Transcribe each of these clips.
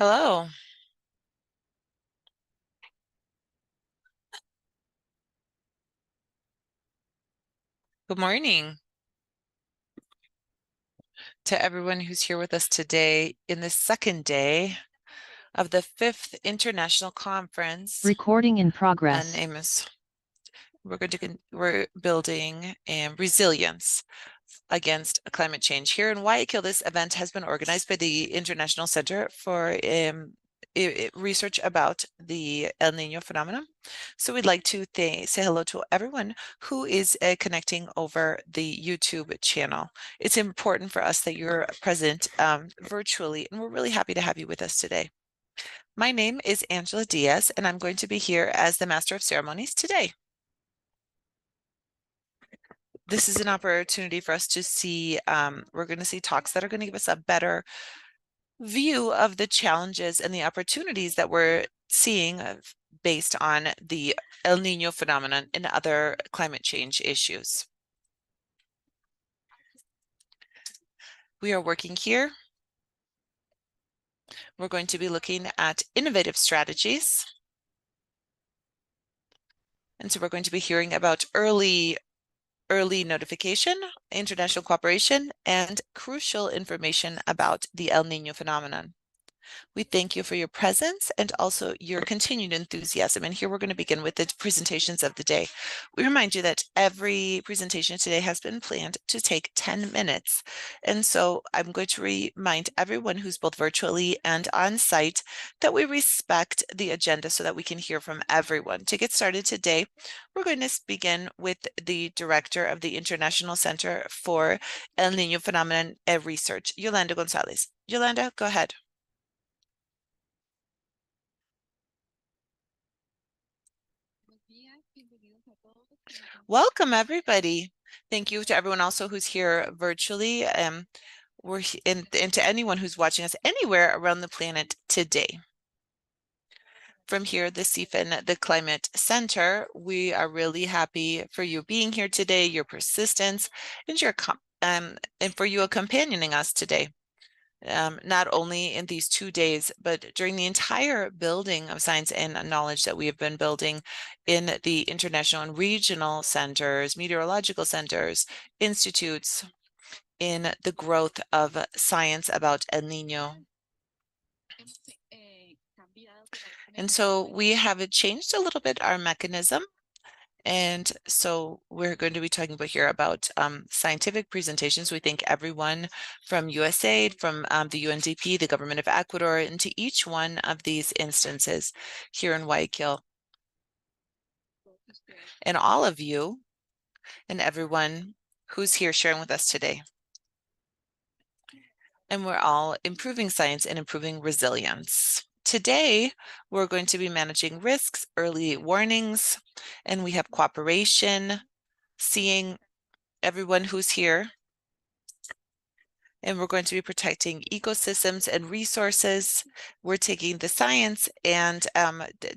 Hello. Good morning to everyone who's here with us today in the second day of the 5th International Conference Recording in on progress. ENOS. We're building resilience against climate change. Here in Guayaquil, this event has been organized by the International Center for research about the El Niño phenomenon. So we'd like to say hello to everyone who is connecting over the YouTube channel. It's important for us that you're present virtually, and we're really happy to have you with us today. My name is Angela Diaz, and I'm going to be here as the Master of Ceremonies today. This is an opportunity for us to see, we're going to see talks that are going to give us a better view of the challenges and the opportunities that we're seeing based on the El Niño phenomenon and other climate change issues. We are working here. We're going to be looking at innovative strategies. And so we're going to be hearing about early notification, international cooperation, and crucial information about the El Niño phenomenon. We thank you for your presence and also your continued enthusiasm. And here we're going to begin with the presentations of the day. We remind you that every presentation today has been planned to take 10 minutes. And so I'm going to remind everyone who's both virtually and on site that we respect the agenda so that we can hear from everyone. To get started today, we're going to begin with the director of the International Center for El Niño Phenomenon Research, Yolanda Gonzalez. Yolanda, go ahead. Welcome, everybody. Thank you to everyone also who's here virtually. And to anyone who's watching us anywhere around the planet today. From here, the CFIN, the Climate Center, we are really happy for you being here today, your persistence, and for you accompanying us today. Not only in these 2 days, but during the entire building of science and knowledge that we have been building in the international and regional centers, meteorological centers, institutes, in the growth of science about El Niño. And so we have changed a little bit our mechanism. And so we're going to be talking about scientific presentations. We thank everyone from USAID, from the UNDP, the government of Ecuador, and to each one of these instances here in Guayaquil. And all of you and everyone who's here sharing with us today. And we're all improving science and improving resilience. Today, we're going to be managing risks, early warnings, and we have cooperation, seeing everyone who's here. And we're going to be protecting ecosystems and resources. We're taking the science and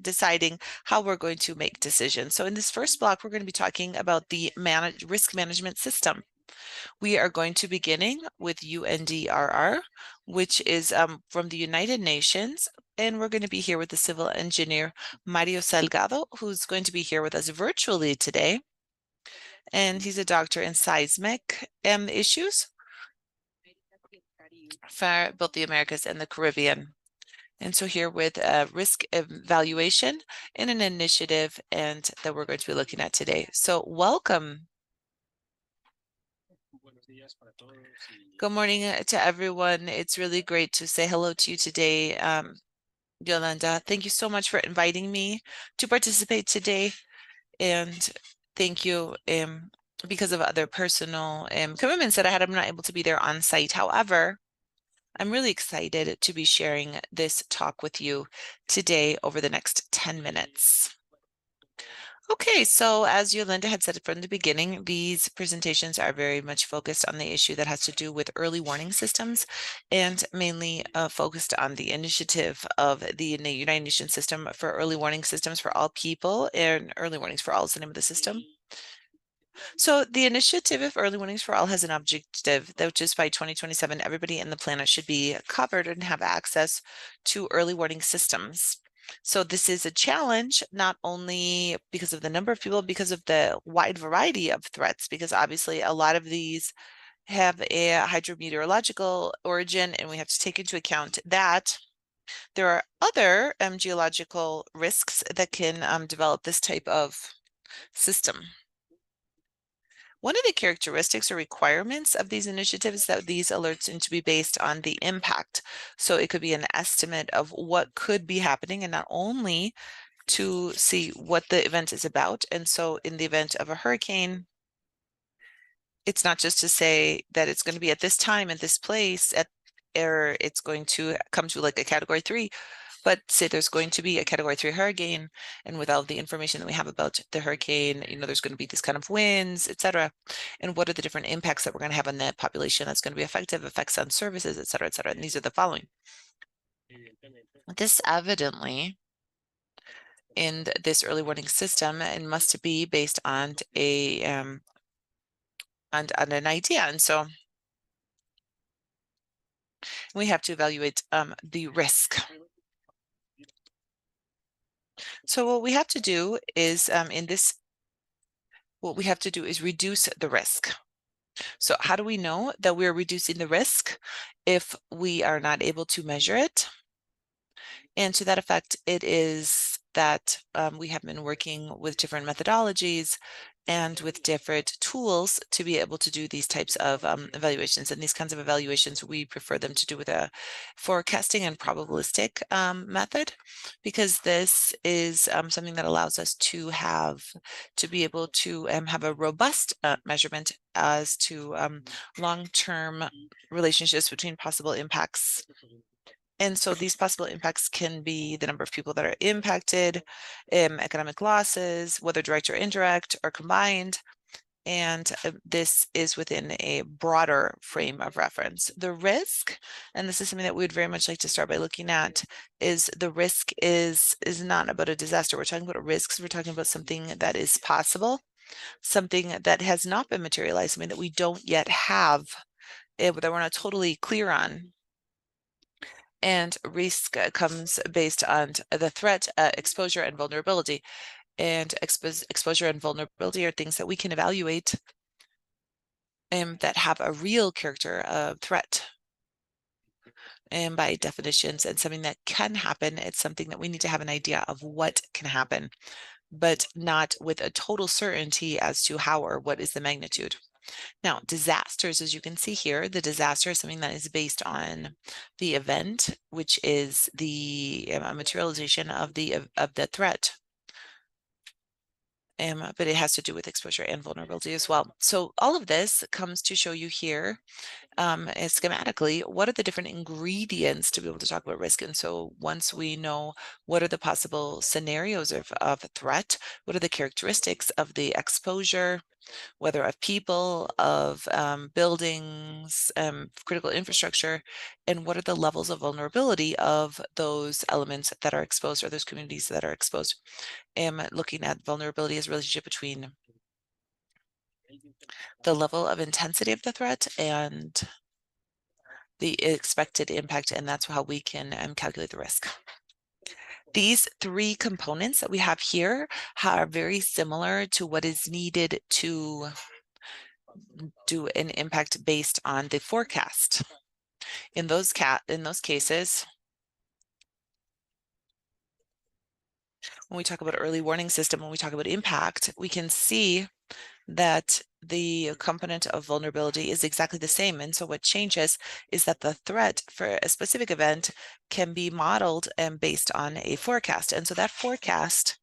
deciding how we're going to make decisions. So in this first block, we're going to be talking about the risk management system. We are going to be beginning with UNDRR, which is from the United Nations. And we're going to be here with the civil engineer, Mario Salgado, who's going to be here with us virtually today. And he's a doctor in seismic issues for both the Americas and the Caribbean. And so here with risk evaluation and an initiative and that we're going to be looking at today. So welcome. Good morning to everyone. It's really great to say hello to you today, Yolanda. Thank you so much for inviting me to participate today. And thank you. Because of other personal commitments that I had, I'm not able to be there on site. However, I'm really excited to be sharing this talk with you today over the next 10 minutes. Okay, so as Yolanda had said from the beginning, these presentations are very much focused on the issue that has to do with early warning systems and mainly focused on the initiative of the United Nations system for early warning systems for all people, and early warnings for all is the name of the system. So the initiative of Early Warnings for All has an objective that which is by 2027, everybody in the planet should be covered and have access to early warning systems. So this is a challenge, not only because of the number of people, because of the wide variety of threats, because obviously a lot of these have a hydrometeorological origin, and we have to take into account that there are other geological risks that can develop this type of system. One of the characteristics or requirements of these initiatives is that these alerts need to be based on the impact. So it could be an estimate of what could be happening, and not only to see what the event is about. And so in the event of a hurricane, it's not just to say that it's going to be at this time at this place or it's going to come to like a category 3, but say there's going to be a category 3 hurricane, and with all the information that we have about the hurricane, there's going to be these kind of winds, etc. And what are the different impacts that we're going to have on the population that's going to be effective, effects on services, etc., etc. And these are the following. This evidently in this early warning system, it must be based on a on an idea. And so we have to evaluate the risk. So what we have to do is what we have to do is reduce the risk. So how do we know that we're reducing the risk if we are not able to measure it? And to that effect, it is that we have been working with different methodologies and with different tools to be able to do these types of evaluations. And these kinds of evaluations, we prefer them to do with a forecasting and probabilistic method, because this is something that allows us to be able to have a robust measurement as to long-term relationships between possible impacts. And so these possible impacts can be the number of people that are impacted, economic losses, whether direct or indirect or combined. And this is within a broader frame of reference. The risk, and this is something that we would very much like to start by looking at, is the risk is not about a disaster. We're talking about risks. We're talking about something that is possible, something that has not been materialized, something that we don't yet have, that we're not totally clear on. And risk comes based on the threat, exposure, and vulnerability. And exposure and vulnerability are things that we can evaluate that have a real character of threat. And by definitions, and something that can happen, it's something that we need to have an idea of what can happen, but not with a total certainty as to how or what is the magnitude. Now, disasters, as you can see here, the disaster is something that is based on the event, which is the materialization of the threat. But it has to do with exposure and vulnerability as well. So all of this comes to show you here schematically, what are the different ingredients to be able to talk about risk? And so once we know what are the possible scenarios of threat, what are the characteristics of the exposure, whether of people, of buildings, critical infrastructure, and what are the levels of vulnerability of those elements that are exposed or those communities that are exposed. Looking at vulnerability as a relationship between the level of intensity of the threat and the expected impact, and that's how we can calculate the risk. These three components that we have here are very similar to what is needed to do an impact based on the forecast. In those cases, when we talk about early warning system, when we talk about impact, we can see that the component of vulnerability is exactly the same. And so what changes is that the threat for a specific event can be modeled and based on a forecast. And so that forecast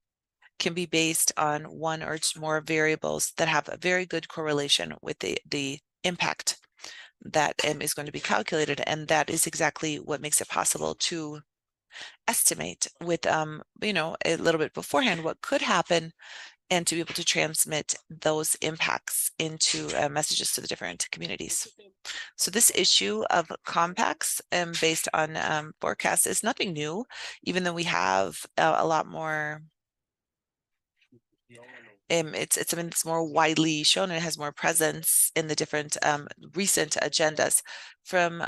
can be based on one or more variables that have a very good correlation with the impact that is going to be calculated. And that is exactly what makes it possible to estimate with, a little bit beforehand what could happen, and to be able to transmit those impacts into messages to the different communities. So this issue of compacts based on forecasts is nothing new, even though we have a lot more it's something that's more widely shown and it has more presence in the different recent agendas. From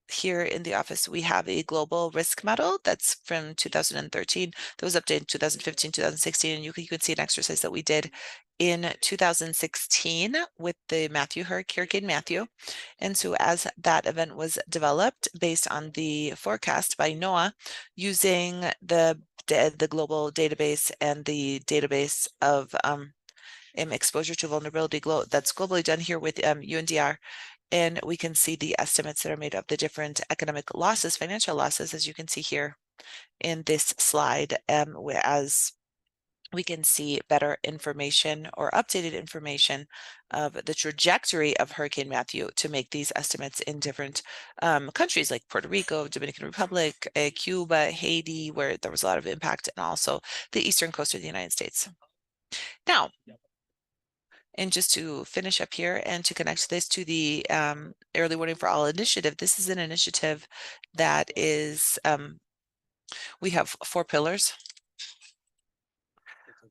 here in the office, we have a global risk model that's from 2013 that was updated in 2015, 2016, and you can see an exercise that we did in 2016 with the Hurricane Matthew. And so as that event was developed based on the forecast by NOAA using the global database and the database of exposure to vulnerability that's globally done here with UNDR. And we can see the estimates that are made of the different economic losses, financial losses, as you can see here in this slide, as we can see better information or updated information of the trajectory of Hurricane Matthew to make these estimates in different countries like Puerto Rico, Dominican Republic, Cuba, Haiti, where there was a lot of impact, and also the eastern coast of the United States. Now, and just to finish up here and to connect this to the Early Warning for All initiative, this is an initiative that is, we have 4 pillars,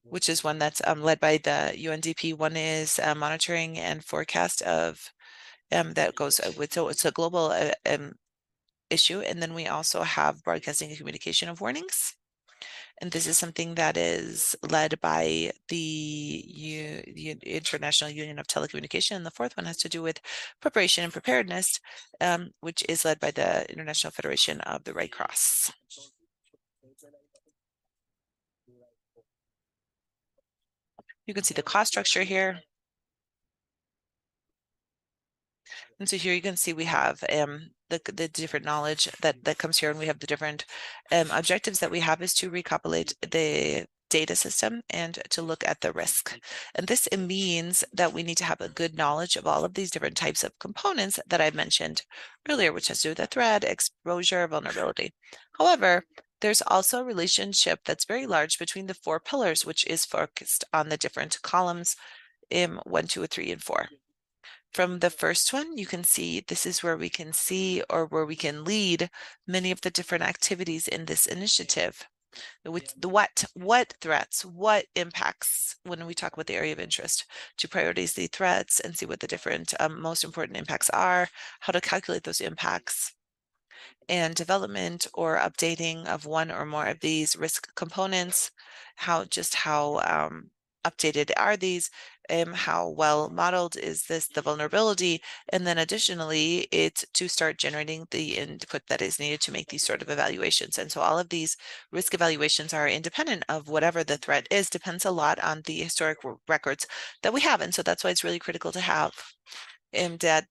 which is one that's led by the UNDP. One is monitoring and forecast of that goes with, so it's a global issue. And then we also have broadcasting and communication of warnings. And this is something that is led by the International Union of Telecommunication. And the 4th one has to do with preparation and preparedness, which is led by the International Federation of the Red Cross. You can see the cost structure here. And so here you can see we have the different knowledge that comes here, and we have the different objectives that we have is to recopulate the data system and to look at the risk. And this means that we need to have a good knowledge of all of these different types of components that I mentioned earlier, which has to do with the threat, exposure, vulnerability. However, there's also a relationship that's very large between the 4 pillars, which is focused on the different columns in 1, 2, 3, and 4. From the first one, you can see this is where we can see or where we can lead many of the different activities in this initiative. With the what threats, what impacts, when we talk about the area of interest, to prioritize the threats and see what the different most important impacts are, how to calculate those impacts, and development or updating of one or more of these risk components, how updated are these, how well modeled is the vulnerability, and then additionally, it's to start generating the input that is needed to make these sort of evaluations. And so all of these risk evaluations are independent of whatever the threat is, depends a lot on the historic records that we have. And so that's why it's really critical to have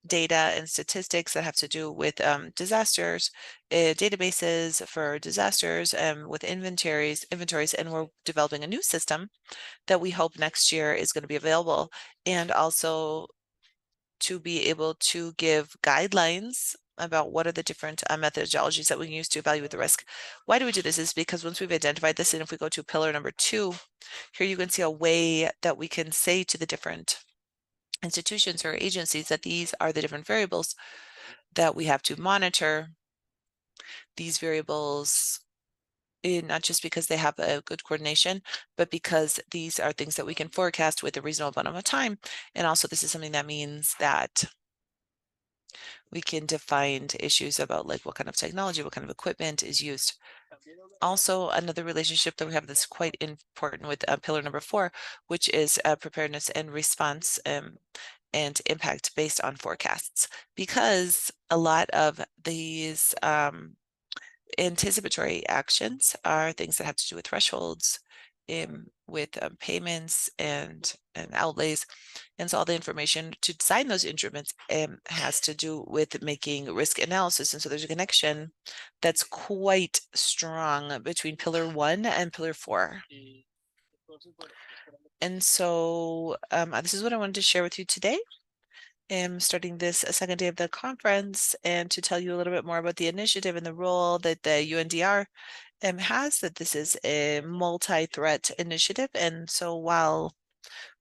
data and statistics that have to do with disasters, databases for disasters, with inventories, and we're developing a new system that we hope next year is going to be available, and also to be able to give guidelines about what are the different methodologies that we can use to evaluate the risk. Why do we do this? Is because once we've identified this, and if we go to pillar number 2, here you can see a way that we can say to the different institutions or agencies that these are the different variables that we have to monitor. These variables, not just because they have a good coordination, but because these are things that we can forecast with a reasonable amount of time. And also this is something that means that we can define issues about like what kind of technology, what kind of equipment is used. Also, another relationship that we have that's quite important with pillar number 4, which is preparedness and response and impact based on forecasts, because a lot of these anticipatory actions are things that have to do with thresholds, with payments and outlays. And so all the information to design those instruments has to do with making risk analysis. And so there's a connection that's quite strong between pillar 1 and pillar 4. And so this is what I wanted to share with you today. I'm starting this second day of the conference, and to tell you a little bit more about the initiative and the role that the UNDR has, that this is a multi-threat initiative. And so while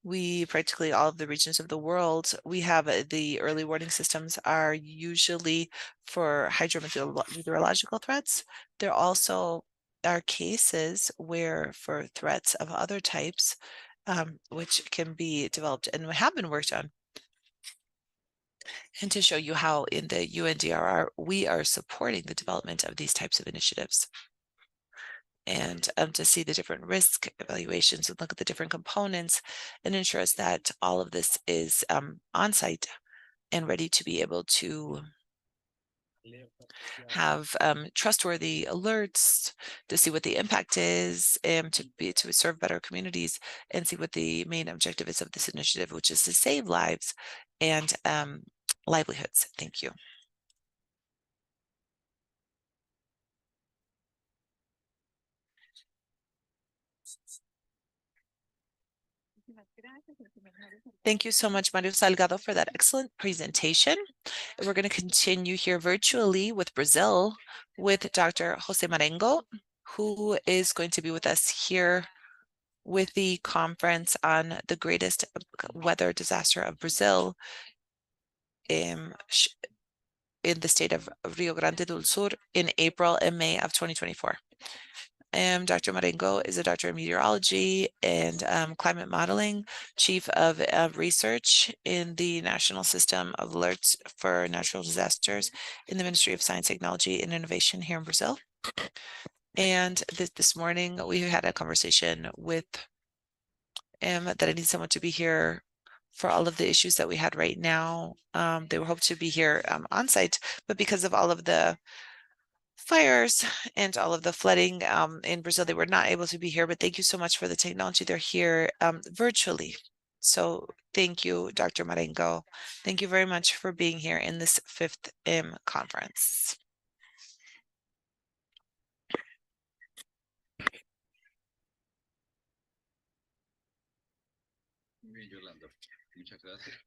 we practically all of the regions of the world, we have the early warning systems are usually for hydrometeorological threats. There also are cases where for threats of other types, which can be developed and have been worked on. And to show you how in the UNDRR, we are supporting the development of these types of initiatives. And to see the different risk evaluations and look at the different components and ensure us that all of this is on site and ready to be able to have trustworthy alerts to see what the impact is and to serve better communities and see what the main objective is of this initiative, which is to save lives and livelihoods. Thank you. Thank you so much, Mario Salgado, for that excellent presentation. We're going to continue here virtually with Brazil with Dr. Jose Marengo, who is going to be with us here with the conference on the greatest weather disaster of Brazil in the state of Rio Grande do Sul in April and May of 2024. Dr. Marengo is a doctor of meteorology and climate modeling, chief of research in the National System of Alerts for Natural Disasters in the Ministry of Science, Technology, and Innovation here in Brazil. And this morning we had a conversation with that I need someone to be here for all of the issues that we had right now. They were hoped to be here on site, but because of all of the fires and all of the flooding in Brazil, they were not able to be here, but thank you so much for the technology. They're here virtually. So thank you, Dr. Marengo. Thank you very much for being here in this 5th conference.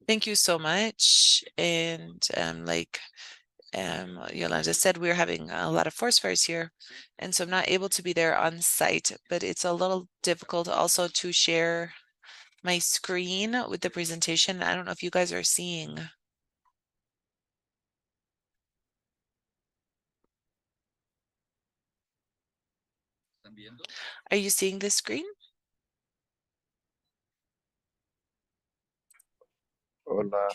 Thank you so much. And Yolanda said, we're having a lot of forest fires here, and so I'm not able to be there on site, but it's a little difficult also to share my screen with the presentation. I don't know if you guys are seeing. Are you seeing this screen? Hola.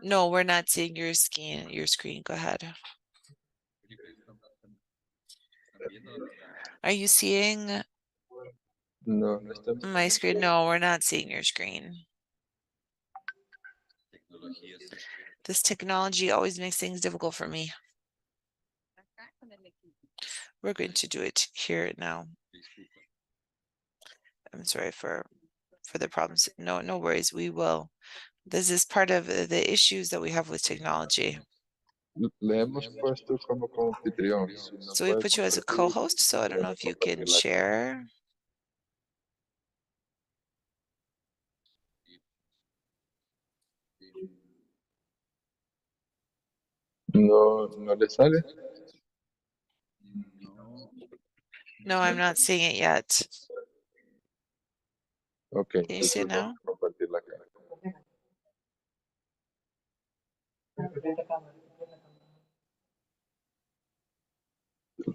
No, we're not seeing your screen. Go ahead. Are you seeing No, no está my screen? No, we're not seeing your screen. This technology always makes things difficult for me. We're going to do it here now. I'm sorry for the problems. No worries. We will. This is part of the issues that we have with technology. Le hemos puesto como anfitrión. Si no So we puede put you as a compartir, co-host, so I don't know if you can compartir la share. No, no le sale. No, I'm not seeing it yet. Okay, Can you see it entonces now? vamos a compartir la cara.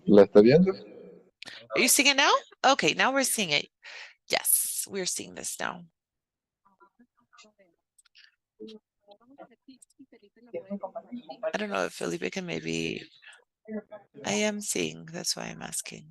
¿La está viendo? Are you seeing it now? Okay, now we're seeing it. Yes, we're seeing this now. I don't know if Felipe can maybe. I am seeing, that's why I'm asking.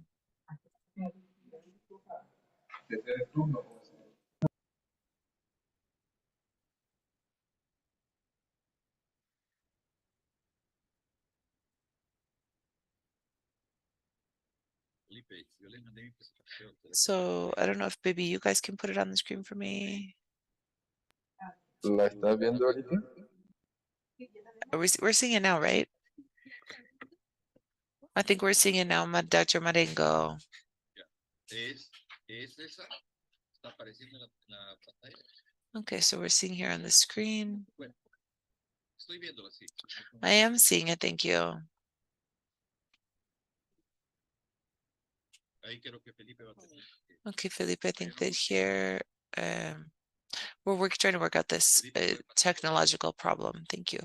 So I don't know if maybe you guys can put it on the screen for me. ¿La está viendo ahorita? We're seeing it now, right? I think we're seeing it now, Dr. Marengo. Okay, so we're seeing here on the screen. I am seeing it, thank you. Okay, Felipe, I think that here we're trying to work out this technological problem. Thank you.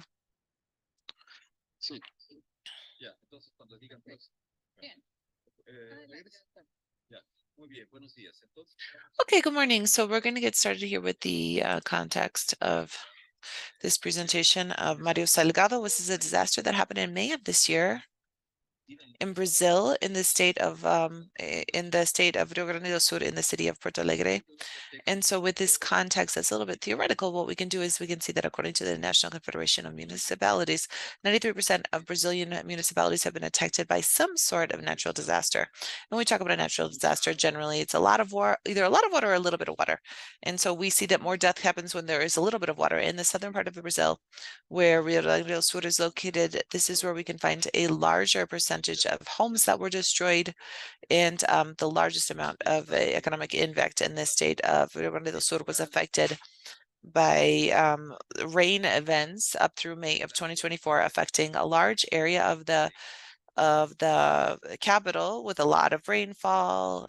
Okay, good morning. So we're going to get started here with the context of this presentation of Mario Salgado. This is a disaster that happened in May of this year in Brazil, in the state of Rio Grande do Sul, in the city of Porto Alegre. And so with this context that's a little bit theoretical, what we can do is we can see that according to the National Confederation of Municipalities, 93% of Brazilian municipalities have been affected by some sort of natural disaster. When we talk about a natural disaster, generally it's a lot of water, either a lot of water or a little bit of water. And so we see that more death happens when there is a little bit of water. In the southern part of Brazil, where Rio Grande do Sul is located, this is where we can find a larger percentage of homes that were destroyed and the largest amount of economic impact in the state of Rio Grande do Sul was affected by rain events up through May of 2024, affecting a large area of the capital with a lot of rainfall,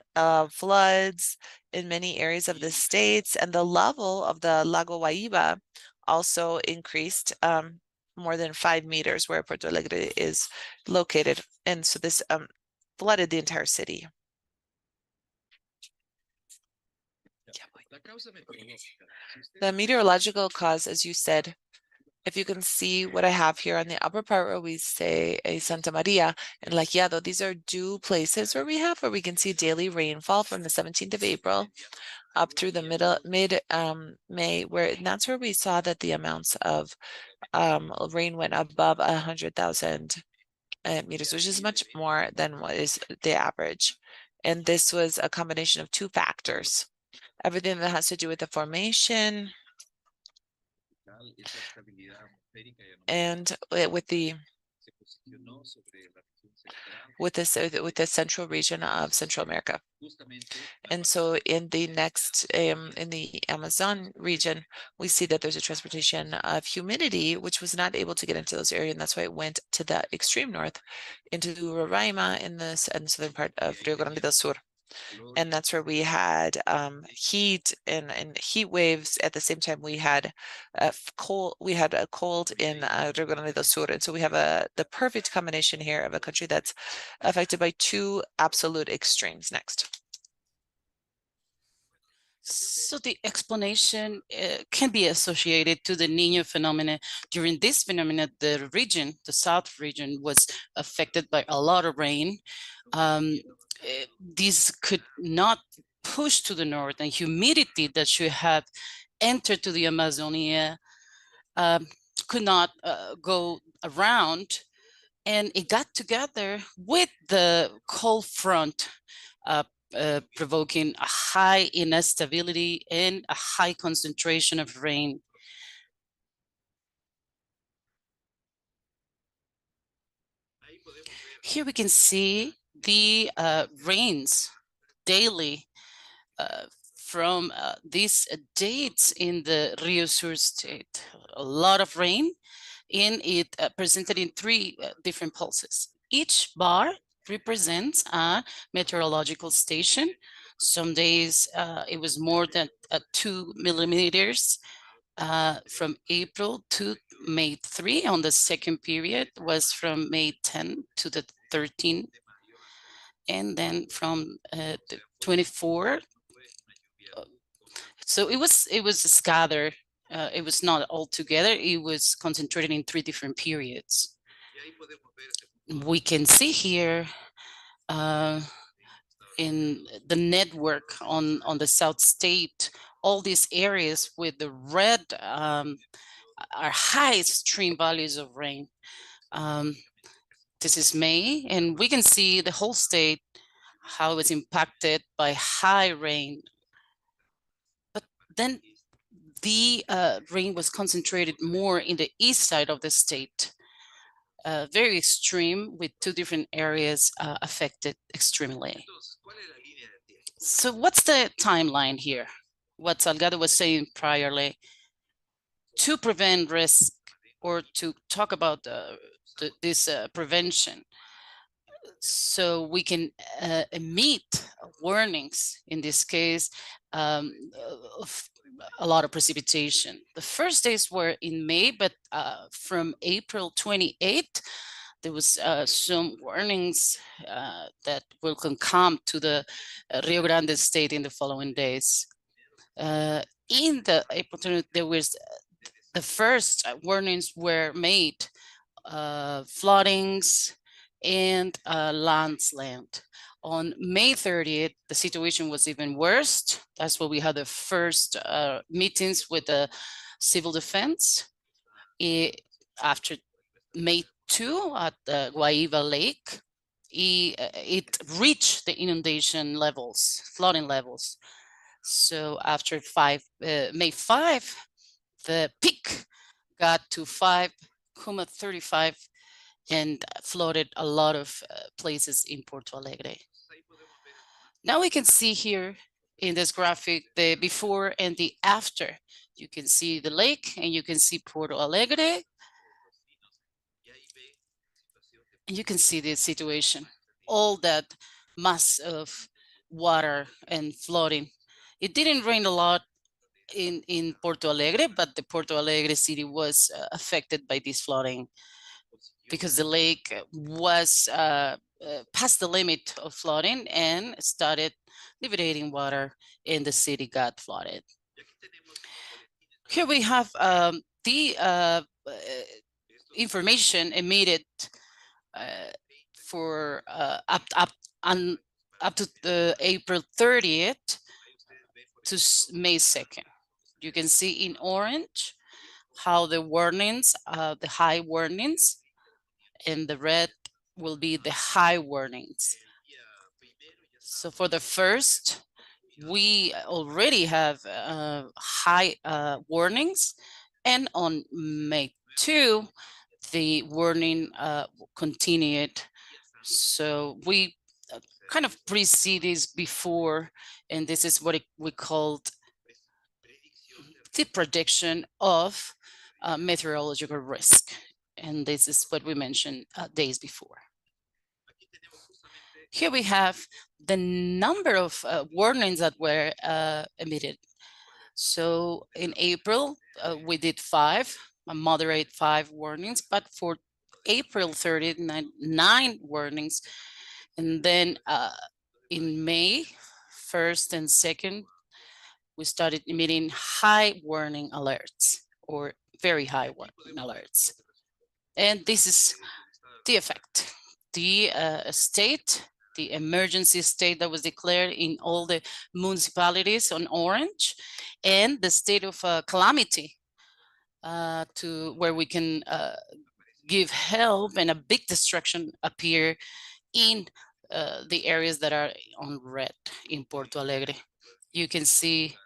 floods in many areas of the states, and the level of the Lago Guaíba also increased more than 5 meters where Porto Alegre is located. And so this flooded the entire city. The meteorological cause, as you said, if you can see what I have here on the upper part where we say a Santa Maria and Lajeado, these are dew places where we can see daily rainfall from the 17th of April up through the mid May, where that's where we saw that the amounts of rain went above 100,000 meters, which is much more than what is the average. And this was a combination of two factors. Everything that has to do with the formation and with the central region of Central America. And so in the in the Amazon region, we see that there's a transportation of humidity, which was not able to get into those areas. And that's why it went to the extreme north into Roraima in the southern part of Rio Grande do Sul. And that's where we had heat and heat waves. At the same time, we had cold. We had a cold in Rio Grande do Sul, and so we have the perfect combination here of a country that's affected by two absolute extremes. Next. So the explanation can be associated to the Niño phenomenon. During this phenomenon, the region, the south region, was affected by a lot of rain. This could not push to the north, and humidity that should have entered to the Amazonia could not go around, and it got together with the cold front, provoking a high instability and a high concentration of rain. Here we can see the rains daily from these dates in the Rio Sur state. A lot of rain, and it presented in three different pulses. Each bar represents a meteorological station. Some days it was more than 2 millimeters. From April to May 3 on the second period was from May 10 to the 13th. And then from the 24. So it was scattered. It was not all together. It was concentrated in three different periods. We can see here in the network on the South State, all these areas with the red are high stream values of rain. This is May, and we can see the whole state, how it was impacted by high rain. But then the rain was concentrated more in the east side of the state, very extreme, with two different areas affected extremely. So what's the timeline here? What Salgado was saying priorly, to prevent risk or to talk about this prevention, so we can emit warnings, in this case, of a lot of precipitation. The first days were in May, but from April 28th, there was some warnings that will come to the Rio Grande state in the following days. In the April 20, there was the first warnings were made, floodings and landslide. On May 30th, the situation was even worse. That's where we had the first meetings with the civil defense. After May 2 at the Guaiba Lake, it reached the inundation levels, flooding levels. So after May 5, the peak got to 5.35 and flooded a lot of places in Porto Alegre. Now we can see here in this graphic the before and the after. You can see the lake and you can see Porto Alegre. And you can see the situation, all that mass of water and flooding. It didn't rain a lot in Porto Alegre, but the Porto Alegre city was affected by this flooding because the lake was past the limit of flooding and started liberating water and the city got flooded. Here we have the information emitted for up to the April 30th to May 2nd. You can see in orange how the warnings, the high warnings, and the red will be the high warnings. So for the first, we already have high warnings, and on May 2, the warning continued. So we kind of pre-see this before, and this is what we called the prediction of meteorological risk. And this is what we mentioned days before. Here we have the number of warnings that were emitted. So in April, we did 5, a moderate 5 warnings, but for April 30th, 9 warnings. And then in May 1st and 2nd, we started emitting high warning alerts or very high warning alerts. And this is the effect. The state, the emergency state that was declared in all the municipalities on orange, and the state of calamity to where we can give help, and a big destruction appear in the areas that are on red in Porto Alegre. You can see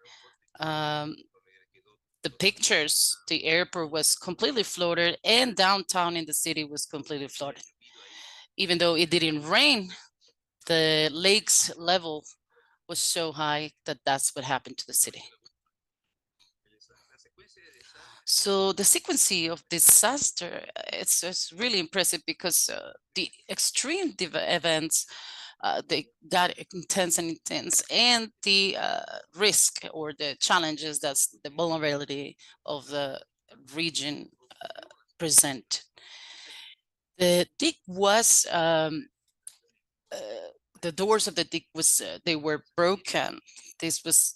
the pictures. The airport was completely flooded and downtown in the city was completely flooded. Even though it didn't rain, the lake's level was so high that that's what happened to the city. So the sequence of disaster, it's really impressive because the extreme events, they got intense, and the risk or the challenges, that's the vulnerability of the region present. The dig was, the doors of the dig was, they were broken. This was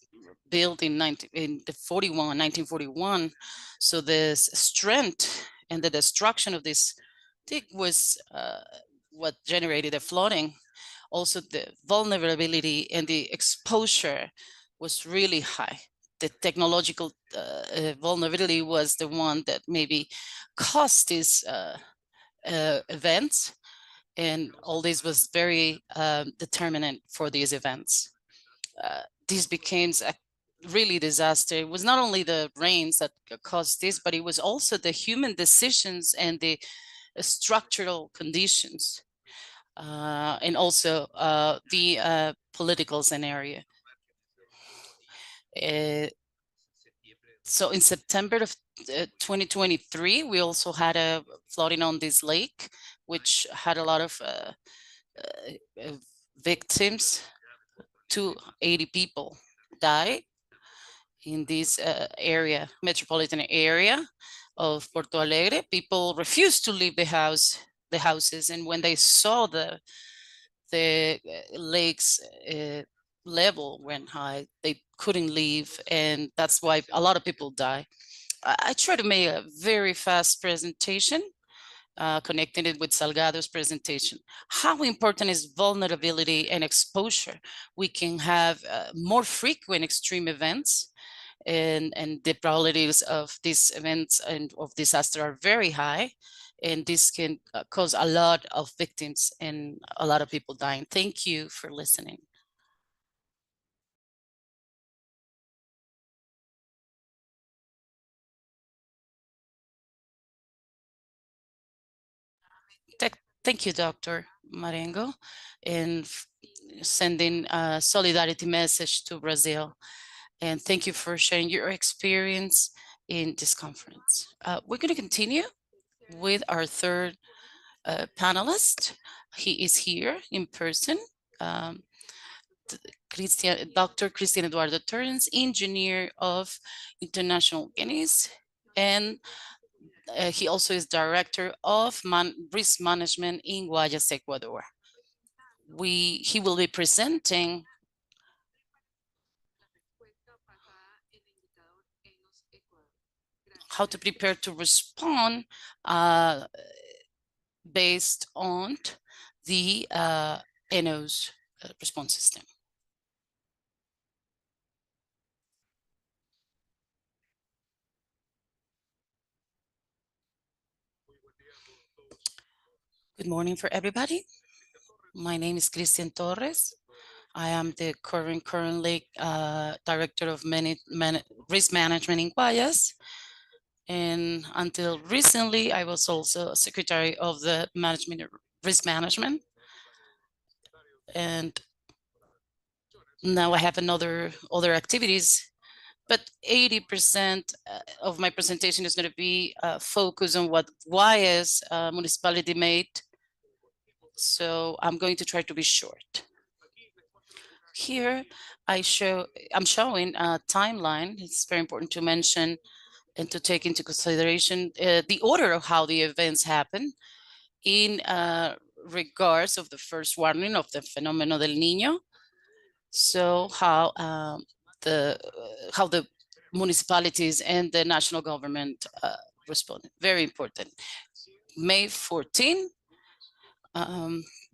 built in 1941. So the strength and the destruction of this dig was what generated the flooding. Also, the vulnerability and the exposure was really high. The technological vulnerability was the one that maybe caused these events, and all this was very determinant for these events. This became a really disaster. It was not only the rains that caused this, but it was also the human decisions and the structural conditions, and also the political scenario. So in September of 2023, we also had a flooding on this lake, which had a lot of victims. 280 people died in this area, metropolitan area of Porto Alegre. People refused to leave the house the houses, and when they saw the lakes level went high, they couldn't leave, and that's why a lot of people die. I try to make a very fast presentation, connecting it with Salgado's presentation. How important is vulnerability and exposure? We can have more frequent extreme events, and the probabilities of these events and of disaster are very high. And this can cause a lot of victims and a lot of people dying. Thank you for listening. Thank you, Dr. Marengo, and sending a solidarity message to Brazil. And thank you for sharing your experience in this conference. We're going to continue with our third panelist. He is here in person. Dr. Cristian Eduardo Turns, engineer of international Guineas, and he also is director of risk management in Guayas, Ecuador. He will be presenting how to prepare to respond based on the ENOS response system. Good morning for everybody. My name is Cristian Torres. I am the currently director of risk management in Guayas. And until recently, I was also secretary of the risk management. And now I have other activities, but 80% of my presentation is going to be focused on what Guayas municipality made. So I'm going to try to be short. Here I'm showing a timeline. It's very important to mention and to take into consideration the order of how the events happen in regards of the first warning of the phenomenon del Niño. So how the municipalities and the national government responded. Very important. May 14,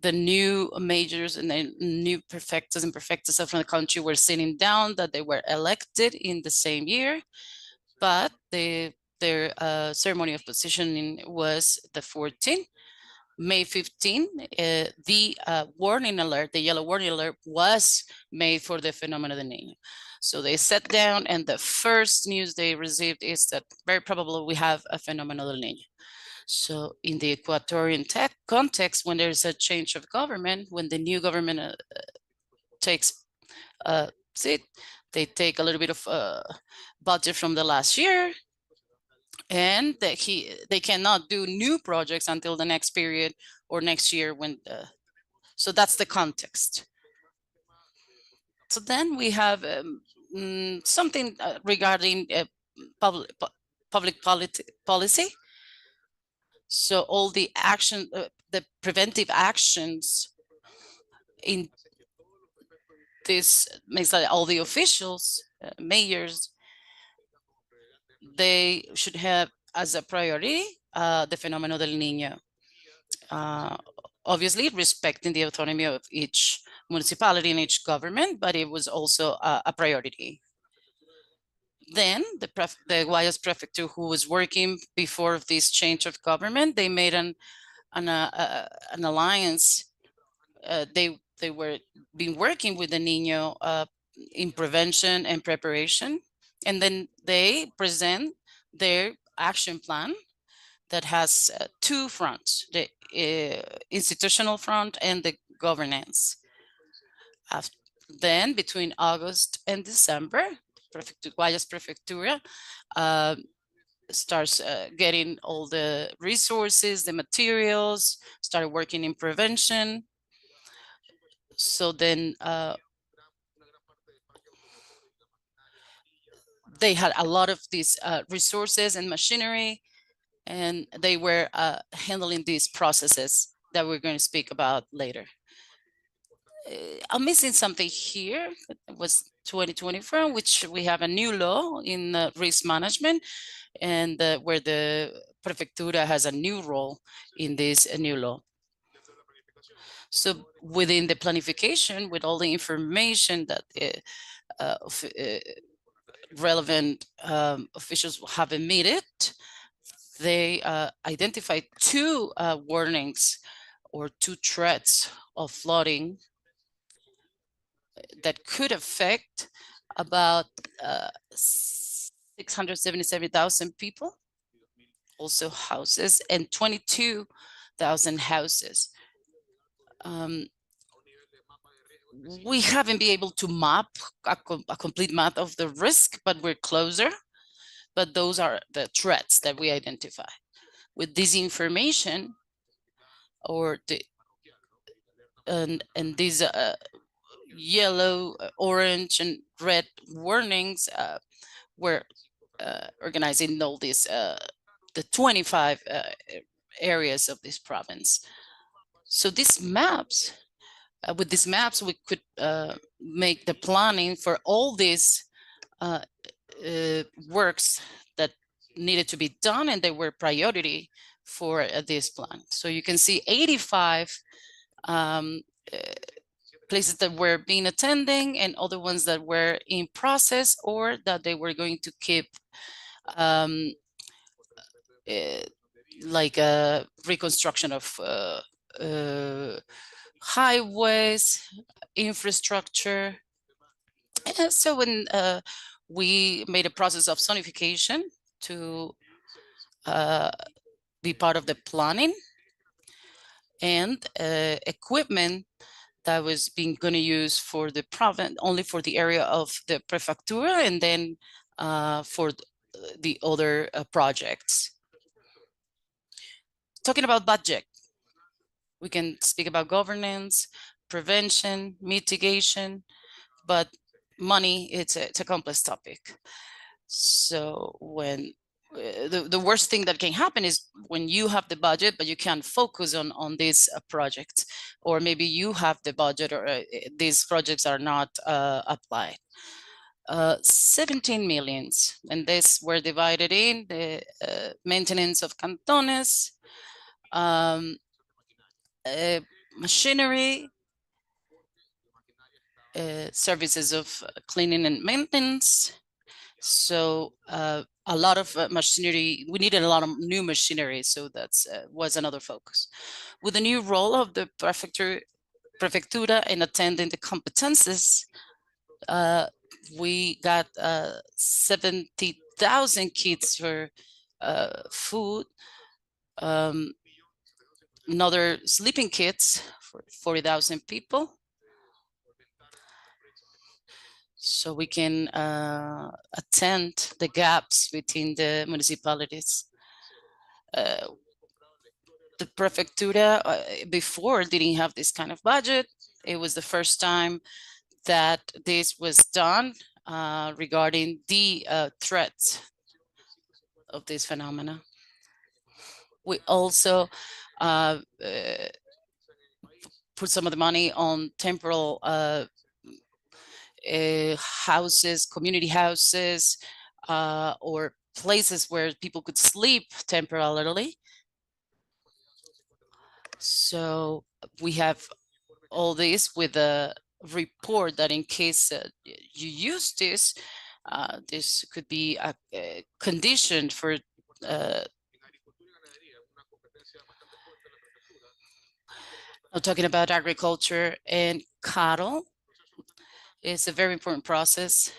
the new majors and the new prefectos and prefectas from the country were sitting down, that they were elected in the same year, but their ceremony of positioning was the 14th. May 15, the warning alert, the yellow warning alert, was made for the phenomenon of the Niño. So they sat down, and the first news they received is that very probably we have a phenomenon of the Niño. So in the Ecuadorian context, when there's a change of government, when the new government takes a seat, they take a little bit of budget from the last year, and they cannot do new projects until the next period or next year so that's the context. So then we have something regarding public policy. So all the the preventive actions in this makes like all the officials, mayors, they should have as a priority the phenomenon del Niño. Obviously respecting the autonomy of each municipality and each government, but it was also a priority. Then the Guayas prefecture, who was working before this change of government, they made an alliance. They were been working with the Niño in prevention and preparation, and then they present their action plan that has two fronts, the institutional front and the governance. Then between August and December, Guayas Prefectura starts getting all the resources, the materials, started working in prevention. So then they had a lot of these resources and machinery, and they were handling these processes that we're going to speak about later. I'm missing something here. It was 2024, which we have a new law in risk management, and where the Prefectura has a new role in this new law. So within the planification, with all the information that relevant officials have emitted, they identified two warnings or two threats of flooding that could affect about 677,000 people, also houses, and 22,000 houses. We haven't been able to map a complete map of the risk, but we're closer. But those are the threats that we identify. With this information, or the and these yellow, orange, and red warnings were organizing all these the 25 areas of this province. So these maps, with these maps, we could make the planning for all these works that needed to be done, and they were priority for this plan. So you can see 85 places that were being attending, and other ones that were in process or that they were going to keep like a reconstruction of highways, infrastructure. And so when we made a process of zonification to be part of the planning, and equipment that was being going to use for the province, only for the area of the prefectura, and then for the other projects. Talking about budget, we can speak about governance, prevention, mitigation, but money, it's a complex topic. So when the worst thing that can happen is when you have the budget, but you can't focus on these projects, or maybe you have the budget, or these projects are not applied. 17 millions, and these were divided in the maintenance of cantones, machinery, services of cleaning and maintenance. So a lot of machinery, we needed a lot of new machinery, so that was another focus. With the new role of the prefectura in attending the competences, we got 70,000 kits for food, another sleeping kits for 40,000 people. So we can attend the gaps between the municipalities. The prefectura before didn't have this kind of budget. It was the first time that this was done regarding the threats of this phenomena. We also put some of the money on temporal houses, community houses, or places where people could sleep temporarily. So we have all this with a report that in case you use this, this could be a condition for I'm talking about agriculture and cattle. It's a very important process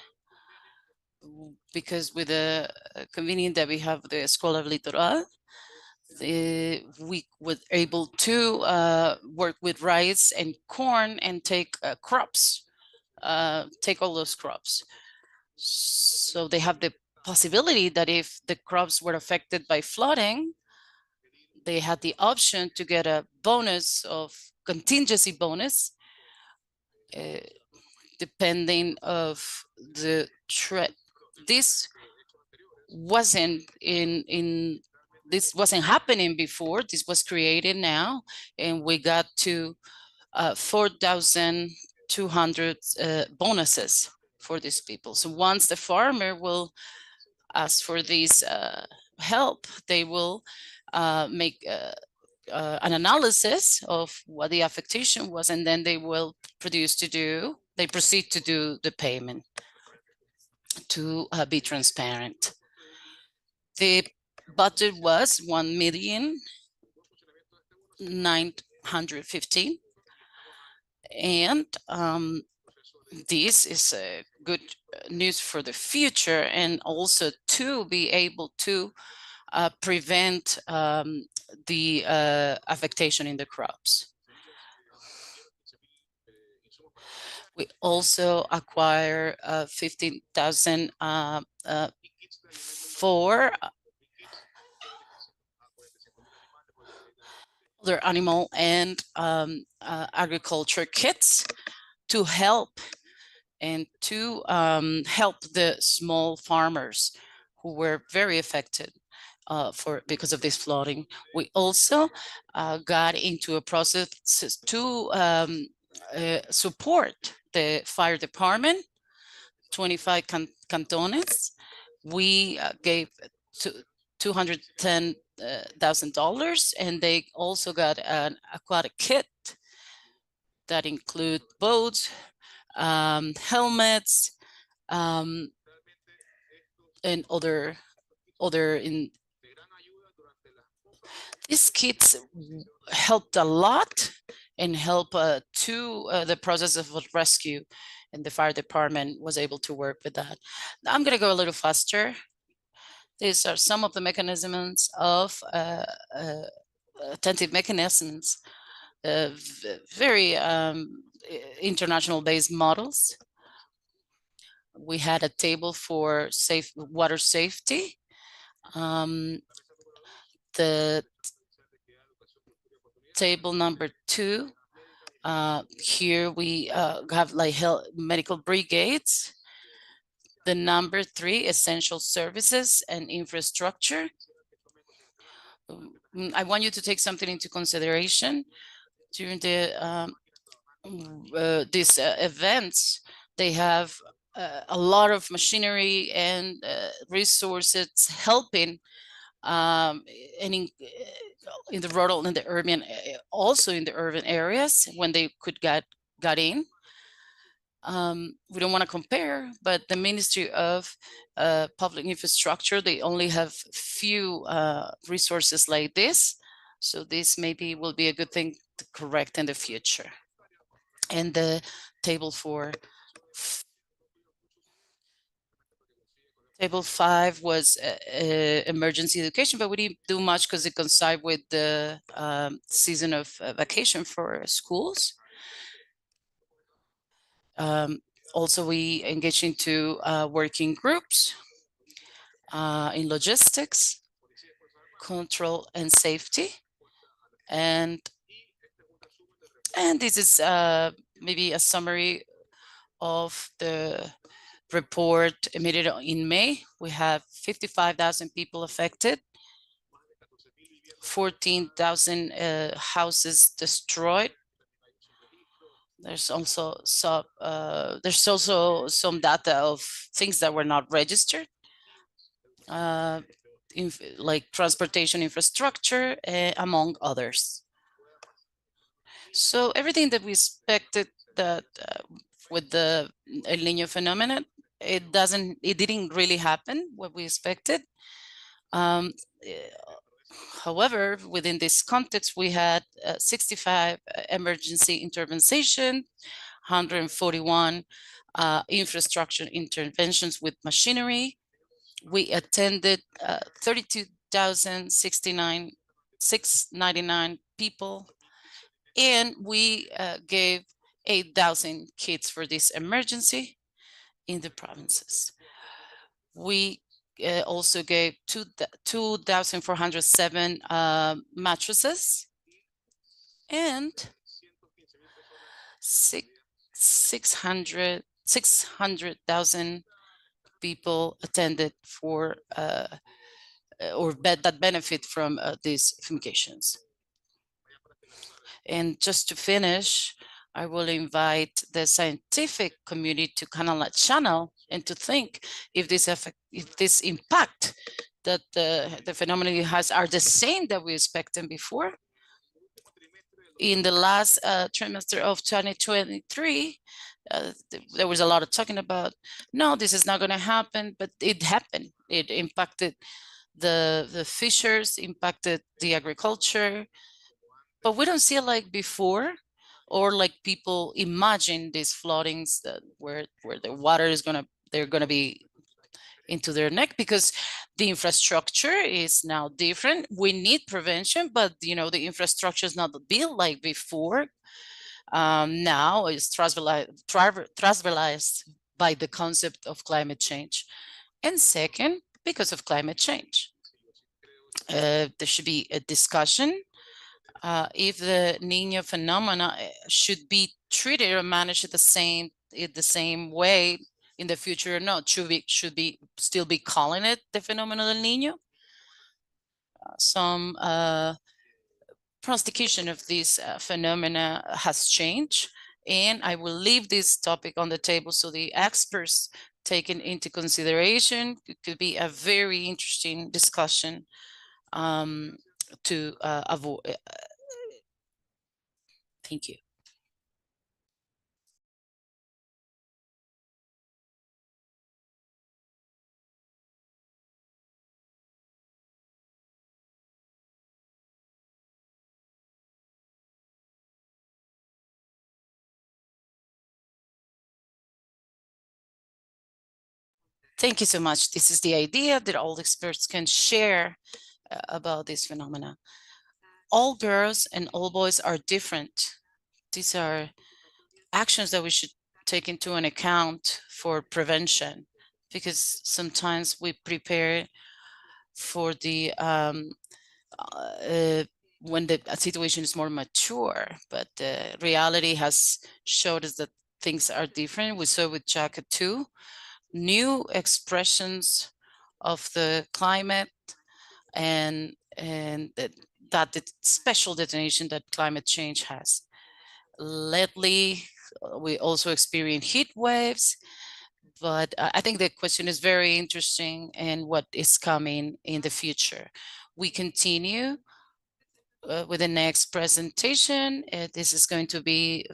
because with the convenience that we have the Escuela Litoral, we were able to work with rice and corn and take crops, take all those crops. So they have the possibility that if the crops were affected by flooding, they had the option to get a bonus of contingency bonus, depending of the threat. This wasn't in this wasn't happening before. This was created now, and we got to 4,200 bonuses for these people. So once the farmer will ask for this help, they will make an analysis of what the affectation was, and then they will proceed to do the payment to be transparent. The budget was 1,915,000, and this is a good news for the future, and also to be able to prevent the affectation in the crops. We also acquire 15,000 for other animal and agriculture kits to help help the small farmers who were very affected because of this flooding. We also got into a process to support the fire department, 25 cantones. We gave $210,000, and they also got an aquatic kit that include boats, helmets, and other in. These kits helped a lot and help to the process of rescue, and the fire department was able to work with that. I'm going to go a little faster. These are some of the mechanisms of attentive mechanisms, very international based models. We had a table for water safety. The table number 2, here we have like medical brigades. The number 3, essential services and infrastructure. I want you to take something into consideration during the these events. They have a lot of machinery and resources helping and in the rural and the urban, also in the urban areas when they could got in. We don't want to compare, but the Ministry of Public Infrastructure, they only have few resources like this. So this maybe will be a good thing to correct in the future. And the table 5 was emergency education, but we didn't do much because it coincide with the season of vacation for schools. Also, we engage into working groups in logistics, control, and safety. And this is maybe a summary of the report emitted in May. We have 55,000 people affected, 14,000 houses destroyed. There's also some data of things that were not registered, like transportation infrastructure, among others. So everything that we expected that with the El Niño phenomenon, it didn't really happen what we expected. However, within this context, we had 65 emergency intervention, 141 infrastructure interventions with machinery. We attended 32,699 people, and we gave 8,000 kits for this emergency in the provinces. We also gave 2,407 mattresses, and 600,000 people attended for that benefit from these fumigations. And just to finish, I will invite the scientific community to kind of like channel and to think if this impact that the phenomenon has are the same that we expected before. In the last trimester of 2023, there was a lot of talking about, no, this is not going to happen, but it happened. It impacted the fishers, impacted the agriculture, but we don't see it like before, or like people imagine these floodings that where the water is they're gonna be into their neck, because the infrastructure is now different. We need prevention, but the infrastructure is not built like before. Now it's trivialized by the concept of climate change. And second, because of climate change. There should be a discussion if the Niño phenomena should be treated or managed the same way in the future or not. Should we still be calling it the phenomenon del Niño? Some prosecution of this phenomena has changed, and I will leave this topic on the table so the experts taken into consideration. It could be a very interesting discussion to avoid. Thank you. Thank you so much. This is the idea that all experts can share about this phenomena. All girls and all boys are different. These are actions that we should take into an account for prevention, because sometimes we prepare for the when the situation is more mature, but the reality has showed us that things are different. We saw with Jaka too, new expressions of the climate and that the special detonation that climate change has. Lately, we also experience heat waves, but I think the question is very interesting and what is coming in the future. We continue with the next presentation. This is going to be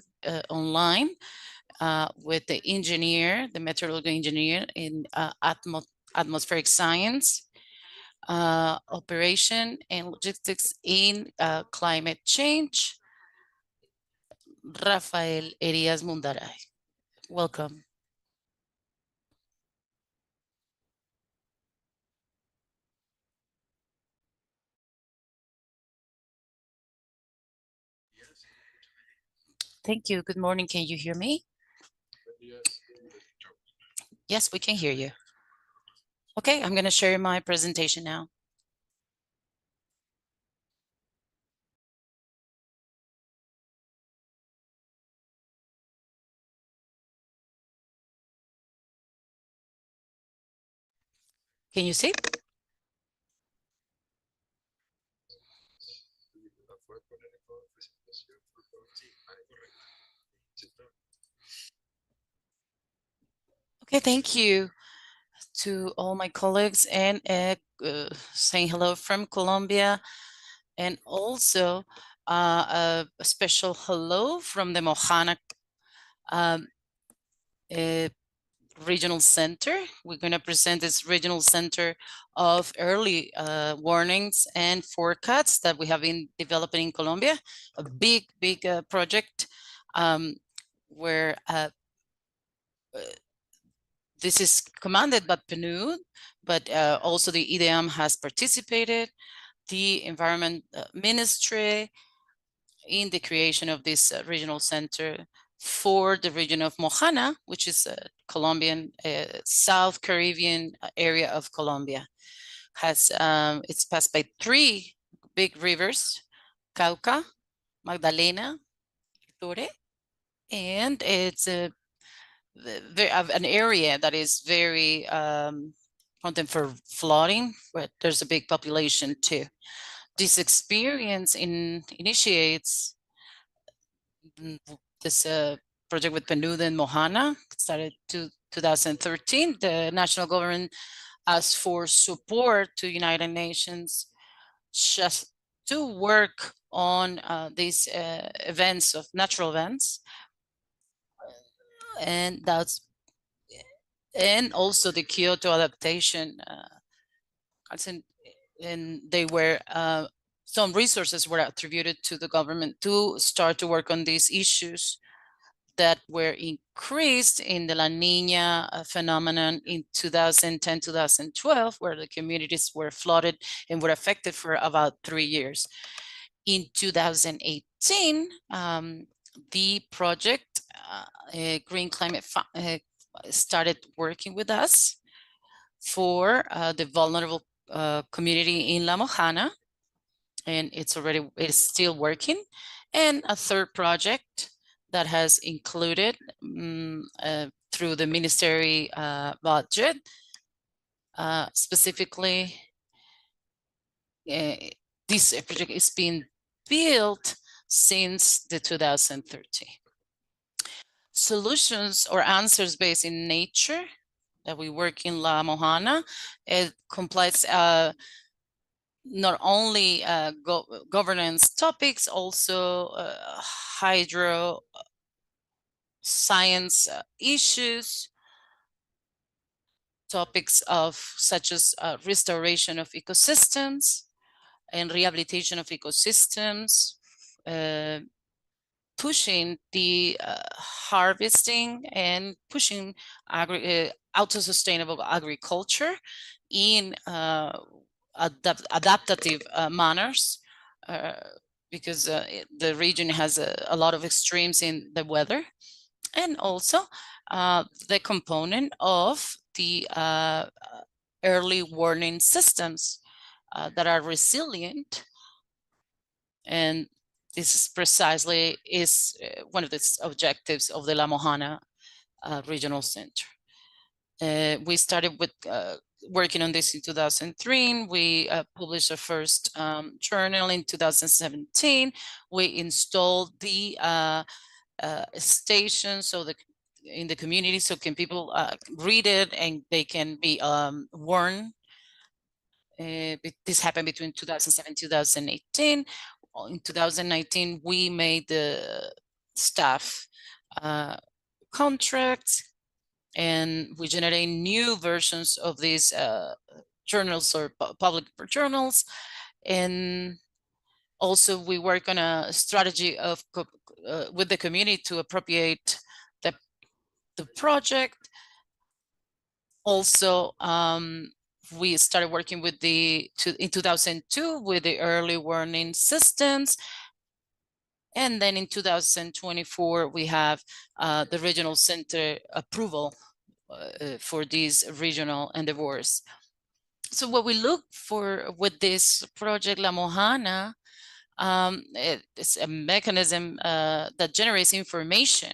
online with the engineer, the meteorological engineer in atmospheric science, operation and logistics in climate change, Rafael Arias Mundaray. Welcome. Thank you. Good morning. Can you hear me? Yes, we can hear you. Okay, I'm going to share my presentation now. Can you see? Okay, thank you to all my colleagues, and saying hello from Colombia, and also a special hello from the Mojana regional center. We're going to present this regional center of early warnings and forecasts that we have been developing in Colombia, a big project where this is commanded by PNUD, but also the EDM has participated, the Environment Ministry, in the creation of this regional center for the region of Mojana, which is a Colombian, South Caribbean area of Colombia. It's passed by 3 big rivers, Cauca, Magdalena, Tore, and it's an area that is very content for flooding, but there's a big population too. This experience initiates this project with Penuda and Mohana. It started to 2013. The national government asked for support to United Nations just to work on these events of natural events, and also the Kyoto adaptation. And they were some resources were attributed to the government to start to work on these issues that were increased in the La Nina phenomenon in 2010, 2012, where the communities were flooded and were affected for about 3 years. In 2018, the project Green Climate started working with us for the vulnerable community in La Mojana, and it's still working. And a third project that has included through the ministry budget, specifically this project is being built since the 2013. Solutions or answers based in nature that we work in La Mojana, it complies not only governance topics, also hydro science issues, topics of such as restoration of ecosystems and rehabilitation of ecosystems, pushing the harvesting and pushing auto-sustainable agriculture in adaptive manners, because the region has a lot of extremes in the weather, and also the component of the early warning systems that are resilient. And this is precisely one of the objectives of the La Mojana Regional Center. We started with working on this in 2003. We published our first journal in 2017. We installed the station in the community, so can people read it and they can be warned. This happened between 2007 and 2018. In 2019, we made the staff contracts, and we generate new versions of these journals or public journals. And also we work on a strategy of with the community to appropriate the project. Also, we started working with in 2002 with the early warning systems. And then in 2024, we have the regional center approval for these regional endeavors. So what we look for with this project La Mojana, it's a mechanism that generates information,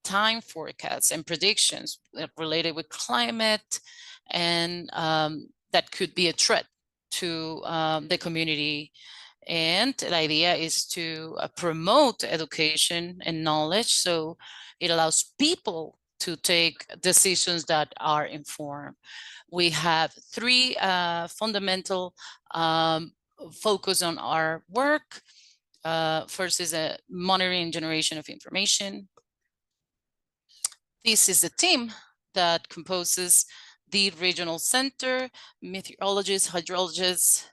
time forecasts and predictions related with climate, and that could be a threat to the community. And the idea is to promote education and knowledge, so it allows people to take decisions that are informed. We have three fundamental focus on our work. First is a monitoring and generation of information. This is the team that composes the regional center: meteorologists, hydrologists,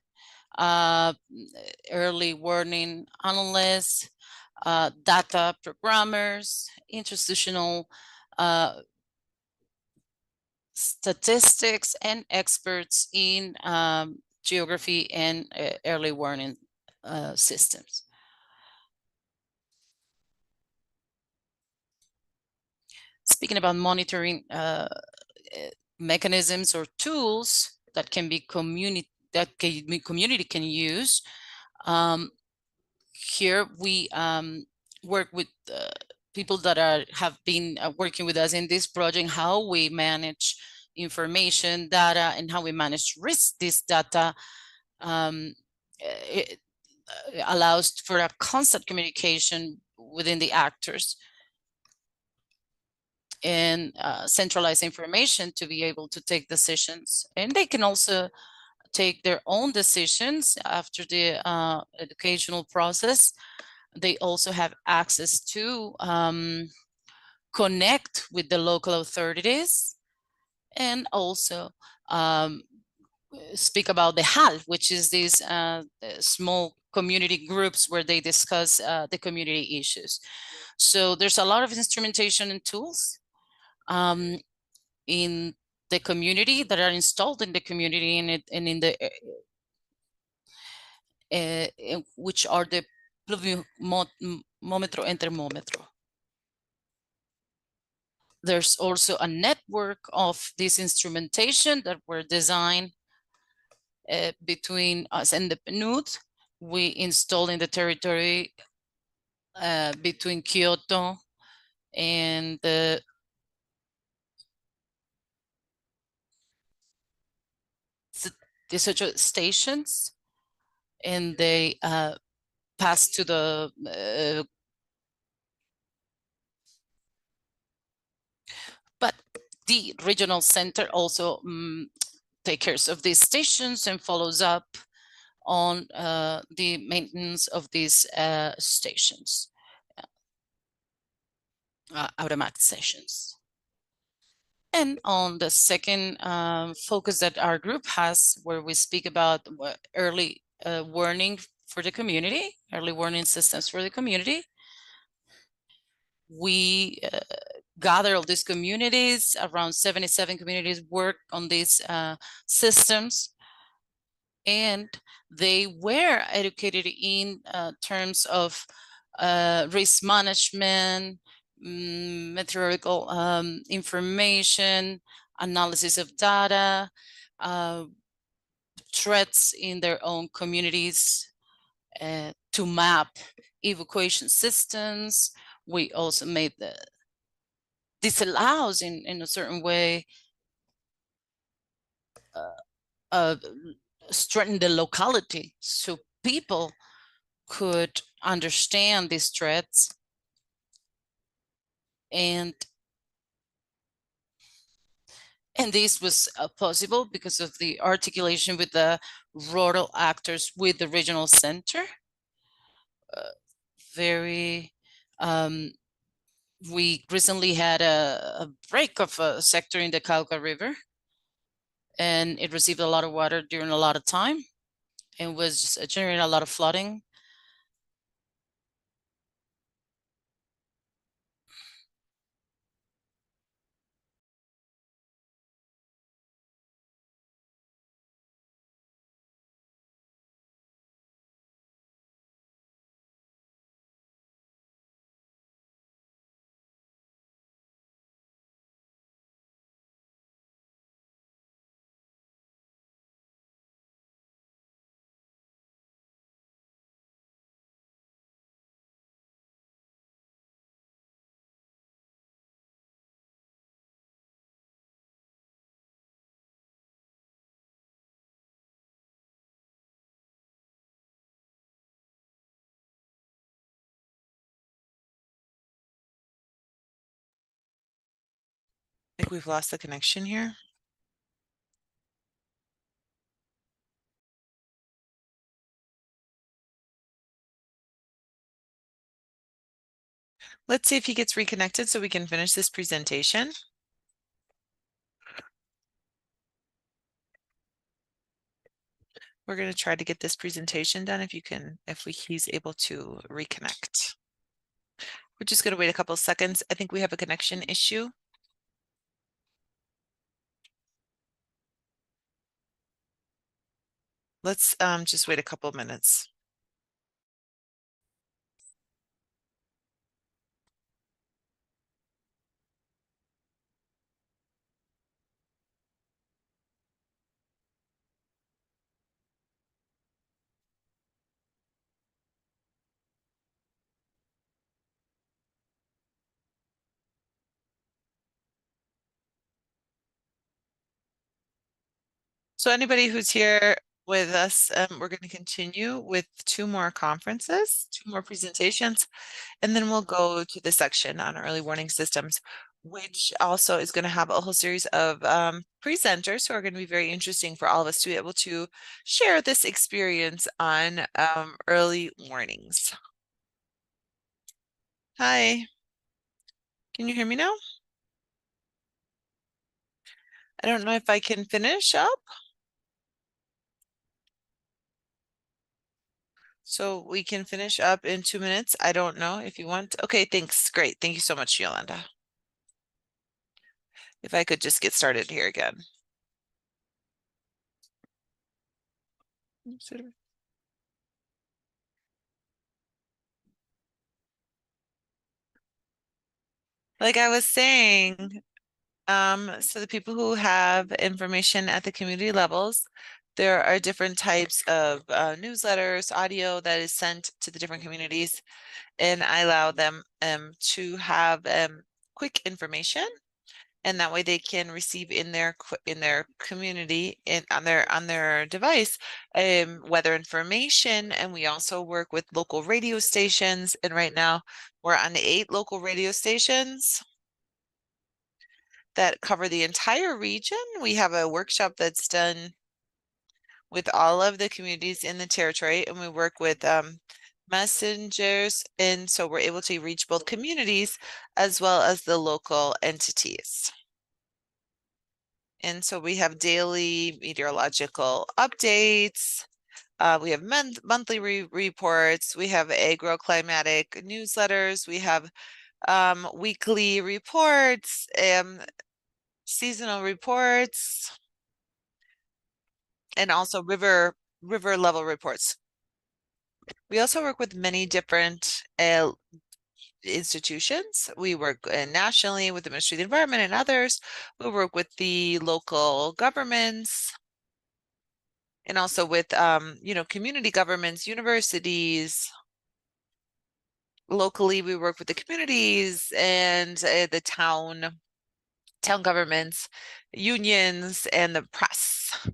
early warning analysts, data programmers, institutional statistics, and experts in geography and early warning systems. Speaking about monitoring mechanisms or tools that can be community can use, here we work with people that have been working with us in this project, how we manage information, data, and how we manage risk. This data it allows for a constant communication within the actors and centralize information to be able to take decisions. And they can also take their own decisions after the educational process. They also have access to connect with the local authorities and also speak about the HAL, which is these small community groups where they discuss the community issues. So there's a lot of instrumentation and tools in the community that are installed in the community and in the which are the pluviometro and thermometro. There's also a network of this instrumentation that were designed between us and the PNUD. We installed in the territory between Kyoto and the stations, and they pass to the but the regional center also takes care of these stations and follows up on the maintenance of these stations, automatic stations. And on the second focus that our group has, where we speak about early warning for the community, early warning systems for the community, we gather all these communities, around 77 communities work on these systems, and they were educated in terms of risk management, meteorological information, analysis of data, threats in their own communities, to map evacuation systems. We also made this allows in a certain way strengthen the locality so people could understand these threats, and this was possible because of the articulation with the rural actors with the regional center. We recently had a break of a sector in the Cauca River, and it received a lot of water during a lot of time and was generating a lot of flooding. I think we've lost the connection here. Let's see if he gets reconnected so we can finish this presentation. We're going to try to get this presentation done if he's able to reconnect. We're just going to wait a couple seconds. I think we have a connection issue. Let's just wait a couple minutes. So anybody who's here with us, we're going to continue with 2 more conferences, 2 more presentations, and then we'll go to the section on early warning systems, which also is going to have a whole series of presenters who are going to be very interesting for all of us to be able to share this experience on early warnings. Hi, can you hear me now? I don't know if I can finish up. So we can finish up in 2 minutes. I don't know if you want. Okay, thanks. Great. Thank you so much, Yolanda. If I could just get started here again. Like I was saying, so the people who have information at the community levels, there are different types of newsletters, audio that is sent to the different communities, and I allow them to have quick information, and that way they can receive in their community on their device weather information. And we also work with local radio stations, and right now we're on 8 local radio stations that cover the entire region. We have a workshop that's done with all of the communities in the territory, and we work with messengers, and so we're able to reach both communities as well as the local entities. And so we have daily meteorological updates. We have monthly reports. We have agroclimatic newsletters. We have weekly reports, seasonal reports, and also river level reports. We also work with many different institutions. We work nationally with the Ministry of the Environment and others. We work with the local governments and also with community governments, universities. Locally, we work with the communities and the town governments, unions, and the press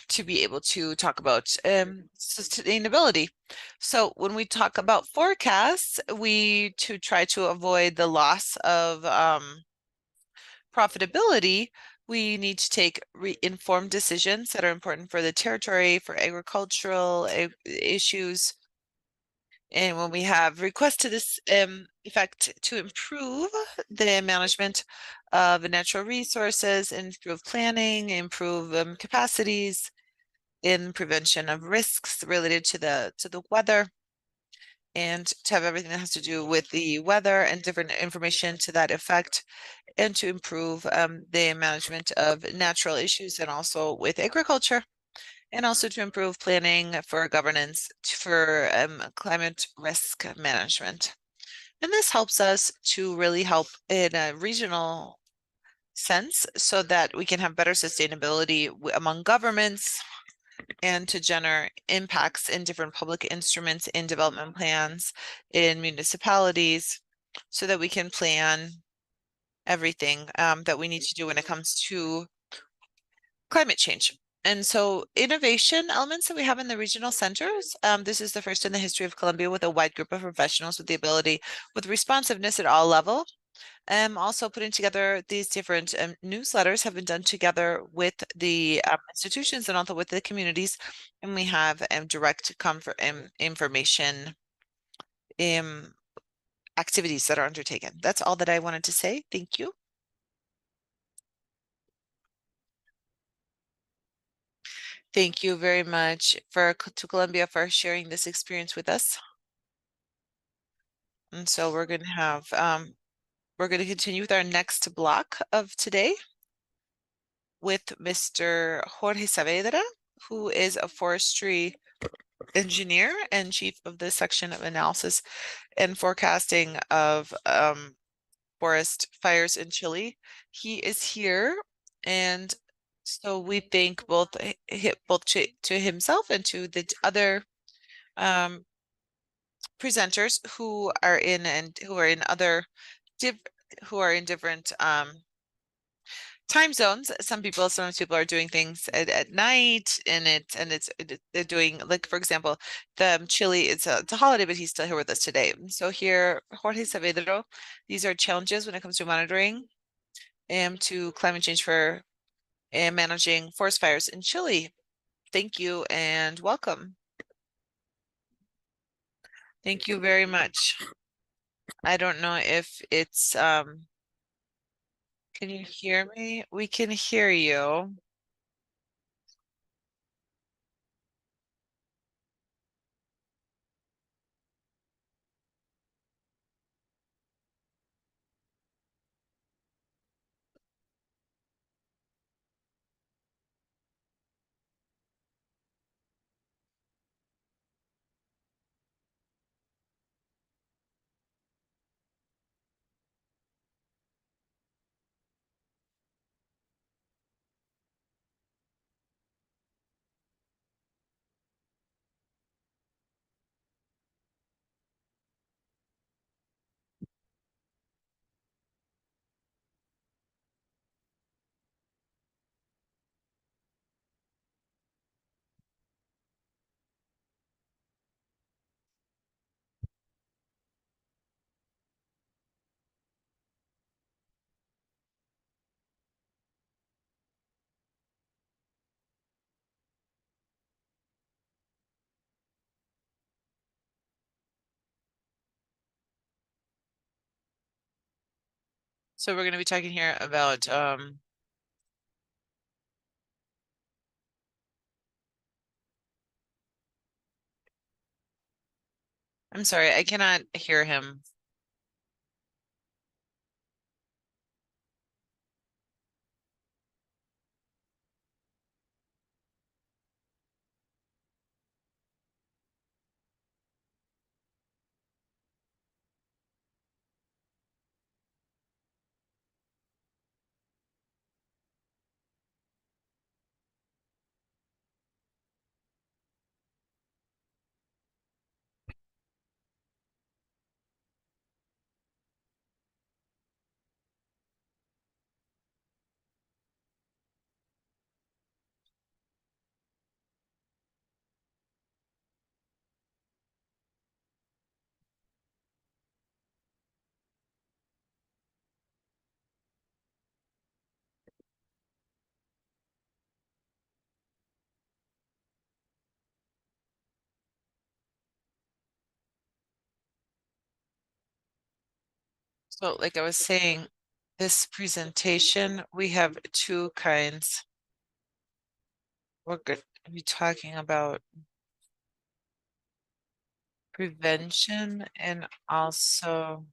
to be able to talk about sustainability. So when we talk about forecasts, we try to avoid the loss of profitability. We need to take informed decisions that are important for the territory, for agricultural issues. And when we have requests to this effect to improve the management of natural resources, improve planning, improve capacities in prevention of risks related to the weather, and to have everything that has to do with the weather and different information to that effect, and to improve the management of natural issues and also with agriculture, and also to improve planning for governance for climate risk management. And this helps us to really help in a regional sense so that we can have better sustainability among governments and to generate impacts in different public instruments, in development plans, in municipalities, so that we can plan everything that we need to do when it comes to climate change. And so innovation elements that we have in the regional centers, this is the first in the history of Colombia with a wide group of professionals with the ability, with responsiveness at all level. Also putting together these different newsletters have been done together with the institutions and also with the communities. And we have direct information activities that are undertaken. That's all that I wanted to say. Thank you. Thank you very much to Colombia for sharing this experience with us. And so we're going to continue with our next block of today with Mr. Jorge Saavedra, who is a forestry engineer and chief of the section of analysis and forecasting of forest fires in Chile. He is here, and so we thank both to himself and to the other presenters who are in different time zones. Sometimes people are doing things at night, and they're doing, like, for example, the Chile, it's a holiday, but he's still here with us today. So here, Jorge Saavedra, these are challenges when it comes to monitoring to climate change for and managing forest fires in Chile. Thank you and welcome. Thank you very much. I don't know if it's can you hear me? We can hear you. So we're going to be talking here about I'm sorry, I cannot hear him. So like I was saying, this presentation, we have two kinds. We're going to be talking about prevention and also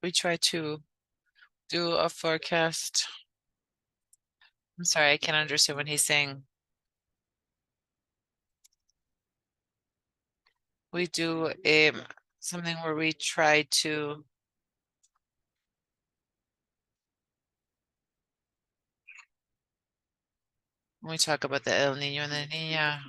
we try to do a forecast. I'm sorry, I can't understand what he's saying. We do something where we try to when we talk about the El Niño and the Niña.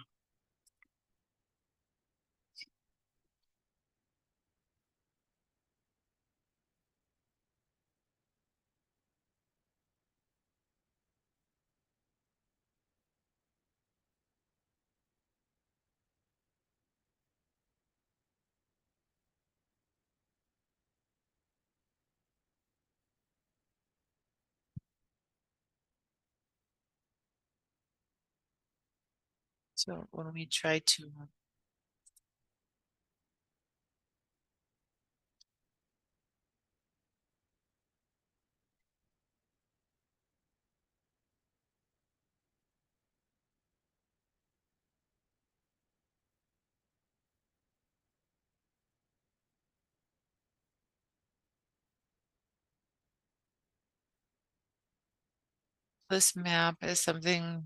So when we try to This map is something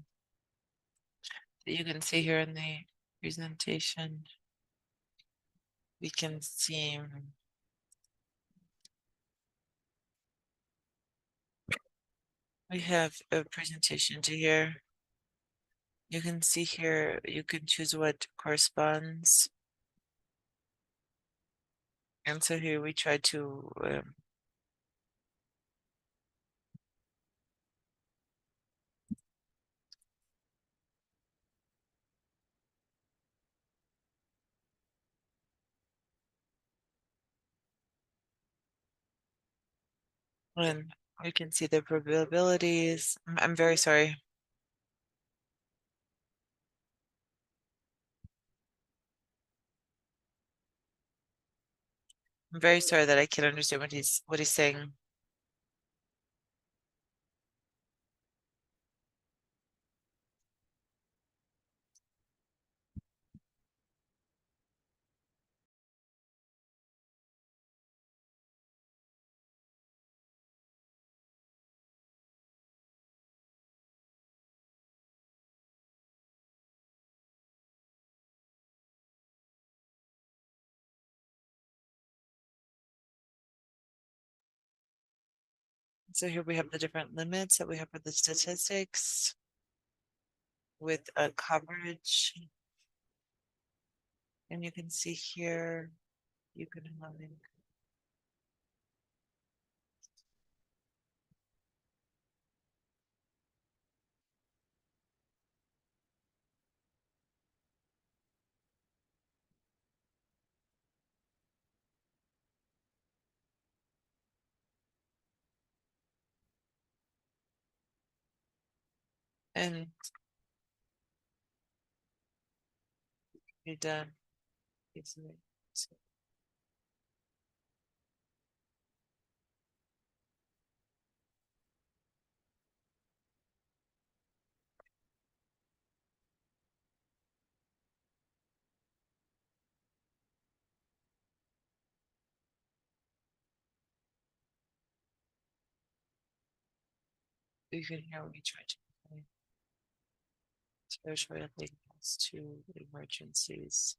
that you can see here in the presentation. We can see we have a presentation to here. You can see here, you can choose what corresponds. And so here we try to and we can see the probabilities. I'm very sorry. I'm very sorry that I can't understand what he's saying. So here we have the different limits that we have for the statistics with a coverage. And you can see here, you can have and be done easily. So you can hear we try to especially as to emergencies.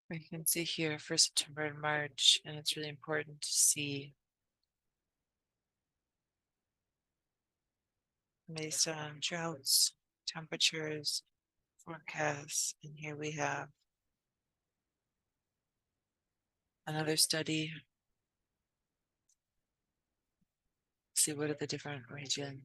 We can see here for September and March, and it's really important to see based on droughts, temperatures, forecasts, and here we have another study. See what are the different regions.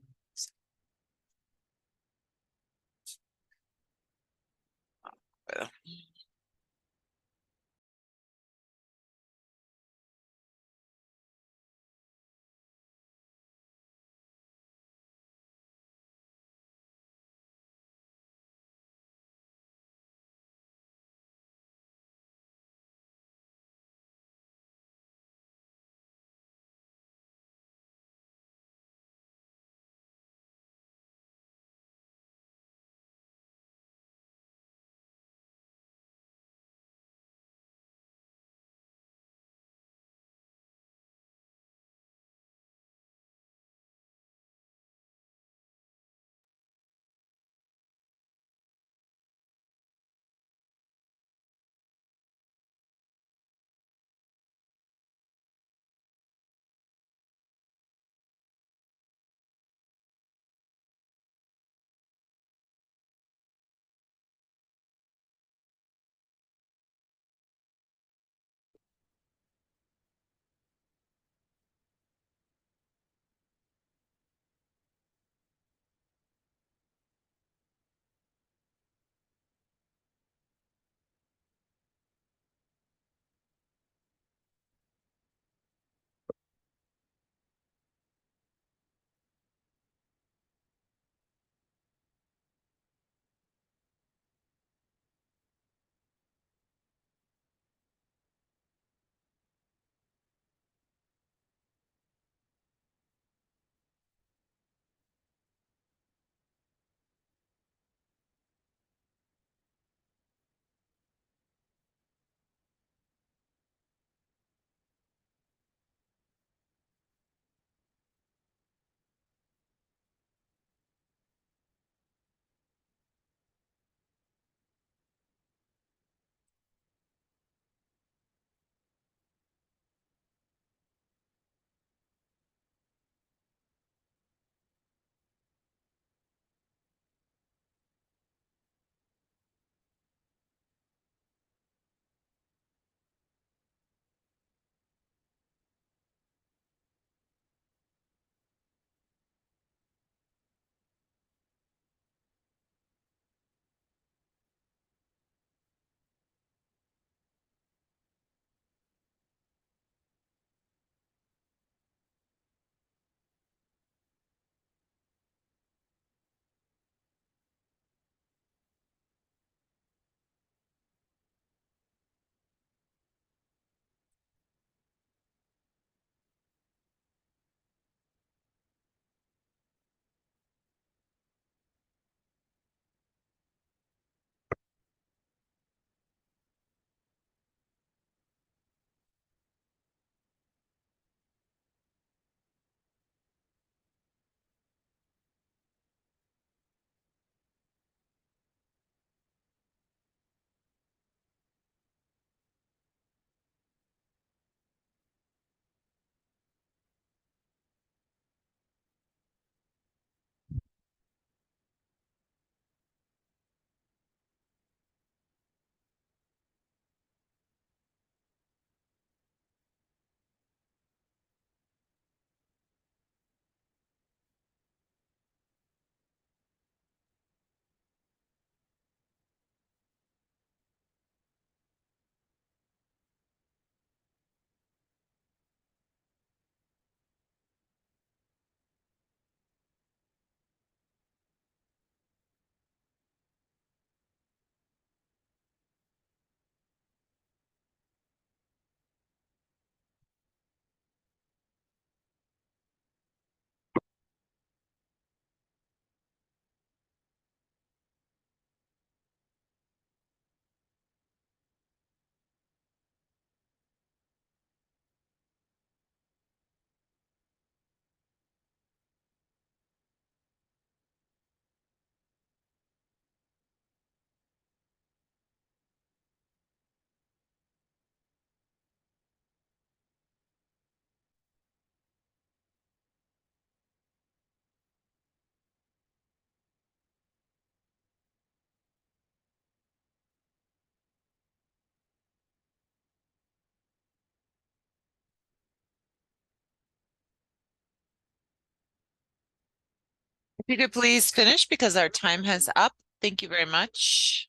If you could please finish because our time has up. Thank you very much.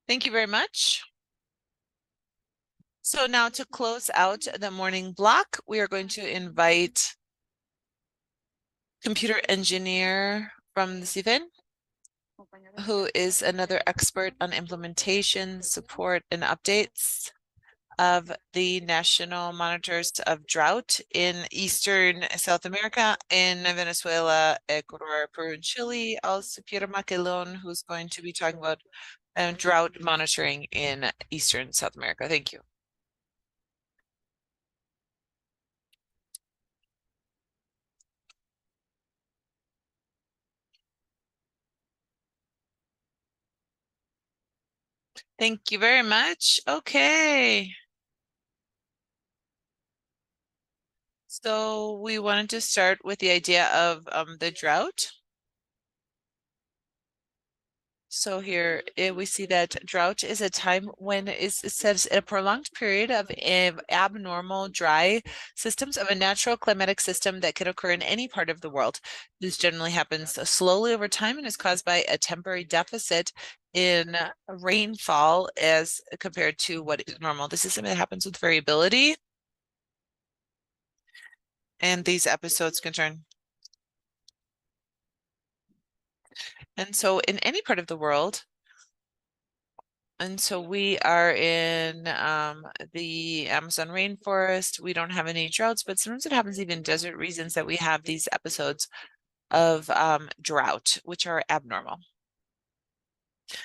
Thank you very much. So now to close out the morning block, we are going to invite computer engineer from the CIFEN, who is another expert on implementation, support, and updates of the national monitors of drought in Eastern South America, in Venezuela, Ecuador, Peru, and Chile. Also, Pierre Maquelon, who's going to be talking about drought monitoring in Eastern South America. Thank you. Thank you very much. Okay. So we wanted to start with the idea of the drought. So here we see that drought is a time when it says a prolonged period of abnormal dry systems of a natural climatic system that can occur in any part of the world. This generally happens slowly over time and is caused by a temporary deficit in rainfall as compared to what is normal. This is something that happens with variability. And these episodes concern. And so in any part of the world, and so we are in the Amazon rainforest, we don't have any droughts, but sometimes it happens even in desert regions that we have these episodes of drought, which are abnormal.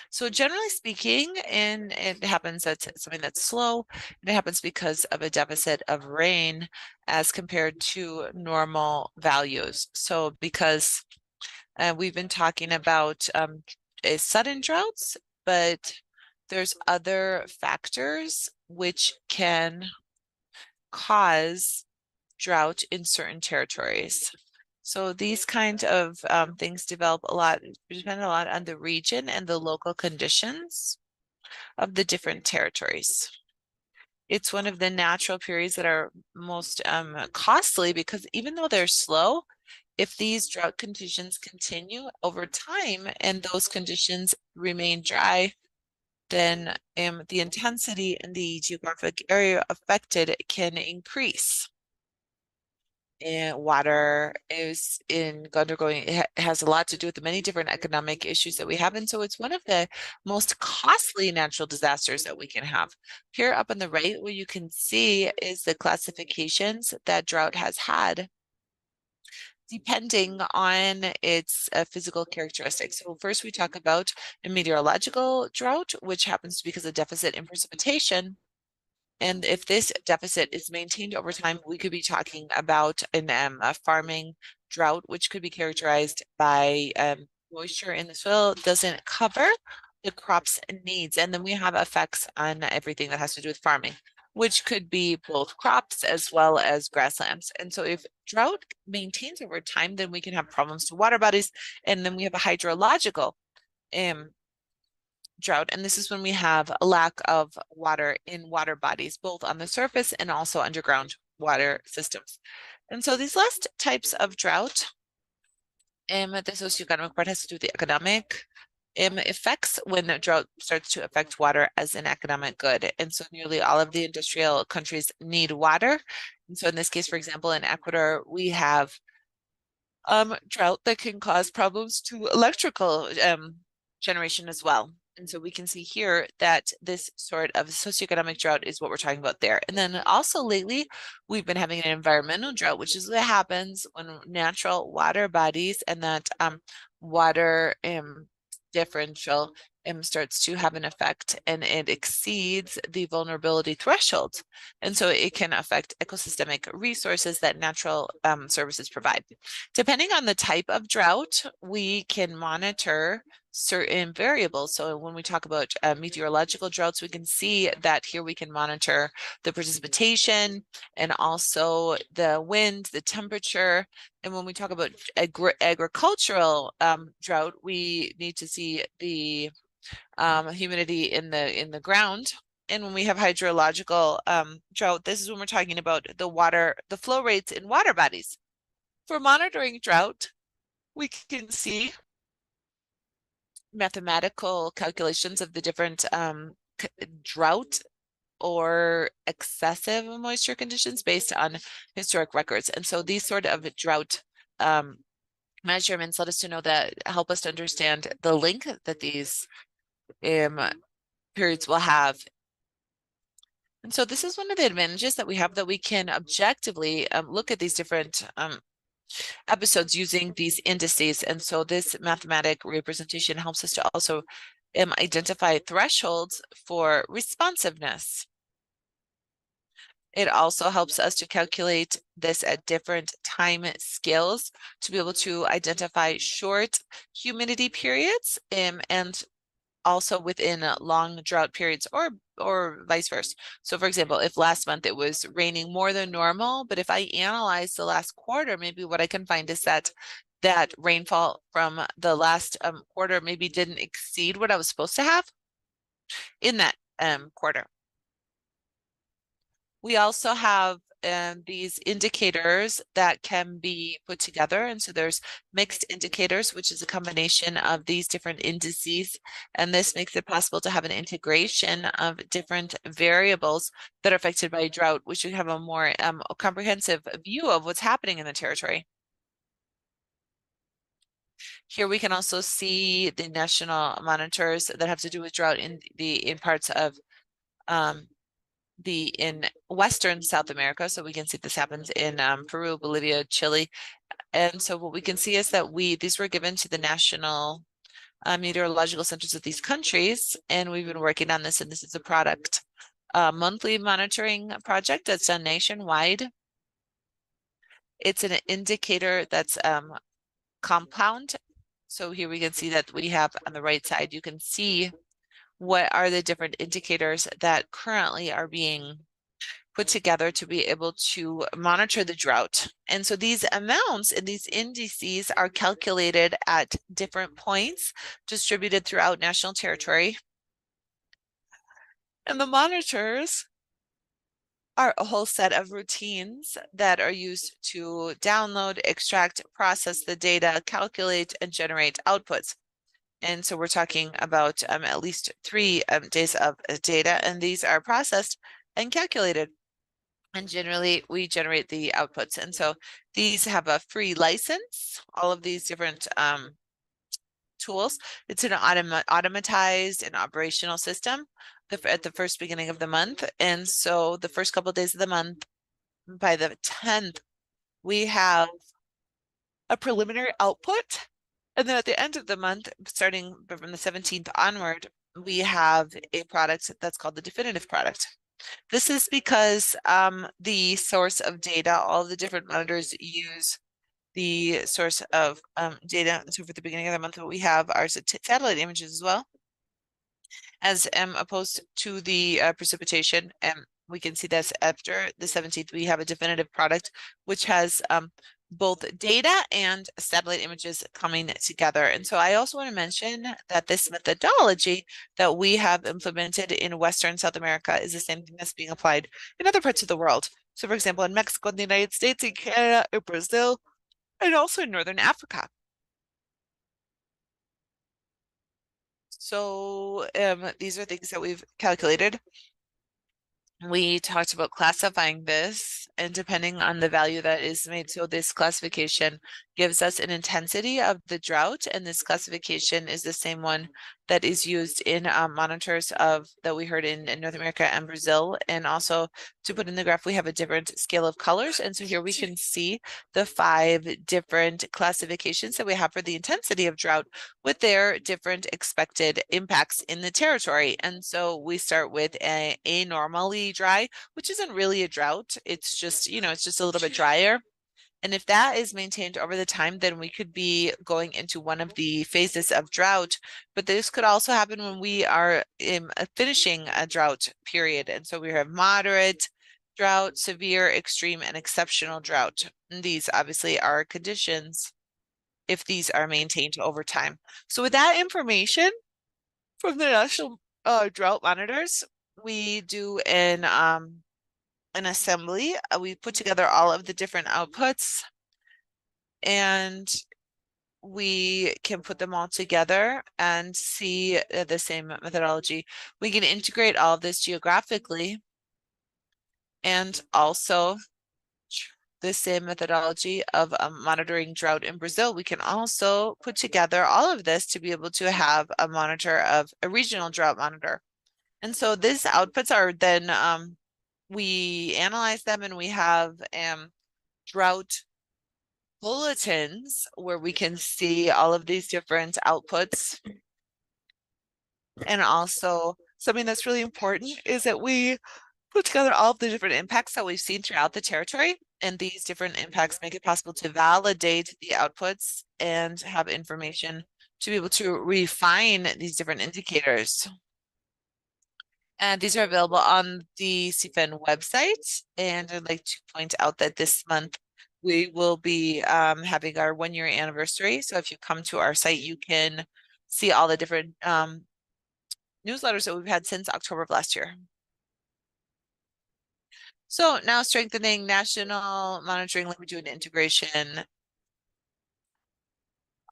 So generally speaking, and it happens that's something that's slow, and it happens because of a deficit of rain as compared to normal values. So because we've been talking about sudden droughts, but there's other factors which can cause drought in certain territories. So these kinds of things depend a lot on the region and the local conditions of the different territories. It's one of the natural periods that are most costly because even though they're slow, if these drought conditions continue over time and those conditions remain dry, then the intensity in the geographic area affected can increase. And water is undergoing, it has a lot to do with the many different economic issues that we have. And so it's one of the most costly natural disasters that we can have. Here up on the right, what you can see is the classifications that drought has had depending on its physical characteristics. So first we talk about a meteorological drought, which happens because of deficit in precipitation. And if this deficit is maintained over time, we could be talking about a farming drought, which could be characterized by moisture in the soil doesn't cover the crop's needs. And then we have effects on everything that has to do with farming, which could be both crops as well as grasslands. And so if drought maintains over time, then we can have problems to water bodies. And then we have a hydrological drought. And this is when we have a lack of water in water bodies, both on the surface and also underground water systems. And so these last types of drought, the socioeconomic part has to do with the economic effects when the drought starts to affect water as an economic good. And so nearly all of the industrial countries need water. And so in this case, for example, in Ecuador, we have drought that can cause problems to electrical generation as well. And so we can see here that this sort of socioeconomic drought is what we're talking about there. And then also lately, we've been having an environmental drought, which is what happens when natural water bodies and that water differential starts to have an effect and it exceeds the vulnerability threshold. And so it can affect ecosystemic resources that natural services provide. Depending on the type of drought, we can monitor certain variables. So when we talk about meteorological droughts, we can see that here we can monitor the precipitation and also the wind, the temperature. And when we talk about agricultural drought, we need to see the humidity in the ground. And when we have hydrological drought, this is when we're talking about the flow rates in water bodies. For monitoring drought, we can see mathematical calculations of the different drought or excessive moisture conditions based on historic records. And so these sort of drought measurements let us to know that help us to understand the link that these periods will have. And so this is one of the advantages that we have, that we can objectively look at these different episodes using these indices. And so this mathematic representation helps us to also identify thresholds for responsiveness. It also helps us to calculate this at different time scales to be able to identify short humidity periods and also within long drought periods or vice versa. So for example, if last month it was raining more than normal, but if I analyze the last quarter, maybe what I can find is that rainfall from the last quarter maybe didn't exceed what I was supposed to have in that quarter. We also have these indicators that can be put together. And so there's mixed indicators, which is a combination of these different indices. And this makes it possible to have an integration of different variables that are affected by drought, which we have a more comprehensive view of what's happening in the territory. Here we can also see the national monitors that have to do with drought in parts of in Western South America. So we can see this happens in Peru, Bolivia, Chile. And so what we can see is that these were given to the national meteorological centers of these countries. And we've been working on this, and this is a product monthly monitoring project that's done nationwide. It's an indicator that's compound. So here we can see that we have on the right side, you can see what are the different indicators that currently are being put together to be able to monitor the drought. And so these amounts and these indices are calculated at different points distributed throughout national territory. And the monitors are a whole set of routines that are used to download, extract, process the data, calculate, and generate outputs. And so we're talking about at least 3 days of data, and these are processed and calculated. And generally, we generate the outputs. And so these have a free license, all of these different tools. It's an automatized and operational system at the first beginning of the month. And so the first couple of days of the month, by the 10th, we have a preliminary output. And then at the end of the month, starting from the 17th onward, we have a product that's called the definitive product. This is because the source of data, all the different monitors use the source of data. So for the beginning of the month, what we have are satellite images as well, as opposed to the precipitation. And we can see this after the 17th, we have a definitive product, which has both data and satellite images coming together. And so I also want to mention that this methodology that we have implemented in Western South America is the same thing that's being applied in other parts of the world. So for example, in Mexico, in the United States, in Canada, in Brazil, and also in Northern Africa. So these are things that we've calculated. we talked about classifying this, and depending on the value that is made, so this classification gives us an intensity of the drought, and this classification is the same one that is used in monitors of that we heard in North America and Brazil. And also to put in the graph, we have a different scale of colors, and so here we can see the 5 different classifications that we have for the intensity of drought with their different expected impacts in the territory. And so we start with a normally dry, which isn't really a drought. It's just, it's just a little bit drier. And if that is maintained over the time, then we could be going into one of the phases of drought. But this could also happen when we are finishing a drought period. And so we have moderate drought, severe, extreme, and exceptional drought. And these obviously are conditions if these are maintained over time. So with that information from the national drought monitors, we do an assembly. We put together all of the different outputs, and we can put them all together and see the same methodology. We can integrate all of this geographically, and also the same methodology of monitoring drought in Brazil. We can also put together all of this to be able to have a monitor of a regional drought monitor. And so these outputs are then we analyze them, and we have drought bulletins where we can see all of these different outputs. And also something that's really important is that we put together all of the different impacts that we've seen throughout the territory. And these different impacts make it possible to validate the outputs and have information to be able to refine these different indicators. And these are available on the CFN website. And I'd like to point out that this month we will be having our 1-year anniversary. So if you come to our site, you can see all the different newsletters that we've had since October of last year. So now strengthening national monitoring, like we do an integration.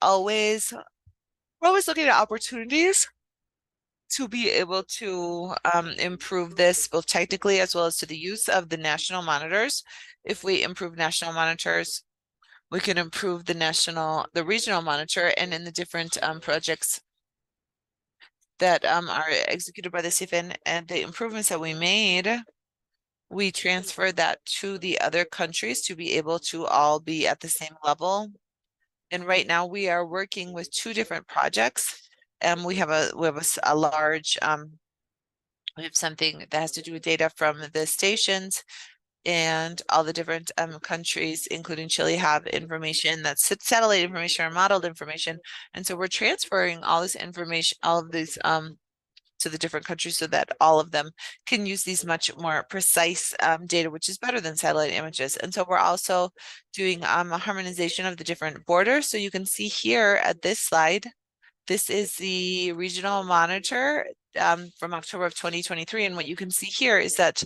We're always looking at opportunities to be able to improve this both technically as well as to the use of the national monitors. If we improve national monitors, we can improve the regional monitor, and in the different projects that are executed by the CFN and the improvements that we made, we transfer that to the other countries to be able to all be at the same level. And right now we are working with 2 different projects, and we have a large we have something that has to do with data from the stations, and all the different countries, including Chile, have information that's satellite information or modeled information. And so we're transferring all this information, all of these to the different countries so that all of them can use these much more precise data, which is better than satellite images. And so we're also doing a harmonization of the different borders. So you can see here at this slide, this is the regional monitor from October of 2023. And what you can see here is that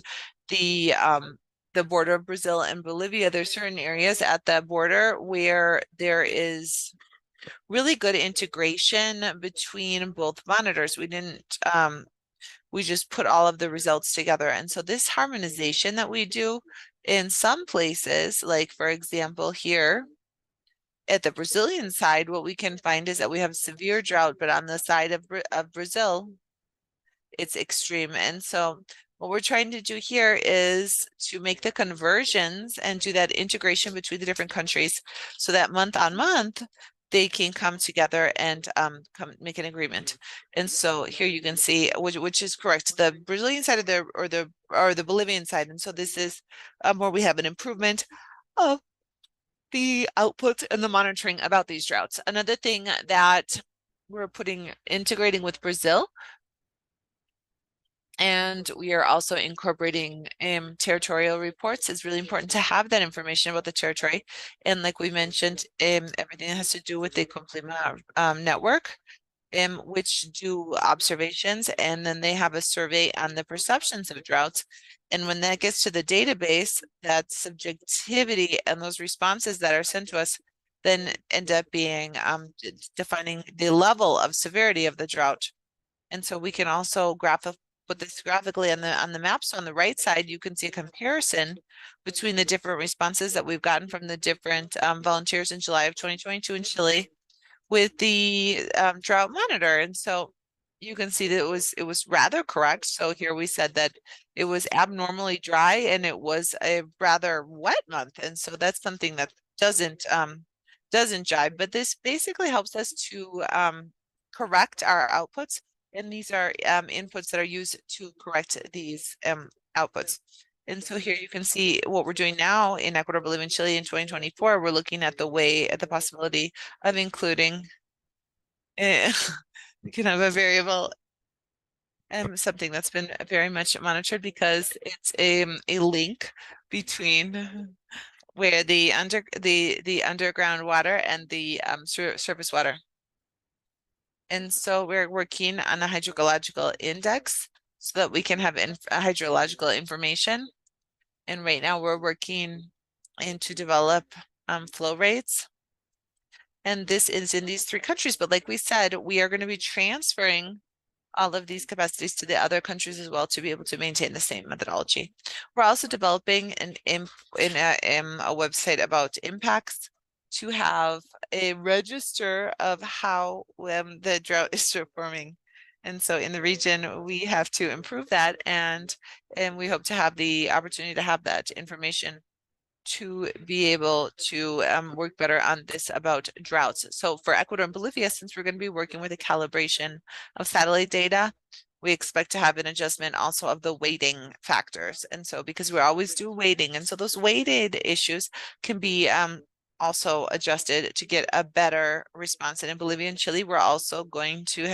the border of Brazil and Bolivia, there's certain areas at the border where there is really good integration between both monitors. We just put all of the results together. And so this harmonization that we do in some places, like for example, here at the Brazilian side, what we can find is that we have severe drought, but on the side of Brazil, it's extreme. And so what we're trying to do here is to make the conversions and do that integration between the different countries so that month on month, they can come together and make an agreement. And so here you can see which is correct, the Brazilian side of the Bolivian side. And so this is where we have an improvement of the outputs and the monitoring about these droughts. Another thing that we're integrating with Brazil, and we are also incorporating territorial reports. It's really important to have that information about the territory. And like we mentioned, everything that has to do with the Complima network, which do observations, and then they have a survey on the perceptions of droughts. And when that gets to the database, that subjectivity and those responses that are sent to us then end up being defining the level of severity of the drought. And so we can also put this graphically on the map. So on the right side, you can see a comparison between the different responses that we've gotten from the different volunteers in July of 2022 in Chile with the drought monitor. And so you can see that it was rather correct. So here we said that it was abnormally dry and it was a rather wet month. And so that's something that doesn't jive, but this basically helps us to correct our outputs. And these are inputs that are used to correct these outputs. And so here you can see what we're doing now in Ecuador, Bolivia, and Chile in 2024. We're looking at the possibility of including you can have a variable something that's been very much monitored because it's a link between where the underground water and the surface water. And so we're working on a hydrological index so that we can have hydrological information. And right now we're working to develop flow rates. And this is in these 3 countries. But like we said, we are going to be transferring all of these capacities to the other countries as well to be able to maintain the same methodology. We're also developing a website about impacts to have a register of how the drought is performing. And so in the region, we have to improve that, and we hope to have the opportunity to have that information to be able to work better on this about droughts. So for Ecuador and Bolivia, since we're going to be working with a calibration of satellite data, we expect to have an adjustment also of the weighting factors. And so because we always do weighting, and so those weighted issues can be also adjusted to get a better response. And in Bolivia and Chile, we're also going to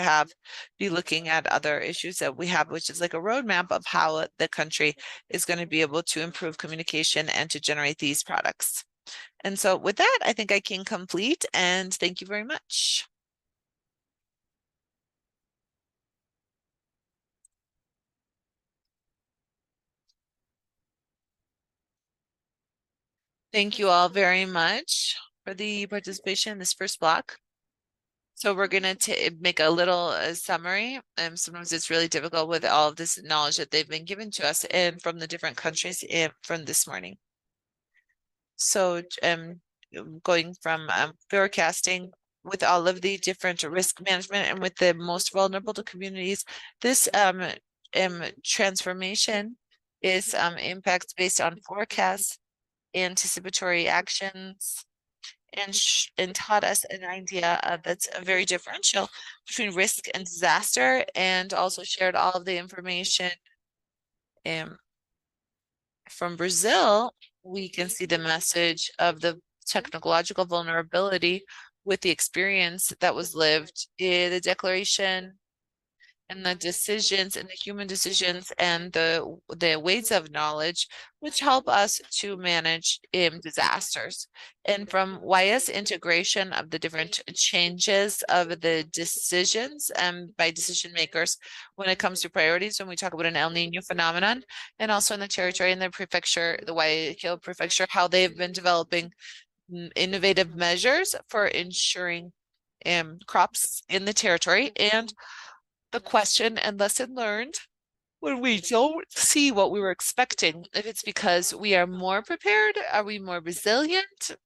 be looking at other issues that we have, which is like a roadmap of how the country is going to be able to improve communication and to generate these products. And so with that, I think I can complete, and thank you very much. Thank you all very much for the participation in this first block. So we're going to make a little summary. Sometimes it's really difficult with all of this knowledge that they've been given to us and from the different countries from this morning. So going from forecasting with all of the different risk management and with the most vulnerable to communities, this transformation is impacts based on forecasts, anticipatory actions, and taught us an idea that's very differential between risk and disaster, and also shared all of the information. From Brazil, we can see the message of the technological vulnerability with the experience that was lived in the declaration and the decisions and the human decisions and the weights of knowledge, which help us to manage disasters. And from YS integration of the different changes of the decisions by decision makers when it comes to priorities, when we talk about an El Nino phenomenon, and also in the territory and the prefecture, the Guayaquil prefecture, how they've been developing innovative measures for ensuring crops in the territory. And the question and lesson learned when we don't see what we were expecting, if it's because we are more prepared, are we more resilient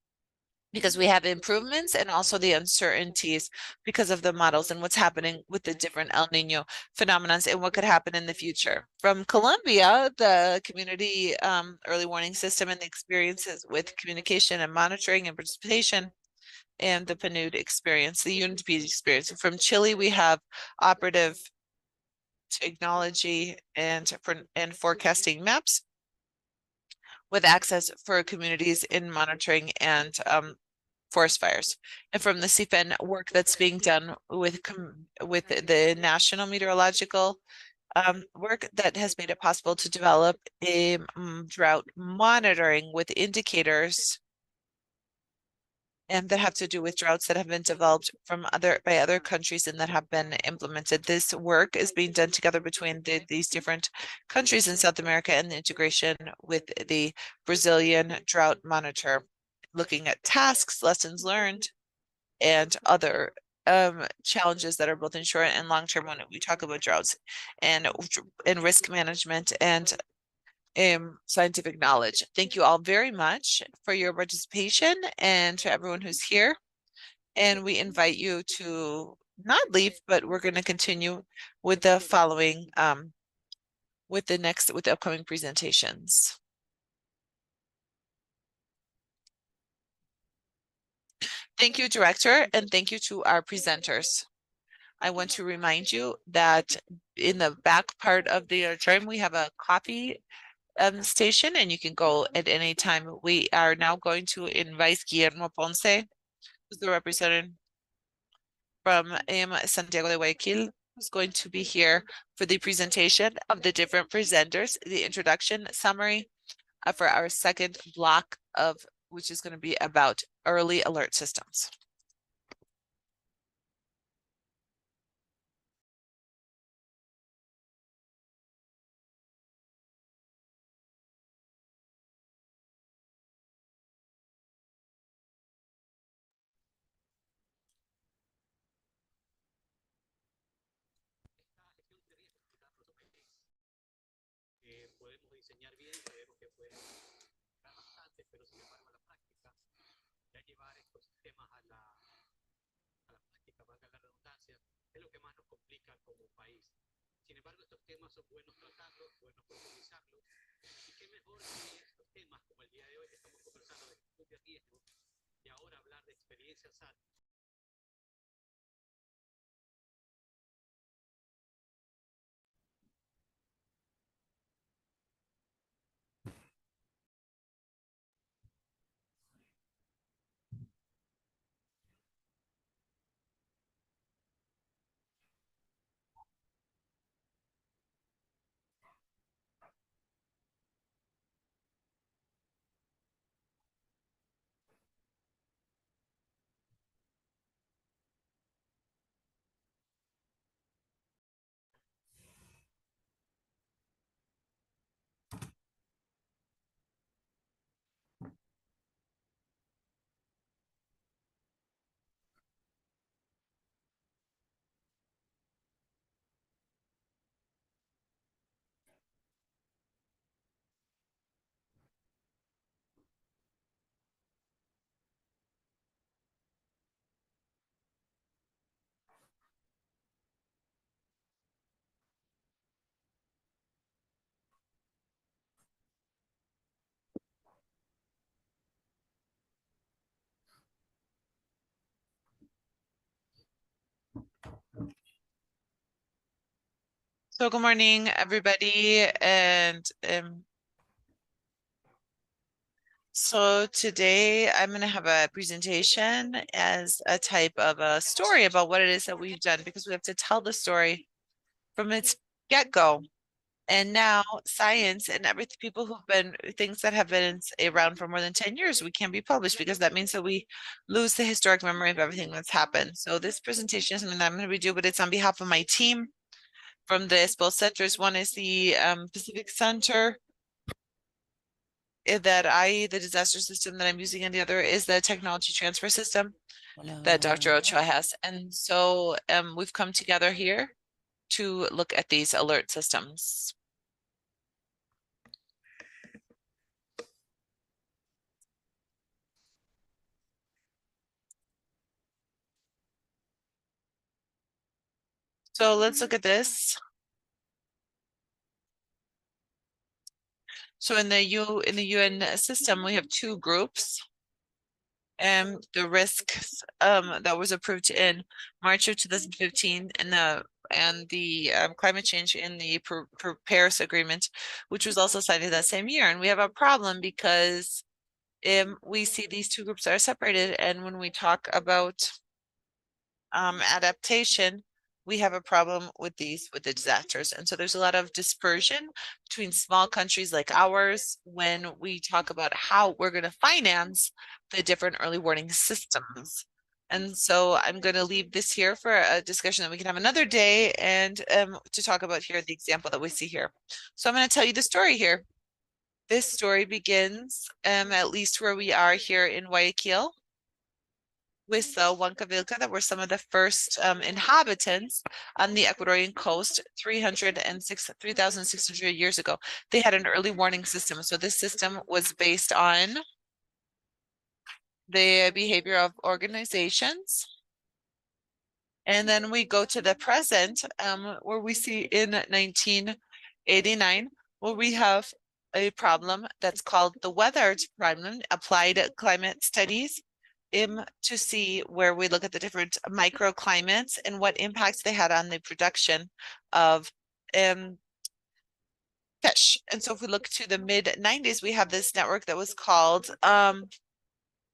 because we have improvements, and also the uncertainties because of the models and what's happening with the different El Nino phenomena and what could happen in the future. From Colombia, the community early warning system and the experiences with communication and monitoring and participation, and the PNUD experience, the UNDP experience. From Chile, we have operative technology and forecasting maps with access for communities in monitoring and forest fires. And from the CFN work that's being done with the National Meteorological work that has made it possible to develop a drought monitoring with indicators and that have to do with droughts that have been developed by other countries and that have been implemented. This work is being done together between these different countries in South America, and the integration with the Brazilian drought monitor, looking at tasks, lessons learned, and other challenges that are both in short and long term when we talk about droughts and risk management and scientific knowledge. Thank you all very much for your participation and to everyone who's here. And we invite you to not leave, but we're going to continue with the following, with the upcoming presentations. Thank you, Director, and thank you to our presenters. I want to remind you that in the back part of the auditorium, we have a coffee station, and you can go at any time. We are now going to invite Guillermo Ponce, who's the representative from Santiago de Guayaquil, who's going to be here for the presentation of the different presenters, the introduction summary for our second block of which is going to be about early alert systems. Podemos diseñar bien, sabemos que podemos mejorar bastante, pero sin embargo la práctica, ya llevar estos sistemas a la práctica, valga la redundancia, es lo que más nos complica como país. Sin embargo, estos temas son buenos tratarlos, buenos profundizarlos, y qué mejor que estos temas como el día de hoy que estamos conversando de gestión de riesgo y ahora hablar de experiencias SAT. So good morning, everybody, and so today I'm going to have a presentation as a type of a story about what it is that we've done, because we have to tell the story from its get-go. And now science and everything, people who've been, things that have been around for more than 10 years, we can't be published because that means that we lose the historic memory of everything that's happened. So this presentation is something that I'm going to do, but it's on behalf of my team from the both centers. One is the Pacific Center the disaster system that I'm using, and the other is the technology transfer system that Dr. Ochoa has. And so we've come together here to look at these alert systems. So let's look at this. So in the UN system, we have two groups. The risks that was approved in March of 2015 and the climate change in the Paris Agreement, which was also signed in that same year. And we have a problem because we see these two groups are separated, and when we talk about adaptation, we have a problem with the disasters. And so there's a lot of dispersion between small countries like ours when we talk about how we're going to finance the different early warning systems. And so I'm going to leave this here for a discussion that we can have another day, and to talk about here the example that we see here. So I'm going to tell you the story here. This story begins at least where we are here in Guayaquil. with the Huancavilca that were some of the first inhabitants on the Ecuadorian coast 3,600 years ago. They had an early warning system. So this system was based on the behavior of organizations. And then we go to the present, where we see in 1989, where we have a problem that's called the weather problem, applied climate studies, to see where we look at the different microclimates and what impacts they had on the production of fish. And so if we look to the mid-90s, we have this network that was called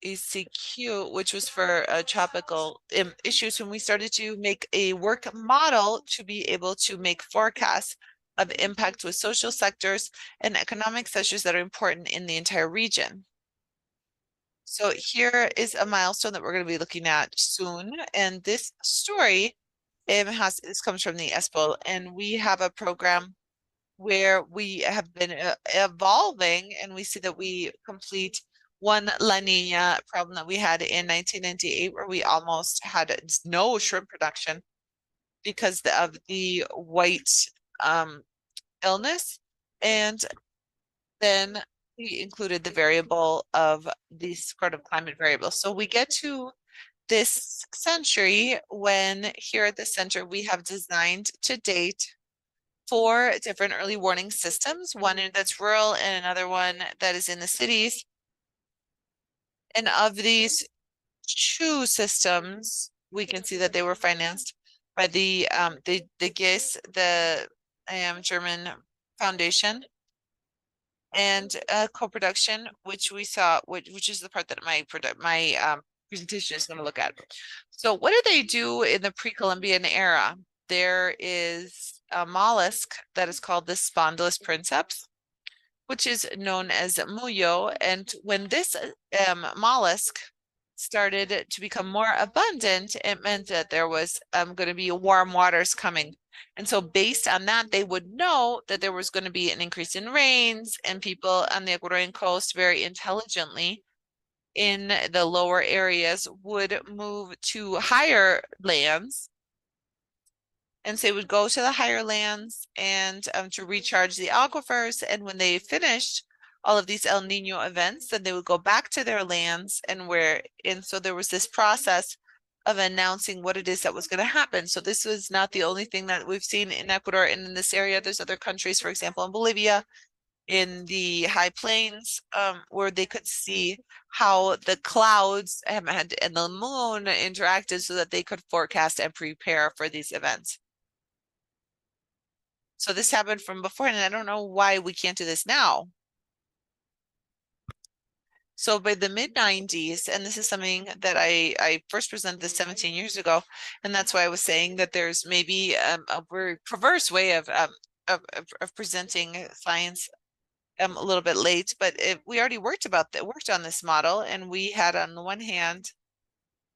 ECQ, which was for tropical issues, when we started to make a work model to be able to make forecasts of impact with social sectors and economic sectors that are important in the entire region. So here is a milestone that we're going to be looking at soon. And this story, this comes from the ESPO, and we have a program where we have been evolving, and we see that we complete one La Nina problem that we had in 1998, where we almost had no shrimp production because of the white illness. And then we included the variable of these sort of climate variables. So we get to this century when here at the center, we have designed to date 4 different early warning systems, one that's rural and another one that is in the cities. And of these 2 systems, we can see that they were financed by the GIS, the German Foundation, and co-production, which we saw, which is the part that my presentation is going to look at. So what did they do in the pre-Columbian era? There is a mollusk that is called the Spondylus princeps, which is known as muyo. And when this mollusk started to become more abundant, it meant that there was going to be warm waters coming. And so based on that, they would know that there was going to be an increase in rains, and people on the Ecuadorian coast very intelligently in the lower areas would move to higher lands. And so they would go to the higher lands and to recharge the aquifers. And when they finished all of these El Nino events, then they would go back to their lands, and so there was this process of announcing what it is that was going to happen. So this was not the only thing that we've seen in Ecuador and in this area. There's other countries, for example, in Bolivia, in the high plains, where they could see how the clouds and the moon interacted so that they could forecast and prepare for these events. So this happened from before, and I don't know why we can't do this now. So by the mid-90s, and this is something that I first presented this 17 years ago, and that's why I was saying that there's maybe a very perverse way of presenting science a little bit late, but we already worked on this model, and we had on the one hand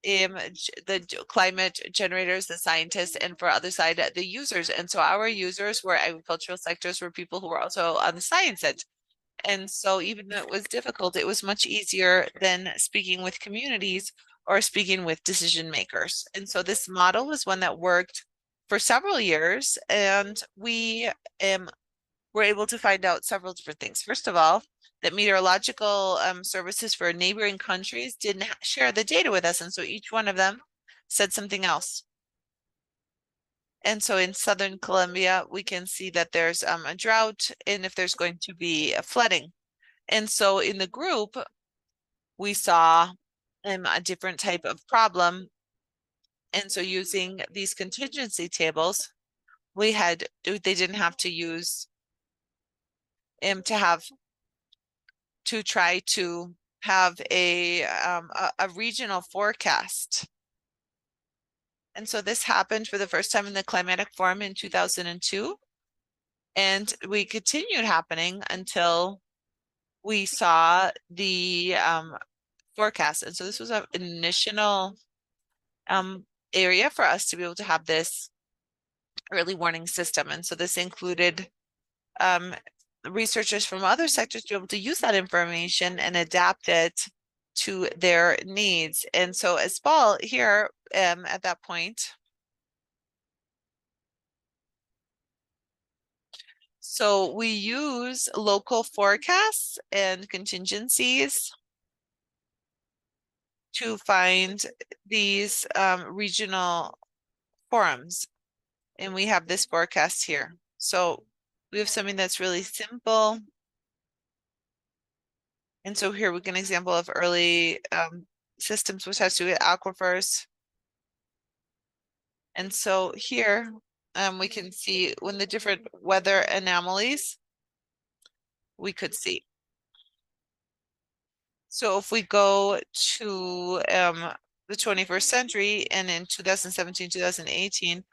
the climate generators, the scientists, and for other side the users. And so our users were agricultural sectors, were people who were also on the science end. And so even though it was difficult, it was much easier than speaking with communities or speaking with decision makers. And so this model was one that worked for several years, and we were able to find out several different things. First of all, that meteorological services for neighboring countries didn't share the data with us, and so each one of them said something else. And so in southern Colombia, we can see that there's a drought, and if there's going to be a flooding. And so in the group, we saw a different type of problem. And so using these contingency tables, they didn't have to use to try to have a regional forecast. And so this happened for the first time in the climatic forum in 2002. And we continued happening until we saw the forecast. And so this was an initial area for us to be able to have this early warning system. And so this included researchers from other sectors to be able to use that information and adapt it to their needs. And so as Paul here, at that point, so we use local forecasts and contingencies to find these regional forums. And we have this forecast here. So we have something that's really simple. And so here we get an example of early systems, which has to do with aquifers. And so here we can see when the different weather anomalies we could see. So if we go to the 21st century, and in 2017, 2018,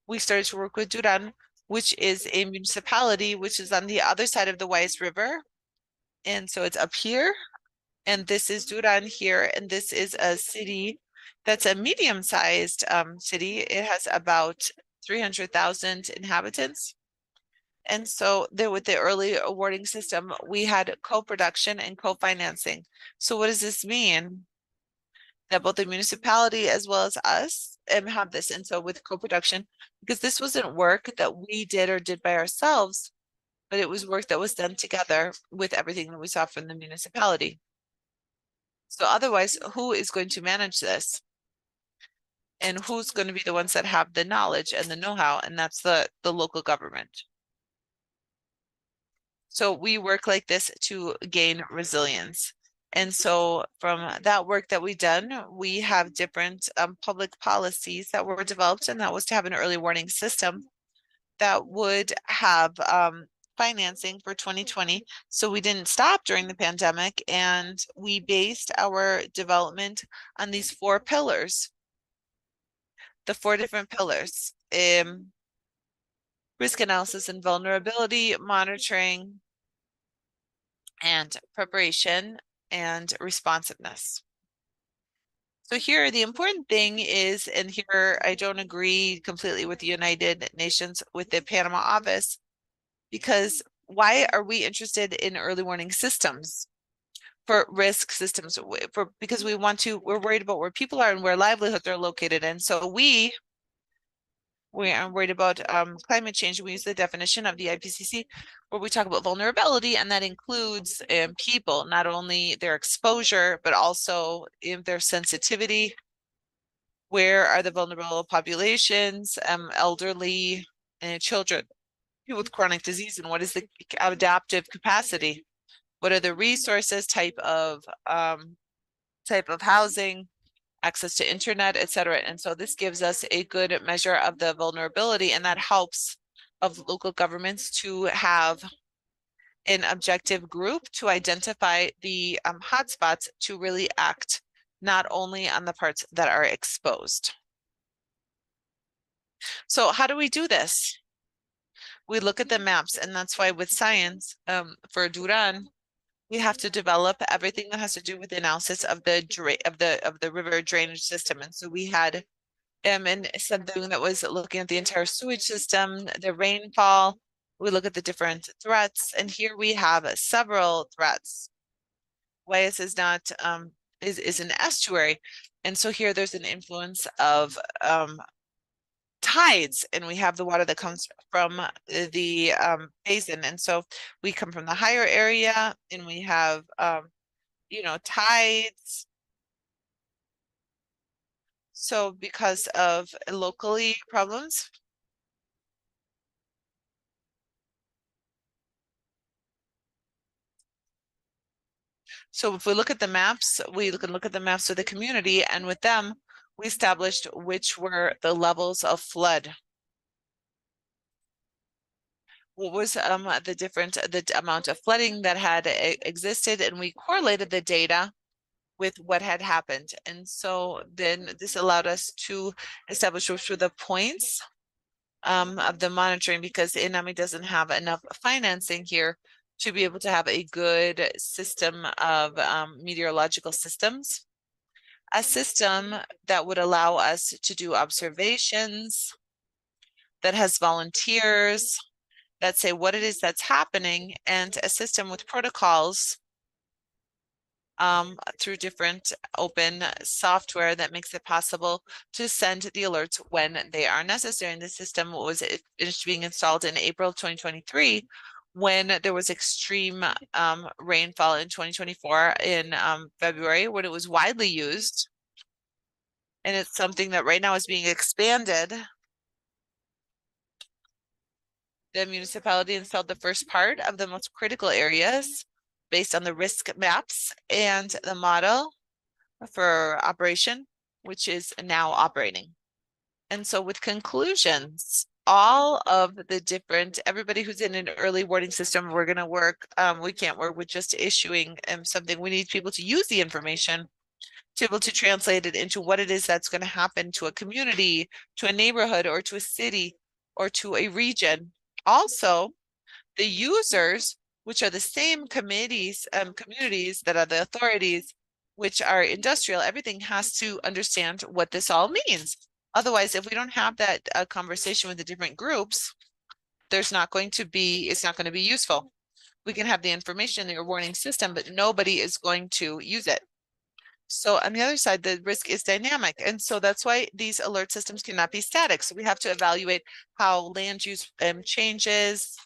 we started to work with Duran, which is a municipality which is on the other side of the Wise River. And so it's up here, and this is Duran here, and this is a city that's a medium-sized city. It has about 300,000 inhabitants. And so there, with the early awarding system, we had co-production and co-financing. So what does this mean? That both the municipality as well as us have this. And so with co-production, because this wasn't work that we did or did by ourselves, but it was work that was done together with everything that we saw from the municipality. So otherwise, who is going to manage this? And who's going to be the ones that have the knowledge and the know-how? And that's the local government. So we work like this to gain resilience. And so from that work that we've done, we have different public policies that were developed, and that was to have an early warning system that would have financing for 2020. So we didn't stop during the pandemic, and we based our development on these 4 pillars. The 4 different pillars: risk analysis and vulnerability, monitoring, and preparation, and responsiveness. So here, the important thing is, and here I don't agree completely with the United Nations, with the Panama office, because why are we interested in early warning systems for risk systems? Because we're worried about where people are and where livelihoods are located. And so we are worried about climate change. We use the definition of the IPCC where we talk about vulnerability, and that includes people, not only their exposure, but also their sensitivity. Where are the vulnerable populations, elderly and children, people with chronic disease, and what is the adaptive capacity? What are the resources, type of housing, access to internet, etc. And so this gives us a good measure of the vulnerability, and that helps of local governments to have an objective group to identify the hotspots to really act not only on the parts that are exposed. So how do we do this? We look at the maps, and that's why with science, for Duran, we have to develop everything that has to do with the analysis of the river drainage system. And so we had and something that was looking at the entire sewage system, the rainfall. We look at the different threats, and here we have several threats. Guayas is not is an estuary, and so here there's an influence of tides, and we have the water that comes from the basin, and so we come from the higher area, and we have tides. So because of locally problems. So if we look at the maps, we can look at the maps of the community, and with them, we established which were the levels of flood. What was the amount of flooding that had existed, and we correlated the data with what had happened. And so then this allowed us to establish which were the points of the monitoring, because INAMI doesn't have enough financing here to be able to have a good system of meteorological systems. A system that would allow us to do observations, that has volunteers, that say what it is that's happening, and a system with protocols through different open software that makes it possible to send the alerts when they are necessary. And the system was finished being installed in April of 2023 when there was extreme rainfall in 2024 in February, when it was widely used. And it's something that right now is being expanded. The municipality installed the first part of the most critical areas based on the risk maps and the model for operation, which is now operating. And so with conclusions, all of the different, everybody who's in an early warning system, we're going to work, we can't work with just issuing something. We need people to use the information to be able to translate it into what it is that's going to happen to a community, to a neighborhood, or to a city, or to a region. Also, the users, which are the same committees, communities that are the authorities, which are industrial, everything has to understand what this all means. Otherwise, if we don't have that conversation with the different groups, it's not going to be useful. We can have the information in your warning system, but nobody is going to use it. So on the other side, the risk is dynamic. And so that's why these alert systems cannot be static. So we have to evaluate how land use changes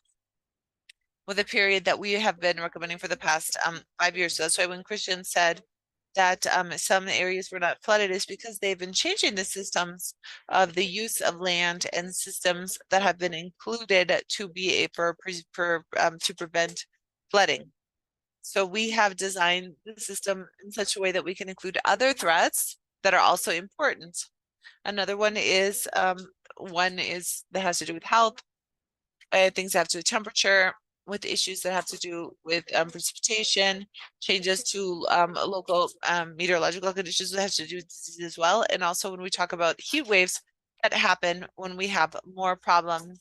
with a period that we have been recommending for the past 5 years. So that's why when Christian said that some areas were not flooded is because they've been changing the systems of the use of land and systems that have been included to be to prevent flooding. So we have designed the system in such a way that we can include other threats that are also important. Another one is that has to do with health, things that have to do with temperature, with issues that have to do with precipitation, changes to local meteorological conditions that has to do with disease as well. And also when we talk about heat waves that happen when we have more problems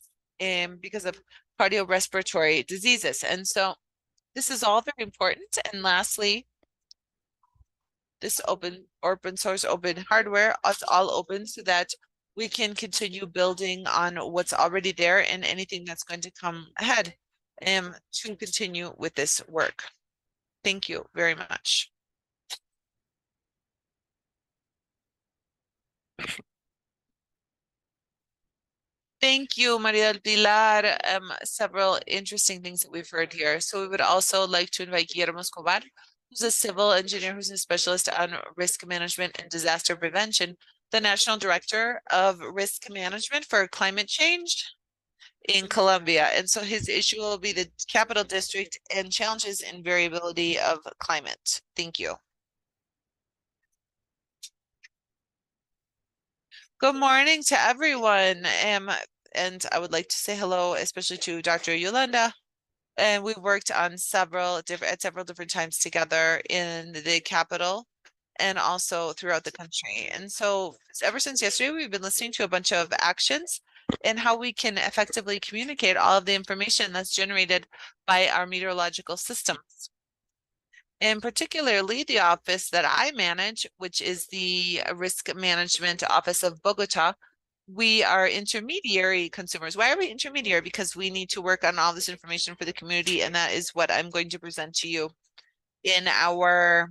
because of cardiorespiratory diseases. And so this is all very important. And lastly, this open source, open hardware, it's all open so that we can continue building on what's already there and anything that's going to come ahead to continue with this work. Thank you very much. Thank you, Maria del Pilar. Several interesting things that we've heard here. So we would also like to invite Guillermo Escobar, who's a civil engineer, who's a specialist on risk management and disaster prevention, the National Director of Risk Management for Climate Change in Colombia. And so his issue will be the capital district and challenges and variability of climate. Thank you. Good morning to everyone. And I would like to say hello, especially to Dr. Yolanda. And we worked on several different times together in the capital and also throughout the country. And so ever since yesterday, we've been listening to a bunch of actions and how we can effectively communicate all of the information that's generated by our meteorological systems. And particularly the office that I manage, which is the Risk Management Office of Bogota, we are intermediary consumers. Why are we intermediary? Because we need to work on all this information for the community, and that is what I'm going to present to you in our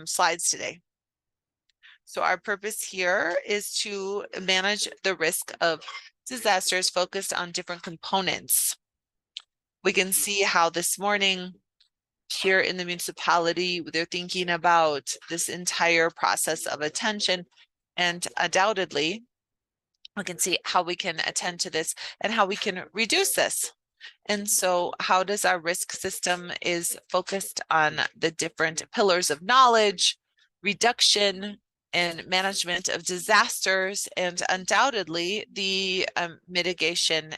slides today. So our purpose here is to manage the risk of disasters focused on different components. We can see how this morning here in the municipality, they're thinking about this entire process of attention, and undoubtedly, we can see how we can attend to this and how we can reduce this. And so how does our risk system is focused on the different pillars of knowledge, reduction, and management of disasters, and undoubtedly the mitigation,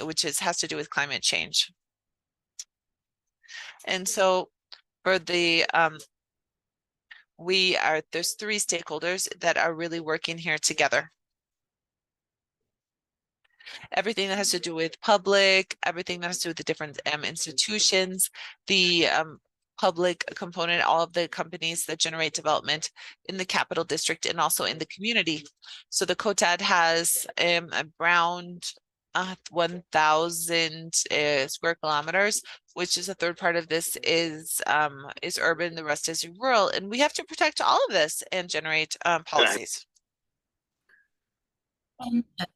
which has to do with climate change. And so for the there's 3 stakeholders that are really working here together. Everything that has to do with public, everything that has to do with the different institutions, the public component, all of the companies that generate development in the capital district and also in the community. So the COTAD has a brown 1,000 square kilometers, which is a third part of this is urban, the rest is rural, and we have to protect all of this and generate policies.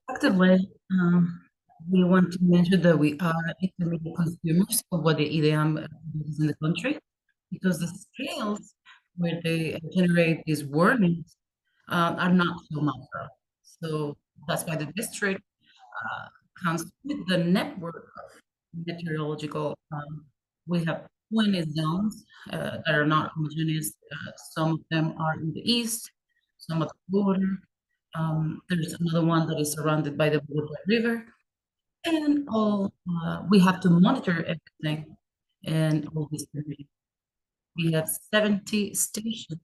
Effectively, we want to mention that we are intermediate consumers of what the EDM is in the country, because the scales where they generate these warnings are not so macro. So that's why the district comes with the network of meteorological. We have 20 zones that are not homogeneous. Some of them are in the east, some at the border. There's another one that is surrounded by the Bogota River, and all we have to monitor everything and all these areas. We have 70 stations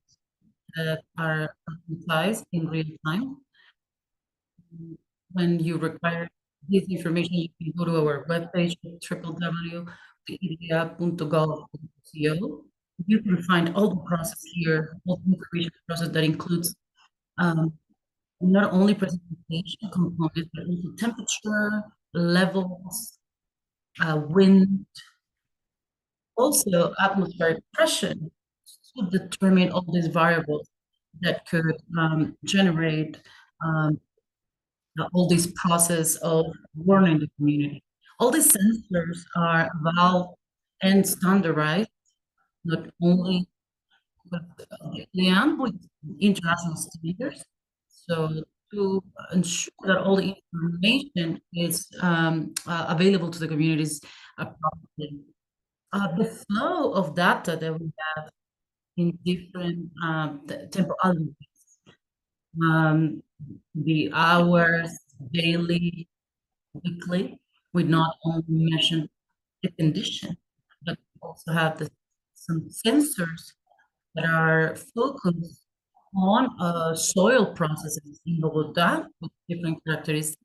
that are advertised in real time. When you require this information, you can go to our webpage, www.edea.gov.co. You can find all the process here, all the information process that includes not only precipitation components, but also temperature, levels, wind, also atmospheric pressure to determine all these variables that could generate all this process of warning the community. All these sensors are valid and standardized, not only with with international standards. So to ensure that all the information is available to the communities appropriately. The flow of data that we have in different temporalities, the hours, daily, weekly, we not only mention the condition, but also have some sensors that are focused on soil processes in Bogota with different characteristics,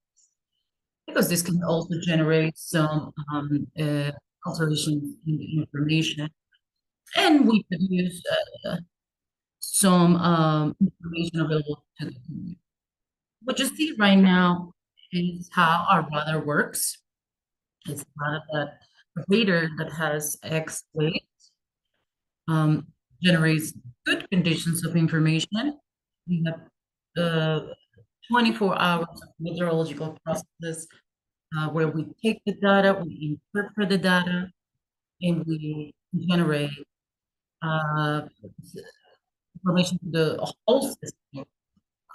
because this can also generate some alterations in the information. And we could use some information available to the community. What you see right now is how our radar works. It's not a radar that has X weight, generates good conditions of information. We have 24 hours of meteorological processes where we take the data, we interpret the data, and we generate information to the whole system,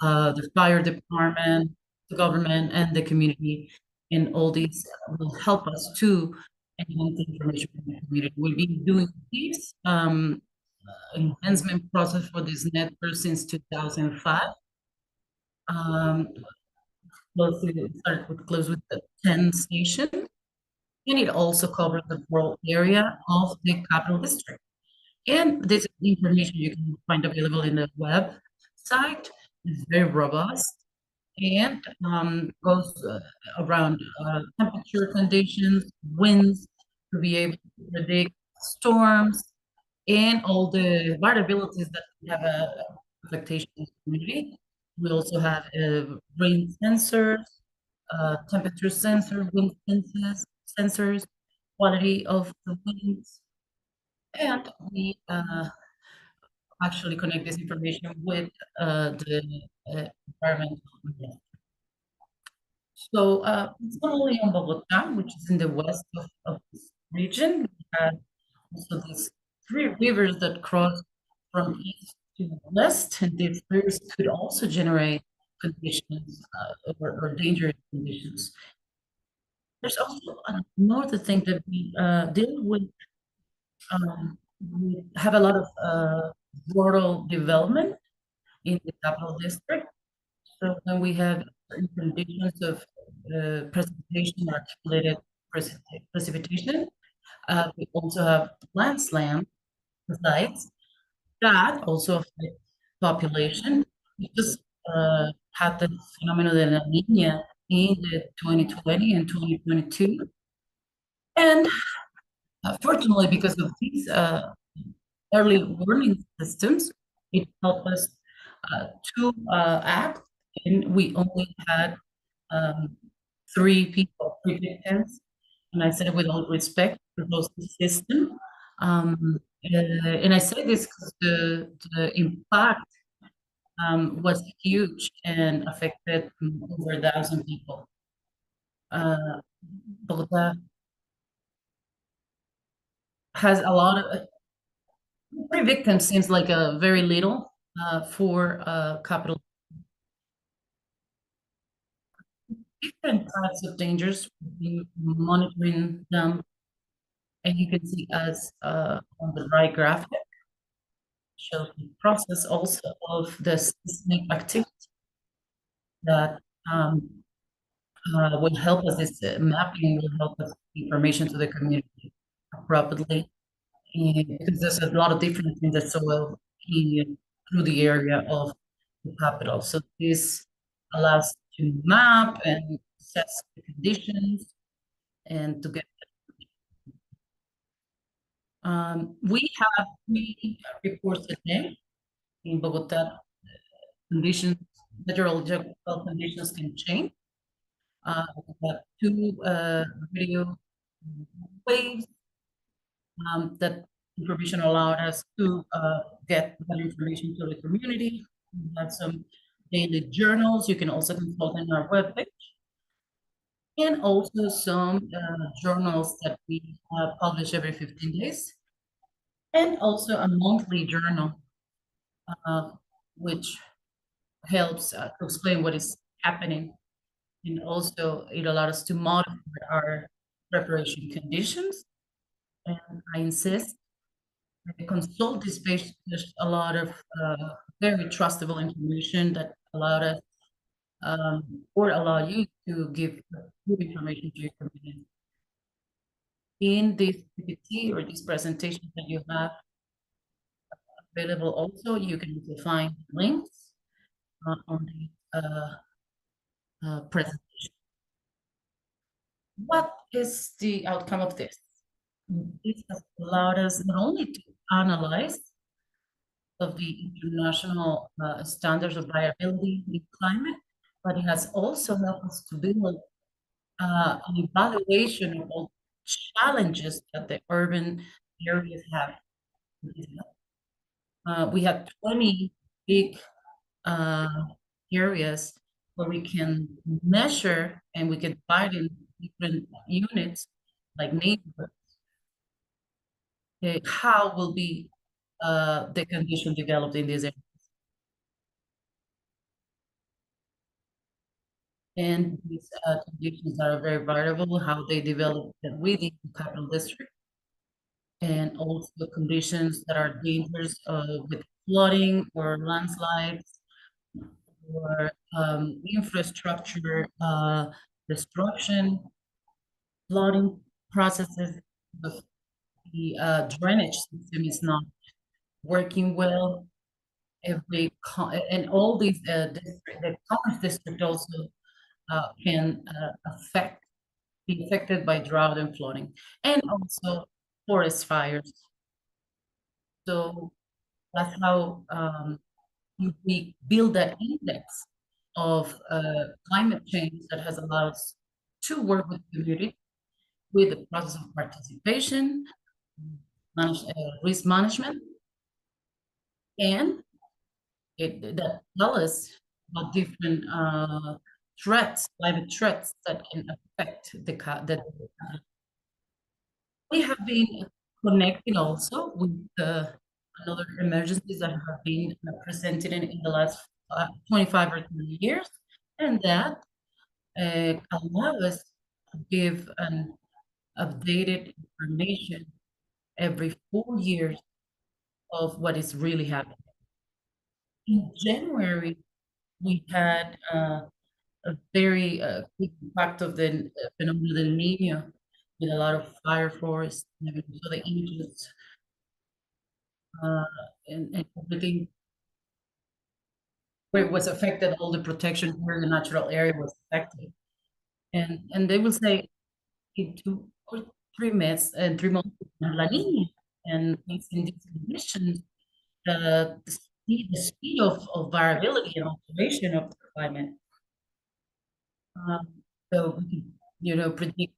the fire department, the government, and the community. And all these will help us to enhance the information from the community. We've been doing this enhancement process for this network since 2005. Close with the 10 station, and it also covers the rural area of the capital district. And this information you can find available in the website. It's very robust and goes around temperature conditions, winds, to be able to predict storms, and all the variabilities that we have affectation in the community. We also have rain sensors, temperature sensor, wind sensors, quality of the winds, and we actually connect this information with the environmental. So it's not only on Bogota, which is in the west of this region. We have also these 3 rivers that cross from east to west, and these rivers could also generate conditions or dangerous conditions. There's also another thing that we deal with. We have a lot of rural development in the capital district. So when we have conditions of precipitation or accumulated precipitation, we also have landslide sites that also affect population. We just had the phenomenon of La Niña in the 2020 and 2022. And fortunately, because of these early warning systems, it helped us to act, and we only had three victims, and I said it with all respect for those system. And I say this because the impact was huge and affected over 1,000 people. Bogota has a lot of 3 victims seems like a very little for capital. Different types of dangers, monitoring them, and you can see as on the right graphic shows the process also of the seismic activity that will help us. This mapping will help us information to the community rapidly, and because there's a lot of different things that soil through the area of the capital. So this allows to map and assess the conditions and to get. We have 3 reports a day in Bogota. Conditions, meteorological conditions can change. We have 2 video waves that information allowed us to get that information to the community. We have some daily journals. You can also consult on our webpage. And also some journals that we publish every 15 days. And also a monthly journal, which helps to explain what is happening. And also it allowed us to modify our preparation conditions. And I insist, consult this page. There's a lot of very trustable information that allowed us or allow you to give good information to your community. In this PPT or this presentation that you have available also, you can also find links on the presentation. What is the outcome of this? This has allowed us not only to analyze of the international standards of viability in climate, but it has also helped us to build an evaluation of all challenges that the urban areas have. We have 20 big areas where we can measure and we can divide in different units like neighborhoods. How will be the condition developed in these areas? And these conditions are very variable, how they develop within the capital district, and also conditions that are dangerous with flooding or landslides or infrastructure destruction, flooding processes. The drainage system is not working well. And all these the Commerce district also can be affected by drought and flooding, and also forest fires. So that's how we build that index of climate change that has allowed us to work with the community with the process of participation, risk management, and that tell us about different threats, climate threats that can affect the. We have been connecting also with another emergencies that have been presented in the last 25 or 30 years, and that allow us to give an updated information every 4 years of what is really happening. In January, we had a very big impact of the phenomenon del Niño with a lot of fire forests and everything. So the images and everything where it was affected, all the protection where the natural area was affected. And they will say in 2 or 3 months and 3 months La Niña, and in these conditions, the speed of variability and alteration of the climate So we can, predict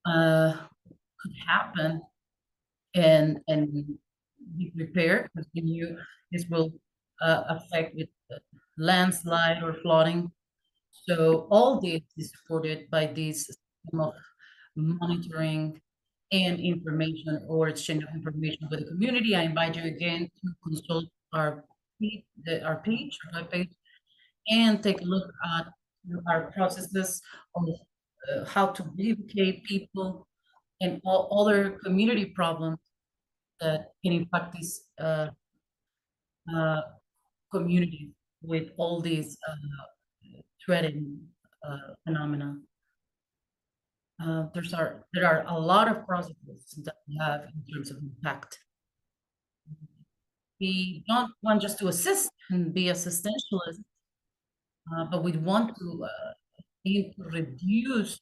could happen and be prepared because we knew this will affect with landslide or flooding. So all this is supported by this system of monitoring and information or exchange of information with the community. I invite you again to consult our our webpage, and take a look at our processes of how to educate people and all other community problems that can impact this uh, community with all these threatening phenomena. There are a lot of processes that we have in terms of impact. We don't want just to assist and be assistentialist, but we want to aim to reduce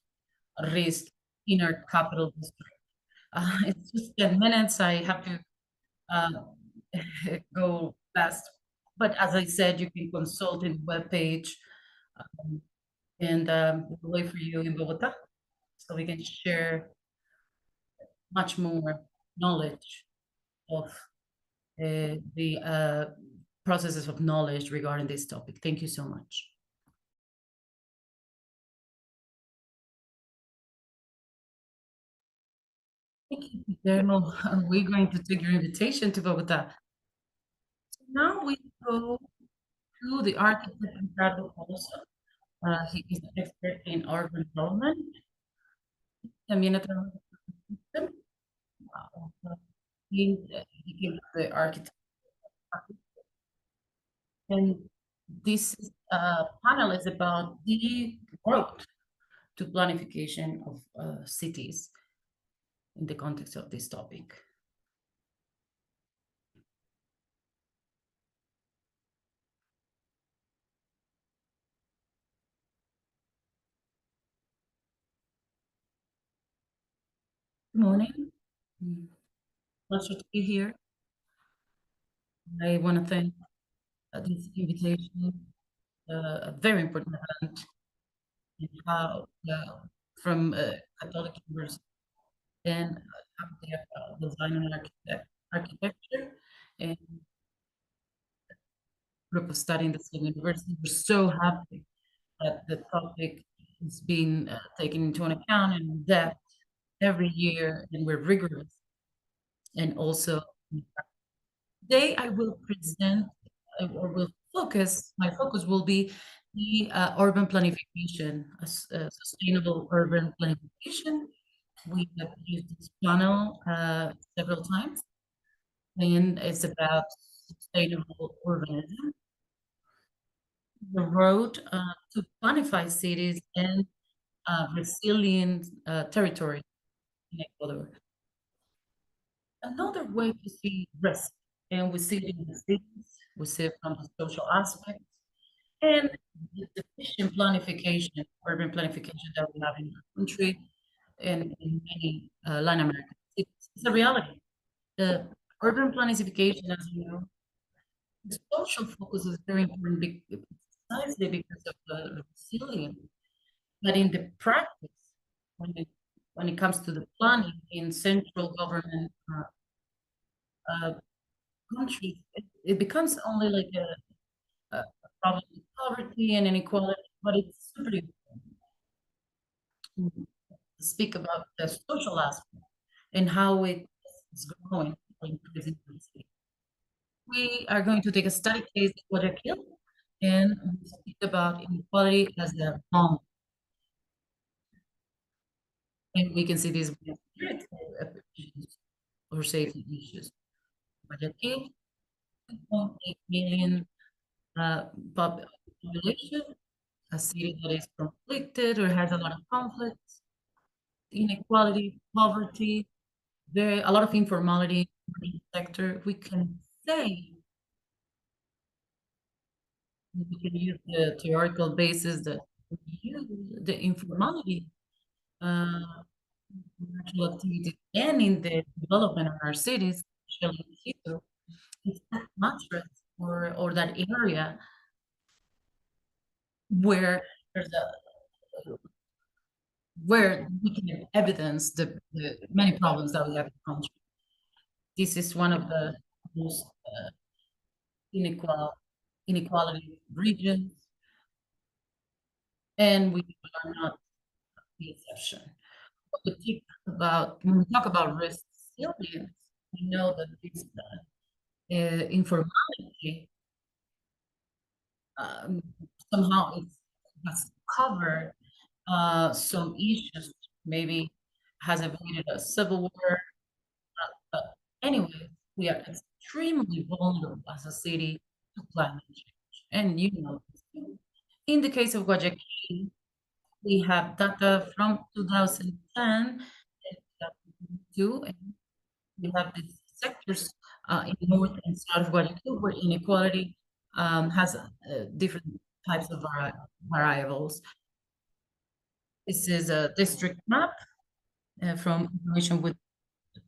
risk in our capital district. It's just 10 minutes. I have to go fast. But as I said, you can consult in the webpage, and we'll wait for you in Bogota so we can share much more knowledge of the processes of knowledge regarding this topic. Thank you so much. Thank you, Guillermo. We're going to take your invitation to Bogota. So now we go to the architect Ricardo also. He is an expert in urban development. También ha trabajado en he gives the architect. And this panel is about the growth to planification of cities in the context of this topic. Good morning. Pleasure to be here. I want to thank this invitation, a very important event in how from Catholic University and design and architecture and group of study in the same university. We're so happy that the topic is being taken into account and depth every year, and we're rigorous. And also today I will present or will focus, my focus will be the urban planification, sustainable urban planification. We have used this panel several times, and it's about sustainable urbanism, the road to planify cities and resilient territory in Ecuador. Another way to see risk, and we see it in the cities, we see it from the social aspect, and the efficient planification, urban planification that we have in our country and in many Latin American cities. It's a reality. The urban planification, as you know, the social focus is very important precisely because of the resilience. But in the practice, when it comes to the planning in central government countries, it becomes only like a problem of poverty and inequality, but it's super important to speak about the social aspect and how it is growing or increasing. We are going to take a study case in Guayaquil and speak about inequality as a bomb. And we can see these or safety issues. Guayaquil, 2.8 million population, a city that is conflicted or has a lot of conflicts, inequality, poverty, a lot of informality in the sector. We can say, we can use the theoretical basis that we use the informality commercial activity and in the development of our cities, especially in Quito, it's that mattress or that area where there's where we can evidence the many problems that we have in the country. This is one of the most inequality regions, and we are not the exception. When we talk about resilience, we know that this informality somehow it has covered some issues, maybe has avoided a civil war. But anyway, we are extremely vulnerable as a city to climate change. And you know, in the case of Guayaquil, we have data from 2010 and 2022, and we have these sectors in north and south of Guayaquil where inequality has different types of variables. This is a district map from information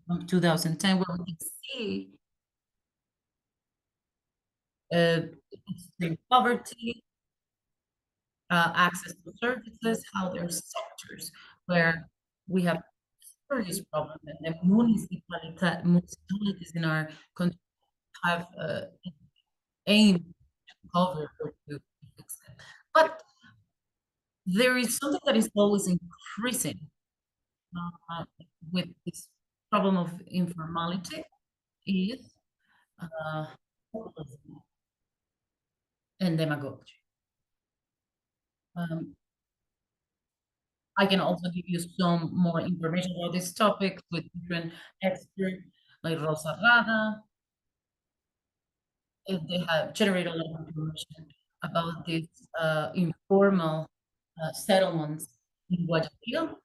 from 2010, where we can see extreme poverty, access to services, how there are sectors where we have serious problems, and the municipalities in our country have aimed to cover or to fix it. But there is something that is always increasing with this problem of informality is populism and demagogy. I can also give you some more information about this topic with different experts like Rosa Rada. They have generated a lot of information about these informal settlements in Guayaquil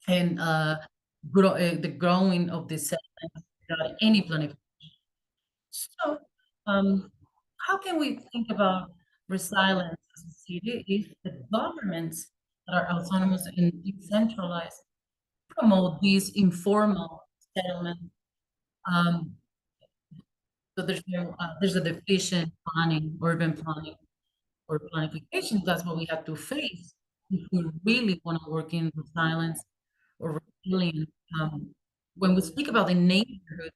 and the growing of these settlements without any planification. So, how can we think about resilience as a city if the governments that are autonomous and decentralized promote these informal settlements? So there's a deficient planning, urban planning, or planification. That's what we have to face if we really want to work in resilience or resilience. When we speak about the neighborhood,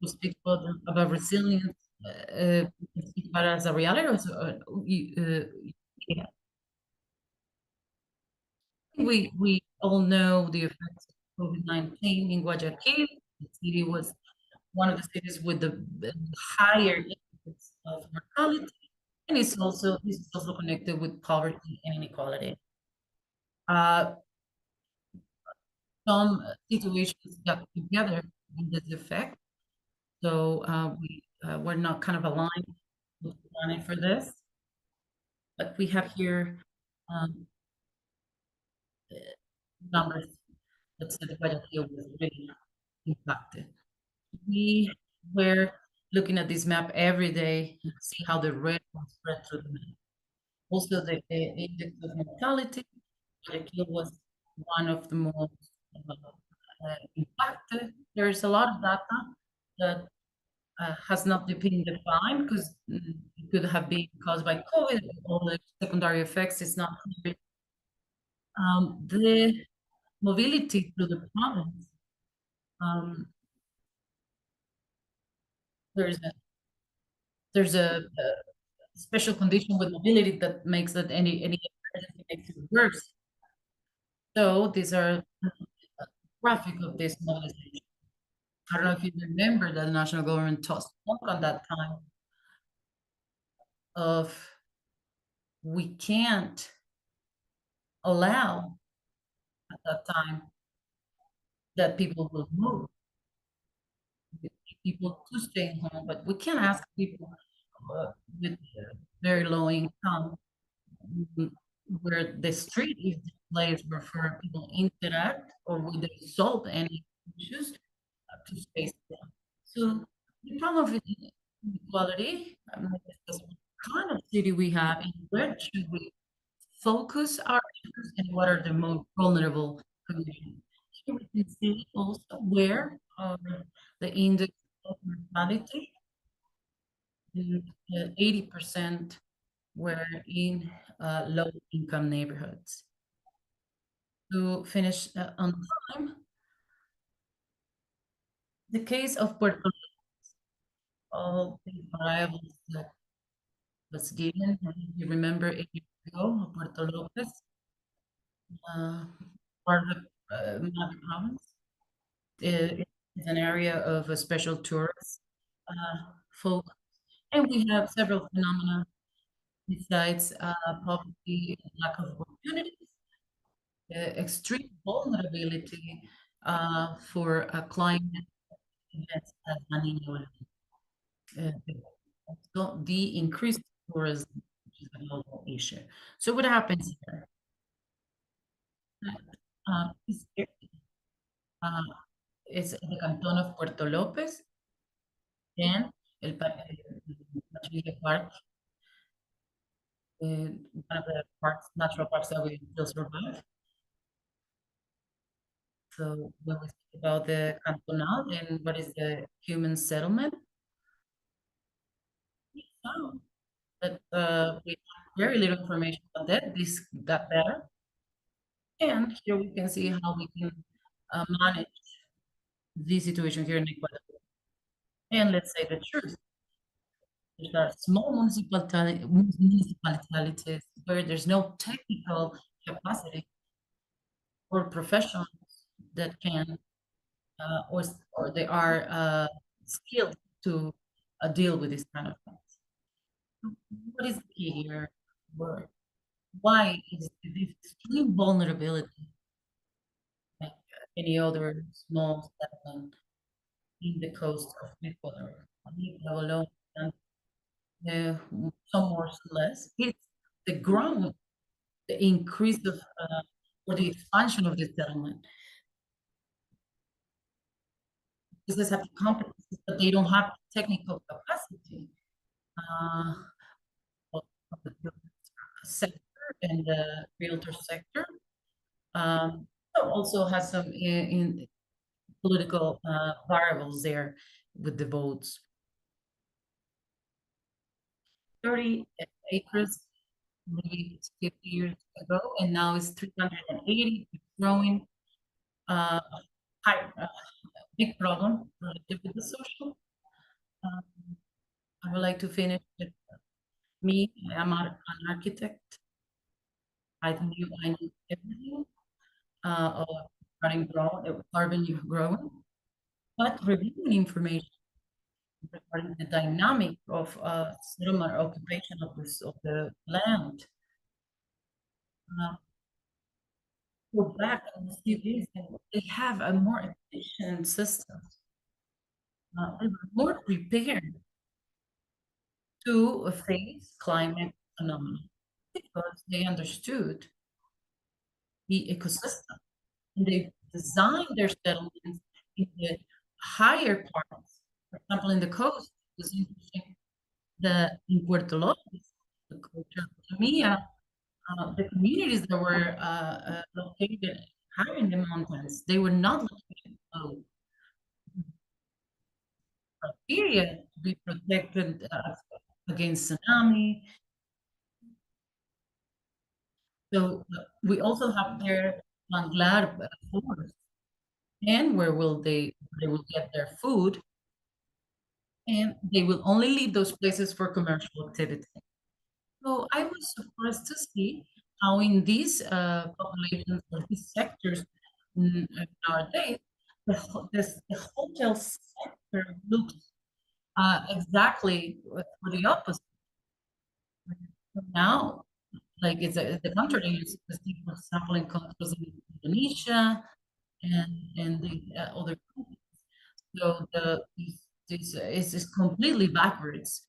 we speak about resilience. We speak about it as a reality. Yeah. We all know the effects of COVID-19 in Guayaquil. The city was one of the cities with the higher index of mortality, and this is also connected with poverty and inequality. Some situations got together in this effect, so we're not kind of aligned with planning for this, but we have here numbers that said Guayaquil was really impacted. We were looking at this map every day to see how the red was spread through the map. Also, the index of mortality, Guayaquil was one of the most impacted. There's a lot of data that has not been defined because it could have been caused by COVID, all the secondary effects is not clear. The mobility through the province, there's a special condition with mobility that makes that any emergency makes it worse. So these are a graphic of this mobilization. I don't know if you remember that the national government spoke on that time of we can't allow at that time that people will move. People to stay home, but we can't ask people with very low income where the street is the place where people interact or will they solve any issues to space them. So the problem of inequality, what kind of city we have and where should we focus our efforts and what are the most vulnerable communities. Here we can see also where the index of mortality, 80% were in low-income neighborhoods. to finish on time. The case of Puerto Rico, all the variables that was given, and if you remember 8 years ago, Puerto Lopez, part of the Mac province, is an area of a special tourist folk, and we have several phenomena besides poverty and lack of opportunities, extreme vulnerability for climate events as La Niña, the increased tourism, which is a global issue. So what happens here? It's the canton of Puerto Lopez and el Parque, one of the parks, natural parks that we still survive. So when we speak about the cantonal and what is the human settlement, we found that we have very little information about that. This got better. And here we can see how we can manage the situation here in Ecuador. And let's say the truth. There are small municipalities where there's no technical capacity or professionals that can or they are skilled to deal with this kind of things. What is the key here? Why is this extreme vulnerability like any other small settlement in the coast of Ecuador? Some more, some less. It's the ground, the increase of or the expansion of the settlement. Businesses have the competencies, but they don't have technical capacity. Of the sector and the realtor sector. Also has some in political variables there with the votes. 30 acres maybe 50 years ago, and now it's 380, it's growing. Big problem related with the social. I would like to finish with me. I'm an architect. I knew everything carbon growing, but reviewing information regarding the dynamic of settlement occupation of the land. Go back and see this, and they have a more efficient system. They were more prepared to face climate phenomena because they understood the ecosystem. And they designed their settlements in the higher parts. For example, in the coast, it was interesting that in Puerto Lopez, the culture of Mia, the communities that were located higher in the mountains, they were not located below criteria to be protected against tsunami. So we also have their manglar forest, and where they will get their food, and they will only leave those places for commercial activity. So I was surprised to see how in these populations or these sectors nowadays, the hotel sector looks exactly for the opposite. Now, like it's the contrary, for example, in countries in Indonesia and the other countries. So this is completely backwards.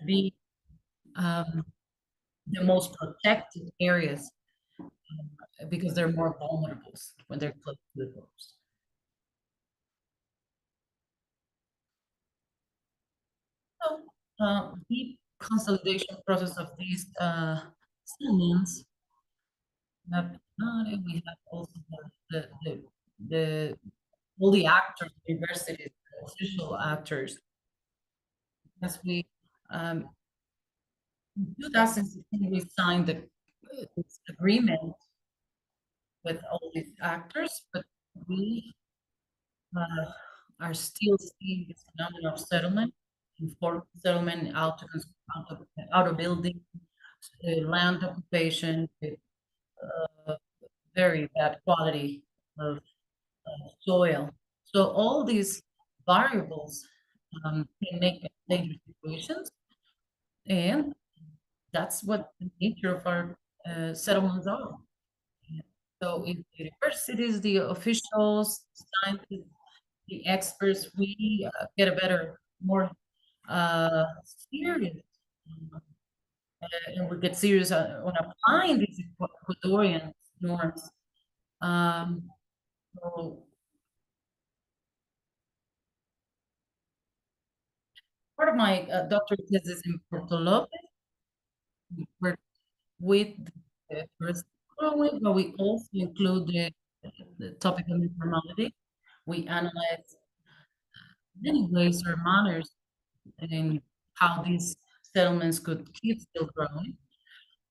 Be the most protected areas because they're more vulnerable when they're close to the coast. So the consolidation process of these settlements, we have also all the actors, universities, official actors. As we in 2016 we signed this agreement with all these actors, but we are still seeing this phenomenon of settlement, informal settlement, out of building, land occupation, very bad quality of soil. So all these variables can make dangerous situations, and that's what the nature of our settlements are. So in the universities, the officials, scientists, the experts, we get a better, more serious, and we get serious on applying these Ecuadorian norms. So part of my doctorate thesis in Porto Lopez, we work with the first growing, but we also include the topic of informality. We analyze many ways or manners in how these settlements could keep still growing.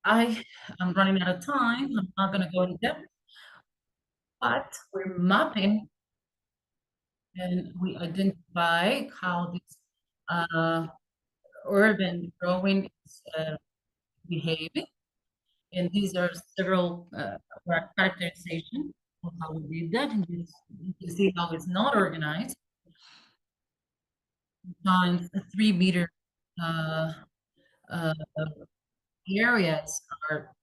I am running out of time. I'm not going to go in depth, but we're mapping and we identify how this urban growing is behaving. And these are several characterizations of how we did that. And you can see how it's not organized. Times 3 meter areas are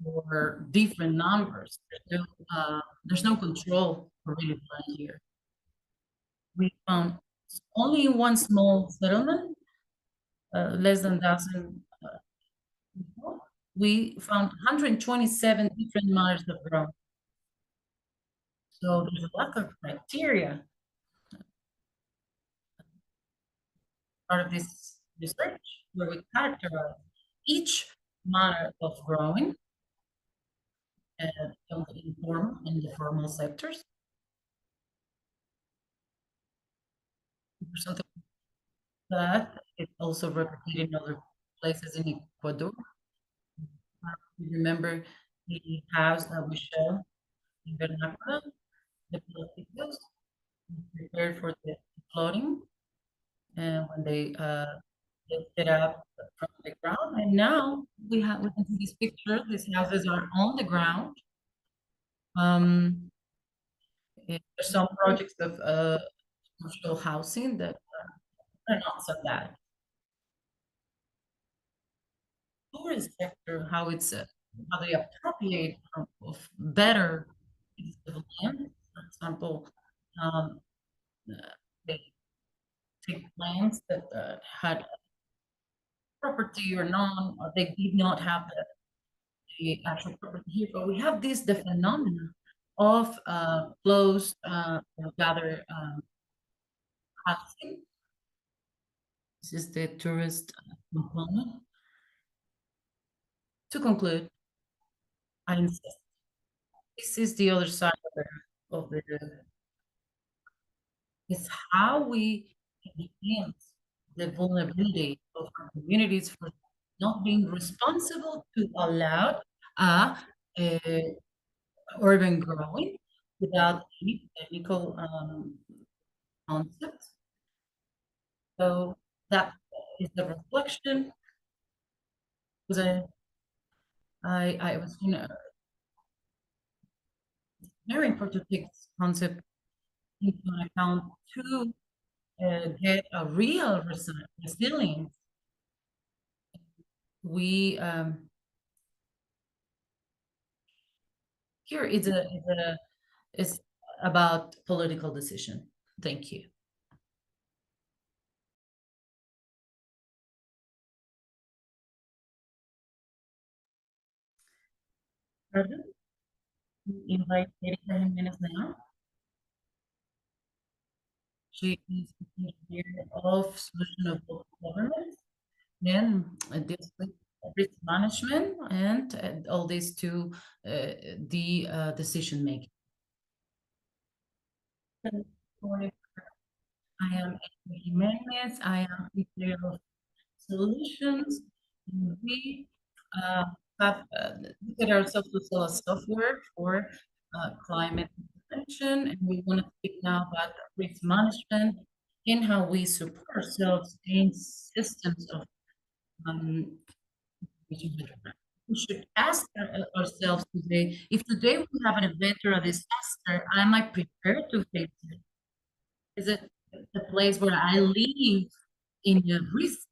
for different numbers. There's no control for really plan here. We found only one small settlement, less than 1,000 people. We found 127 different manners of growth. So there's a lot of criteria part of this research where we characterize each manner of growing in the informal and the formal sectors. Something that is also replicated in other places in Ecuador. Remember the house that we showed in Vernácula, the políticas prepared for the flooding, and when they lifted up from the ground, and now we can see this picture. These houses are on the ground. There's some projects of social housing that are not so bad. Tourist sector, how it's how they appropriate of better pieces of land. For example, they take lands that had property or non, or they did not have the actual property here, but we have the phenomena of closed gather housing. This is the tourist component. To conclude, I insist, this is the other side of the is how we enhance the vulnerability of our communities for not being responsible to allow urban growing without any technical concepts. So that is the reflection. Because I was very important to take this concept into account to get a real resilience. We here it's about political decision. Thank you. Pardon? Invite Erika Jimenez now. She is engineer of solution of local government and deals with risk management and all this to the decision making. I am Erika Jimenez. I am engineer of solutions. And we have look at ourselves to sell a software for climate prevention, and we want to speak now about risk management and how we support ourselves in systems of we should ask ourselves today, if today we have an event or a disaster, am I prepared to face it? Is it the place where I live in a risk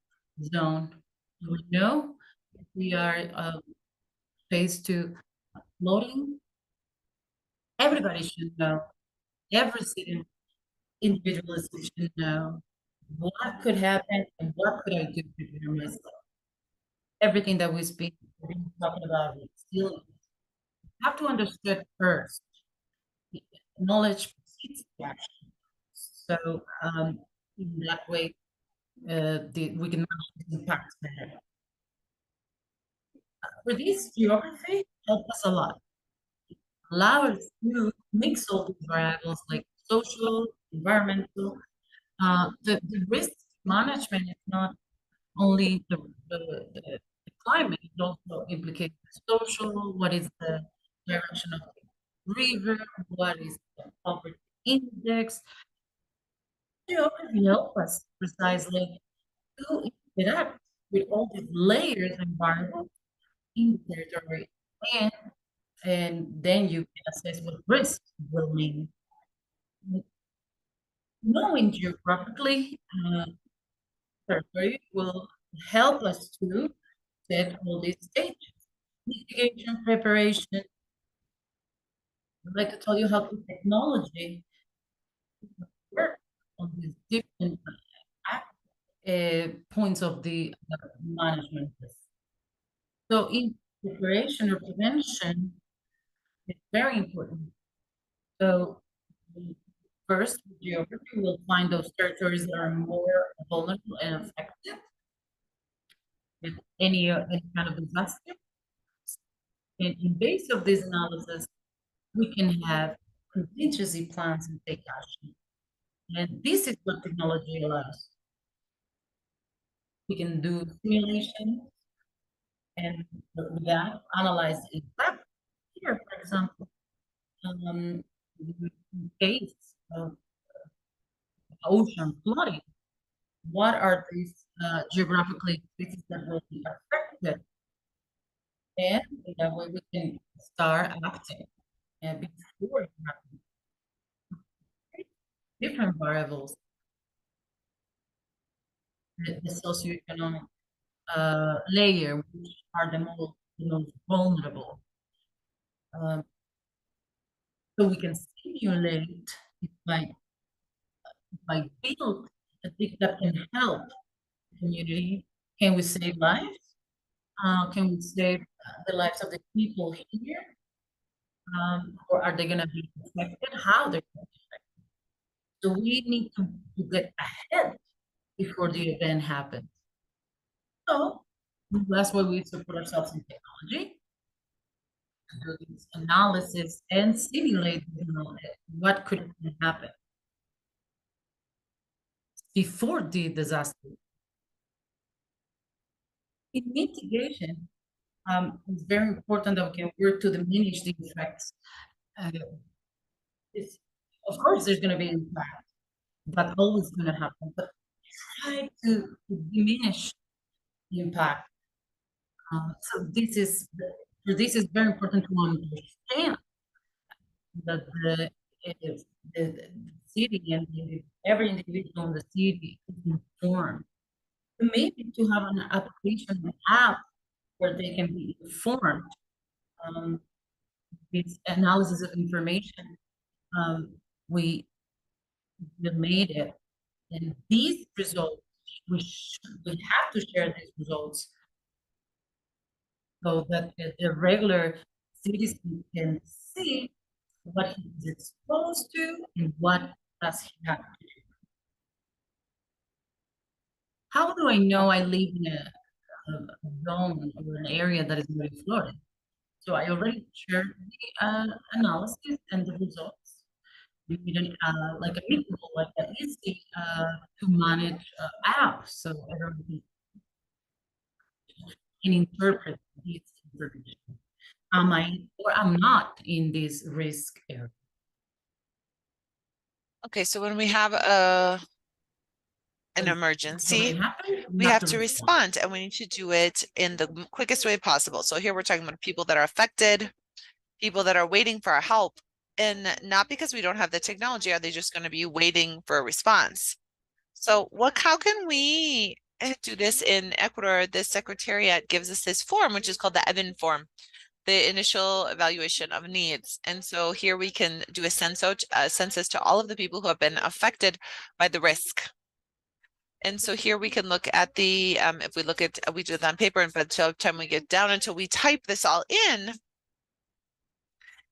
zone? Do we know if we are faced to flooding? Everybody should know. Every single individual should know what could happen and what could I do to prepare myself. Everything that we've been talking about resilience. You have to understand first. Knowledge precedes the action. So in that way, we can manage the impact better. For this, geography helps us a lot. Allow us to mix all these variables like social, environmental. The risk management is not only the climate, it also implicates the social, what is the direction of the river, what is the poverty index. Geography helps us precisely to interact with all these layers and variables in the territory, and then you can assess what risk will mean. Knowing geographically territory will help us to set all these stages. Mitigation, preparation. I'd like to tell you how technology works on these different points of the management. So in preparation or prevention, it's very important. So first, geography will find those territories that are more vulnerable and affected with any kind of disaster. And in base of this analysis, we can have contingency plans and take action. And this is what technology allows. We can do simulation and with that analyze the impact. Here, for example, in case of ocean flooding, what are these geographically places that will be affected? And in that way we can start acting before it happens. Different variables. The socioeconomic layer, which are the most vulnerable. So we can stimulate it by build a thing that can help the community. Can we save lives? Can we save the lives of the people here? Or are they going to be affected? How they're going to be affected? So we need to get ahead before the event happens. So that's why we support ourselves in technology, to do this analysis and simulate what could happen before the disaster. In mitigation, it's very important that we can work to diminish the effects. Of course, there's going to be impact. That's always going to happen, but try to diminish the impact. So this is very important to understand that the city and every individual in the city is informed. Maybe to have an application, an app where they can be informed. This analysis of information, we made it, and these results we have to share these results so that the regular citizen can see what he is exposed to and what does he have to do. How do I know I live in a zone or an area that is very flooded? So I already shared the analysis and the results. We need like a tool, like an easy to manage app, so everyone can interpret these information. Am I or I'm not in this risk area? Okay, so when we have an emergency, we have to respond, and we need to do it in the quickest way possible. So here we're talking about people that are affected, people that are waiting for our help, and not because we don't have the technology, are they just going to be waiting for a response? So how can we do this in Ecuador? This secretariat gives us this form, which is called the EVEN form, the initial evaluation of needs. And so here we can do a census to all of the people who have been affected by the risk. And so here we can look at the, if we look at, we do it on paper, and by the time we get down until we type this all in,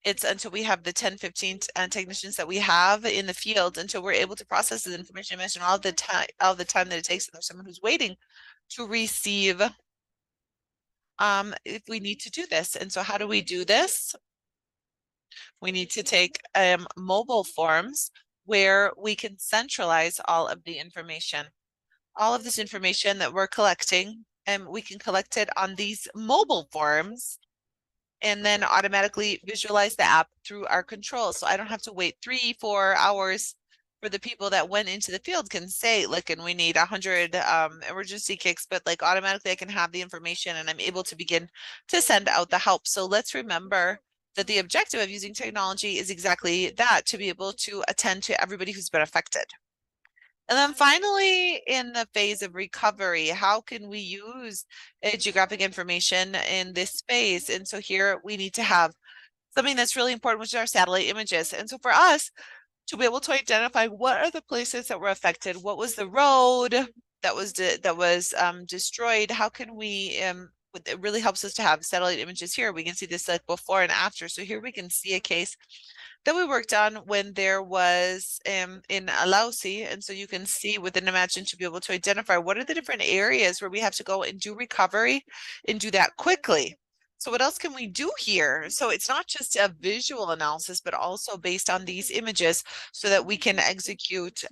it's until we have the 10, 15 technicians that we have in the field, until we're able to process this information. Imagine all the time that it takes, and there's someone who's waiting to receive if we need to do this. And so how do we do this? We need to take mobile forms where we can centralize all of the information. All of this information that we're collecting, and we can collect it on these mobile forms and then automatically visualize the app through our controls. So I don't have to wait 3-4 hours for the people that went into the field can say, look, and we need 100 emergency kicks, but like automatically I can have the information and I'm able to begin to send out the help. So let's remember that the objective of using technology is exactly that, to be able to attend to everybody who's been affected. And then finally, in the phase of recovery, how can we use geographic information in this space? And so here we need to have something that's really important, which is our satellite images. And so for us to be able to identify what are the places that were affected, what was the road that was destroyed, how can we it really helps us to have satellite images here. We can see this like before and after. So here we can see a case that we worked on when there was in Alausi. And so you can see within Imagine to be able to identify what are the different areas where we have to go and do recovery and do that quickly. So what else can we do here? So it's not just a visual analysis, but also based on these images so that we can execute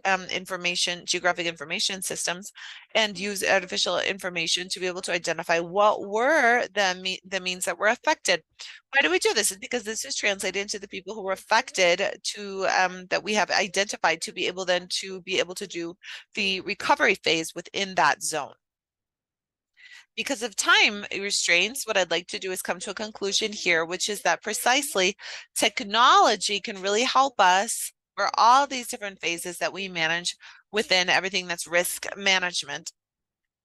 geographic information systems and use artificial information to be able to identify what were the means that were affected. Why do we do this? It's because this is translated into the people who were affected to that we have identified to be able then to be able to do the recovery phase within that zone. Because of time restraints, what I'd like to do is come to a conclusion here, which is that precisely technology can really help us for all these different phases that we manage within everything that's risk management.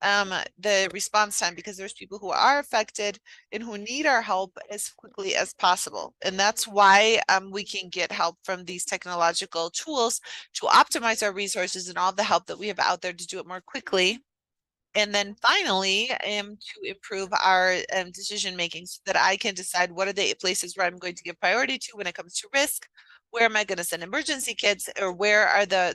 The response time, because there's people who are affected and who need our help as quickly as possible. And that's why we can get help from these technological tools to optimize our resources and all the help that we have out there to do it more quickly. And then finally, to improve our decision making so that I can decide what are the places where I'm going to give priority to when it comes to risk. Where am I going to send emergency kits, or where are the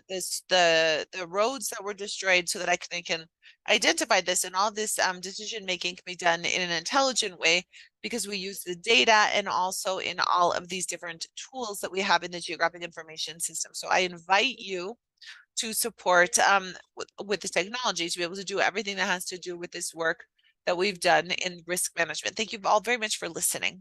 roads that were destroyed, so that I can identify this, and all this decision making can be done in an intelligent way because we use the data and also in all of these different tools that we have in the geographic information system. So I invite you to support with the technology to be able to do everything that has to do with this work that we've done in risk management. Thank you all very much for listening.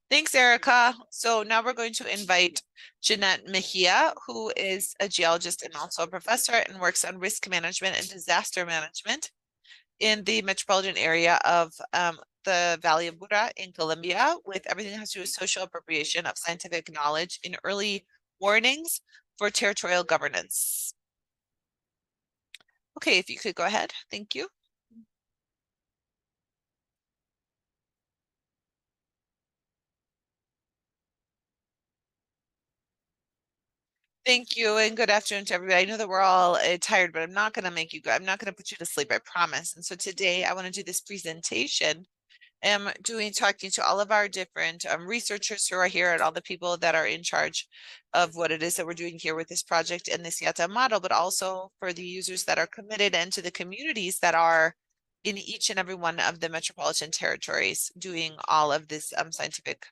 Thanks, Erica. So now we're going to invite Jeanette Mejia, who is a geologist and also a professor and works on risk management and disaster management in the metropolitan area of the Valley of Bura in Colombia, with everything that has to do with social appropriation of scientific knowledge in early warnings for territorial governance. Okay, if you could go ahead. Thank you. Thank you, and good afternoon to everybody. I know that we're all tired, but I'm not going to make you go. I'm not going to put you to sleep, I promise. And so today I want to do this presentation. I'm talking to all of our different researchers who are here, and all the people that are in charge of what it is that we're doing here with this project and this YATA model, but also for the users that are committed and to the communities that are in each and every one of the metropolitan territories doing all of this scientific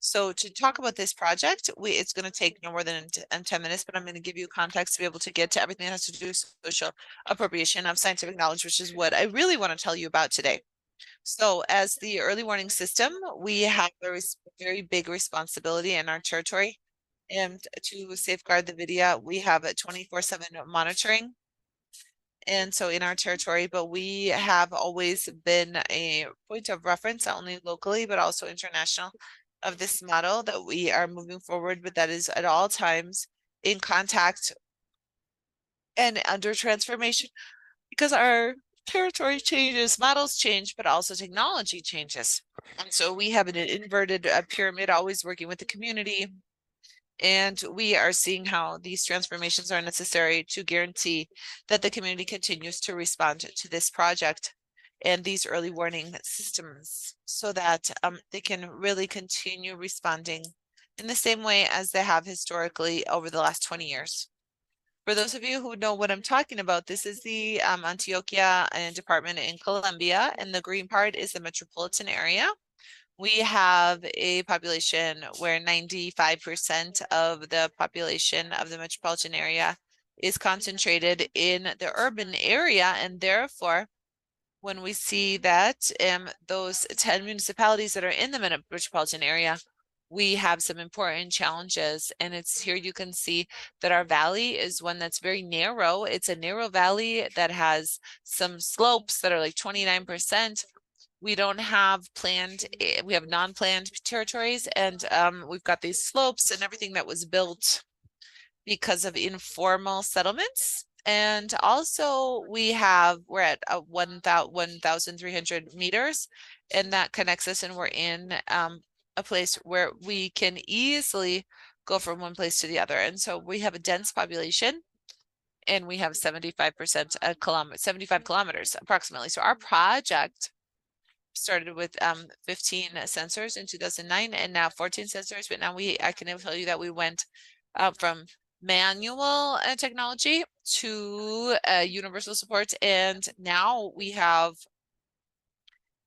So to talk about this project, it's going to take no more than 10 minutes, but I'm going to give you context to be able to get to everything that has to do with social appropriation of scientific knowledge, which is what I really want to tell you about today. So as the early warning system, we have a very big responsibility in our territory. And to safeguard the video, we have a 24/7 monitoring. And so in our territory, but we have always been a point of reference, not only locally, but also international, of this model that we are moving forward with, that is at all times in contact and under transformation, because our territory changes, models change, but also technology changes. And so we have an inverted pyramid, always working with the community. And we are seeing how these transformations are necessary to guarantee that the community continues to respond to this project and these early warning systems, so that they can really continue responding in the same way as they have historically over the last 20 years. For those of you who know what I'm talking about, this is the Antioquia department in Colombia, and the green part is the metropolitan area. We have a population where 95% of the population of the metropolitan area is concentrated in the urban area, and therefore, when we see that those 10 municipalities that are in the metropolitan area, we have some important challenges. And it's here you can see that our valley is one that's very narrow. It's a narrow valley that has some slopes that are like 29%. We don't have planned, we have non-planned territories, and we've got these slopes and everything that was built because of informal settlements. And also we're at 1,300 meters, and that connects us, and we're in a place where we can easily go from one place to the other. And so we have a dense population, and we have 75% 75 kilometers approximately. So our project started with 15 sensors in 2009, and now 14 sensors. But now I can tell you that we went from manual technology to universal support, and now we have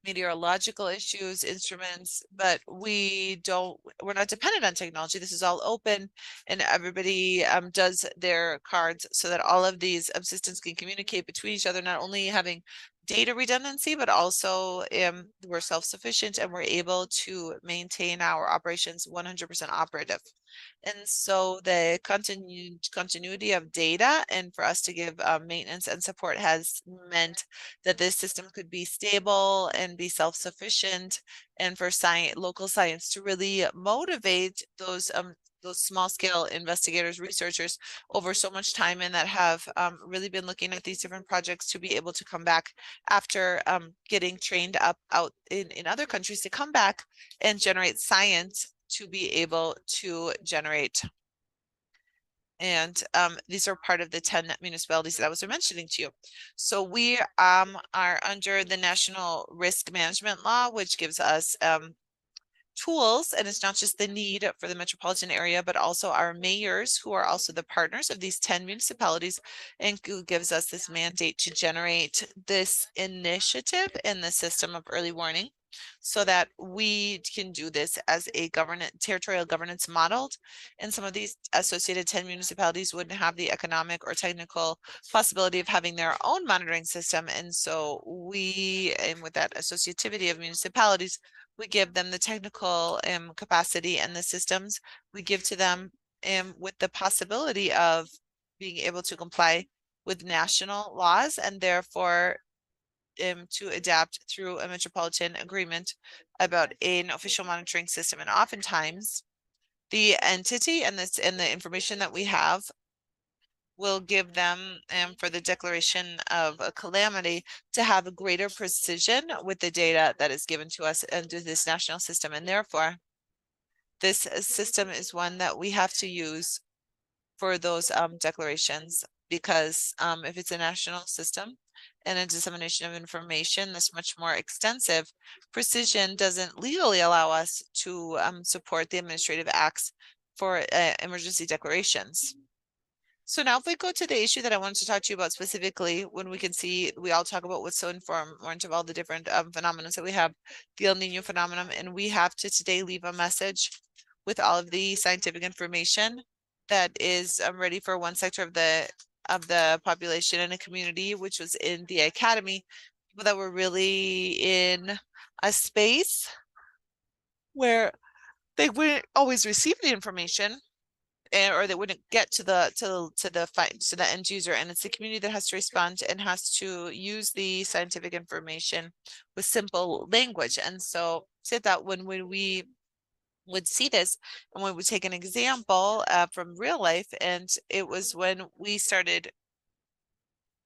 meteorological issues, instruments, but we're not dependent on technology. This is all open, and everybody does their cards so that all of these systems can communicate between each other, not only having data redundancy, but also we're self-sufficient, and we're able to maintain our operations 100% operative. And so the continuity of data, and for us to give maintenance and support, has meant that this system could be stable and be self-sufficient, and for local science to really motivate those small scale investigators, researchers over so much time, and that have really been looking at these different projects to be able to come back after getting trained up out in other countries, to come back and generate science to be able to generate. And these are part of the 10 municipalities that I was mentioning to you. So we are under the National Risk Management Law, which gives us tools, and it's not just the need for the metropolitan area, but also our mayors, who are also the partners of these 10 municipalities, and who gives us this mandate to generate this initiative in the system of early warning, so that we can do this as a territorial governance modeled. And some of these associated 10 municipalities wouldn't have the economic or technical possibility of having their own monitoring system. And so and with that associativity of municipalities, we give them the technical capacity and the systems we give to them with the possibility of being able to comply with national laws, and therefore to adapt through a metropolitan agreement about an official monitoring system. And oftentimes the entity and the information that we have will give them for the declaration of a calamity to have a greater precision with the data that is given to us under this national system. And therefore, this system is one that we have to use for those declarations, because if it's a national system and a dissemination of information that's much more extensive, precision doesn't legally allow us to support the administrative acts for emergency declarations. So now if we go to the issue that I wanted to talk to you about specifically, when we can see, we all talk about what's so important of all the different phenomena that we have, the El Nino phenomenon, and we have to today leave a message with all of the scientific information that is ready for one sector of the population and a community, which was in the academy, people that were really in a space where they wouldn't always receive the information, or they wouldn't get to the end user, and it's the community that has to respond and has to use the scientific information with simple language. And so said that when we would see this, and we would take an example from real life, and it was when we started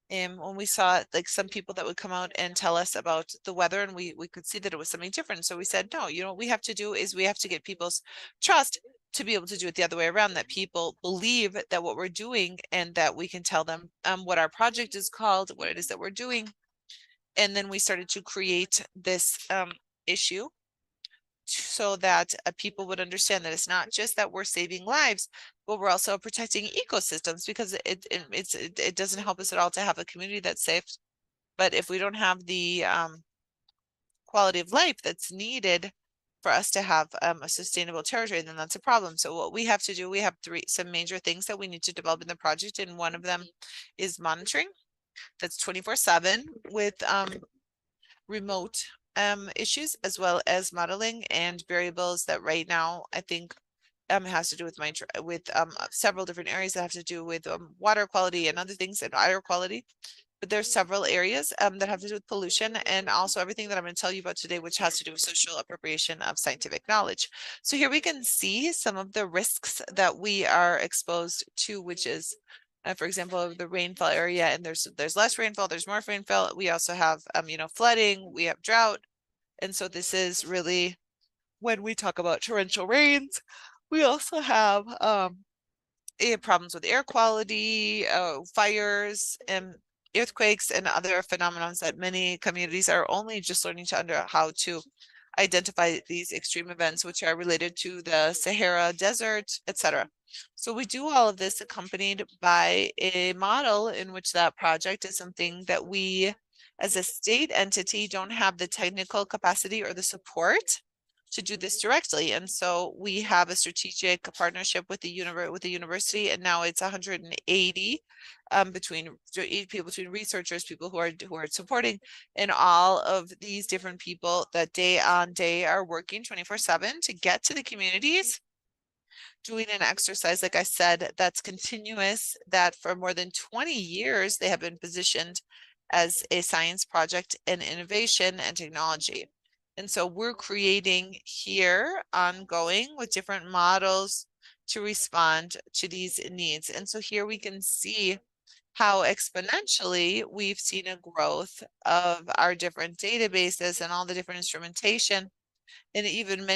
when we saw like some people that would come out and tell us about the weather, and we could see that it was something different. So we said, no, you know, what we have to do is we have to get people's trust to be able to do it the other way around, that people believe that what we're doing, and that we can tell them what our project is called, what it is that we're doing. And then we started to create this issue so that people would understand that it's not just that we're saving lives, but we're also protecting ecosystems, because it doesn't help us at all to have a community that's safe. But if we don't have the quality of life that's needed for us to have a sustainable territory, then that's a problem. So what we have to do, we have some major things that we need to develop in the project, and one of them is monitoring. That's 24/7 with remote issues, as well as modeling and variables that right now I think has to do with several different areas that have to do with water quality and other things, and air quality. But there's several areas that have to do with pollution, and also everything that I'm going to tell you about today, which has to do with social appropriation of scientific knowledge. So here we can see some of the risks that we are exposed to, which is for example, the rainfall area, and there's less rainfall, there's more rainfall. We also have flooding, we have drought. And so this is really, when we talk about torrential rains, we also have problems with air quality, fires, and earthquakes, and other phenomena that many communities are only just learning how to identify these extreme events, which are related to the Sahara Desert, etc. So we do all of this accompanied by a model in which that project is something that we, as a state entity, don't have the technical capacity or the support to do this directly. And so we have a strategic partnership with the university, and now it's 180 between researchers, people who are supporting, and all of these different people that day on day are working 24/7 to get to the communities, doing an exercise, like I said, that's continuous, that for more than 20 years they have been positioned as a science project in innovation and technology. And so we're creating here ongoing with different models to respond to these needs. And so here we can see how exponentially we've seen a growth of our different databases and all the different instrumentation. And even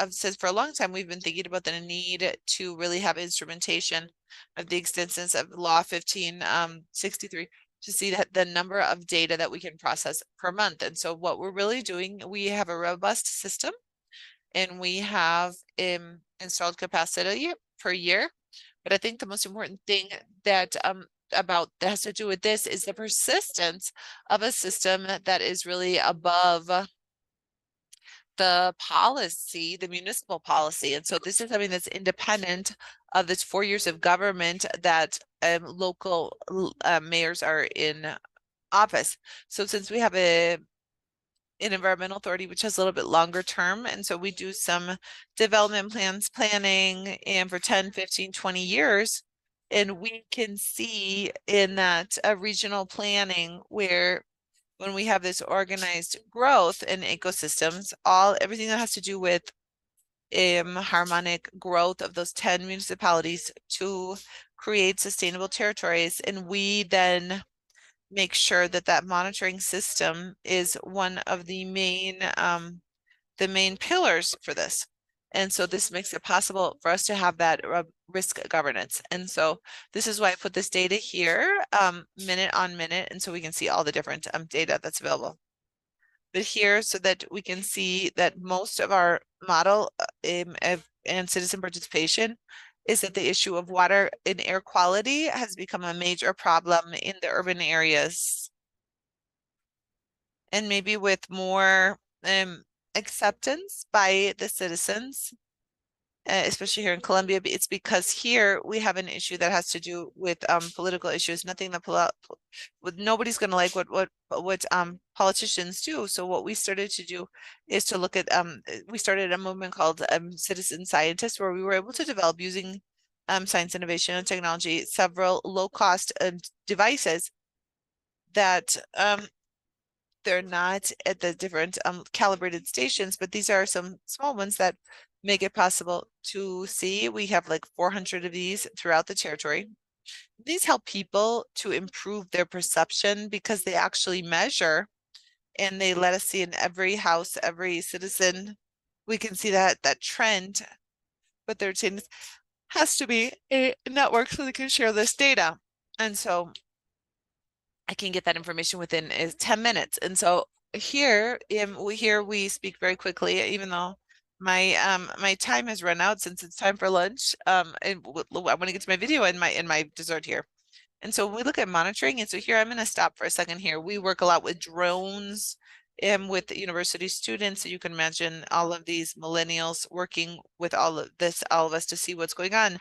since for a long time, we've been thinking about the need to really have instrumentation of the extensions of Law 1563 to see that the number of data that we can process per month. And so what we're really doing, we have a robust system, and we have installed capacity per year. But I think the most important thing that has to do with this is the persistence of a system that is really above the policy, the municipal policy. And so this is something that's independent of this 4 years of government that local mayors are in office. So since we have an environmental authority, which has a little bit longer term, and so we do some development planning, and for 10, 15, 20 years, and we can see in that regional planning, where when we have this organized growth in ecosystems, everything that has to do with harmonic growth of those 10 municipalities to create sustainable territories. And we then make sure that that monitoring system is one of the main pillars for this. And so this makes it possible for us to have that risk governance. And so this is why I put this data here, minute on minute, and so we can see all the different data that's available. But here, so that we can see that most of our model and citizen participation is that the issue of water and air quality has become a major problem in the urban areas. And maybe with more acceptance by the citizens, especially here in Colombia, it's because here we have an issue that has to do with political issues. Nothing that nobody's going to like what politicians do. So what we started to do is to look at we started a movement called Citizen Scientists, where we were able to develop, using science, innovation, and technology, several low-cost devices that they're not at the different calibrated stations, but these are some small ones that make it possible to see. We have like 400 of these throughout the territory. These help people to improve their perception because they actually measure, and they let us see in every house, every citizen. We can see that trend, but their team has to be a network so they can share this data. And so I can get that information within 10 minutes. And so here we speak very quickly, even though my time has run out since it's time for lunch. And I want to get to my video and my dessert here. And so we look at monitoring. And so here I'm going to stop for a second here. We work a lot with drones and with university students. So you can imagine all of these millennials working with all of us to see what's going on.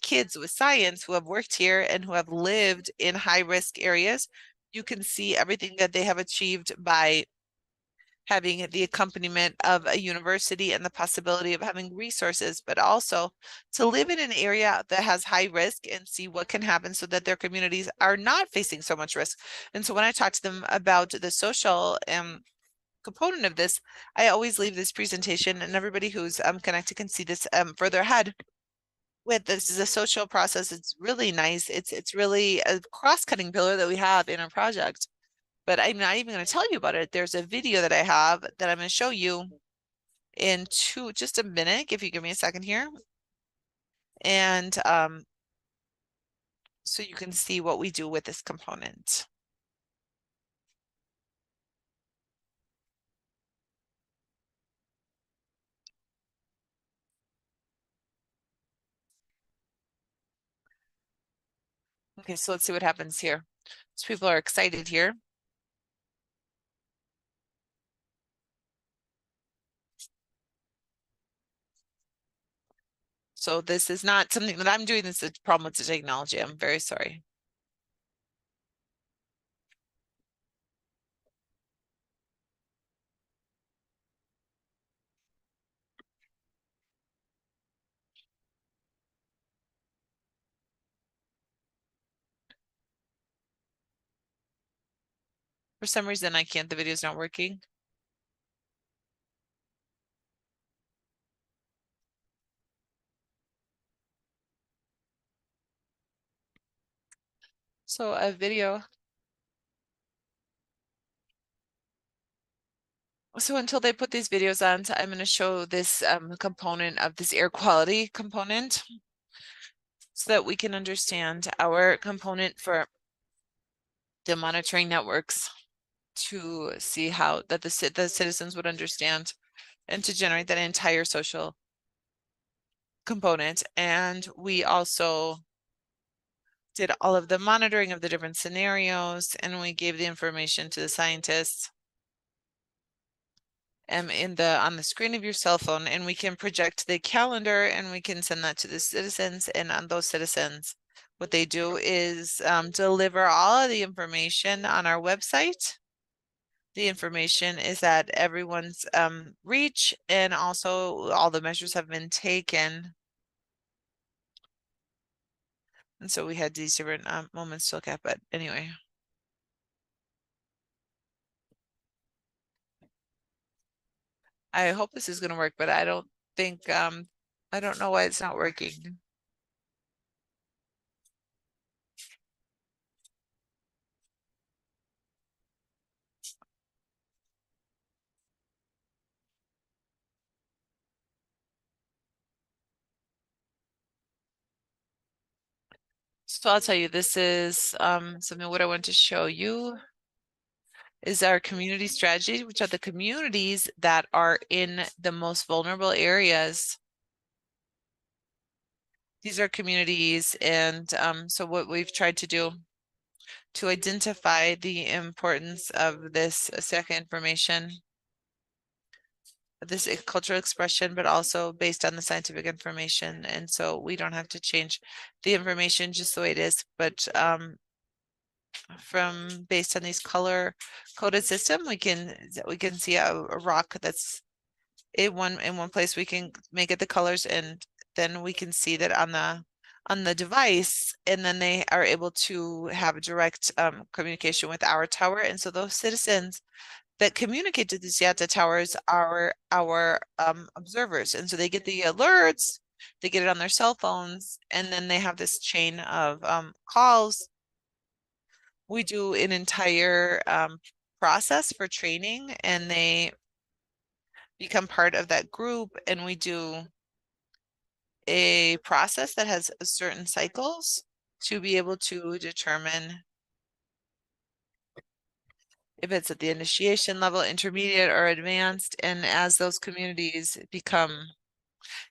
Kids with science who have worked here and who have lived in high risk areas. You can see everything that they have achieved by having the accompaniment of a university and the possibility of having resources, but also to live in an area that has high risk and see what can happen so that their communities are not facing so much risk. And so when I talk to them about the social component of this, I always leave this presentation, and everybody who's connected can see this further ahead. With this is a social process. It's really nice. It's really a cross-cutting pillar that we have in our project. But I'm not even going to tell you about it. There's a video that I have that I'm going to show you in just a minute, if you give me a second here. And so you can see what we do with this component. Okay, so let's see what happens here. So people are excited here. So this is not something that I'm doing. This is a problem with the technology. I'm very sorry. For some reason, I can't. The video's not working. So a video. So until they put these videos on, I'm going to show this component of this air quality component so that we can understand our component for the monitoring networks, to see how that the citizens would understand, and to generate that entire social component. And we also did all of the monitoring of the different scenarios, and we gave the information to the scientists on the screen of your cell phone, and we can project the calendar and we can send that to the citizens. And on those citizens, what they do is deliver all of the information on our website. The information is at everyone's reach, and also all the measures have been taken. And so we had these different moments to look at, but anyway. I hope this is going to work, but I don't think, I don't know why it's not working. So I'll tell you, this is something what I want to show you is our community strategy, which are the communities that are in the most vulnerable areas. these are communities, and so what we've tried to do to identify the importance of this second information, this cultural expression, but also based on the scientific information. And so we don't have to change the information just the way it is, but from based on these color coded system, we can see a rock that's in one place. We can make it the colors, and then we can see that on the device, and then they are able to have a direct communication with our tower. And so those citizens that communicate to the SIATA towers are our observers. And so they get the alerts, they get it on their cell phones, and then they have this chain of calls. We do an entire process for training, and they become part of that group, and we do a process that has certain cycles to be able to determine if it's at the initiation level, intermediate, or advanced. And as those communities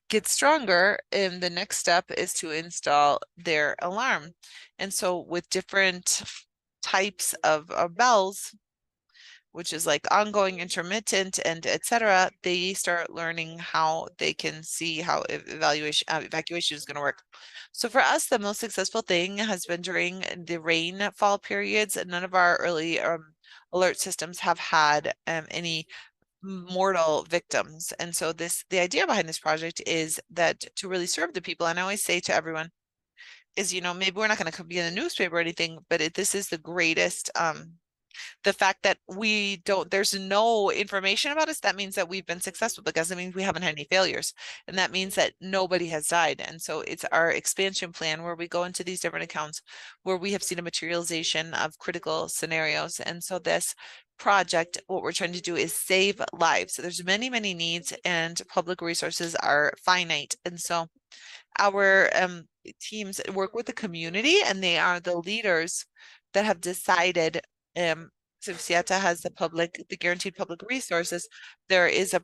get stronger, and the next step is to install their alarm. And so with different types of bells, which is like ongoing, intermittent, and etc., they start learning how they can see how evacuation is going to work. So for us, the most successful thing has been during the rainfall periods, and none of our early alert systems have had any mortal victims. And so the idea behind this project is that to really serve the people, and I always say to everyone is, maybe we're not going to be in the newspaper or anything, but this is the greatest the fact that there's no information about us, that means that we've been successful, because it means we haven't had any failures. And that means that nobody has died. And so it's our expansion plan where we go into these different accounts where we have seen a materialization of critical scenarios. And so this project, what we're trying to do is save lives. So there's many, many needs, and public resources are finite. And so our teams work with the community, and they are the leaders that have decided so SIATA has the guaranteed public resources. There is a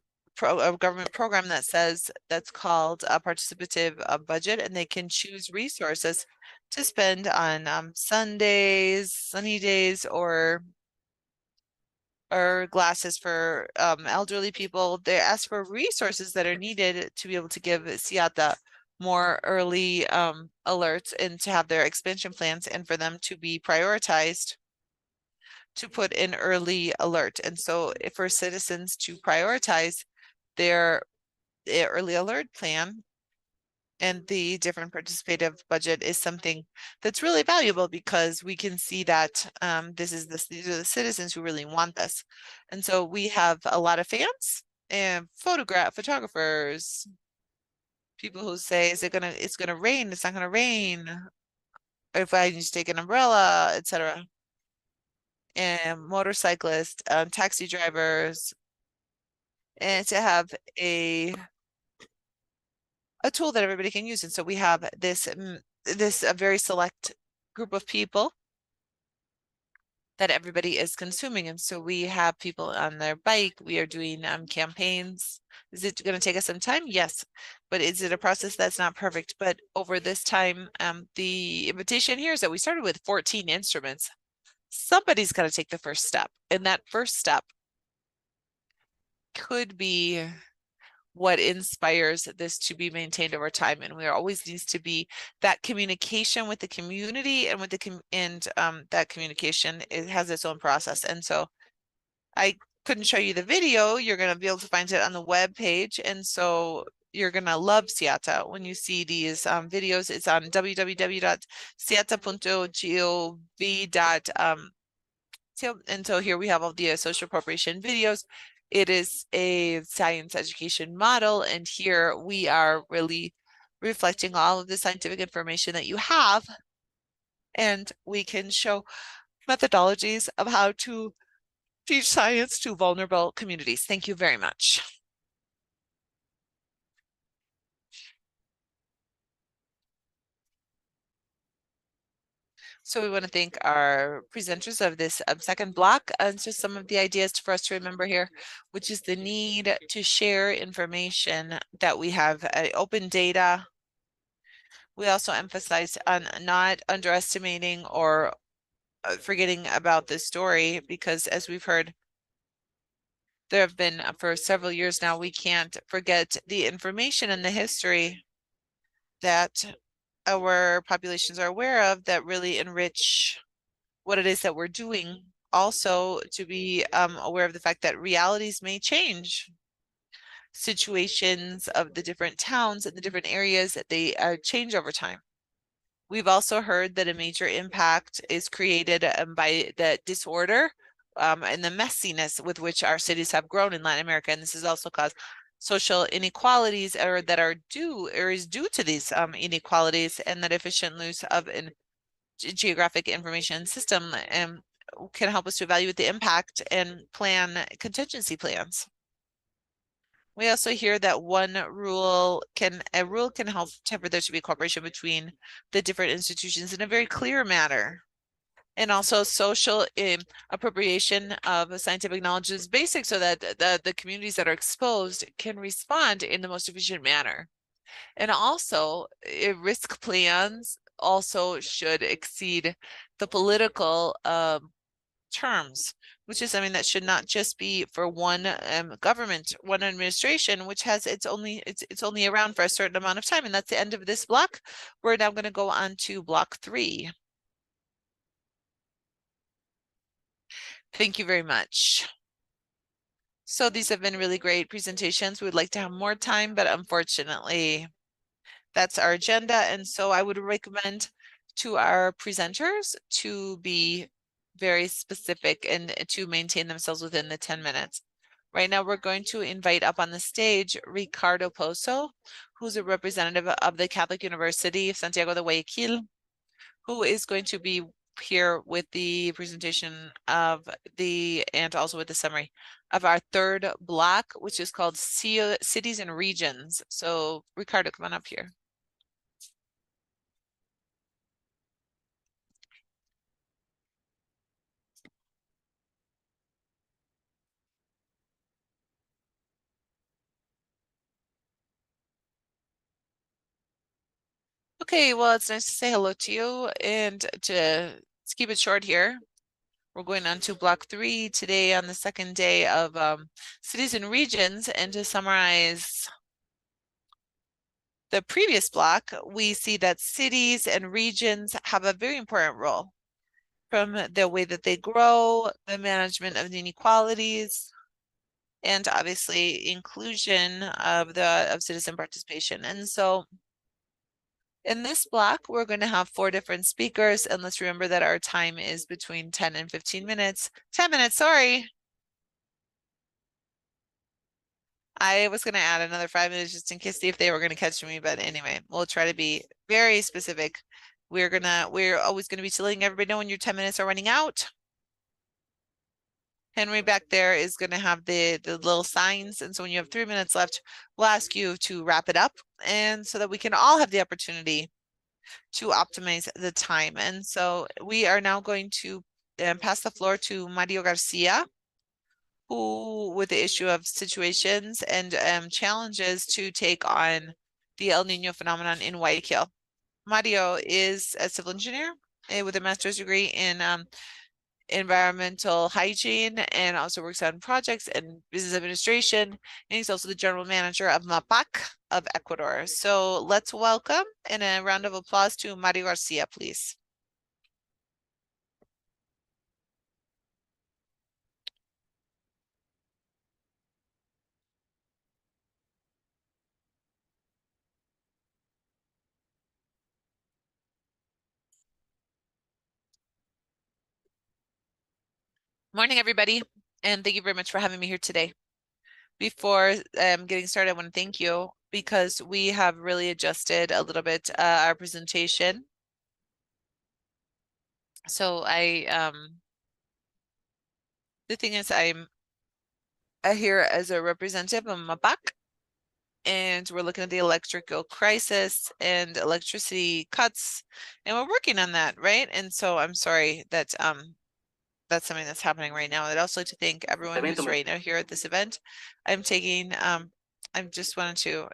government program that's called a participative budget, and they can choose resources to spend on Sundays, sunny days, or glasses for elderly people. They ask for resources that are needed to be able to give SIATA more early alerts, and to have their expansion plans, and for them to be prioritized to put in early alert. And so for citizens to prioritize their early alert plan, and the different participative budget is something that's really valuable, because we can see that these are the citizens who really want this. And so we have a lot of fans and photographers, people who say, it's gonna rain, it's not gonna rain, if I need to take an umbrella, etc. And motorcyclists, taxi drivers, and to have a tool that everybody can use. And so we have this a very select group of people that everybody is consuming. And so we have people on their bike. We are doing campaigns. Is it going to take us some time? Yes. But is it a process that's not perfect? But over this time, the invitation here is that we started with 14 instruments. Somebody's got to take the first step, and that first step could be what inspires this to be maintained over time. And there always needs to be that communication with the community, and with that communication, it has its own process. And so I couldn't show you the video. You're going to be able to find it on the web page. And so you're going to love SIATA when you see these videos. It's on www.siata.gov. And so here we have all the social appropriation videos. It is a science education model, and here we are really reflecting all of the scientific information that you have, and we can show methodologies of how to teach science to vulnerable communities. Thank you very much. So we want to thank our presenters of this second block, and just some of the ideas for us to remember here, which is the need to share information, that we have open data, We also emphasize on not underestimating or forgetting about this story, because as we've heard, there have been for several years now, we can't forget the information and the history that our populations are aware of that really enrich what it is that we're doing. Also, to be aware of the fact that realities may change. Situations of the different towns and the different areas that they change over time. We've also heard that a major impact is created by the disorder and the messiness with which our cities have grown in Latin America. And this has also caused social inequalities that are due to these inequalities, and that efficient use of a geographic information system can help us to evaluate the impact and plan contingency plans. We also hear that a rule can help temper there to be cooperation between the different institutions in a very clear manner. And also social appropriation of scientific knowledge is basic so that the communities that are exposed can respond in the most efficient manner. And also risk plans also should exceed the political terms, which is something that should not just be for one government, one administration, which has it's only around for a certain amount of time. And that's the end of this block. We're now going to go on to block 3. Thank you very much. So these have been really great presentations. We'd like to have more time, but unfortunately, that's our agenda. And so I would recommend to our presenters to be very specific and to maintain themselves within the 10 minutes. Right now, we're going to invite up on the stage Ricardo Pozo, who's a representative of the Catholic University of Santiago de Guayaquil, who is going to be here with the presentation of and also with the summary of our 3rd block, which is called Cities and Regions. So Ricardo, come on up here. Okay, well, it's nice to say hello to you, and to keep it short here, we're going on to block 3 today on the 2nd day of cities and regions. And to summarize the previous block, we see that cities and regions have a very important role, from the way that they grow, the management of the inequalities, and obviously inclusion of citizen participation. And so in this block, we're going to have 4 different speakers, and let's remember that our time is between 10 and 15 minutes. 10 minutes, sorry. I was going to add another 5 minutes just in case see if they were going to catch me, but anyway, we'll try to be very specific. We're always going to be letting everybody know when your 10 minutes are running out. Henry back there is going to have the little signs, and so when you have 3 minutes left, we'll ask you to wrap it up, and so that we can all have the opportunity to optimize the time. And so we are now going to pass the floor to Mario Garcia, who, with the issue of situations and challenges to take on the El Nino phenomenon in Guayaquil. Mario is a civil engineer with a master's degree in environmental hygiene, and also works on projects and business administration. And he's also the general manager of MAPAC of Ecuador. So let's welcome, and a round of applause to Mario Garcia, please. Morning, everybody, and thank you very much for having me here today. Before getting started, I want to thank you, because we have really adjusted a little bit our presentation. So the thing is, I'm here as a representative of MAPAC, and we're looking at the electrical crisis and electricity cuts, and we're working on that, right? And so I'm sorry that that's something that's happening right now. I'd also like to thank everyone who's right now here at this event. I just wanted to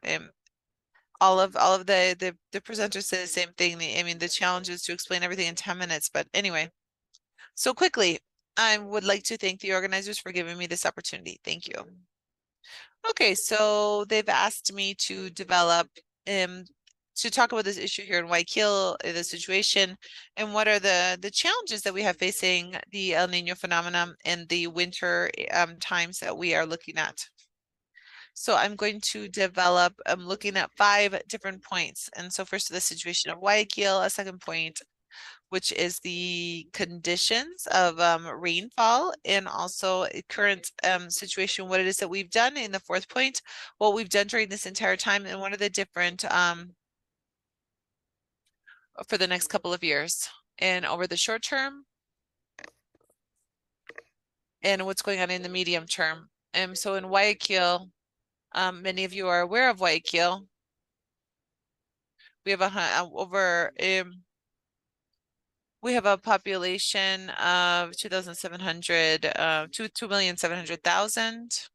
all of the presenters say the same thing. I mean, the challenge is to explain everything in 10 minutes, but anyway. So quickly, I would like to thank the organizers for giving me this opportunity. Thank you. Okay, so they've asked me to develop to talk about this issue here in Guayaquil, the situation, and what are the challenges that we have facing the El Nino phenomenon and the winter times that we are looking at. So I'm going to develop, I'm looking at 5 different points. And so first, the situation of Guayaquil, a second point, which is the conditions of rainfall, and also a current situation, what it is that we've done in the 4th point, what we've done during this entire time, and what are the different for the next couple of years and over the short term, and what's going on in the medium term. So in Guayaquil, many of you are aware of Guayaquil. We have we have a population of 2,700,000.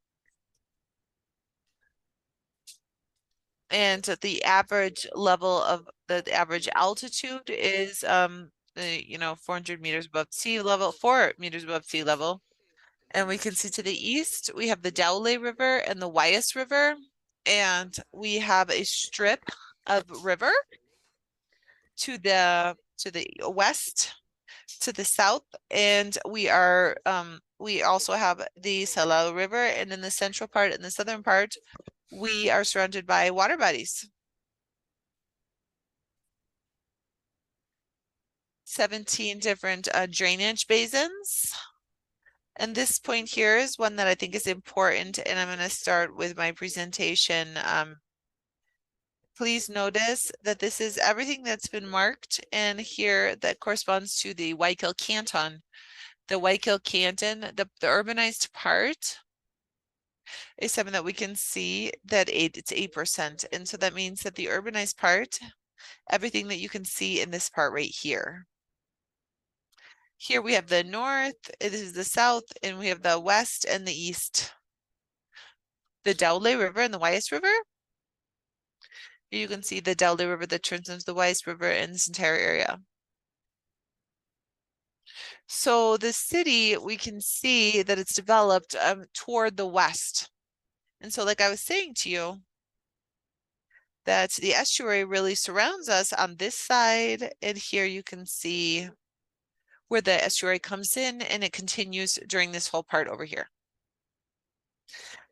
And the average level of the average altitude is 400 meters above sea level, 4 meters above sea level. And we can see to the east, we have the Daule River and the Guayas River. And we have a strip of river to the west, to the south, and we also have the Salado River, and in the central part and the southern part, we are surrounded by water bodies. 17 different drainage basins. And this point here is one that I think is important, and I'm going to start with my presentation. Please notice that this is everything that's been marked, and here that corresponds to the Guayaquil Canton. The Guayaquil Canton, the urbanized part, is something that we can see that it's 8%. And so that means that the urbanized part, everything that you can see in this part right here. Here we have the north, this is the south, and we have the west and the east. The Daule River and the Guayas River. You can see the Daule River that turns into the Guayas River in this entire area. So the city, we can see that it's developed toward the west. And so like I was saying to you, that the estuary really surrounds us on this side, and here you can see where the estuary comes in, and it continues during this whole part over here.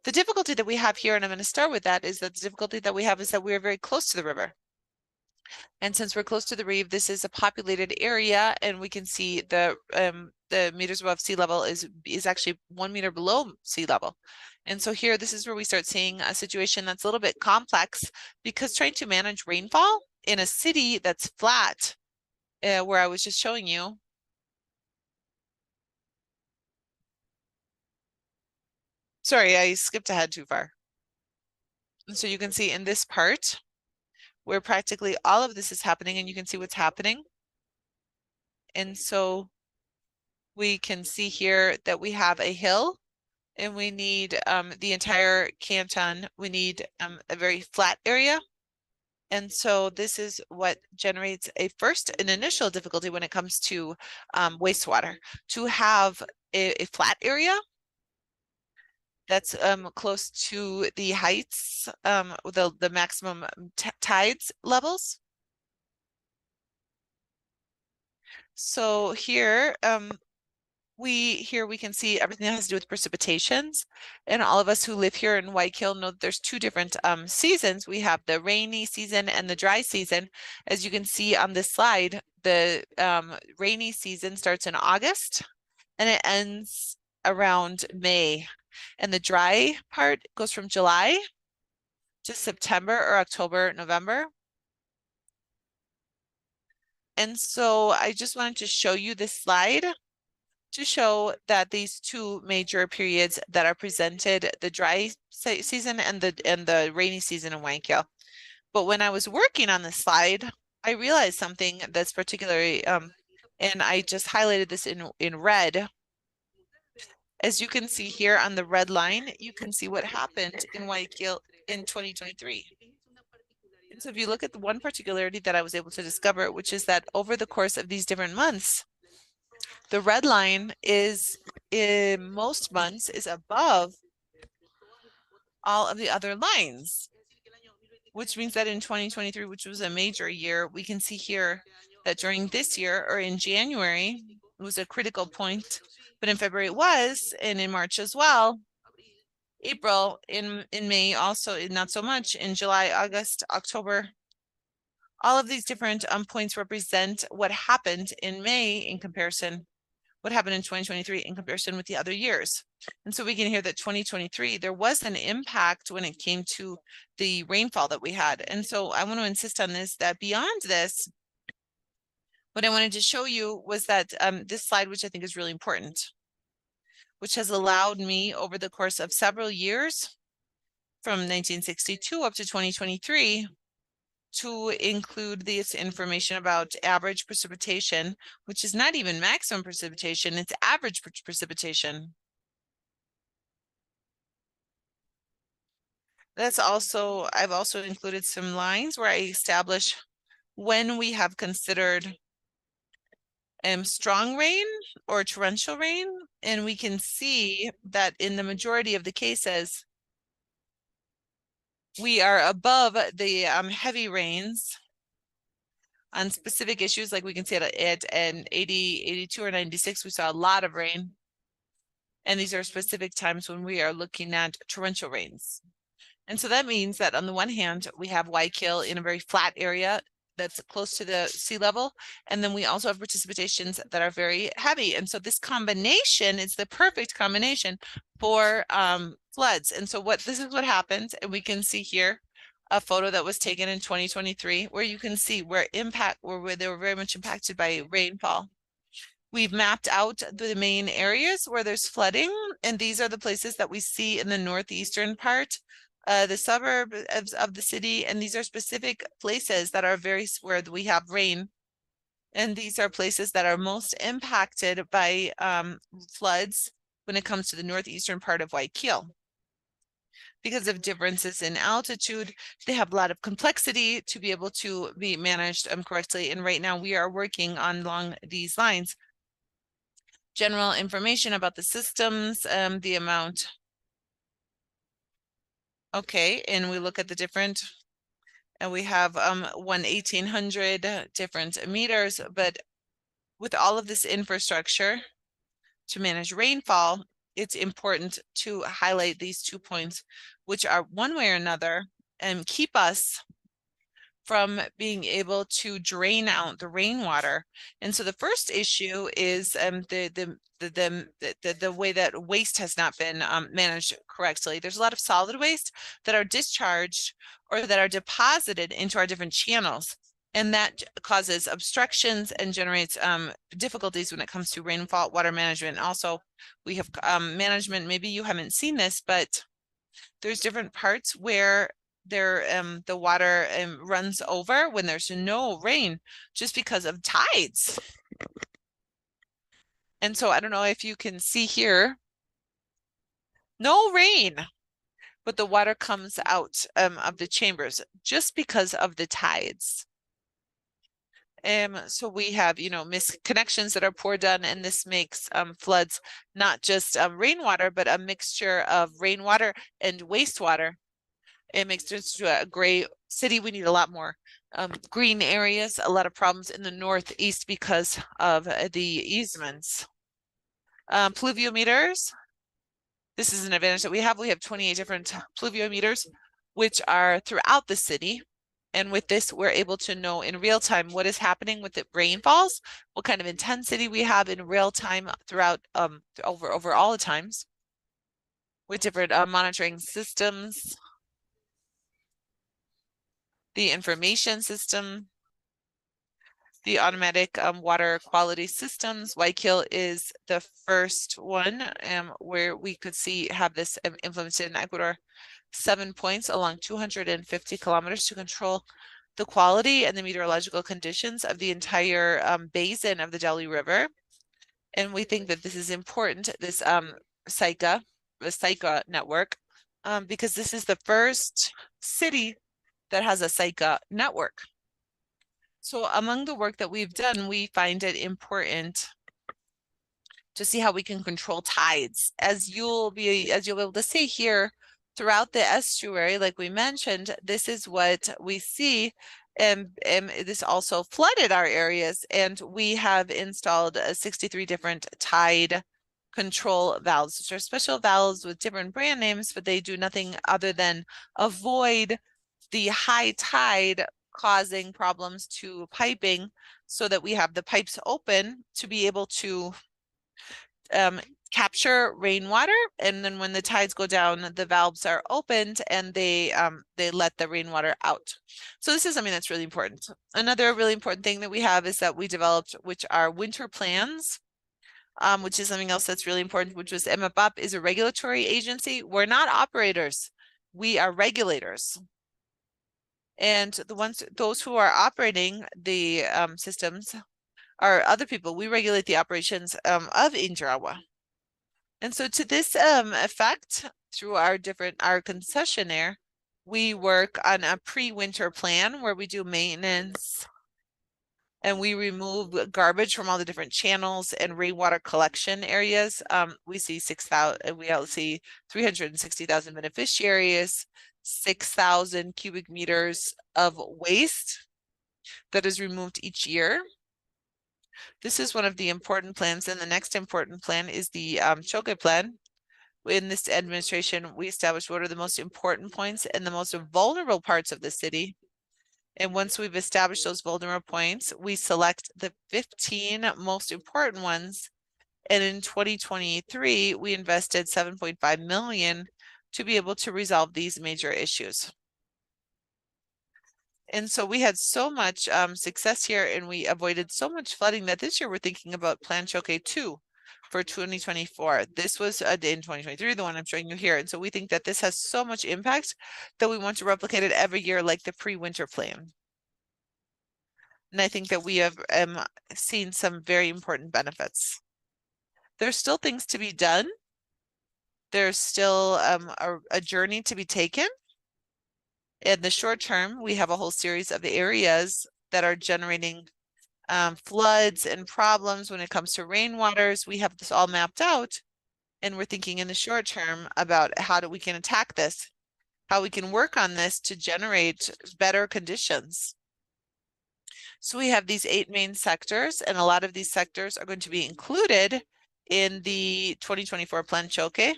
The difficulty that we have here, and I'm going to start with that, is that the difficulty that we have is that we are very close to the river. And since we're close to the reef, this is a populated area, and we can see the meters above sea level is actually 1 meter below sea level. And so here, this is where we start seeing a situation that's a little bit complex, because trying to manage rainfall in a city that's flat, where I was just showing you, sorry, I skipped ahead too far. And so you can see in this part where practically all of this is happening, and you can see what's happening. And so we can see here that we have a hill, and we need the entire canton, we need a very flat area. And so this is what generates an initial difficulty when it comes to wastewater, to have a flat area that's close to the heights, the maximum tides levels. So here, we can see everything that has to do with precipitations, and all of us who live here in Guayaquil know that there's 2 different seasons. We have the rainy season and the dry season. As you can see on this slide, the rainy season starts in August and it ends around May, and the dry part goes from July to September or October, November. And so I just wanted to show you this slide to show that these 2 major periods that are presented, the dry season and the rainy season in Guayaquil. But when I was working on this slide, I realized something that's particularly, and I just highlighted this in red. As you can see here on the red line, you can see what happened in Guayaquil in 2023. And so if you look at the one particularity that I was able to discover, which is that over the course of these different months, the red line is in most months is above all of the other lines, which means that in 2023, which was a major year, we can see here that during this year, or in January, it was a critical point, but in February it was, and in March as well. April, in May also not so much, in July, August, October. All of these different points represent what happened in May in comparison, what happened in 2023 in comparison with the other years. And so we can hear that 2023, there was an impact when it came to the rainfall that we had. And so I want to insist on this, that beyond this, what I wanted to show you was that this slide, which I think is really important, which has allowed me over the course of several years, from 1962 up to 2023, to include this information about average precipitation, which is not even maximum precipitation, it's average precipitation. That's also, I've also included some lines where I establish when we have considered strong rain or torrential rain, and we can see that in the majority of the cases, we are above the heavy rains on specific issues. Like we can see at an 80, 82 or 96, we saw a lot of rain. And these are specific times when we are looking at torrential rains. And so that means that on the one hand, we have Guayaquil in a very flat area that's close to the sea level. And then we also have precipitations that are very heavy. And so this combination is the perfect combination for floods. And so this is what happens. And we can see here a photo that was taken in 2023, where you can see where they were very much impacted by rainfall. We've mapped out the main areas where there's flooding, and these are the places that we see in the northeastern part, the suburb of the city, and these are specific places that are where we have rain. And these are places that are most impacted by floods when it comes to the northeastern part of Guayaquil. Because of differences in altitude, they have a lot of complexity to be able to be managed correctly. And right now we are working along these lines. General information about the systems, the amount. Okay, and we look at the different, and we have 1,800 different meters, but with all of this infrastructure to manage rainfall, it's important to highlight these 2 points, which are one way or another and keep us from being able to drain out the rainwater. And so the first issue is the way that waste has not been managed correctly. There's a lot of solid waste that are discharged or that are deposited into our different channels. And that causes obstructions and generates difficulties when it comes to rainfall water management. Also, we have management, maybe you haven't seen this, but there's different parts where the water runs over when there's no rain just because of tides. And so I don't know if you can see here, no rain, but the water comes out of the chambers just because of the tides. So we have, misconnections that are poor done, and this makes floods not just rainwater, but a mixture of rainwater and wastewater. It makes it to a gray city. We need a lot more green areas, a lot of problems in the northeast because of the easements. Pluviometers. This is an advantage that we have. We have 28 different pluviometers, which are throughout the city. And with this, we're able to know in real time what is happening with the rainfalls, what kind of intensity we have in real time throughout over all the times, with different monitoring systems. The information system, the automatic water quality systems. Guayaquil is the first one where we could have this implemented in Ecuador. 7 points along 250 kilometers to control the quality and the meteorological conditions of the entire basin of the Delhi River. And we think that this is important, this SICA network, because this is the first city that has a SICA network. So among the work that we've done, we find it important to see how we can control tides. As you'll be able to see here, throughout the estuary, like we mentioned, this is what we see, and this also flooded our areas, and we have installed 63 different tide control valves, which are special valves with different brand names, but they do nothing other than avoid the high tide causing problems to piping, so that we have the pipes open to be able to capture rainwater, and then when the tides go down, the valves are opened and they let the rainwater out. So this is something that's really important. Another really important thing that we have is that we developed, which are winter plans, which is something else that's really important, which was MFOP is a regulatory agency. We're not operators, we are regulators. And those who are operating the systems are other people. We regulate the operations of Injarawa. And so to this effect, through our concessionaire, we work on a pre-winter plan where we do maintenance and we remove garbage from all the different channels and rainwater collection areas. We see 360,000 beneficiaries, 6,000 cubic meters of waste that is removed each year. This is one of the important plans, and the next important plan is the Choque plan. In this administration, we established what are the most important points and the most vulnerable parts of the city. And once we've established those vulnerable points, we select the 15 most important ones. And in 2023, we invested 7.5 million to be able to resolve these major issues. And so we had so much success here, and we avoided so much flooding that this year we're thinking about Plan Choque 2 for 2024. This was in 2023, the one I'm showing you here. And so we think that this has so much impact that we want to replicate it every year like the pre-winter plan. And I think that we have seen some very important benefits. There's still things to be done. There's still a journey to be taken. In the short term, we have a whole series of areas that are generating floods and problems when it comes to rainwaters. We have this all mapped out, and we're thinking in the short term about how we can attack this, how we can work on this to generate better conditions. So we have these 8 main sectors, and a lot of these sectors are going to be included in the 2024 Plan Choque,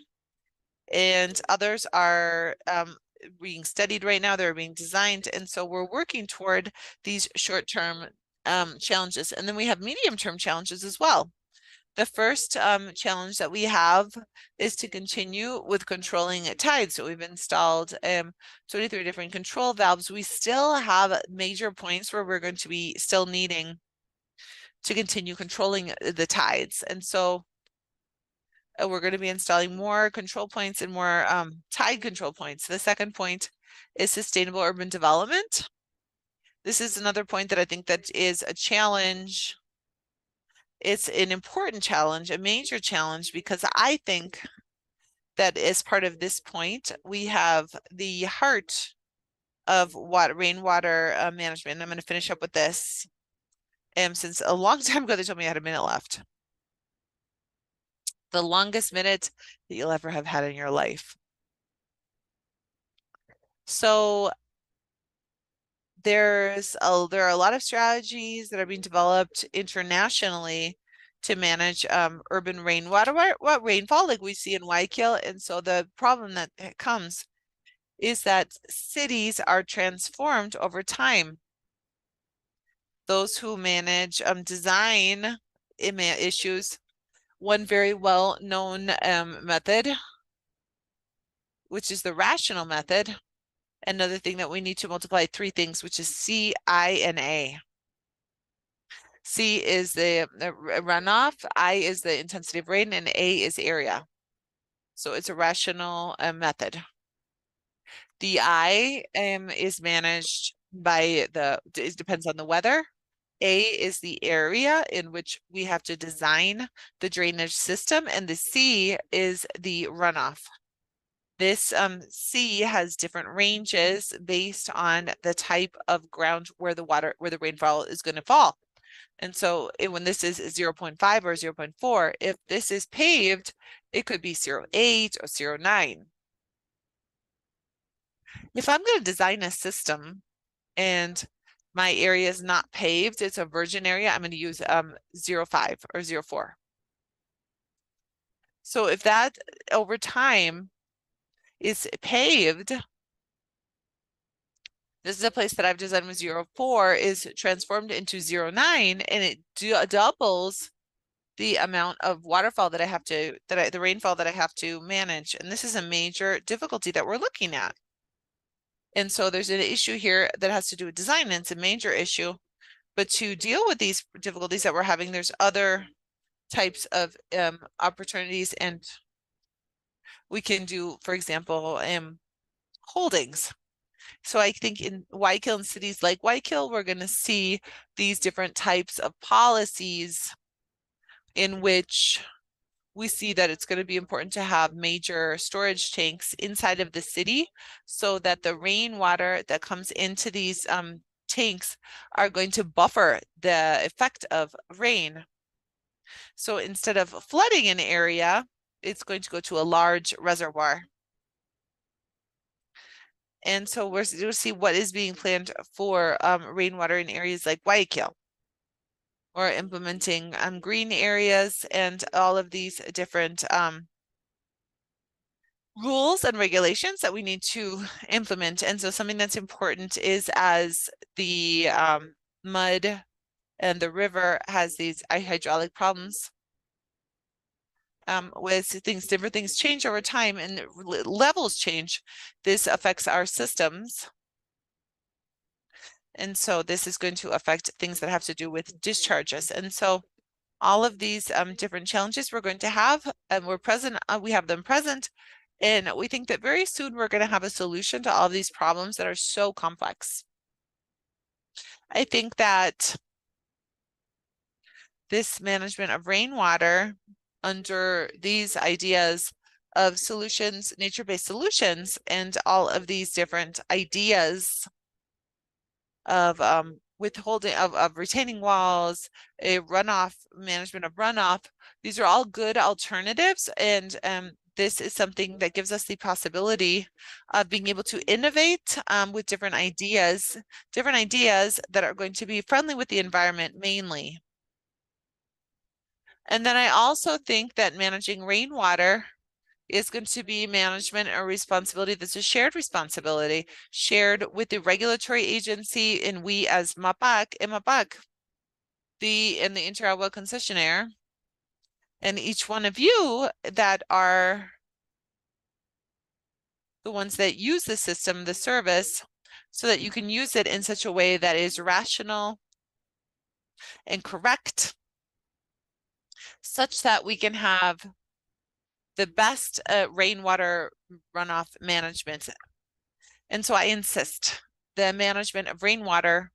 and others are being studied right now. They're being designed, and so we're working toward these short-term challenges, and then we have medium-term challenges as well. The first challenge that we have is to continue with controlling tides. So we've installed 23 different control valves. We still have major points where we're going to be still needing to continue controlling the tides, and so we're going to be installing more control points and more tide control points. The second point is sustainable urban development. This is another point that I think that is a challenge. It's an important challenge, a major challenge, because I think that as part of this point, we have the heart of rainwater management. And I'm going to finish up with this. Since a long time ago, they told me I had a minute left. The longest minute that you'll ever have had in your life. So there are a lot of strategies that are being developed internationally to manage urban rainwater, rainfall like we see in Guayaquil. And so the problem that comes is that cities are transformed over time. Those who manage design issues, one very well-known method, which is the rational method. Another thing that we need to multiply 3 things, which is C, I, and A. C is the runoff, I is the intensity of rain, and A is area. So it's a rational method. The I is managed by it depends on the weather. A is the area in which we have to design the drainage system, and the C is the runoff. This C has different ranges based on the type of ground where the rainfall is going to fall. And so when this is 0.5 or 0.4, if this is paved, it could be 0.8 or 0.9. If I'm going to design a system and my area is not paved, it's a virgin area, I'm going to use 0.5 or 0.4. So if that over time is paved, this is a place that I've designed with 0.4 is transformed into 0.9, and it doubles the amount of waterfall that I have to, the rainfall that I have to manage. And this is a major difficulty that we're looking at. And so there's an issue here that has to do with design, and it's a major issue. But to deal with these difficulties that we're having, there's other types of opportunities, and we can do, for example, holdings. So I think in Guayaquil and cities like Guayaquil, we're going to see these different types of policies in which we see that it's going to be important to have major storage tanks inside of the city so that the rainwater that comes into these tanks are going to buffer the effect of rain. So instead of flooding an area, it's going to go to a large reservoir. And so we'll see what is being planned for rainwater in areas like Guayaquil, or implementing green areas and all of these different rules and regulations that we need to implement. And so something that's important is as the mud and the river has these hydraulic problems, with different things change over time and levels change, this affects our systems. And so this is going to affect things that have to do with discharges. And so all of these different challenges we're going to have, and we have them present. And we think that very soon we're going to have a solution to all of these problems that are so complex. I think that this management of rainwater under these ideas of solutions, nature-based solutions, and all of these different ideas of withholding of retaining walls, a runoff, management of runoff, these are all good alternatives. And this is something that gives us the possibility of being able to innovate with different ideas that are going to be friendly with the environment mainly. And then I also think that managing rainwater is going to be management or responsibility that's a shared responsibility, shared with the regulatory agency, and we as MAPAC, the Interagua concessionaire, and each one of you that are the ones that use the system, the service, so that you can use it in such a way that is rational and correct, such that we can have the best rainwater runoff management. And so I insist, the management of rainwater,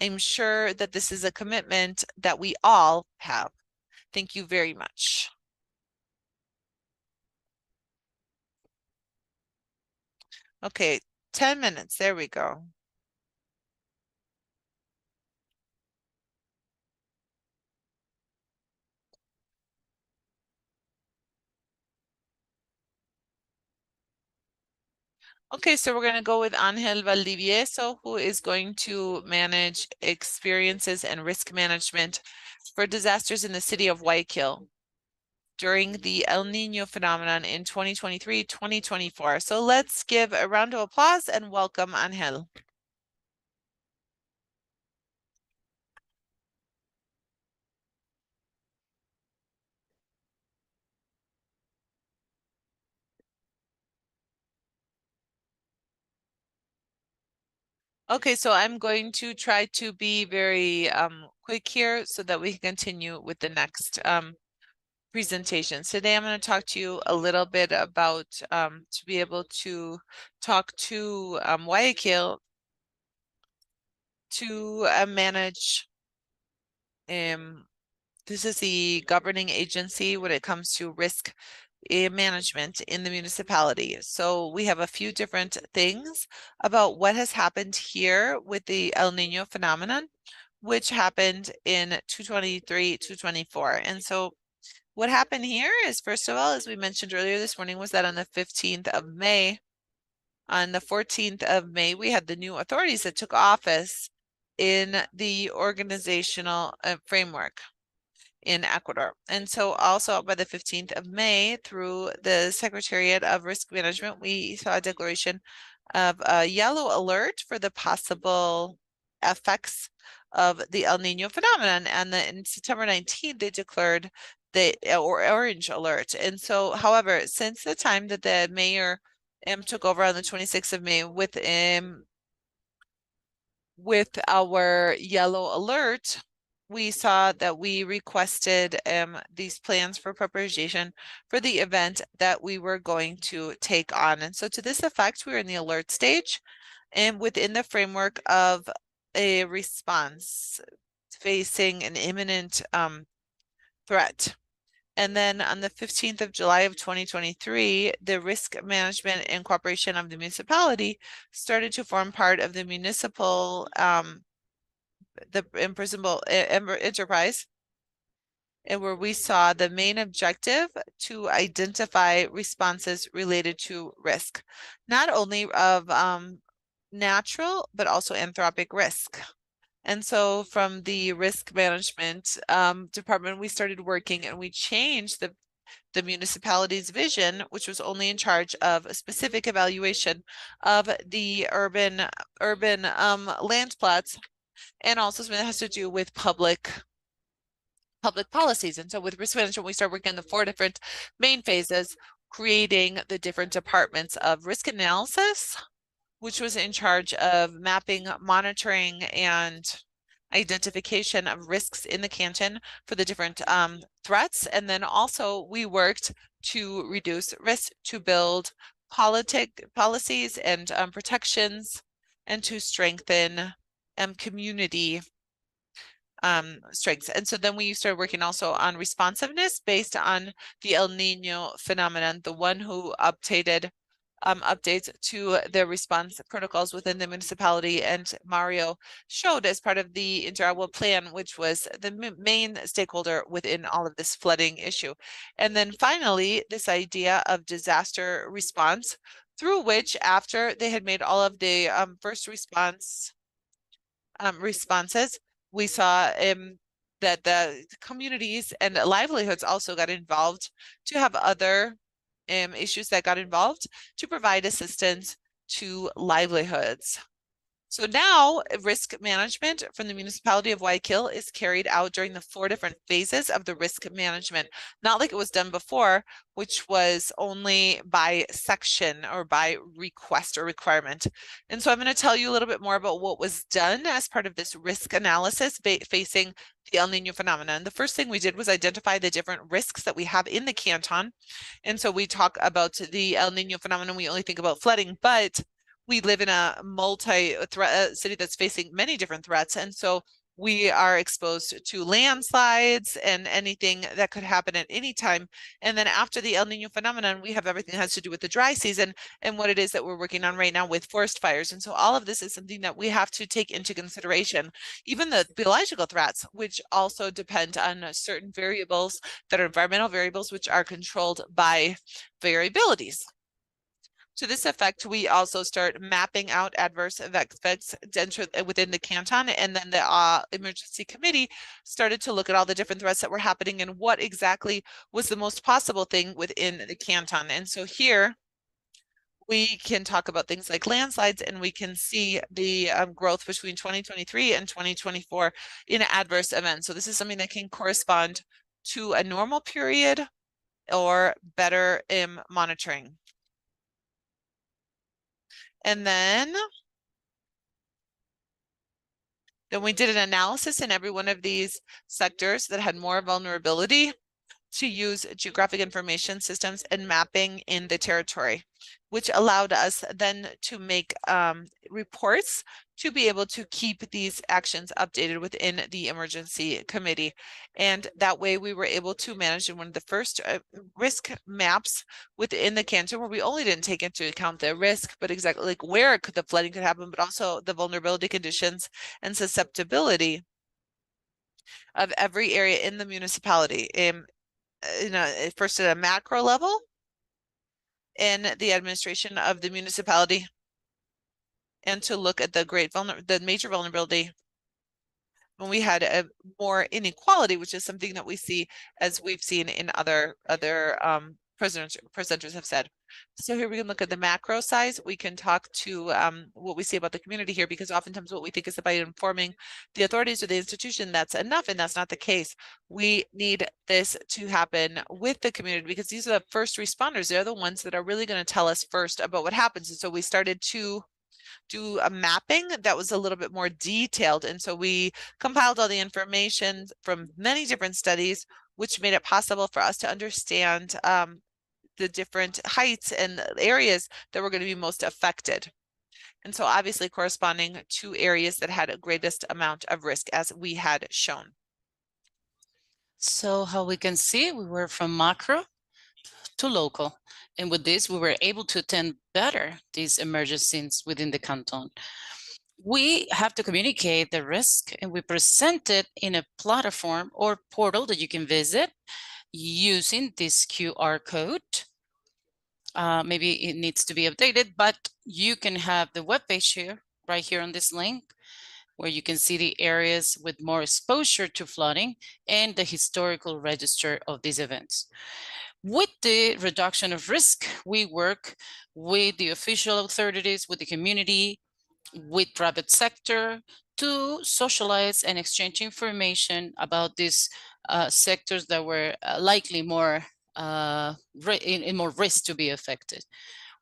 I'm sure that this is a commitment that we all have. Thank you very much. Okay, 10 minutes, there we go. Okay, so we're going to go with Angel Valdivieso, who is going to manage experiences and risk management for disasters in the city of Guayaquil during the El Niño phenomenon in 2023-2024. So let's give a round of applause and welcome Angel. Okay, so I'm going to try to be very quick here so that we can continue with the next presentations. Today I'm going to talk to you a little bit about to be able to talk to Guayaquil to manage. This is the governing agency when it comes to risk management in the municipality. So we have a few different things about what has happened here with the El Nino phenomenon, which happened in 223, 224. And so what happened here is, first of all, as we mentioned earlier this morning, was that on the 15th of May, on the 14th of May, we had the new authorities that took office in the organizational framework in Ecuador. And so also by the 15th of May, through the Secretariat of Risk Management, we saw a declaration of a yellow alert for the possible effects of the El Nino phenomenon. And in September 19th, they declared the orange alert. And so, however, since the time that the mayor took over on the 26th of May with our yellow alert, we saw that we requested these plans for preparation for the event that we were going to take on. And so to this effect, we were in the alert stage and within the framework of a response facing an imminent threat. And then on the 15th of July of 2023, the risk management and cooperation of the municipality started to form part of the municipal the imprisonable enterprise, and where we saw the main objective to identify responses related to risk, not only of natural, but also anthropic risk. And so from the risk management department, we started working and we changed the municipality's vision, which was only in charge of a specific evaluation of the urban land plots, and also something that has to do with public policies. And so with risk management, we start working on the 4 different main phases, creating the different departments of risk analysis, which was in charge of mapping, monitoring, and identification of risks in the canton for the different threats. And then also we worked to reduce risk, to build policies and protections, and to strengthen community strengths. And so then we started working also on responsiveness based on the El Nino phenomenon, the one who updates to the response protocols within the municipality. And Mario showed as part of the Interagua plan, which was the main stakeholder within all of this flooding issue. And then finally, this idea of disaster response, through which after they had made all of the first responses, we saw that the communities and livelihoods also got involved to have other issues that got involved to provide assistance to livelihoods. So now risk management from the municipality of Guayaquil is carried out during the 4 different phases of the risk management, not like it was done before, which was only by section or by request or requirement. And so I'm going to tell you a little bit more about what was done as part of this risk analysis facing the El Nino phenomenon. The first thing we did was identify the different risks that we have in the canton. And so we talk about the El Nino phenomenon, we only think about flooding, but we live in a multi-threat city that's facing many different threats. And so we are exposed to landslides and anything that could happen at any time. And then after the El Nino phenomenon, we have everything that has to do with the dry season and what it is that we're working on right now with forest fires. And so all of this is something that we have to take into consideration. Even the biological threats, which also depend on certain variables that are environmental variables, which are controlled by variabilities. To this effect, we also start mapping out adverse effects within the canton, and then the emergency committee started to look at all the different threats that were happening and what exactly was the most possible thing within the canton. And so here we can talk about things like landslides, and we can see the growth between 2023 and 2024 in adverse events. So this is something that can correspond to a normal period or better monitoring. And then we did an analysis in every one of these sectors that had more vulnerability to use geographic information systems and mapping in the territory. which allowed us then to make reports to be able to keep these actions updated within the emergency committee. And that way we were able to manage in one of the first risk maps within the canton, where we only didn't take into account the risk, but exactly like where the flooding could happen, but also the vulnerability conditions and susceptibility of every area in the municipality. First at a macro level, in the administration of the municipality, and to look at the major vulnerability when we had a more inequality, which is something that we see as we've seen in other presenters have said. So here we can look at the macro size. We can talk to what we see about the community here, because oftentimes what we think is about informing the authorities or the institution, that's enough, and that's not the case. We need this to happen with the community, because these are the first responders. They're the ones that are really going to tell us first about what happens. And so we started to do a mapping that was a little bit more detailed. And so we compiled all the information from many different studies, which made it possible for us to understand the different heights and areas that were going to be most affected. And so obviously corresponding to areas that had a greatest amount of risk, as we had shown. So how we can see, we were from macro to local. And with this, we were able to attend better these emergencies within the canton. We have to communicate the risk, and we present it in a platform or portal that you can visit using this QR code. Maybe it needs to be updated, but you can have the webpage here, right here on this link, where you can see the areas with more exposure to flooding and the historical register of these events. With the reduction of risk, we work with the official authorities, with the community, with private sector to socialize and exchange information about these sectors that were likely more in more risk to be affected.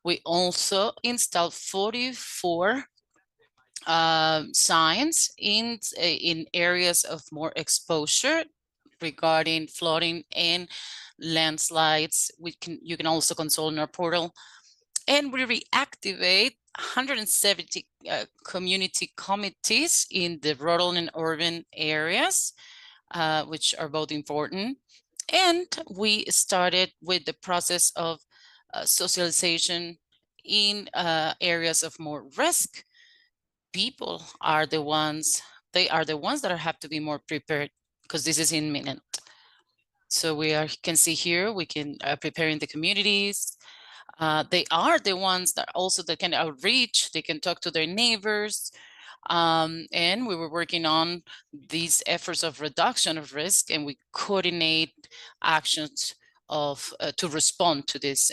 We also installed 44 signs in areas of more exposure regarding flooding and landslides. You can also consult in our portal, and we reactivate 170 community committees in the rural and urban areas, which are both important. And we started with the process of socialization in areas of more risk. People are the ones, that have to be more prepared, because this is imminent. So we can see here, we can prepare in the communities. They are the ones that can outreach, they can talk to their neighbors. And we were working on these efforts of reduction of risk, and we coordinate actions to respond to this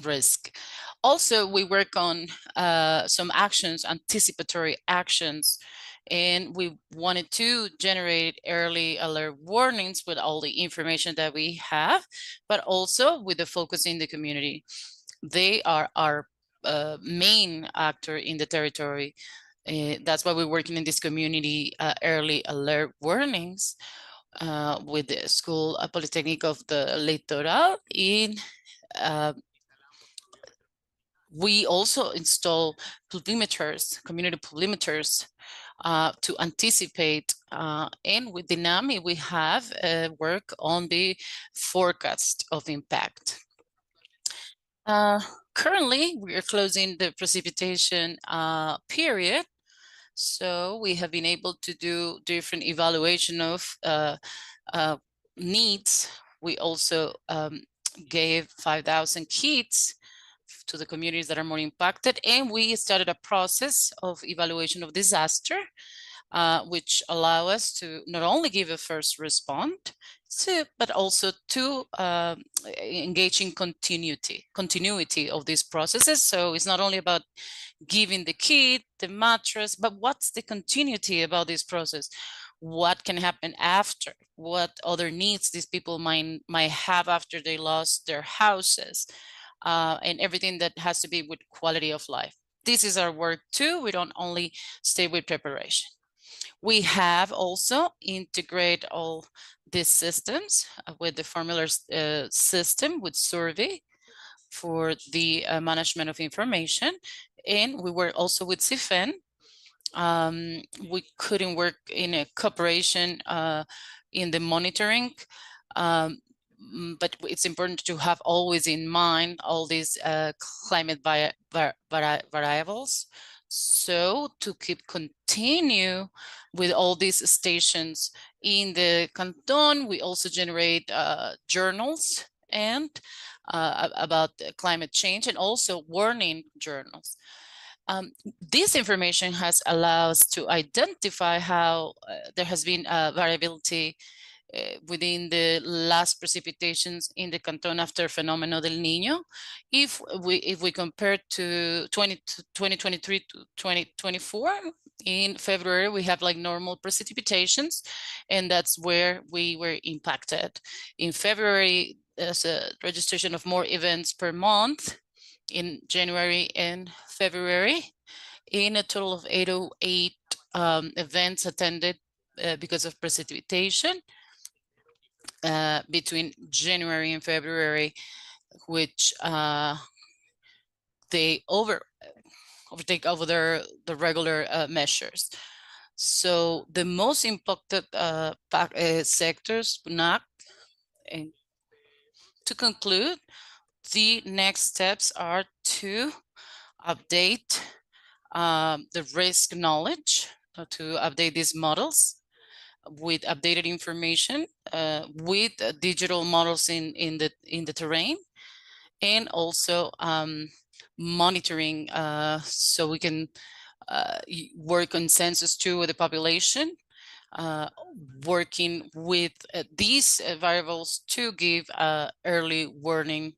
risk. Also, we work on some actions, anticipatory actions, and we wanted to generate early alert warnings with all the information that we have, but also with the focus in the community. They are our main actor in the territory. That's why we're working in this community early alert warnings with the school Politécnica of the Litoral. We also install community pollimeters to anticipate. And with Dynami, we have work on the forecast of impact. Currently, we are closing the precipitation period. So we have been able to do different evaluation of needs. We also gave 5,000 kits to the communities that are more impacted. And we started a process of evaluation of disaster, which allow us to not only give a first response, but also to engage in continuity of these processes. So it's not only about giving the kit, the mattress, but what's the continuity about this process? What can happen after? What other needs these people might have after they lost their houses, and everything that has to be with quality of life. This is our work too. We don't only stay with preparation. We have also integrate all these systems with the formula system with survey. for the management of information. And we were also with CIFEN. We couldn't work in a cooperation in the monitoring, but it's important to have always in mind all these climate variables. So to continue with all these stations in the canton, we also generate journals and about climate change, and also warning journals. This information has allowed us to identify how there has been variability within the last precipitations in the canton after Fenómeno del Niño. If we compare to 2023 to 2024, in February we have like normal precipitations, and that's where we were impacted. In February, there's a registration of more events per month. In January and February, in a total of 808 events attended because of precipitation between January and February, which they overtake over the regular measures. So the most impacted sectors, NAC, and to conclude, the next steps are to update the risk knowledge, to update these models with updated information, with digital models in the terrain, and also monitoring, so we can work on census too with the population, working with these variables to give early warning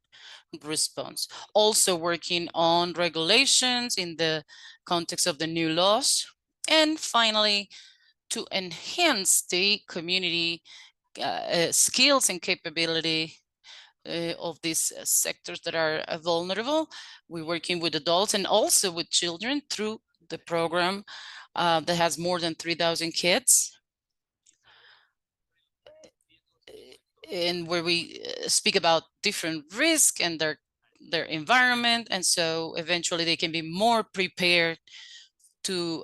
response. Also working on regulations in the context of the new laws. And finally, to enhance the community skills and capability of these sectors that are vulnerable. We're working with adults and also with children through the program that has more than 3,000 kids. And where we speak about different risks and their environment, and so eventually they can be more prepared to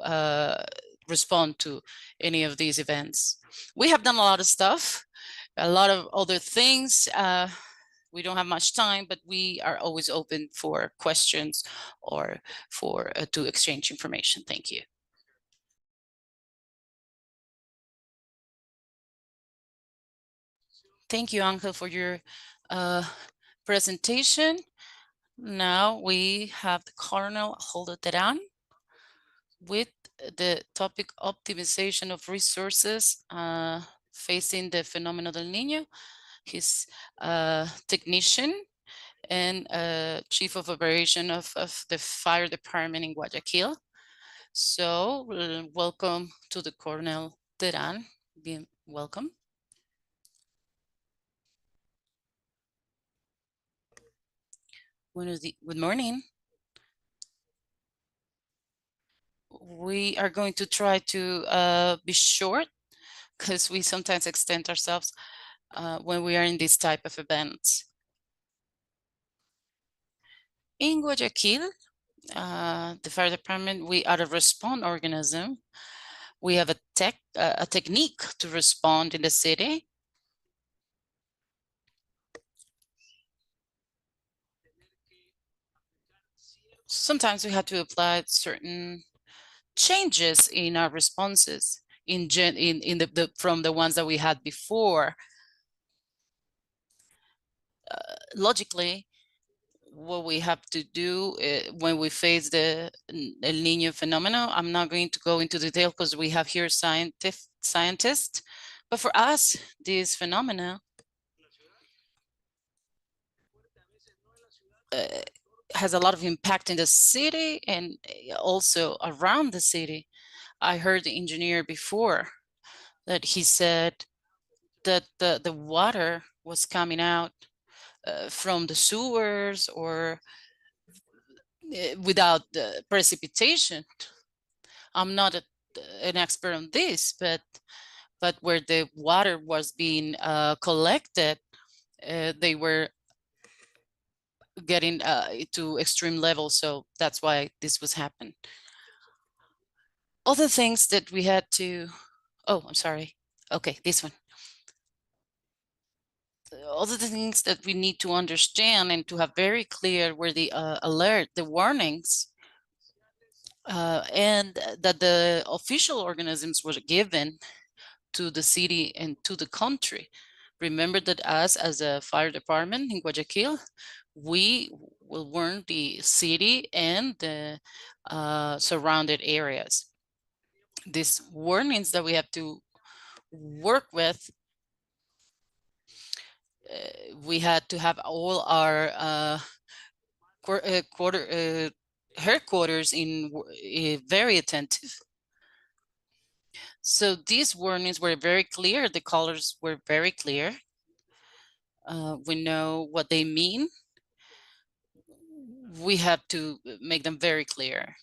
respond to any of these events. We have done a lot of stuff, a lot of other things. We don't have much time, but we are always open for questions or for to exchange information. Thank you. Thank you, Angel, for your presentation. Now we have the Colonel Holdo with the topic optimization of resources facing the Fenómeno del Niño. He's a technician and chief of operation of the fire department in Guayaquil. So welcome to the Colonel Terán. Welcome. Good morning. We are going to try to be short because we sometimes extend ourselves when we are in this type of events. In Guayaquil, the fire department, we are a response organism. We have a technique to respond in the city. Sometimes we have to apply certain changes in our responses from the ones that we had before. Logically, what we have to do when we face the El Niño phenomenon, I'm not going to go into detail because we have here scientists, but for us, this phenomena has a lot of impact in the city and also around the city. I heard the engineer before that he said that the water was coming out from the sewers or without the precipitation. I'm not an expert on this, but where the water was being collected, they were getting to extreme levels. So that's why this was happened. Other things that we had to, oh, I'm sorry. Okay, this one. Other things that we need to understand and to have very clear were the alert, the warnings, and that the official organisms were given to the city and to the country. Remember that us as a fire department in Guayaquil, we will warn the city and the surrounded areas. These warnings that we have to work with, we had to have all our headquarters in very attentive. So these warnings were very clear. The colors were very clear. We know what they mean. We have to make them very clear.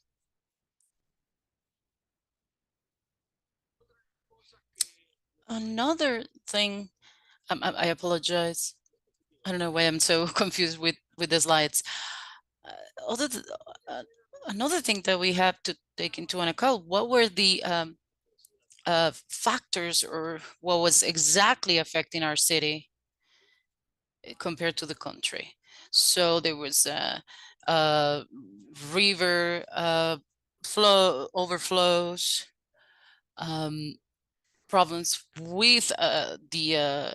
Another thing, I apologize. I don't know why I'm so confused with the slides. Another thing that we have to take into account, what were the factors or what was exactly affecting our city compared to the country. So there was a river overflows, problems with the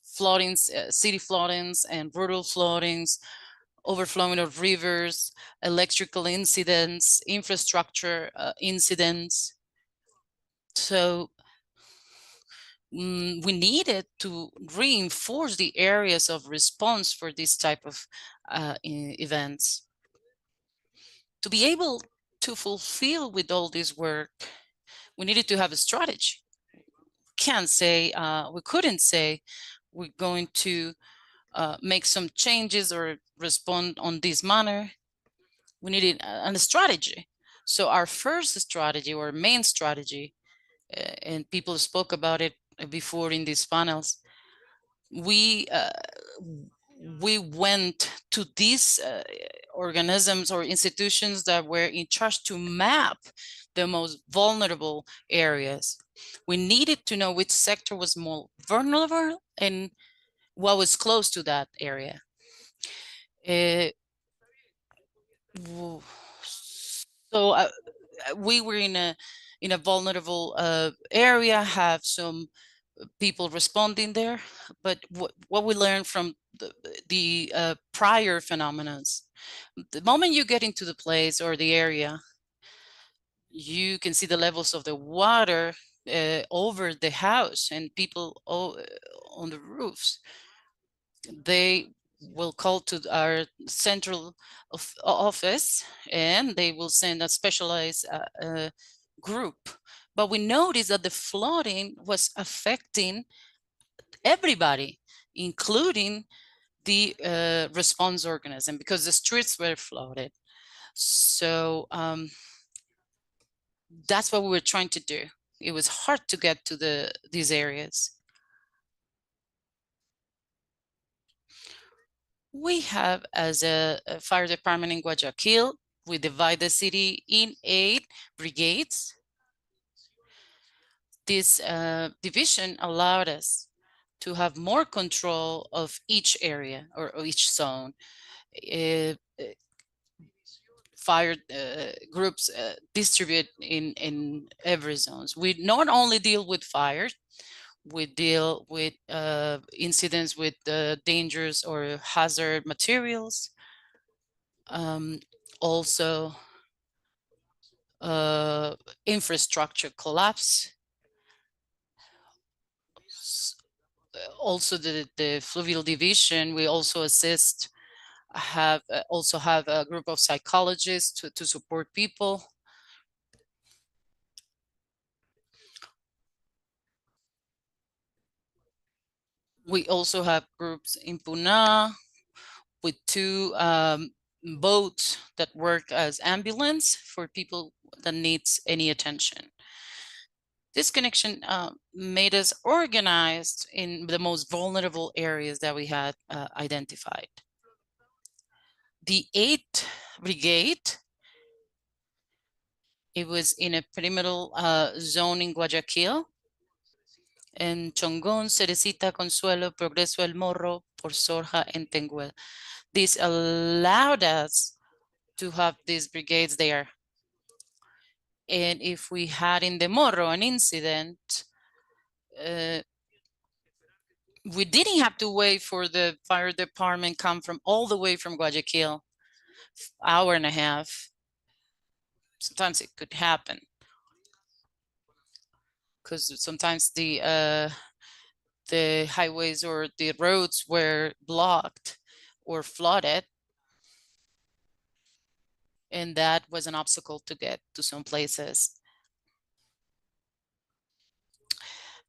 floodings, city floodings and rural floodings, overflowing of rivers, electrical incidents, infrastructure incidents. So we needed to reinforce the areas of response for this type of events. To be able to fulfill with all this work, we needed to have a strategy. We couldn't say we're going to make some changes or respond on this manner. We needed a strategy. So our first strategy or main strategy, and people spoke about it before in these panels, we went to these organisms or institutions that were in charge to map the most vulnerable areas. We needed to know which sector was more vulnerable and what was close to that area. So we were in a vulnerable area, have some people responding there, but what we learned from the prior phenomena, the moment you get into the place or the area, you can see the levels of the water over the house and people on the roofs. They will call to our central office and they will send a specialized group. But we noticed that the flooding was affecting everybody, including the response organism, because the streets were flooded. So that's what we were trying to do. It was hard to get to these areas. We have, as a fire department in Guayaquil, we divide the city in 8 brigades. This division allowed us to have more control of each area or each zone. Fire groups distribute in every zones. We not only deal with fire, we deal with incidents with dangerous or hazard materials. Also infrastructure collapse. Also the fluvial division, we also assist, also have a group of psychologists to support people. We also have groups in Puna with 2 boats that work as ambulance for people that needs any attention. This connection made us organized in the most vulnerable areas that we had identified. The 8th Brigade, it was in a perimeter zone in Guayaquil, en Chongón, Cerecita, Consuelo, Progreso El Morro, Porsorja, and Tenguel. This allowed us to have these brigades there. And if we had in the Morro an incident, we didn't have to wait for the fire department come from all the way from Guayaquil, hour and a half. Sometimes it could happen because sometimes the highways or the roads were blocked or flooded, and that was an obstacle to get to some places.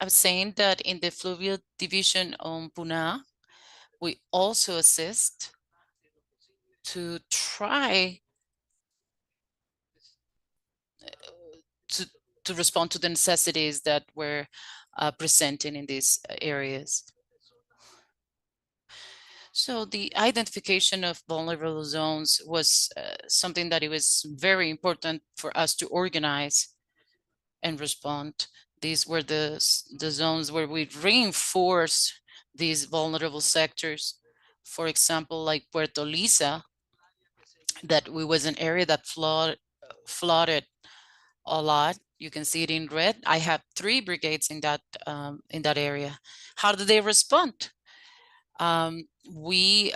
I was saying that in the fluvial division on Puna, we also assist to try to respond to the necessities that were presenting in these areas. So the identification of vulnerable zones was something that it was very important for us to organize and respond. These were the zones where we reinforce these vulnerable sectors. For example, like Puerto Lisa, that was an area that flooded a lot. You can see it in red. I have 3 brigades in that area. How do they respond? We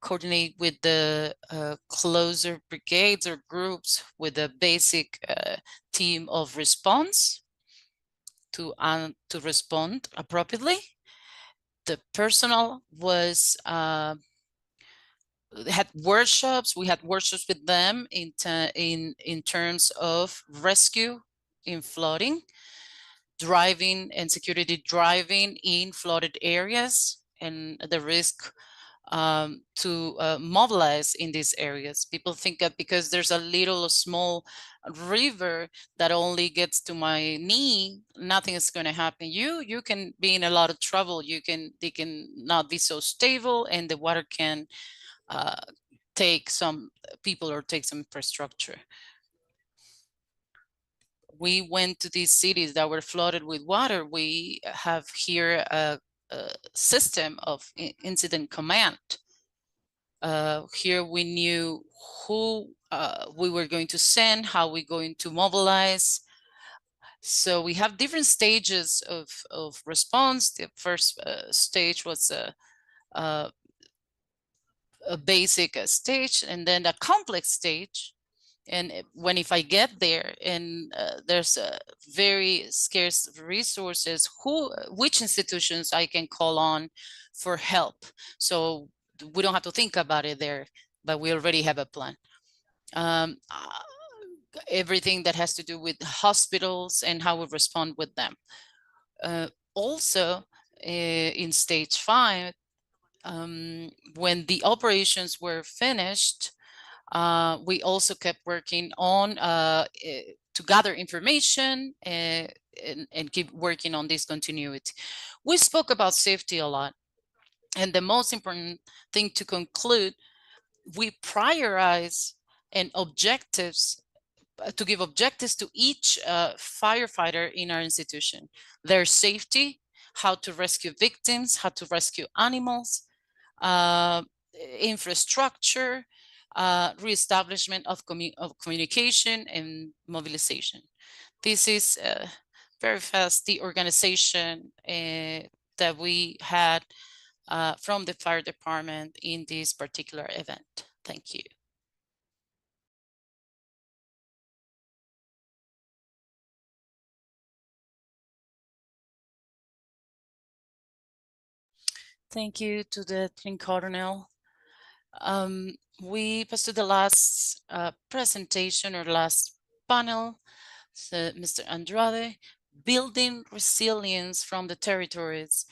coordinate with the closer brigades or groups with a basic team of response to respond appropriately. The personnel was had workshops. We had workshops with them in terms of rescue in flooding, driving and security driving in flooded areas, and the risk to mobilize in these areas. People think that because there's a little small river that only gets to my knee, nothing is going to happen. You can be in a lot of trouble. They can not be so stable, and the water can take some people or take some infrastructure. We went to these cities that were flooded with water. We have here a system of incident command. Here we knew who we were going to send, how we're going to mobilize. So we have different stages of response. The first stage was a basic stage, and then a complex stage. And if I get there and there's very scarce resources, which institutions I can call on for help. So we don't have to think about it there, but we already have a plan. Everything that has to do with hospitals and how we respond with them. Also, in stage 5, when the operations were finished, we also kept working on to gather information and keep working on this continuity. We spoke about safety a lot, and the most important thing to conclude, we prioritize and objectives to give objectives to each firefighter in our institution. Their safety, how to rescue victims, how to rescue animals, infrastructure, reestablishment of communication and mobilization. This is very fast the organization that we had from the fire department in this particular event. Thank you. Thank you to the Lieutenant Colonel. We passed to the last presentation or last panel, so Mr. Andrade, building resilience from the territories.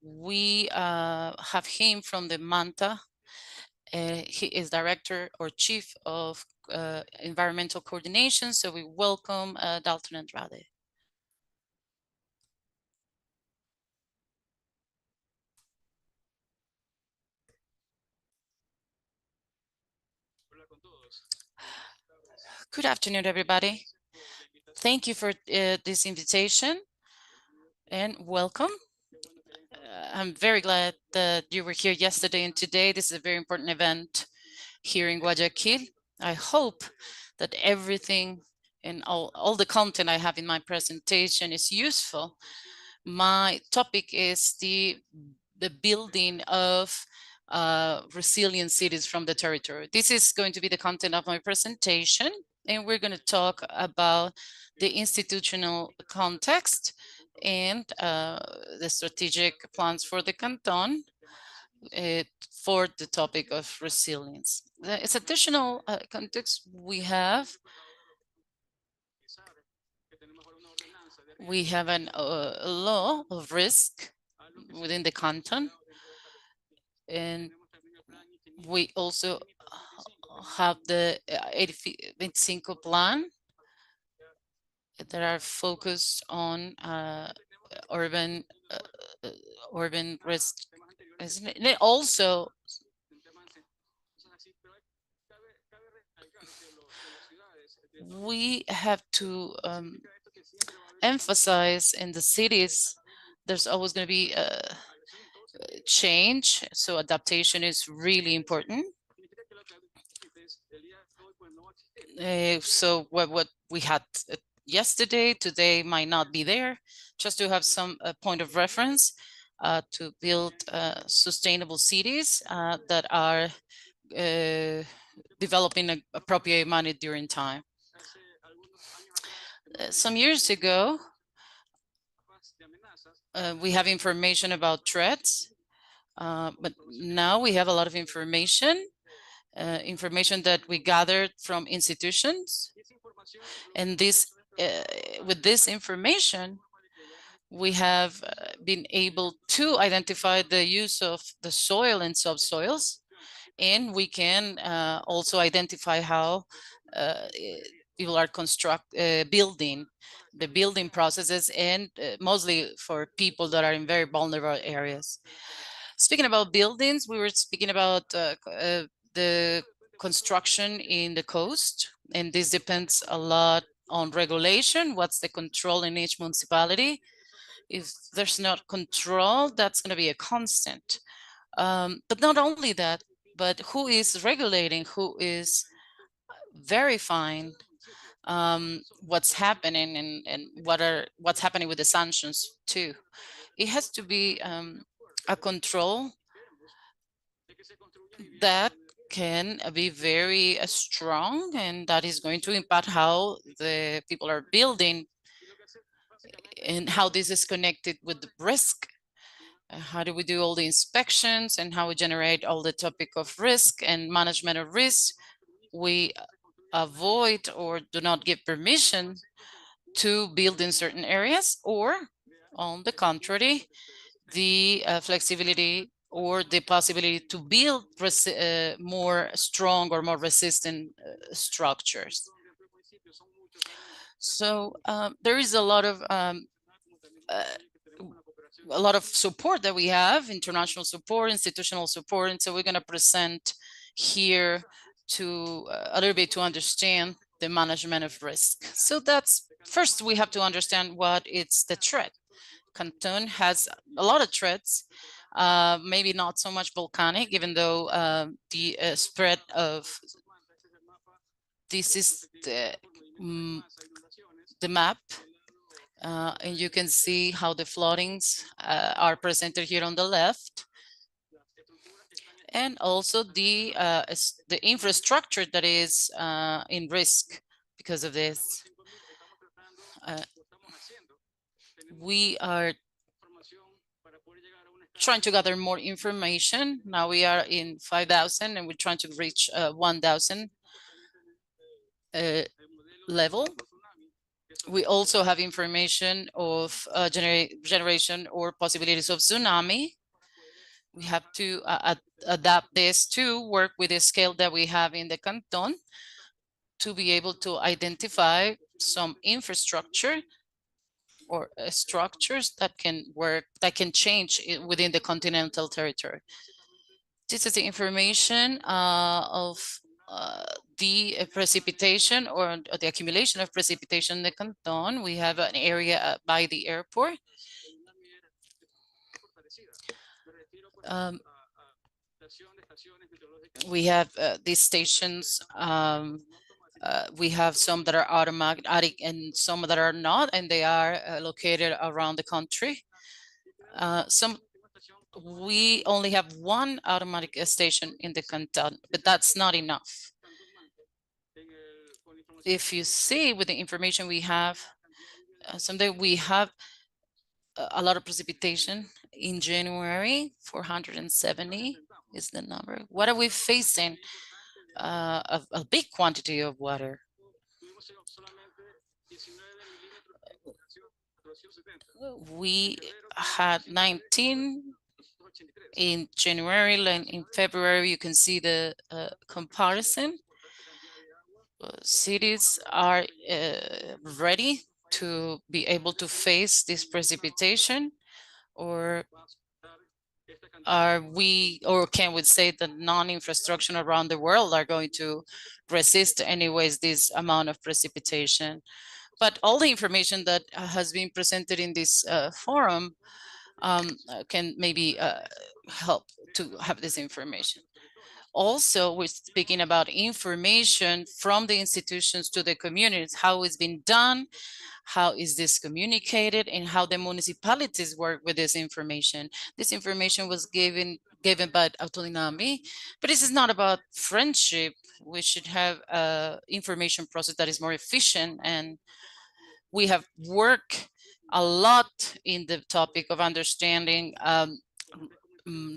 We have him from the MANTA. He is director or chief of environmental coordination. So we welcome Dalton Andrade. Good afternoon, everybody. Thank you for this invitation and welcome. I'm very glad that you were here yesterday and today. This is a very important event here in Guayaquil. I hope that everything and all the content I have in my presentation is useful. My topic is the building of resilient cities from the territory. This is going to be the content of my presentation, and we're going to talk about the institutional context and the strategic plans for the canton for the topic of resilience. As additional context, we have a law of risk within the canton, and we also have the 85 plan that are focused on urban risk. And it also we have to emphasize in the cities, there's always going to be a change, so adaptation is really important. So what we had yesterday, today might not be there, just to have some point of reference to build sustainable cities that are developing in an appropriate manner during time. Some years ago, we have information about threats, but now we have a lot of information that we gathered from institutions. And this, with this information, we have been able to identify the use of the soil and subsoils, and we can also identify how people are building the building processes, and mostly for people that are in very vulnerable areas. Speaking about buildings, we were speaking about the construction in the coast, and this depends a lot on regulation. What's the control in each municipality? If there's not control, that's going to be a constant. But not only that, but who is regulating, who is verifying what's happening, and what's happening with the sanctions too. It has to be a control that can be very strong, and that is going to impact how the people are building and how this is connected with the risk. How do we do all the inspections and how we generate all the topic of risk and management of risk? We avoid or do not give permission to build in certain areas, or on the contrary, the flexibility or the possibility to build more strong or more resistant structures. So there is a lot of support that we have, international support, institutional support, and so we're going to present here to a little bit to understand the management of risk. So that's first, we have to understand what is the threat. Canton has a lot of threats, maybe not so much volcanic, even though the spread of this is the map. And you can see how the floodings are presented here on the left. And also the infrastructure that is in risk because of this. We are trying to gather more information. Now we are in 5,000 and we're trying to reach 1,000 level. We also have information of generation or possibilities of tsunami. We have to adapt this to work with the scale that we have in the canton to be able to identify some infrastructure or structures that can work, that can change within the continental territory. This is the information of the precipitation or the accumulation of precipitation in the canton. We have an area by the airport. We have these stations. We have some that are automatic and some that are not, and they are located around the country. We only have one automatic station in the canton, but that's not enough. If you see with the information we have, someday we have a lot of precipitation in January. 470 is the number. What are we facing? A big quantity of water. We had 19 in January, and in February you can see the comparison. Cities are ready to be able to face this precipitation, or are we, or can we say that non-infrastructure around the world are going to resist anyways this amount of precipitation? But all the information that has been presented in this forum can maybe help to have this information. Also, we're speaking about information from the institutions to the communities, how it's been done, how is this communicated, and how the municipalities work with this information. This information was given by autonomy, but this is not about friendship. We should have an information process that is more efficient, and we have worked a lot in the topic of understanding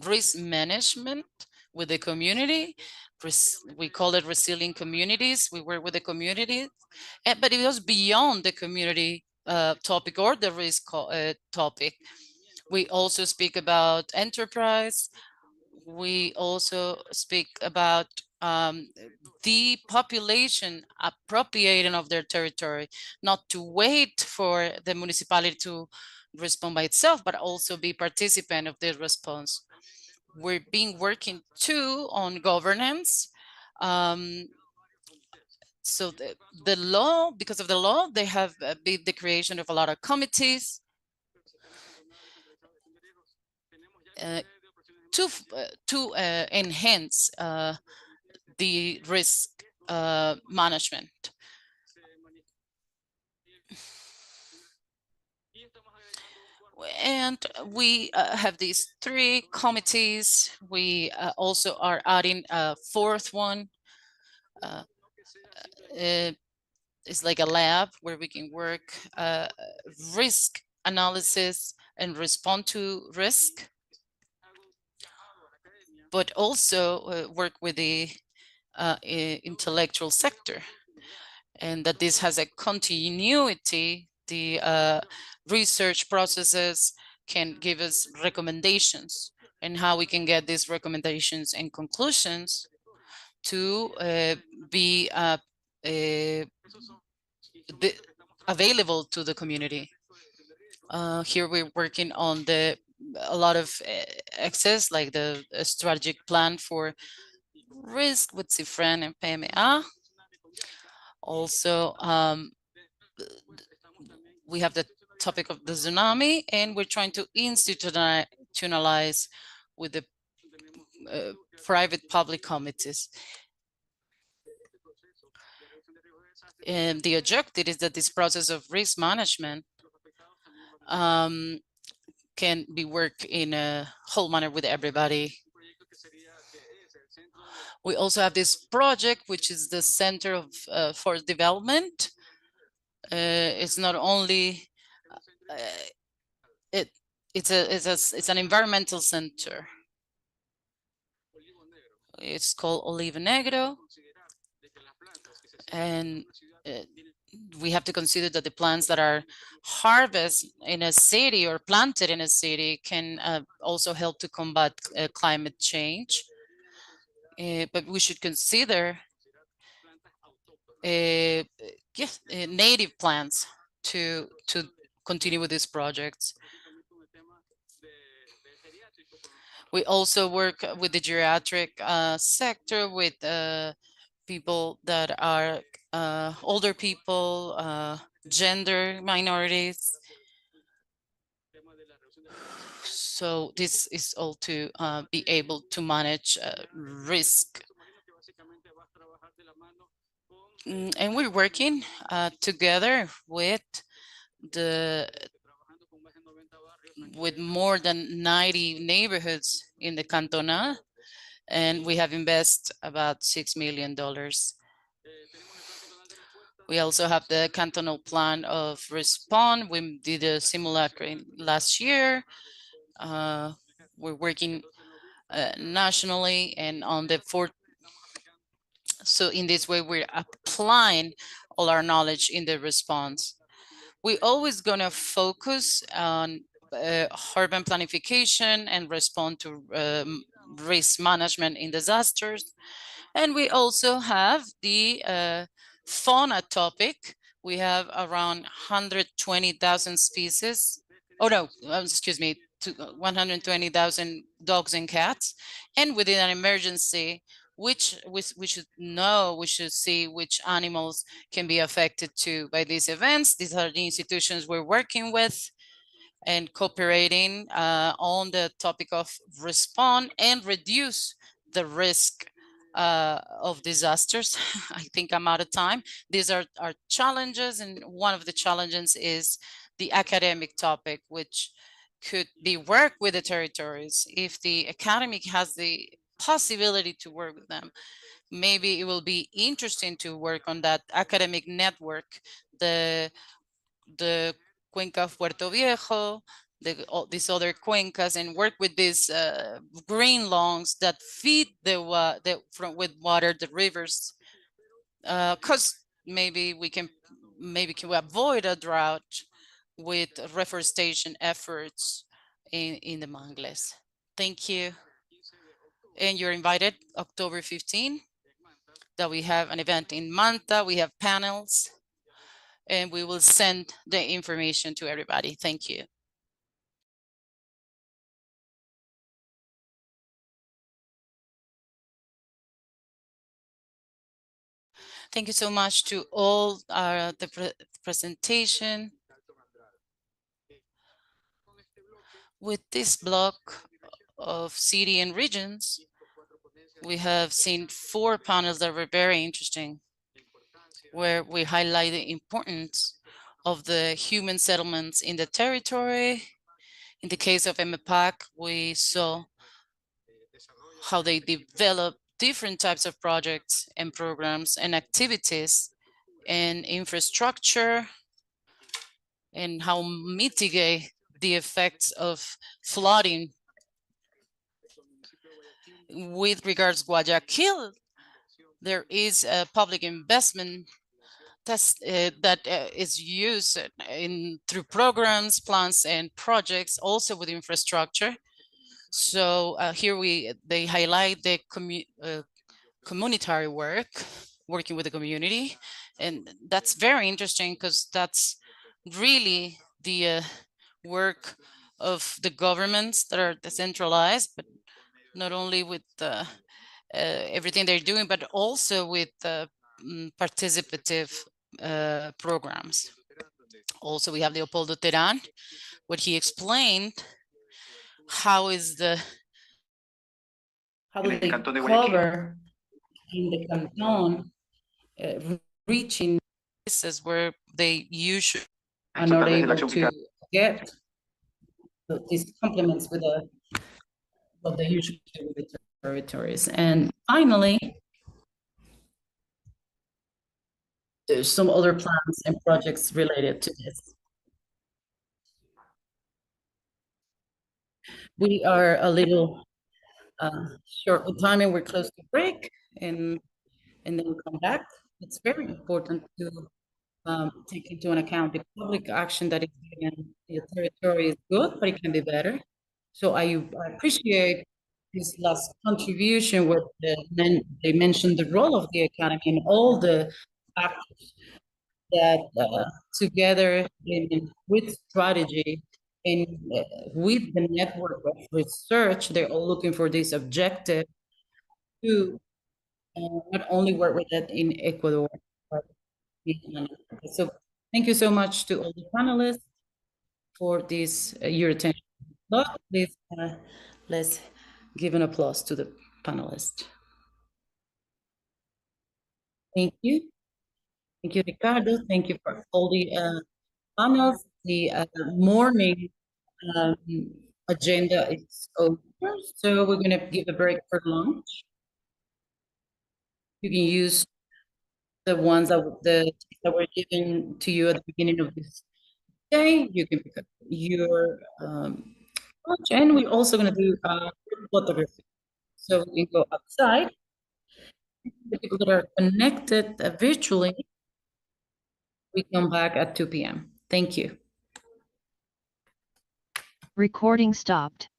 risk management with the community. We call it resilient communities. We work with the community, but it was beyond the community topic or the risk topic. We also speak about enterprise. We also speak about the population appropriating of their territory, not to wait for the municipality to respond by itself, but also be participant of the response. We're working too on governance. So the law, because of the law, they have been the creation of a lot of committees to enhance the risk management. And we have these 3 committees. We also are adding a 4th one. It's like a lab where we can work risk analysis and respond to risk, but also work with the intellectual sector, and that this has a continuity. The research processes can give us recommendations, and how we can get these recommendations and conclusions to be available to the community. Here we're working on a lot of access, like the strategic plan for risk with CIFREN and PMA. Also, we have the topic of the tsunami, and we're trying to institutionalize with the private public committees. And the objective is that this process of risk management can be worked in a whole manner with everybody. We also have this project, which is the Center for Development. It's not only it's an environmental center. It's called Olivo Negro, and we have to consider that the plants that are harvested in a city or planted in a city can also help to combat climate change. But we should consider native plants to continue with these projects. We also work with the geriatric sector, with people that are older people, gender minorities. So this is all to be able to manage risk. And we're working together with more than 90 neighborhoods in the cantonal, and we have invested about $6 million. We also have the cantonal plan of respond. We did a simulacra last year. We're working nationally and on the fourth. So in this way, we're applying all our knowledge in the response. We're always going to focus on urban planification and respond to risk management in disasters. And we also have the fauna topic. We have around 120,000 species. Oh no, excuse me, 120,000 dogs and cats. And within an emergency, we should see which animals can be affected by these events. These are the institutions we're working with and cooperating on the topic of respond and reduce the risk of disasters. I think I'm out of time. These are our challenges, and one of the challenges is the academic topic, which could be work with the territories. If the academic has the possibility to work with them, maybe it will be interesting to work on that academic network, the Cuenca of Puerto Viejo, these other cuencas, and work with these green lawns that feed with water the rivers, because maybe we can avoid a drought with reforestation efforts in the mangles. Thank you. And you're invited October 15, that we have an event in Manta. We have panels, and we will send the information to everybody. Thank you. Thank you so much to all the presentation. With this block of city and regions, we have seen 4 panels that were very interesting, where we highlight the importance of the human settlements in the territory. In the case of MEPAC, we saw how they develop different types of projects and programs and activities and infrastructure, and how mitigate the effects of flooding. With regards to Guayaquil, there is a public investment that is used through programs, plans, and projects, also with infrastructure. So here they highlight the communitary work, working with the community, and that's very interesting because that's really the work of the governments that are decentralized, but not only with everything they're doing, but also with participative programs. Also, we have Leopoldo Terán, what he explained, how they cover in the canton, reaching places where they usually are not able to get these complements with what they usually do with the territories. And finally, there's some other plans and projects related to this. We are a little short with time, and we're close to break, and then we'll come back. It's very important to take into account the public action that is given. The territory is good, but it can be better. So I appreciate this last contribution where they mentioned the role of the academy and all the factors that together with strategy and with the network of research, they're all looking for this objective to not only work with it in Ecuador, but in Latin America. So thank you so much to all the panelists for this your attention. Please, let's give an applause to the panelists. Thank you. Thank you, Ricardo. Thank you for all the panels. The morning agenda is over, so we're going to give a break for lunch. You can use the ones that were given to you at the beginning of this day. You can pick up your lunch, and we're also going to do photography. So we can go outside. The people that are connected virtually, we come back at 2 p.m. Thank you. Recording stopped.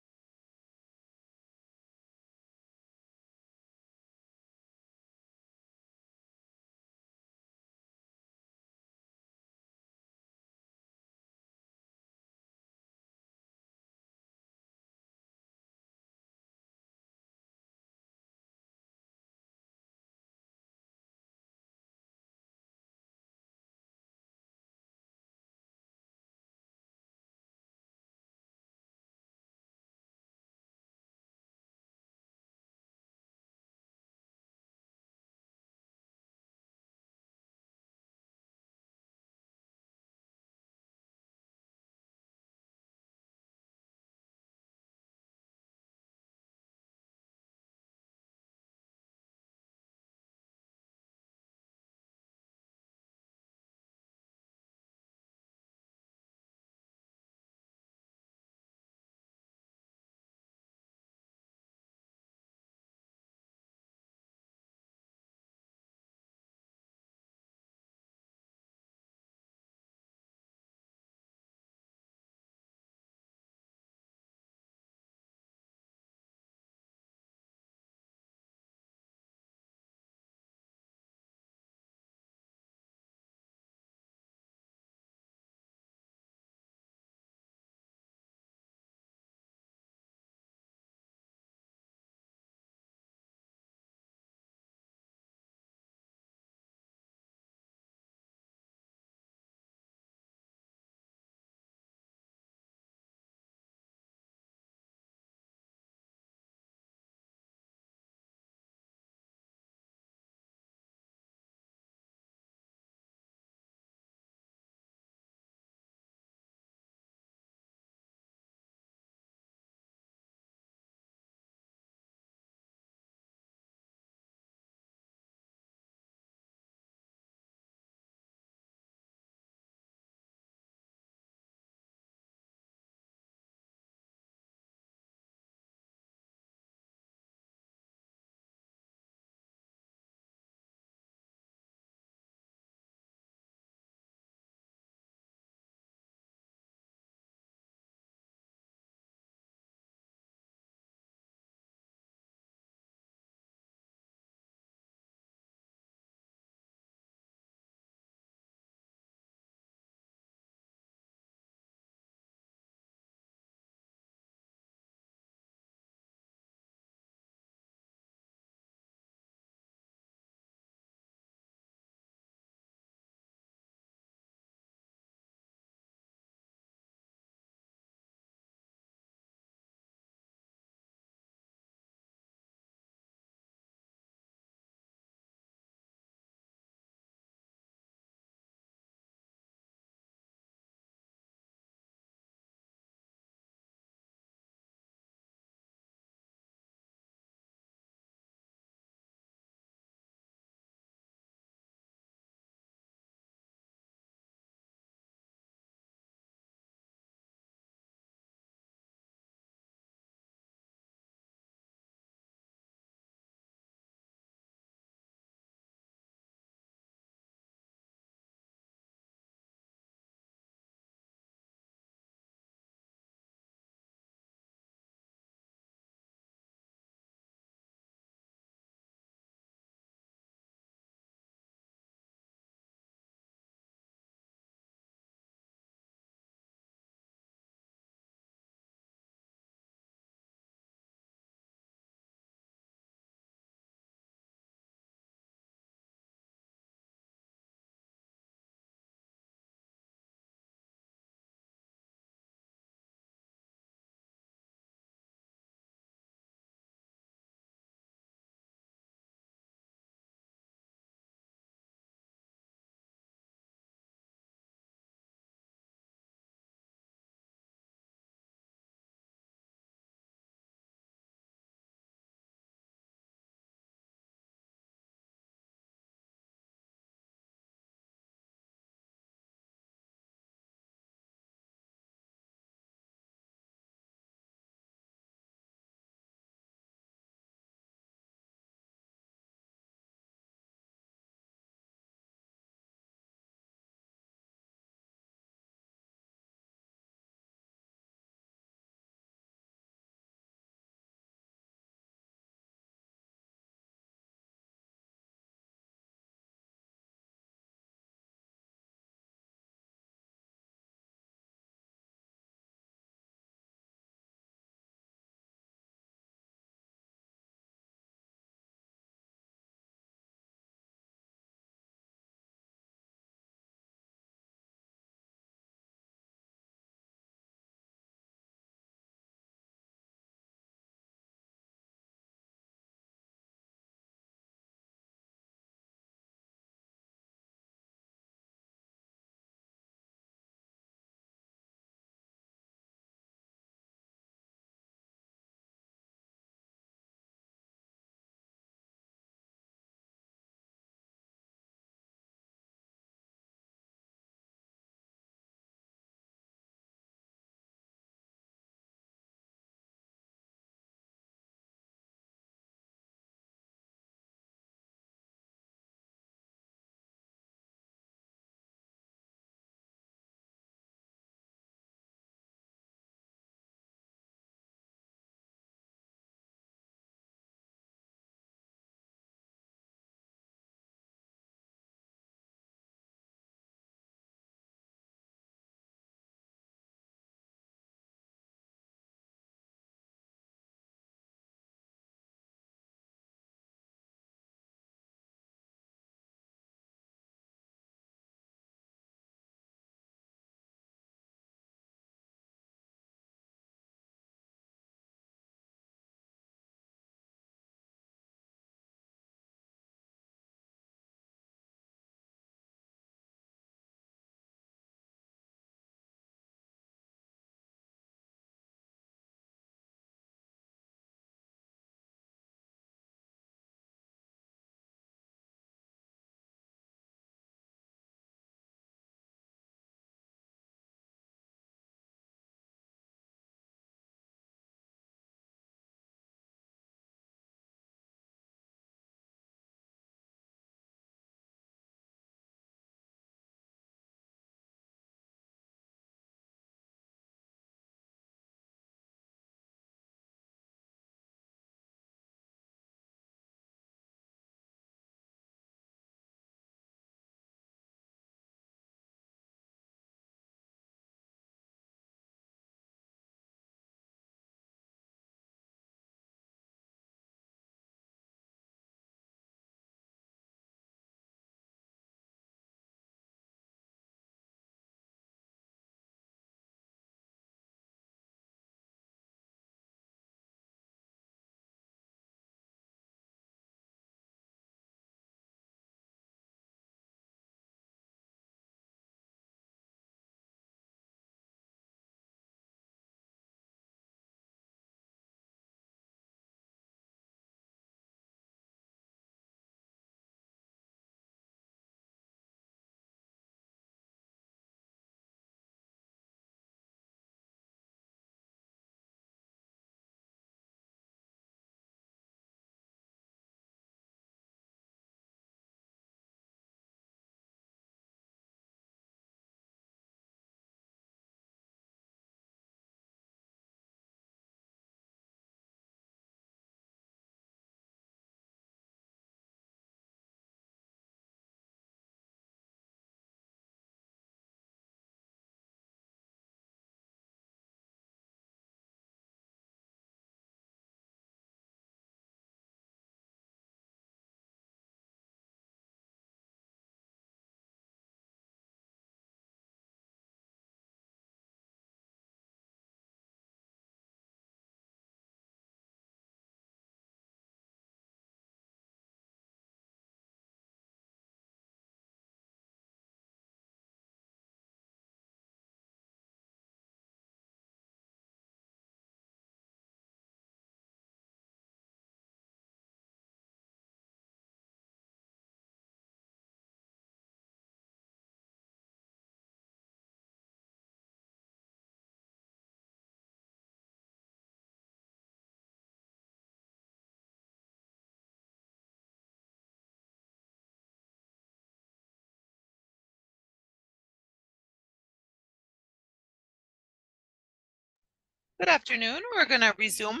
Good afternoon. We're going to resume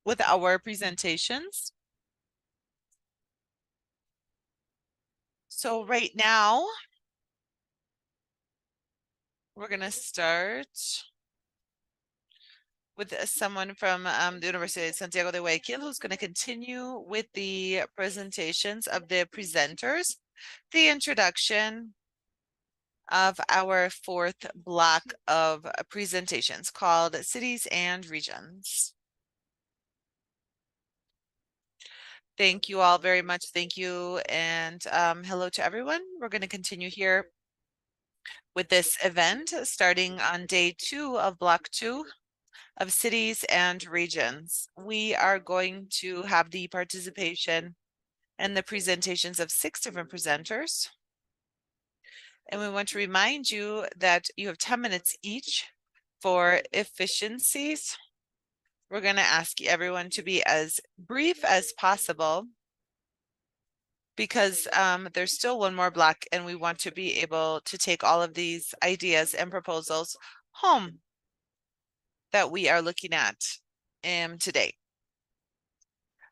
with our presentations. So right now, we're going to start with someone from the University of Santiago de Guayaquil, who's going to continue with the presentations of the presenters, the introduction of our fourth block of presentations called Cities and Regions. Thank you all very much. Thank you. And hello to everyone. We're going to continue here with this event starting on day 2 of block 2 of cities and regions. We are going to have the participation and the presentations of 6 different presenters. And we want to remind you that you have 10 minutes each for efficiencies. We're going to ask everyone to be as brief as possible because there's still one more block and we want to be able to take all of these ideas and proposals home that we are looking at today.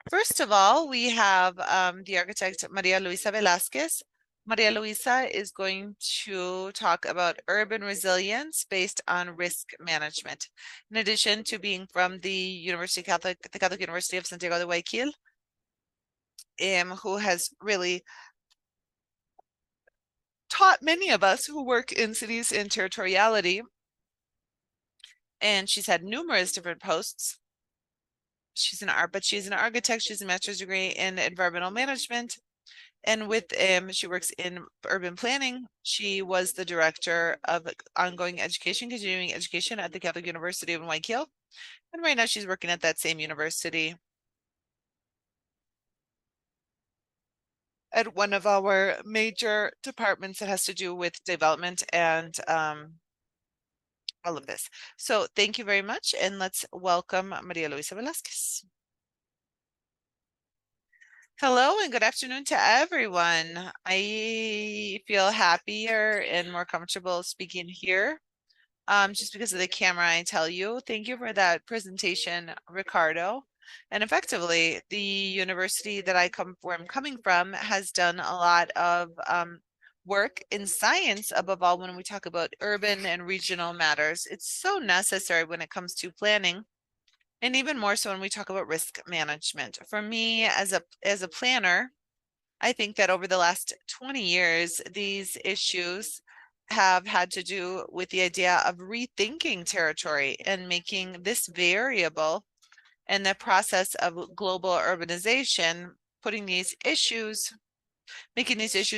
First of all, we have the architect Maria Luisa Velázquez. Maria Luisa is going to talk about urban resilience based on risk management. In addition to being from the Catholic University of Santiago de Guayaquil, who has really taught many of us who work in cities in territoriality. And she's had numerous different posts. She's an architect. She's a master's degree in environmental management. And with she works in urban planning. She was the director of ongoing education, continuing education at the Catholic University of Guayaquil. And right now she's working at that same university at one of our major departments that has to do with development and all of this. So thank you very much. And let's welcome Maria Luisa Velázquez. Hello and good afternoon to everyone. I feel happier and more comfortable speaking here just because of the camera, I tell you. Thank you for that presentation, Ricardo. And effectively, the university that where I'm coming from has done a lot of work in science, above all when we talk about urban and regional matters. It's so necessary when it comes to planning. And even more so when we talk about risk management. For me, as a planner, I think that over the last 20 years, these issues have had to do with the idea of rethinking territory and making this variable in the process of global urbanization, making these issues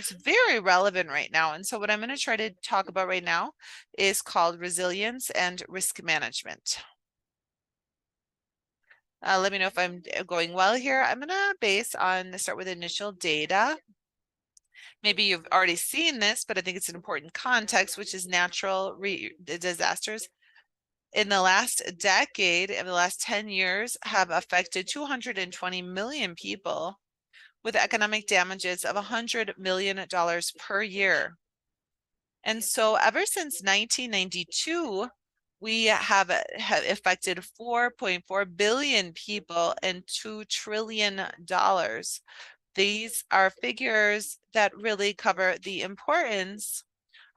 very relevant right now. And so what I'm going to try to talk about right now is called resilience and risk management. Let me know if I'm going well here. I'm going to start with initial data. Maybe you've already seen this, but I think it's an important context, which is natural disasters. In the last decade, in the last 10 years, have affected 220 million people with economic damages of $100 million per year. And so ever since 1992, we have affected 4.4 billion people and $2 trillion. These are figures that really cover the importance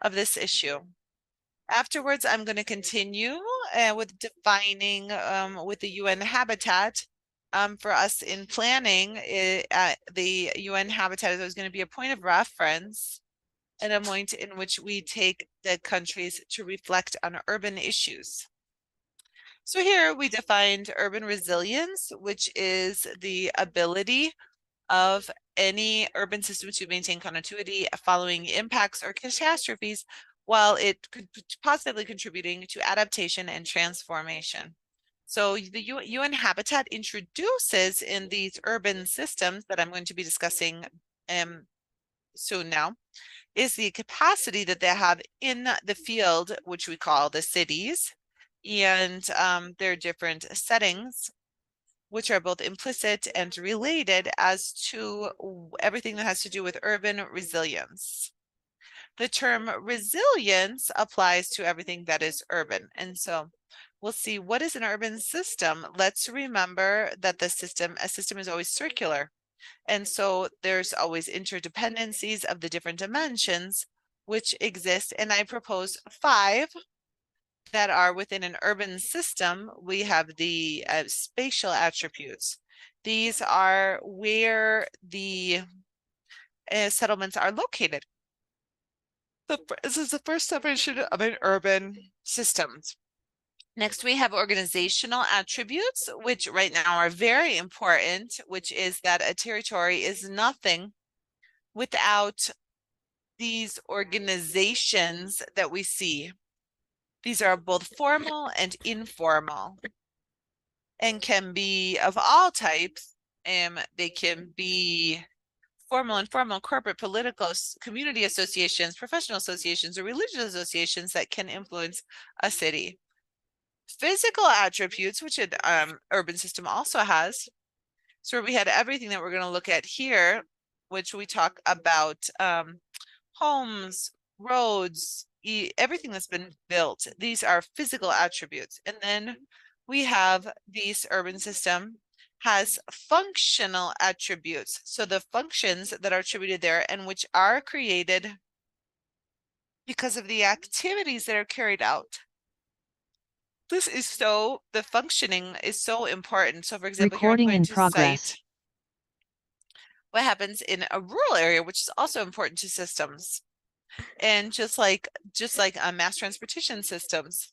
of this issue. Afterwards, I'm going to continue with defining with the UN habitat. For us in planning, the UN habitat is always going to be a point of reference and a point in which we take the countries to reflect on urban issues. So here we defined urban resilience, which is the ability of any urban system to maintain continuity following impacts or catastrophes, while it could positively contributing to adaptation and transformation. So the UN Habitat introduces in these urban systems that I'm going to be discussing soon now, is the capacity that they have in the field, which we call the cities, and their different settings, which are both implicit and related as to everything that has to do with urban resilience. The term resilience applies to everything that is urban. And so we'll see what is an urban system. Let's remember that a system is always circular. And so there's always interdependencies of the different dimensions which exist. And I propose 5 that are within an urban system. We have the spatial attributes. These are where the settlements are located. This is the first definition of an urban system. Next, we have organizational attributes, which right now are very important, which is that a territory is nothing without these organizations that we see. These are both formal and informal and can be of all types. They can be formal, informal, corporate, political, community associations, professional associations, or religious associations that can influence a city. Physical attributes, which an urban system also has. So we had everything that we're going to look at here, which we talk about homes, roads, everything that's been built. These are physical attributes. And then we have this urban system has functional attributes. So the functions that are attributed there and which are created because of the activities that are carried out. This is so, the functioning is so important. So for example, Recording here I'm in going to progress. cite what happens in a rural area, which is also important to systems. And just like mass transportation systems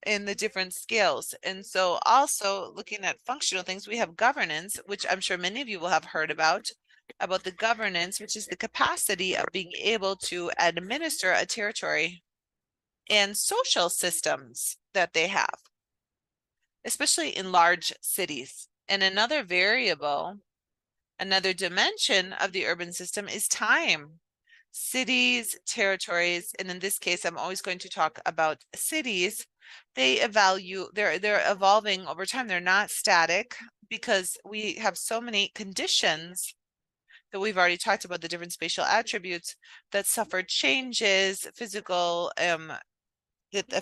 in the different scales. And so also looking at functional things, we have governance, which I'm sure many of you will have heard about the governance, which is the capacity of being able to administer a territory, and social systems that they have, especially in large cities. And another variable, another dimension of the urban system is time. Cities, territories, and in this case, I'm always going to talk about cities. They're evolving over time. They're not static because we have so many conditions that we've already talked about, the different spatial attributes that suffer changes, physical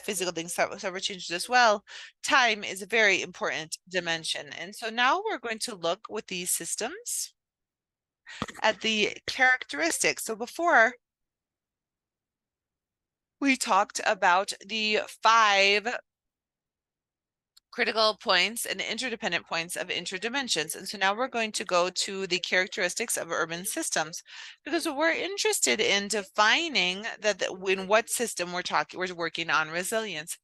physical things suffer changes as well. Time is a very important dimension. And so now we're going to look with these systems at the characteristics. So before we talked about the 5 critical points and interdependent points of interdimensions. And so now we're going to go to the characteristics of urban systems, because we're interested in defining that in what system we're working on resilience.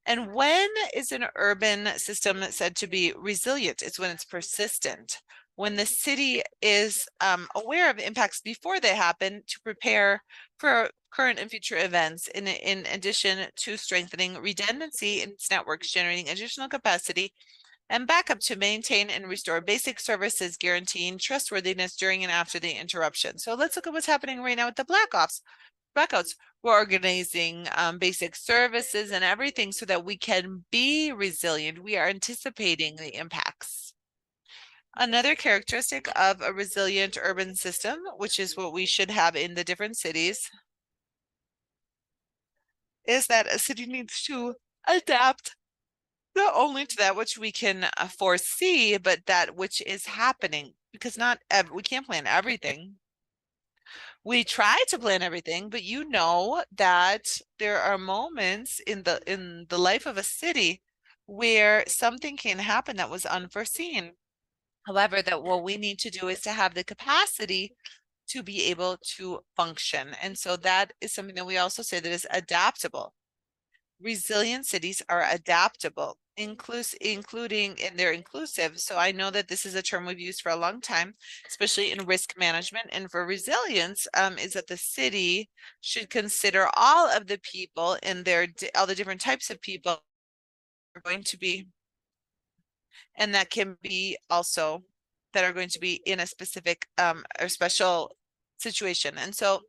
And when is an urban system said to be resilient? It's when it's persistent, when the city is aware of impacts before they happen to prepare for current and future events, in addition to strengthening redundancy in its networks, generating additional capacity and backup to maintain and restore basic services, guaranteeing trustworthiness during and after the interruption. So let's look at what's happening right now with the blackouts. We're organizing basic services and everything so that we can be resilient. We are anticipating the impacts. Another characteristic of a resilient urban system, which is what we should have in the different cities, is that a city needs to adapt not only to that which we can foresee, but that which is happening, because we can't plan everything. We try to plan everything, but you know that there are moments in the life of a city where something can happen that was unforeseen. However, that what we need to do is to have the capacity to be able to function. And so that is something that we also say that is adaptable. Resilient cities are adaptable, including, and they're inclusive. So I know that this is a term we've used for a long time, especially in risk management. And for resilience, is that the city should consider all of the people and all the different types of people are going to be, and that can be also that are going to be in a specific or special situation. And so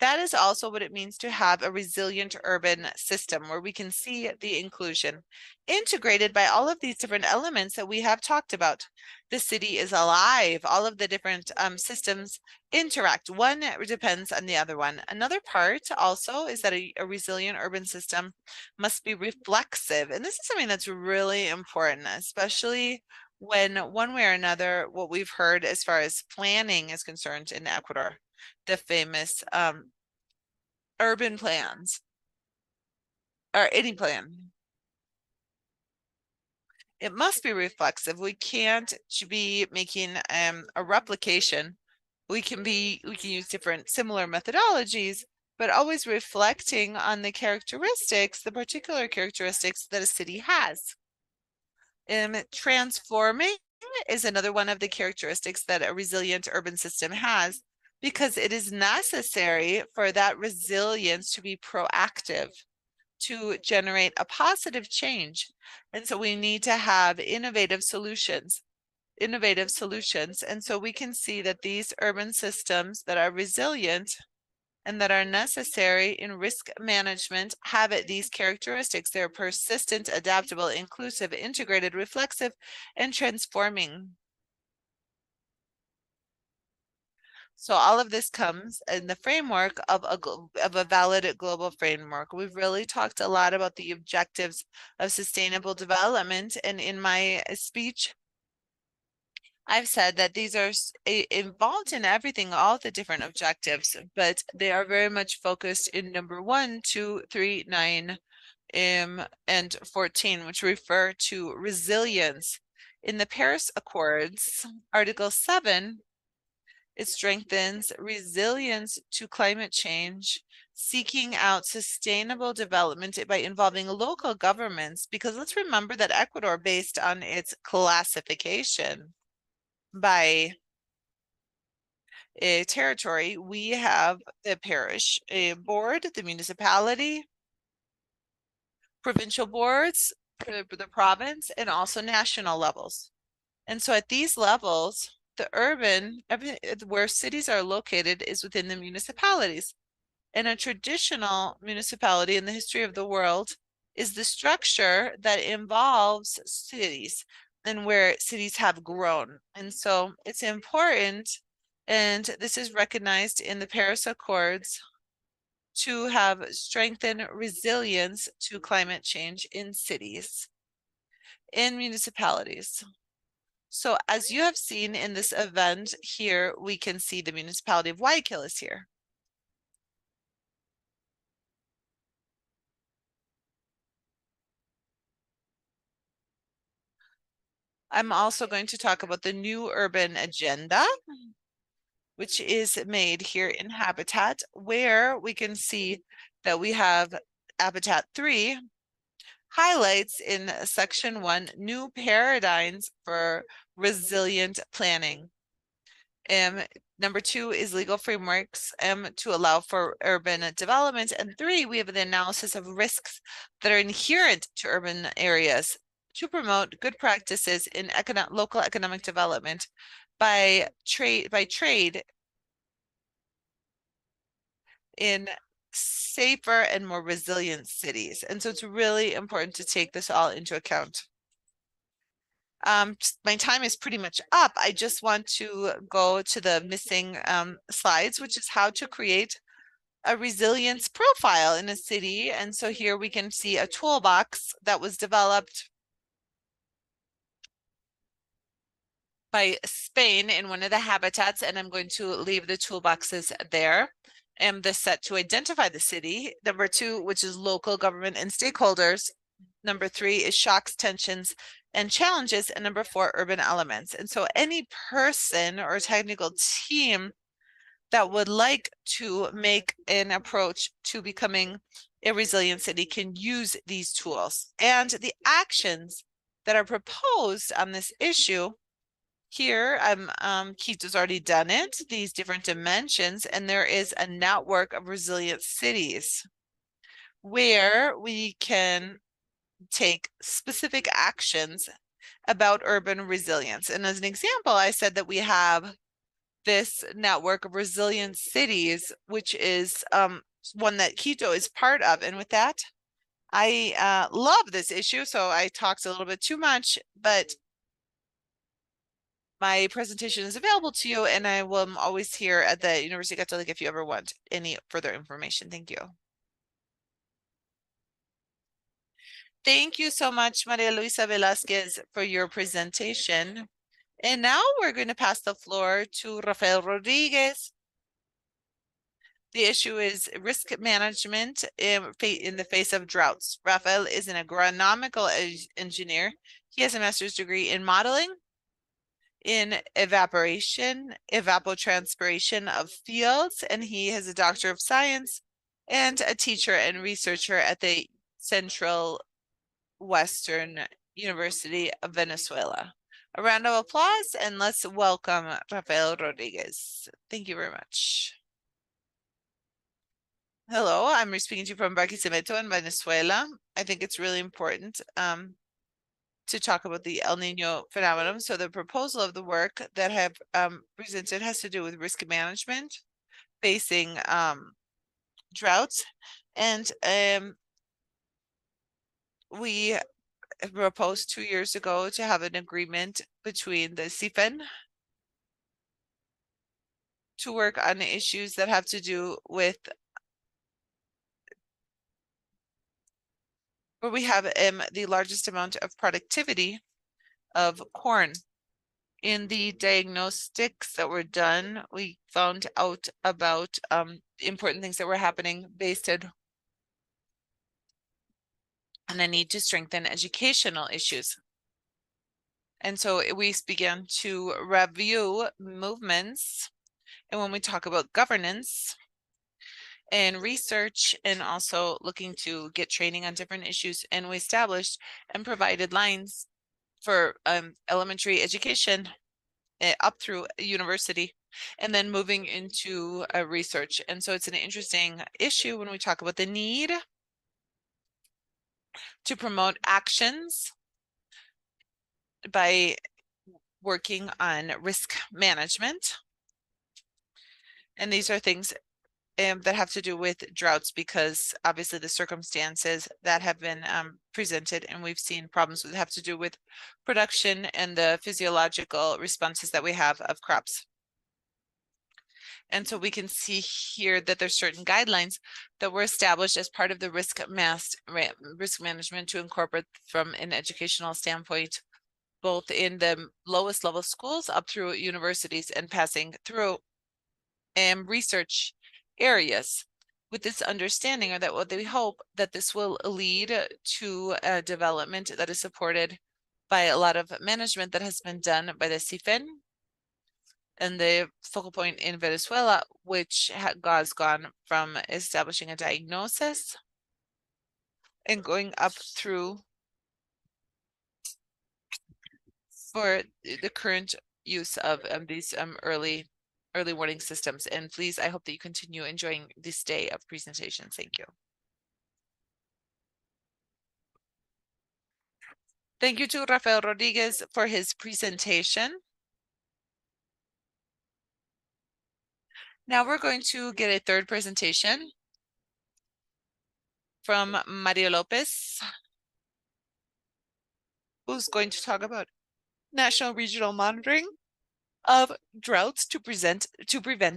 That is also what it means to have a resilient urban system, where we can see the inclusion integrated by all of these different elements that we have talked about. The city is alive. All of the different systems interact. One depends on the other one. Another part also is that a resilient urban system must be reflexive. And this is something that's really important, especially when one way or another, what we've heard as far as planning is concerned in Ecuador, the famous urban plans, or any plan. It must be reflexive. We can't be making a replication. We can use different similar methodologies, but always reflecting on the characteristics, the particular characteristics that a city has. Transforming is another one of the characteristics that a resilient urban system has, because it is necessary for that resilience to be proactive, to generate a positive change. And so we need to have innovative solutions. And so we can see that these urban systems that are resilient and that are necessary in risk management have these characteristics. They're persistent, adaptable, inclusive, integrated, reflexive, and transforming. So all of this comes in the framework of a valid global framework. We've really talked a lot about the objectives of sustainable development, and in my speech, I've said that these are involved in everything, all the different objectives, but they are very much focused in number 1, 2, 3, 9, and 14, which refer to resilience. In the Paris Accords, Article 7, it strengthens resilience to climate change, seeking out sustainable development by involving local governments, because let's remember that Ecuador, based on its classification by a territory, we have the parish board, the municipality, provincial boards, the province, and also national levels. And so at these levels, the urban, where cities are located, is within the municipalities. And a traditional municipality in the history of the world is the structure that involves cities and where cities have grown. And so it's important, and this is recognized in the Paris Accords, to have strengthened resilience to climate change in cities, in municipalities. So as you have seen in this event here, we can see the municipality of Guayaquil is here. I'm also going to talk about the new urban agenda, which is made here in Habitat, where we can see that we have Habitat 3 highlights in section 1, new paradigms for resilient planning. Number 2 is legal frameworks to allow for urban development. And 3, we have the analysis of risks that are inherent to urban areas to promote good practices in local economic development by trade in safer and more resilient cities. And so it's really important to take this all into account. My time is pretty much up. I just want to go to the missing slides, which is how to create a resilience profile in a city. And so here we can see a toolbox that was developed by Spain in one of the habitats, and I'm going to leave the toolboxes there. And the set to identify the city. Number 2, which is local government and stakeholders. Number 3 is shocks, tensions, and challenges. And number 4, urban elements. And so any person or technical team that would like to make an approach to becoming a resilient city can use these tools. And the actions that are proposed on this issue here, Keith already done it, these different dimensions, and there is a network of resilient cities where we can take specific actions about urban resilience. And as an example, I said that we have this network of resilient cities, which is one that Quito is part of. And with that, I love this issue, so I talked a little bit too much, but my presentation is available to you, and I am always here at the University Católica if you ever want any further information. Thank you. Thank you so much, Maria Luisa Velázquez, for your presentation. And now we're going to pass the floor to Rafael Rodriguez. The issue is risk management in the face of droughts. Rafael is an agronomical engineer. He has a master's degree in modeling, in evaporation, evapotranspiration of fields, and he has a Doctor of Science and a teacher and researcher at the Central Western University of Venezuela. A round of applause, and let's welcome Rafael Rodriguez. Thank you very much. Hello, I'm speaking to you from Barquisimeto in Venezuela. I think it's really important to talk about the El Nino phenomenon. So the proposal of the work that I have presented has to do with risk management facing droughts. And we proposed 2 years ago to have an agreement between the CIFEN to work on issues that have to do with where we have the largest amount of productivity of corn. In the diagnostics that were done, we found out about important things that were happening based on a need to strengthen educational issues. And so we began to review movements. And when we talk about governance and research, and also looking to get training on different issues, and we established and provided lines for elementary education up through university, and then moving into research. And so it's an interesting issue when we talk about the need to promote actions by working on risk management. And these are things that have to do with droughts, because obviously the circumstances that have been presented, and we've seen problems that have to do with production and the physiological responses that we have of crops. And so we can see here that there's certain guidelines that were established as part of the risk management to incorporate from an educational standpoint, both in the lowest level schools up through universities and passing through research areas, with this understanding, or that what we hope that this will lead to a development that is supported by a lot of management that has been done by the CIFEN and the focal point in Venezuela, which has gone from establishing a diagnosis and going up through for the current use of these early warning systems. And please, I hope that you continue enjoying this day of presentations. Thank you. Thank you to Rafael Rodriguez for his presentation. Now we're going to get a third presentation from Mario Lopez, who's going to talk about national regional monitoring of droughts to prevent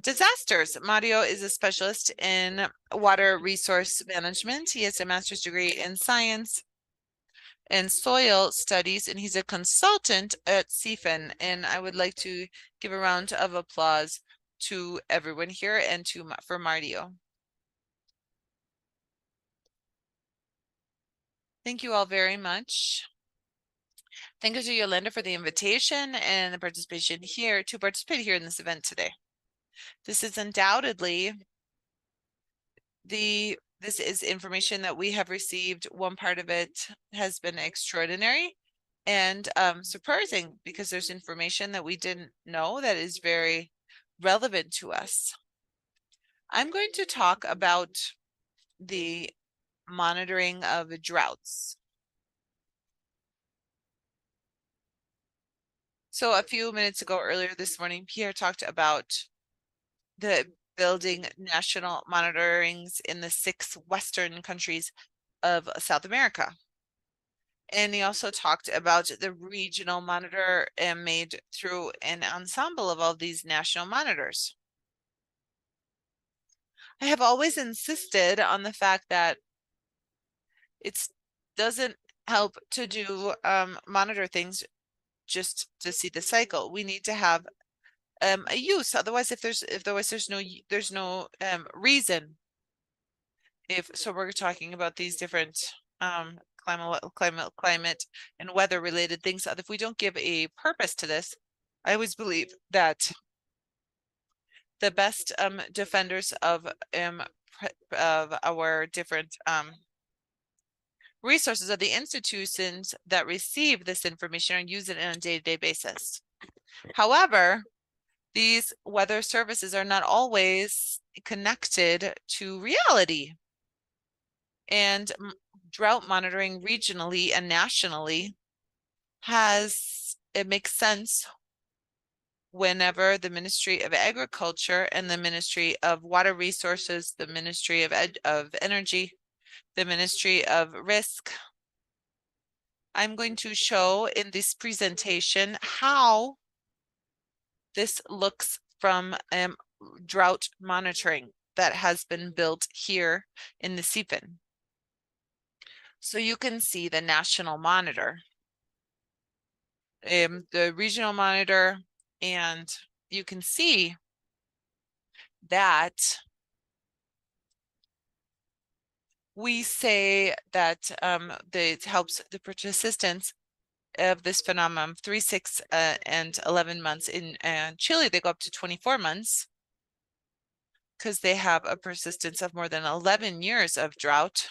disasters. Mario is a specialist in water resource management. He has a master's degree in science and soil studies, and he's a consultant at CIFEN. And I would like to give a round of applause to everyone here and for Mario. Thank you all very much. Thank you to Yolanda for the invitation and the participation here to participate here in this event today. This is undoubtedly this is information that we have received. One part of it has been extraordinary and surprising, because there's information that we didn't know that is very relevant to us. I'm going to talk about the monitoring of droughts. So a few minutes ago, earlier this morning, Pierre talked about the building national monitorings in the 6 Western countries of South America. And he also talked about the regional monitor made through an ensemble of all these national monitors. I have always insisted on the fact that it doesn't help to do monitor things just to see the cycle. We need to have a use. Otherwise, there's no reason. So we're talking about these different climate and weather related things. If we don't give a purpose to this, I always believe that the best defenders of our different resources are the institutions that receive this information and use it on a day-to-day basis. However, these weather services are not always connected to reality. And drought monitoring regionally and nationally it makes sense whenever the Ministry of Agriculture and the Ministry of Water Resources, the Ministry of Energy, the Ministry of Risk. I'm going to show in this presentation how this looks from drought monitoring that has been built here in the CIFIN. So you can see the national monitor, the regional monitor, and you can see that we say that it helps the persistence of this phenomenon 3, 6, and 11 months. In Chile, they go up to 24 months because they have a persistence of more than 11 years of drought.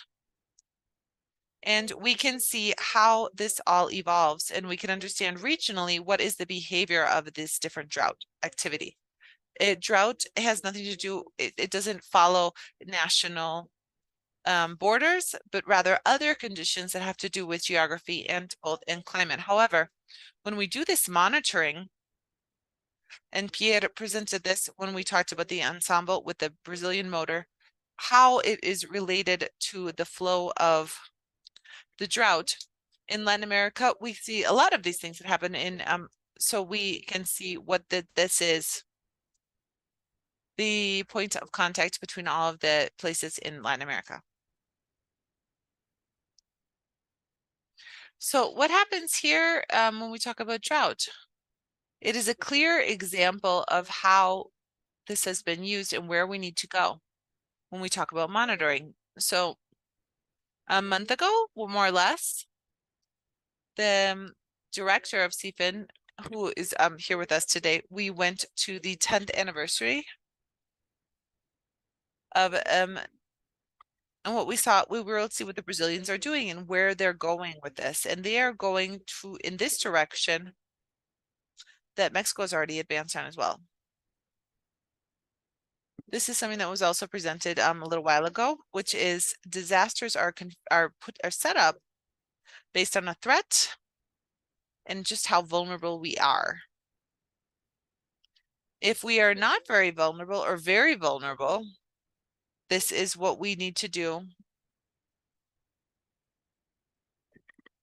And we can see how this all evolves, and we can understand regionally what is the behavior of this different drought activity. Drought has nothing to do, it doesn't follow national borders, but rather other conditions that have to do with geography and climate. However, when we do this monitoring, and Pierre presented this when we talked about the ensemble with the Brazilian motor, how it is related to the flow of the drought. In Latin America, we see a lot of these things that happen in, so we can see what this is, the point of contact between all of the places in Latin America. So what happens here when we talk about drought? It is a clear example of how this has been used and where we need to go when we talk about monitoring. So a month ago, more or less, the director of CIFIN, who is here with us today, we went to the 10th anniversary of and what we saw, we were able to see what the Brazilians are doing and where they're going with this. And they are going to in this direction that Mexico has already advanced on as well. This is something that was also presented a little while ago, which is disasters are set up based on a threat and just how vulnerable we are. If we are not very vulnerable or very vulnerable, this is what we need to do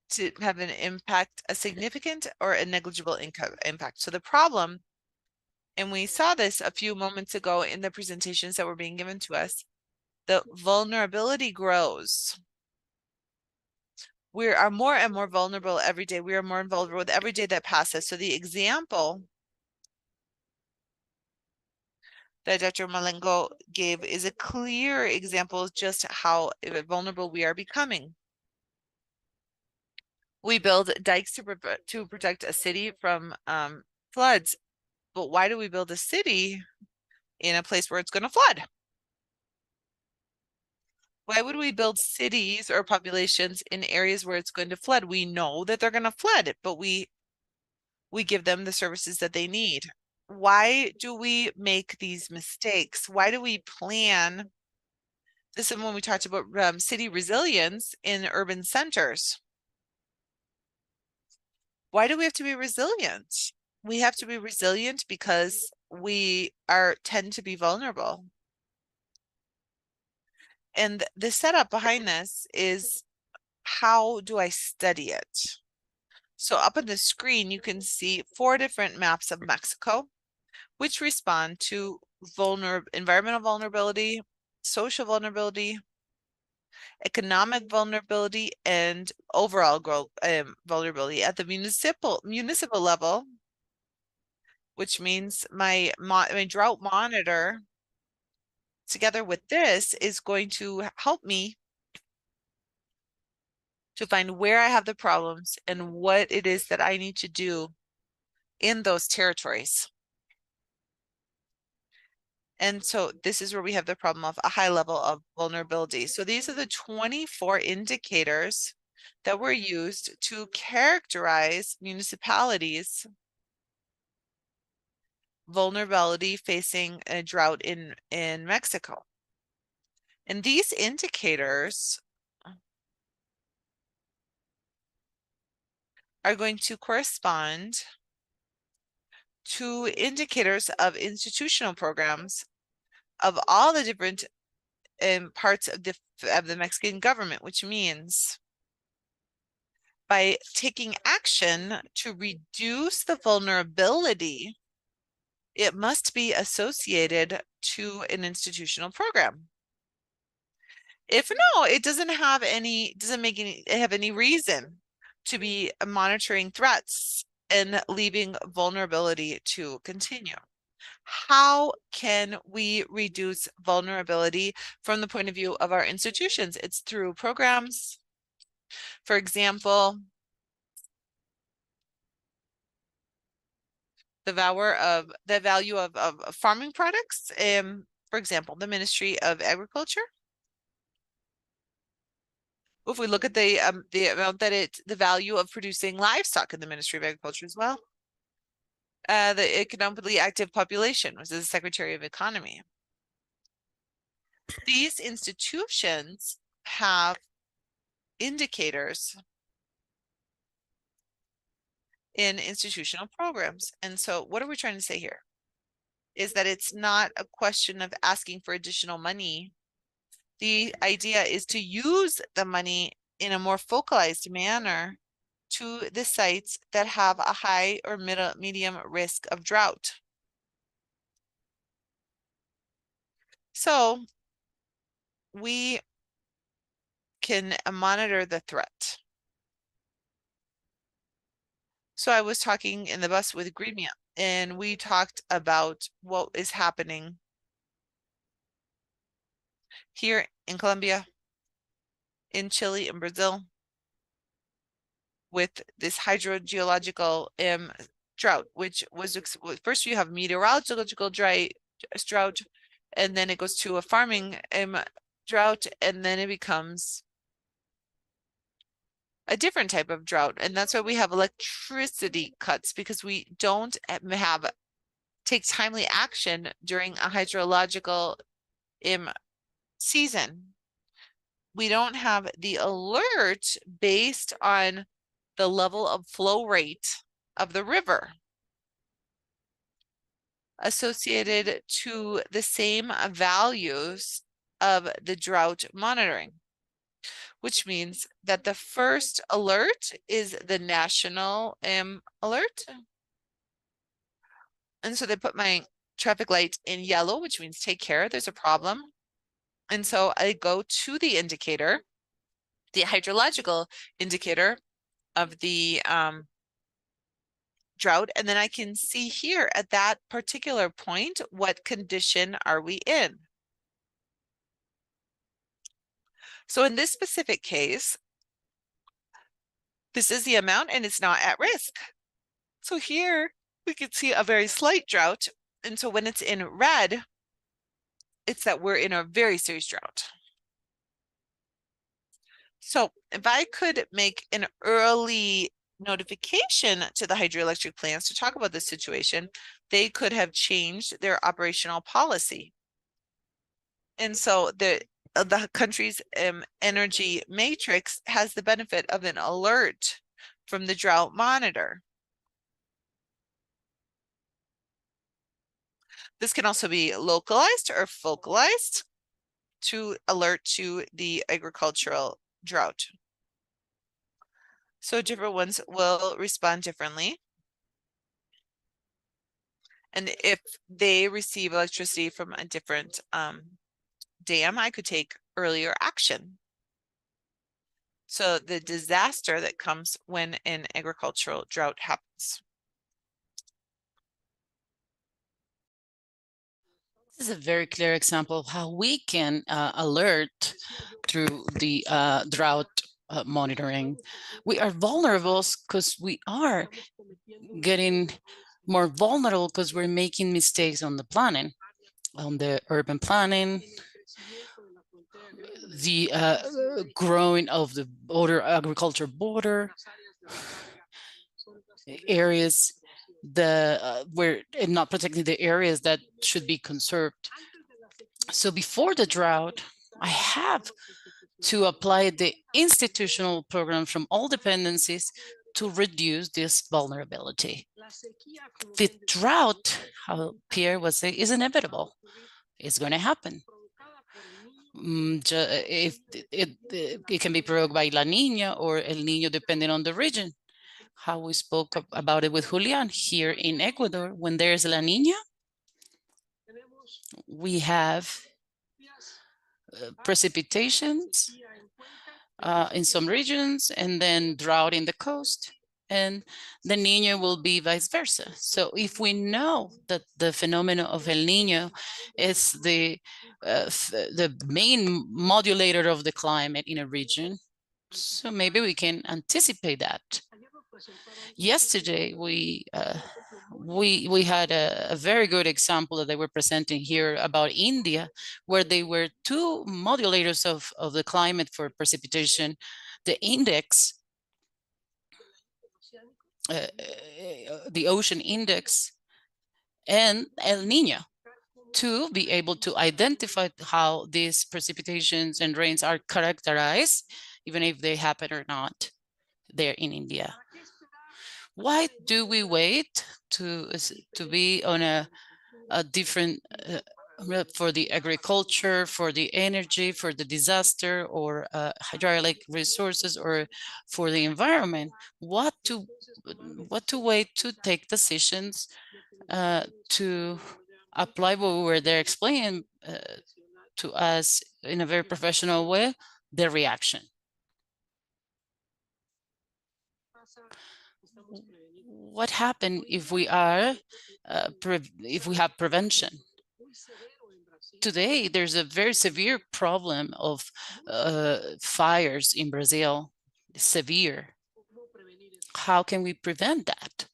to have an impact, a significant or a negligible impact. So the problem, and we saw this a few moments ago in the presentations that were being given to us, the vulnerability grows. We are more and more vulnerable every day. We are more vulnerable with every day that passes. So the example that Dr. Malengo gave is a clear example of just how vulnerable we are becoming. We build dikes to protect a city from floods, but why do we build a city in a place where it's going to flood? Why would we build cities or populations in areas where it's going to flood? We know that they're going to flood, but we give them the services that they need. Why do we make these mistakes? Why do we plan? This is when we talked about city resilience in urban centers. Why do we have to be resilient? we have to be resilient because we tend to be vulnerable. And the setup behind this is, how do I study it? So up on the screen, you can see 4 different maps of Mexico, which respond to environmental vulnerability, social vulnerability, economic vulnerability, and overall vulnerability. At the municipal level, which means my drought monitor, together with this, is going to help me to find where I have the problems and what it is that I need to do in those territories. And so this is where we have the problem of a high level of vulnerability. So these are the 24 indicators that were used to characterize municipalities' vulnerability facing a drought in Mexico. And these indicators are going to correspond to indicators of institutional programs of all the different parts of the Mexican government, which means by taking action to reduce the vulnerability, it must be associated to an institutional program. If no, it doesn't have any reason to be monitoring threats and leaving vulnerability to continue. How can we reduce vulnerability from the point of view of our institutions? It's through programs. For example, the value of farming products. For example, the Ministry of Agriculture. If we look at the amount the value of producing livestock in the Ministry of Agriculture as well. The economically active population, was the Secretary of Economy. These institutions have indicators in institutional programs. And so what are we trying to say here? Is that it's not a question of asking for additional money. The idea is to use the money in a more focalized manner to the sites that have a high or medium risk of drought. So we can monitor the threat. So I was talking in the bus with Gremia, and we talked about what is happening here in Colombia, in Chile, in Brazil, with this hydrogeological drought, which was first you have meteorological drought, and then it goes to a farming drought, and then it becomes a different type of drought. And that's why we have electricity cuts, because we don't take timely action during a hydrological season. We don't have the alert based on the level of flow rate of the river associated to the same values of the drought monitoring, which means that the first alert is the national alert. And so they put my traffic light in yellow, which means take care, there's a problem. And so I go to the indicator, the hydrological indicator of the drought, and then I can see here at that particular point, what condition are we in? So in this specific case, this is the amount and it's not at risk. So here we can see a very slight drought. And so when it's in red, it's that we're in a very serious drought. So if I could make an early notification to the hydroelectric plants to talk about this situation, they could have changed their operational policy. And so the country's energy matrix has the benefit of an alert from the drought monitor. This can also be localized or focalized to alert to the agricultural drought. So different ones will respond differently. And if they receive electricity from a different dam, I could take earlier action. So the disaster that comes when an agricultural drought happens. This is a very clear example of how we can alert through the drought monitoring. We are vulnerable because we are getting more vulnerable because we're making mistakes on the planning, on the urban planning, the growing of the agriculture border areas, we're not protecting the areas that should be conserved. So before the drought, I have to apply the institutional program from all dependencies to reduce this vulnerability. The drought, how Pierre was saying, is inevitable. It's going to happen. If it can be provoked by La Niña or El Niño, depending on the region. How we spoke about it with Julian here in Ecuador, when there's La Niña, we have precipitations in some regions and then drought in the coast, and the Niño will be vice versa. So if we know that the phenomenon of El Niño is the main modulator of the climate in a region, so maybe we can anticipate that. Yesterday, we had a very good example that they were presenting here about India, where they were two modulators of the climate for precipitation, the index, the ocean index, and El Niño, to be able to identify how these precipitations and rains are characterized, even if they happen or not there in India. Why do we wait to be on a different for the agriculture, for the energy, for the disaster, or hydraulic resources, or for the environment? What to wait to take decisions to apply what we were there explaining to us in a very professional way, the reaction. What happens if we are if we have prevention? Today, there's a very severe problem of fires in Brazil, severe. How can we prevent that?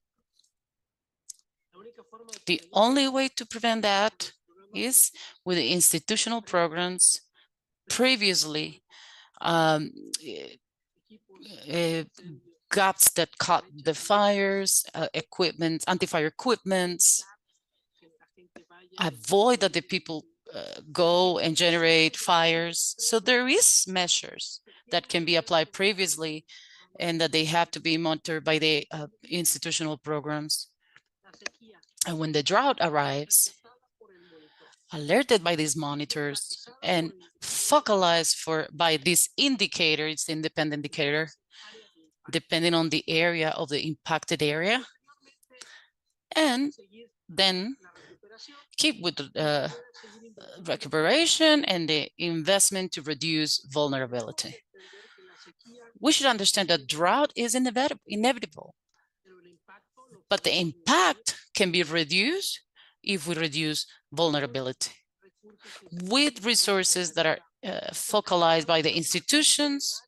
The only way to prevent that is with the institutional programs previously gaps that caught the fires, equipment, anti-fire equipments, avoid that the people go and generate fires. So there is measures that can be applied previously and that they have to be monitored by the institutional programs. And when the drought arrives, alerted by these monitors and focalized by this indicator, it's the independent indicator, depending on the area of the impacted area, and then keep with the recuperation and the investment to reduce vulnerability. We should understand that drought is inevitable, but the impact can be reduced if we reduce vulnerability with resources that are focalized by the institutions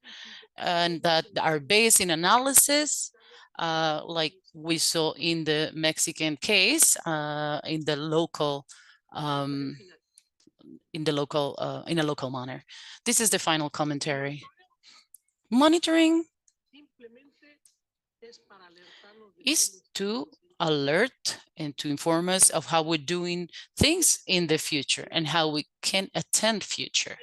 and that are based in analysis, like we saw in the Mexican case, in a local manner. This is the final commentary. Monitoring is to alert and to inform us of how we're doing things in the future and how we can attend future.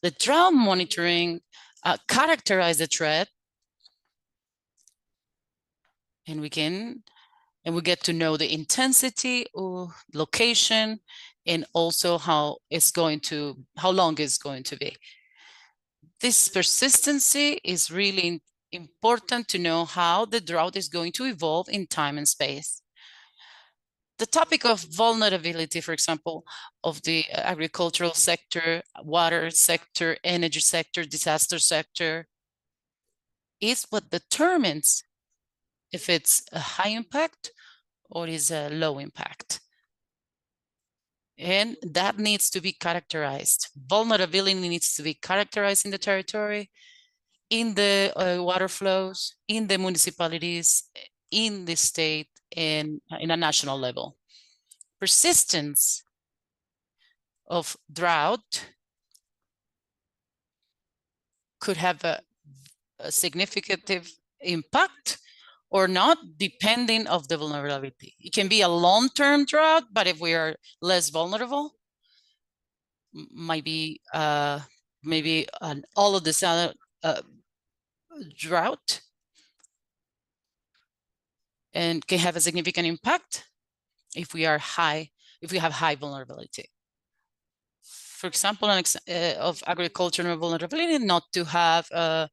The drought monitoring characterize the threat, and we can And we get to know the intensity or location, and also how long it's going to be. This persistency is really important to know how the drought is going to evolve in time and space. The topic of vulnerability, for example, of the agricultural sector, water sector, energy sector, disaster sector, is what determines if it's a high impact or is a low impact. And that needs to be characterized. Vulnerability needs to be characterized in the territory, in the water flows, in the municipalities, in the state, and in a national level. Persistence of drought could have a significant impact or not, depending of the vulnerability. It can be a long-term drought, but if we are less vulnerable, might be maybe all of this drought, and can have a significant impact if we have high vulnerability. For example, of agricultural vulnerability, not to have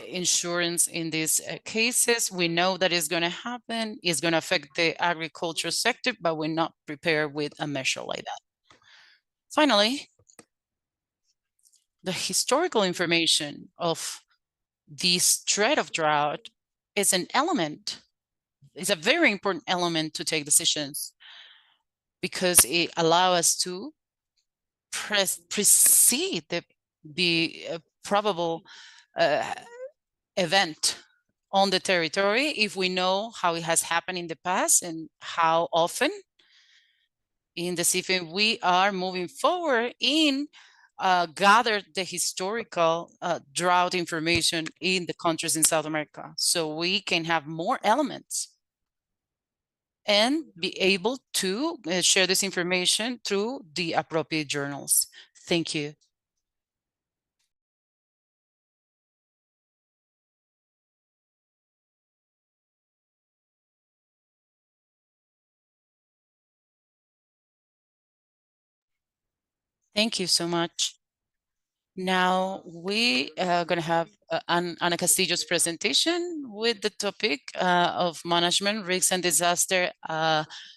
insurance in these cases. We know that is going to happen, it's going to affect the agriculture sector, but we're not prepared with a measure like that. Finally, the historical information of this threat of drought is an element, is a very important element to take decisions, because it allows us to precede the probable event on the territory if we know how it has happened in the past and how often, in the if we are moving forward in gather the historical drought information in the countries in South America, so we can have more elements and be able to share this information through the appropriate journals. Thank you. Thank you so much. Now we are going to have Ana Castillo's presentation with the topic of management, risks, and disaster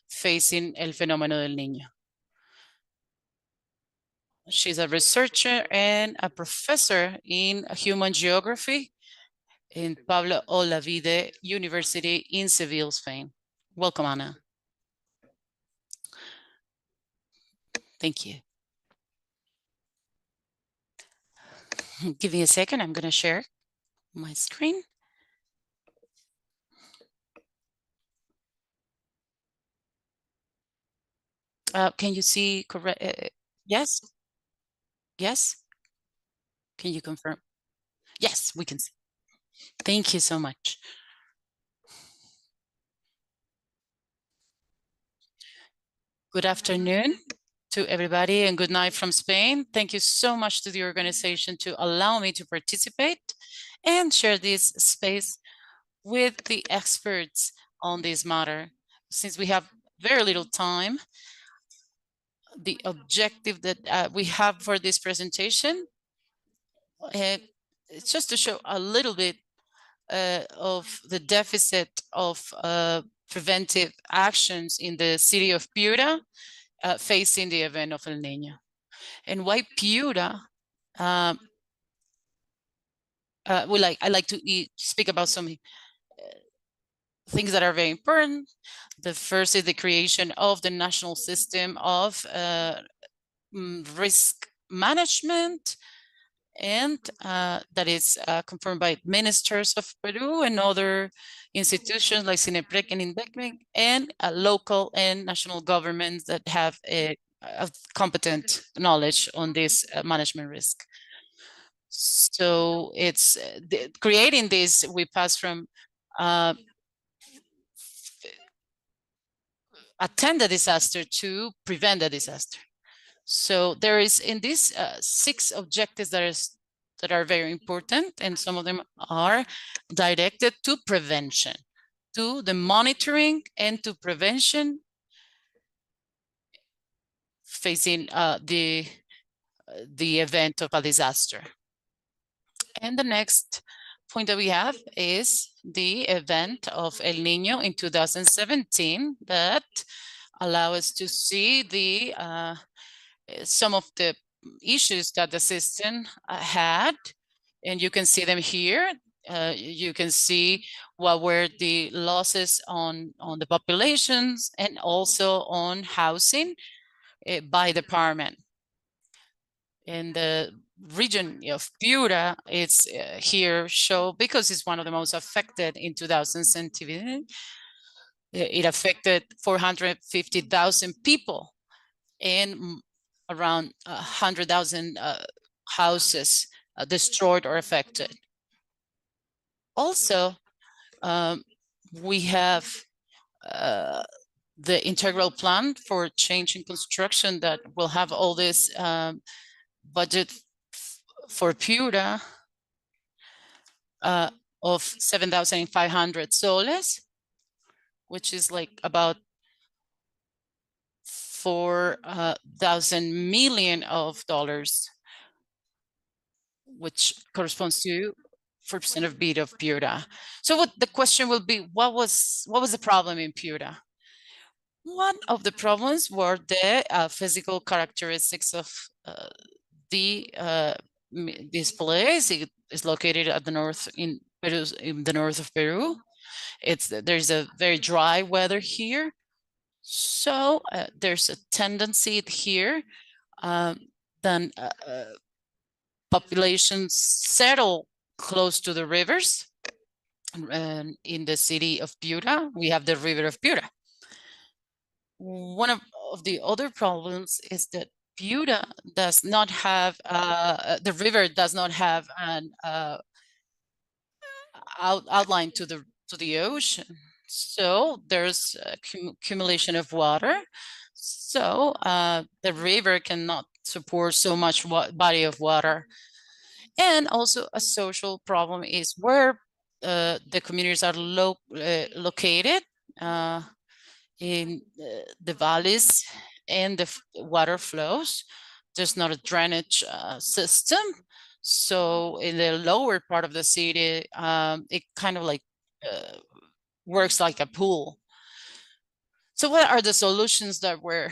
facing el fenómeno del niño. She's a researcher and a professor in human geography in Pablo Olavide University in Seville, Spain. Welcome, Ana. Thank you. Give me a second, I'm going to share my screen. Can you see correct? Yes? Yes? Can you confirm? Yes, we can see. Thank you so much. Good afternoon to everybody and good night from Spain. Thank you so much to the organization to allow me to participate and share this space with the experts on this matter. Since we have very little time, the objective that we have for this presentation, it's just to show a little bit of the deficit of preventive actions in the city of Piura facing the event of El Niño. And why Piura? I like to speak about some things that are very important. The first is the creation of the national system of risk management, and that is confirmed by ministers of Peru and other institutions like CINEPREC and INDECMEC, and local and national governments that have a competent knowledge on this management risk. So it's creating this, we pass from attend the disaster to prevent the disaster. So there is in these 6 objectives that are very important, and some of them are directed to prevention, to the monitoring and to prevention facing the event of a disaster. And the next point that we have is the event of El Niño in 2017 that allow us to see the some of the issues that the system had, and you can see them here. You can see what were the losses on the populations and also on housing by department. In the region of Piura, it's here show because it's one of the most affected in 2017. It affected 450,000 people and around 100,000 houses destroyed or affected. Also, we have the integral plan for change in construction that will have all this budget for Piura of 7,500 soles, which is like about 4,000 million of dollars, which corresponds to 4% of BID of Piura. So what the question will be, what was the problem in Piura? One of the problems were the physical characteristics of this place. It is located at the north in Peru, in the north of Peru. There's a very dry weather here, so there's a tendency here then populations settle close to the rivers. And in the city of Piura, we have the river of Piura. One of the other problems is that Piura does not have, the river does not have an outline to the ocean. So there's accumulation of water. So the river cannot support so much body of water. And also a social problem is where the communities are located in the valleys and the water flows. There's not a drainage system. So in the lower part of the city, it kind of like works like a pool. So what are the solutions that were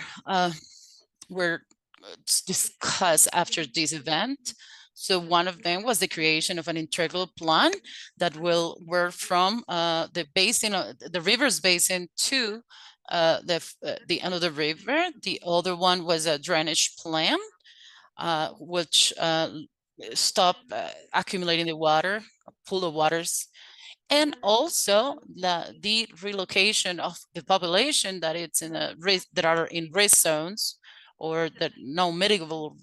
discussed after this event? So one of them was the creation of an integral plan that will work from the basin, the river's basin to the end of the river. The other one was a drainage plan, which stop accumulating the water, pool of waters, and also the relocation of the population that it's in a risk, that are in risk zones or the non-mitigable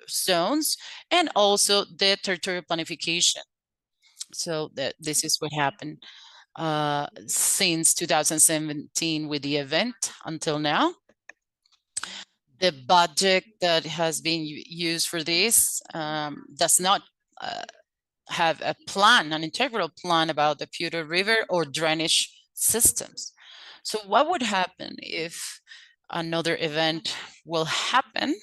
zones, and also the territorial planification. So this is what happened since 2017 with the event until now. The budget that has been used for this does not have a plan, an integral plan about the Piura River or drainage systems. So what would happen if another event will happen?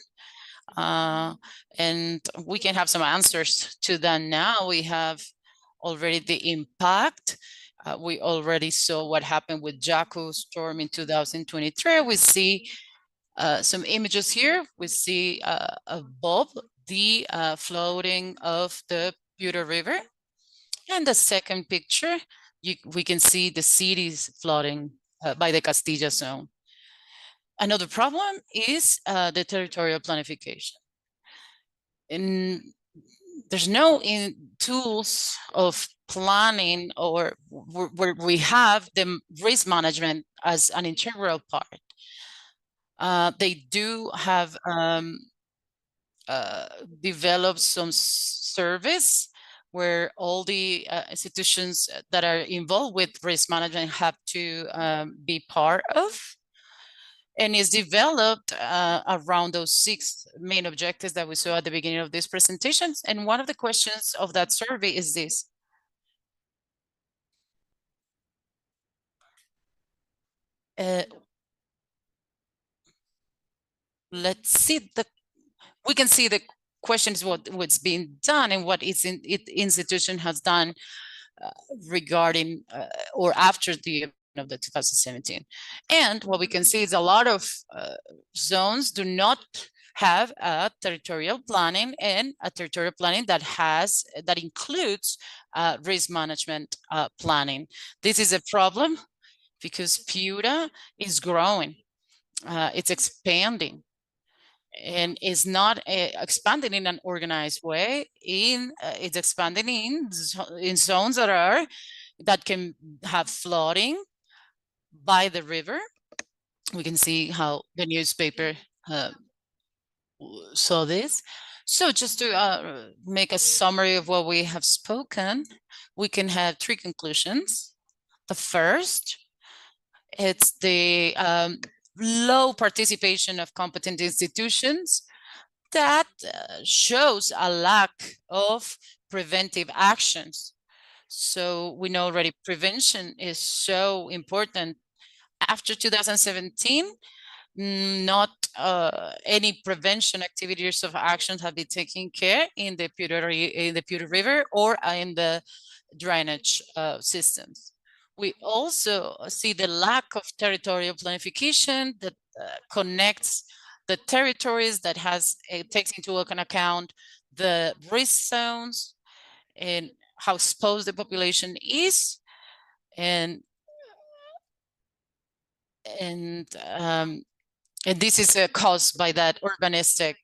And we can have some answers to that now. We have already the impact. We already saw what happened with Jaco storm in 2023. We see some images here. We see above the floating of the Piura River. And the second picture, we can see the cities flooding by the Castilla zone. Another problem is the territorial planification. And there's no tools of planning or where we have the risk management as an integral part. They do have developed some service where all the institutions that are involved with risk management have to be part of. And is developed around those 6 main objectives that we saw at the beginning of this presentation. And one of the questions of that survey is this. let's see we can see the questions what's being done and what institution has done regarding or after the event of the 2017. And what we can see is a lot of zones do not have a territorial planning, and a territorial planning that includes risk management planning. This is a problem because Piura is growing, it's expanding, and is not expanding in an organized way. It's expanding in zones that can have flooding by the river. We can see how the newspaper saw this. So just to make a summary of what we have spoken, we can have three conclusions. The first, it's the low participation of competent institutions that shows a lack of preventive actions. So we know already prevention is so important. After 2017, not any prevention activities of actions have been taken care in the Piura River or in the drainage systems. We also see the lack of territorial planification that connects the territories, that takes into account the risk zones and how exposed the population is, and this is caused by that urbanistic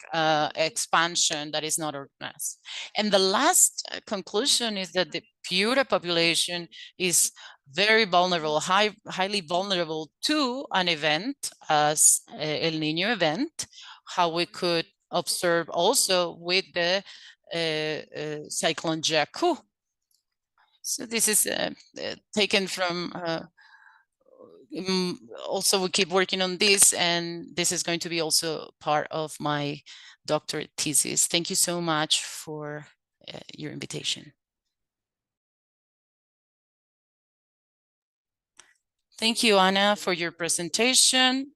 expansion that is not organized. And the last conclusion is that the Piura population is very vulnerable, highly vulnerable to an event as El Niño event, how we could observe also with the cyclone Jacu. So this is taken from also we keep working on this, and this is going to be also part of my doctorate thesis. Thank you so much for your invitation. Thank you, Ana, for your presentation.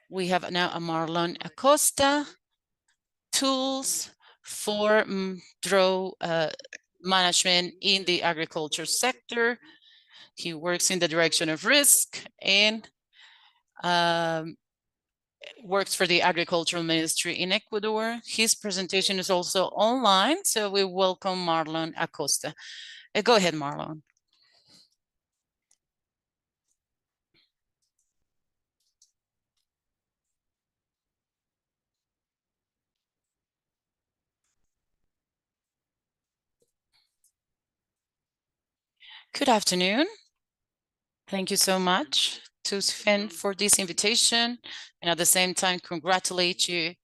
We have now a Marlon Acosta, tools for drought management in the agriculture sector. He works in the direction of risk and works for the Agricultural Ministry in Ecuador. His presentation is also online, so we welcome Marlon Acosta. Go ahead, Marlon. Good afternoon. Thank you so much to Sven for this invitation, and at the same time congratulate you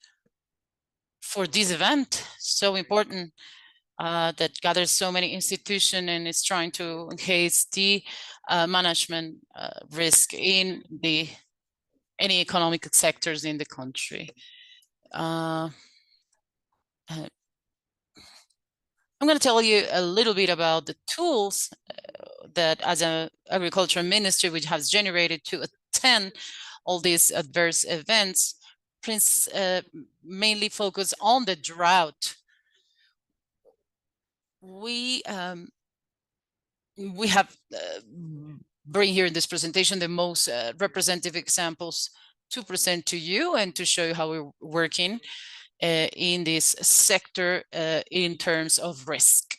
for this event, so important, that gathers so many institutions and is trying to enhance the management risk in any economic sectors in the country. I'm going to tell you a little bit about the tools that as an agriculture ministry, which has generated to attend all these adverse events, mainly focus on the drought. We have bring here in this presentation the most representative examples to present to you and to show you how we're working in this sector in terms of risk.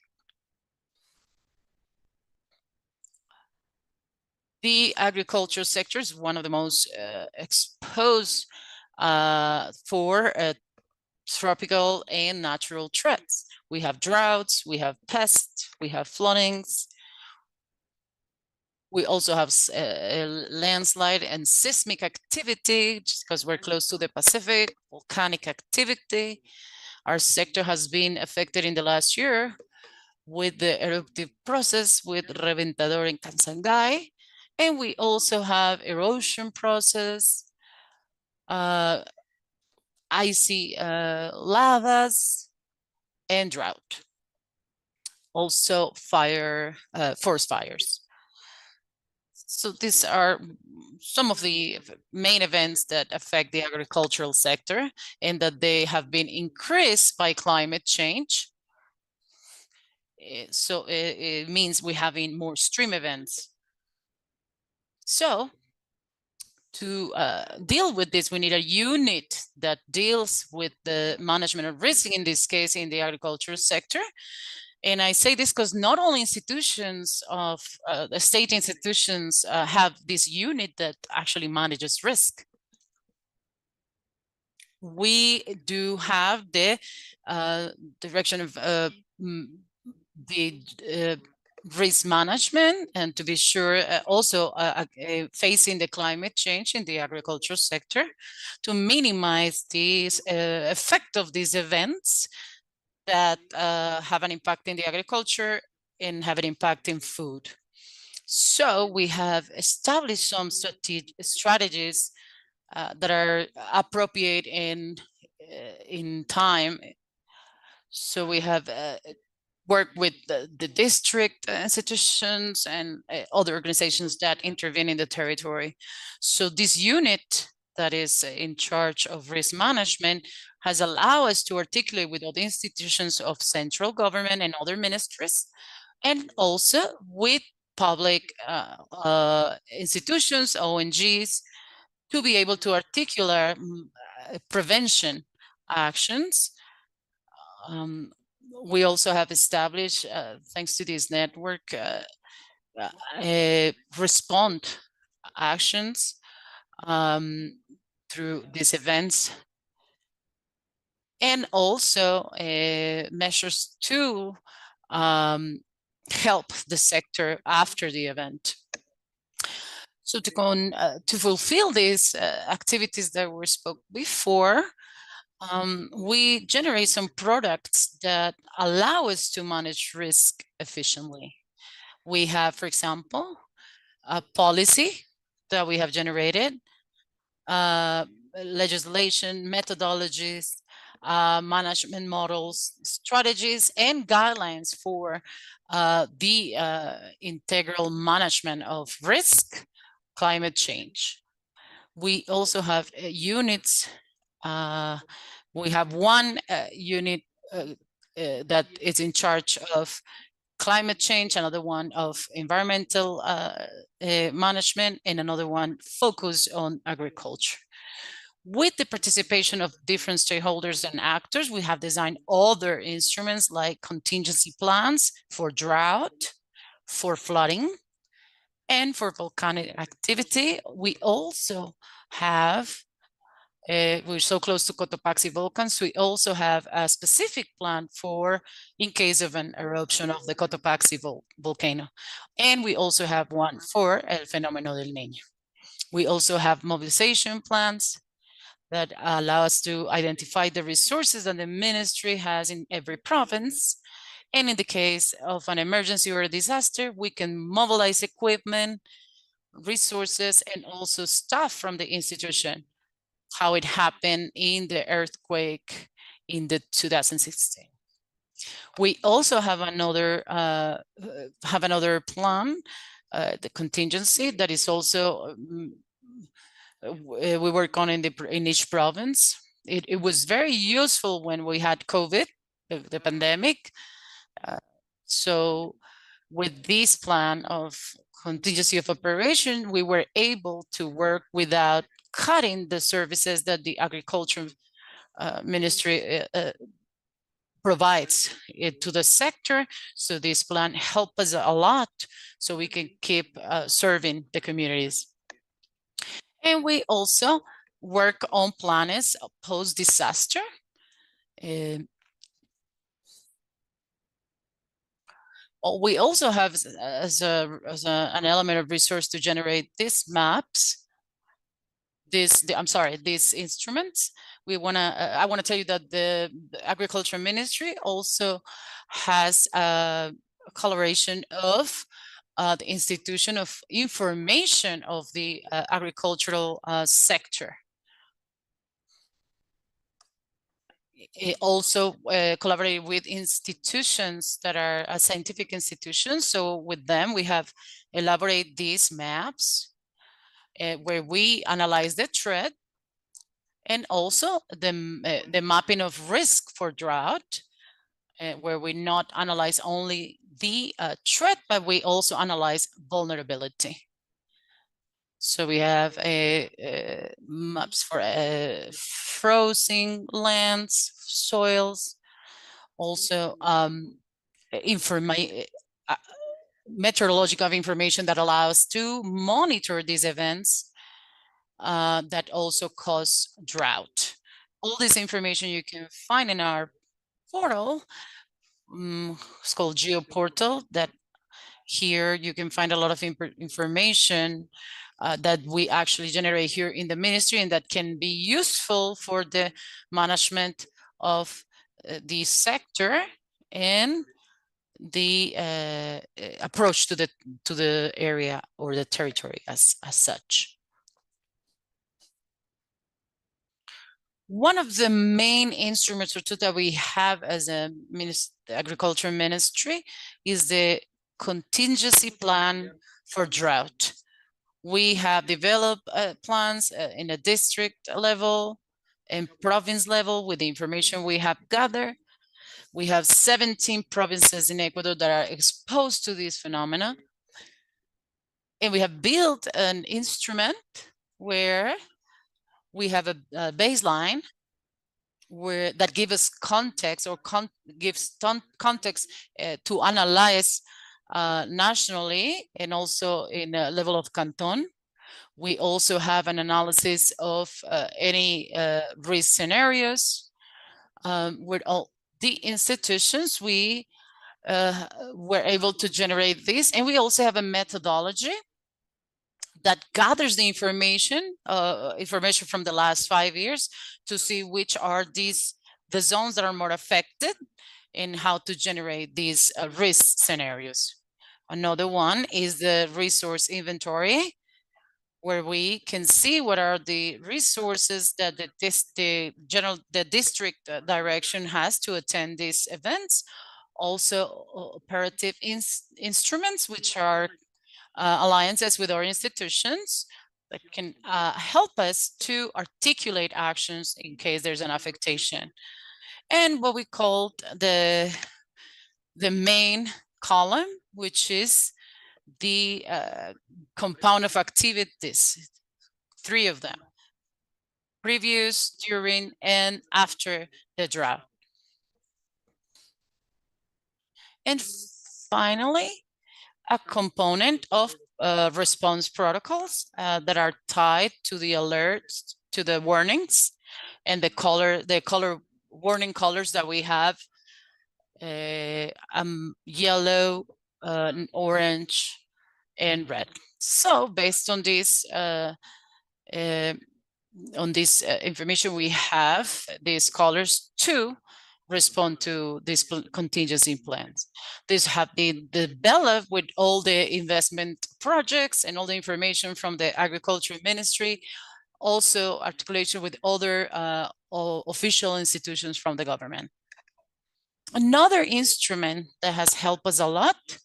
The agriculture sector is one of the most exposed for tropical and natural threats. We have droughts, we have pests, we have floodings. We also have landslide and seismic activity, just because we're close to the Pacific, volcanic activity. Our sector has been affected in the last year with the eruptive process with Reventador in Kansangay. And we also have erosion process, icy lavas, and drought. Also forest fires. So these are some of the main events that affect the agricultural sector and that they have been increased by climate change. So it means we're having more extreme events. So to deal with this, we need a unit that deals with the management of risk, in this case, in the agricultural sector. And I say this because not only institutions of the state institutions have this unit that actually manages risk. We do have the direction of the risk management, and to be sure also facing the climate change in the agricultural sector to minimize the effect of these events that have an impact in the agriculture and have an impact in food. So we have established some strategies that are appropriate in time. So we have worked with the district institutions and other organizations that intervene in the territory. So this unit that is in charge of risk management has allowed us to articulate with all the institutions of central government and other ministries, and also with public institutions, ONGs, to be able to articulate prevention actions. We also have established, thanks to this network, respond actions through these events, and also measures to help the sector after the event. So to fulfill these activities that were spoke before, we generate some products that allow us to manage risk efficiently. We have, for example, a policy that we have generated, legislation, methodologies, management models, strategies, and guidelines for the integral management of risk, climate change. We also have units. We have one unit that is in charge of climate change, another one of environmental management, and another one focused on agriculture. With the participation of different stakeholders and actors, we have designed other instruments like contingency plans for drought, for flooding, and for volcanic activity. We also have, we're so close to Cotopaxi volcans, we also have a specific plan for in case of an eruption of the Cotopaxi volcano. And we also have one for El Fenómeno del Niño. We also have mobilization plans that allow us to identify the resources that the ministry has in every province. And in the case of an emergency or a disaster, we can mobilize equipment, resources, and also staff from the institution, how it happened in the earthquake in the 2016. We also have another plan, the contingency, that is also we work on in each province. It was very useful when we had COVID, the pandemic. So with this plan of contingency of operation, we were able to work without cutting the services that the agriculture ministry provides it to the sector. So this plan helped us a lot so we can keep serving the communities. And we also work on plans post-disaster. We also have as an element of resource to generate these maps, these instruments. I want to tell you that the Agriculture Ministry also has a collaboration of the Institution of Information of the Agricultural Sector. It also collaborated with institutions that are scientific institutions. So with them, we have elaborated these maps where we analyze the threat and also the mapping of risk for drought, where we not analyze only the threat, but we also analyze vulnerability. So we have maps for frozen lands, soils, also meteorological information that allows to monitor these events that also cause drought. All this information you can find in our portal. It's called GeoPortal. That here you can find a lot of information that we actually generate here in the ministry and that can be useful for the management of the sector and the approach to the area or the territory as such. One of the main instruments or tools that we have as a agriculture ministry is the contingency plan for drought. We have developed plans in a district level and province level with the information we have gathered. We have 17 provinces in Ecuador that are exposed to this phenomena. And we have built an instrument where we have a baseline that gives us context or gives context to analyze nationally and also in a level of canton. We also have an analysis of any risk scenarios. With all the institutions, we were able to generate this, and we also have a methodology that gathers the information from the last 5 years to see which are the zones that are more affected and how to generate these risk scenarios. Another one is the resource inventory, where we can see what are the resources that the district direction has to attend these events. Also operative instruments, which are alliances with our institutions that can help us to articulate actions in case there's an affectation. And what we called the main column, which is the compound of activities, 3 of them: previous, during, and after the drought. And finally, a component of response protocols that are tied to the alerts, to the warnings, and the color warning colors that we have: yellow, orange, and red. So based on this information, we have these colors to respond to these contingency plans. These have been developed with all the investment projects and all the information from the Agriculture Ministry, also articulation with other official institutions from the government. Another instrument that has helped us a lot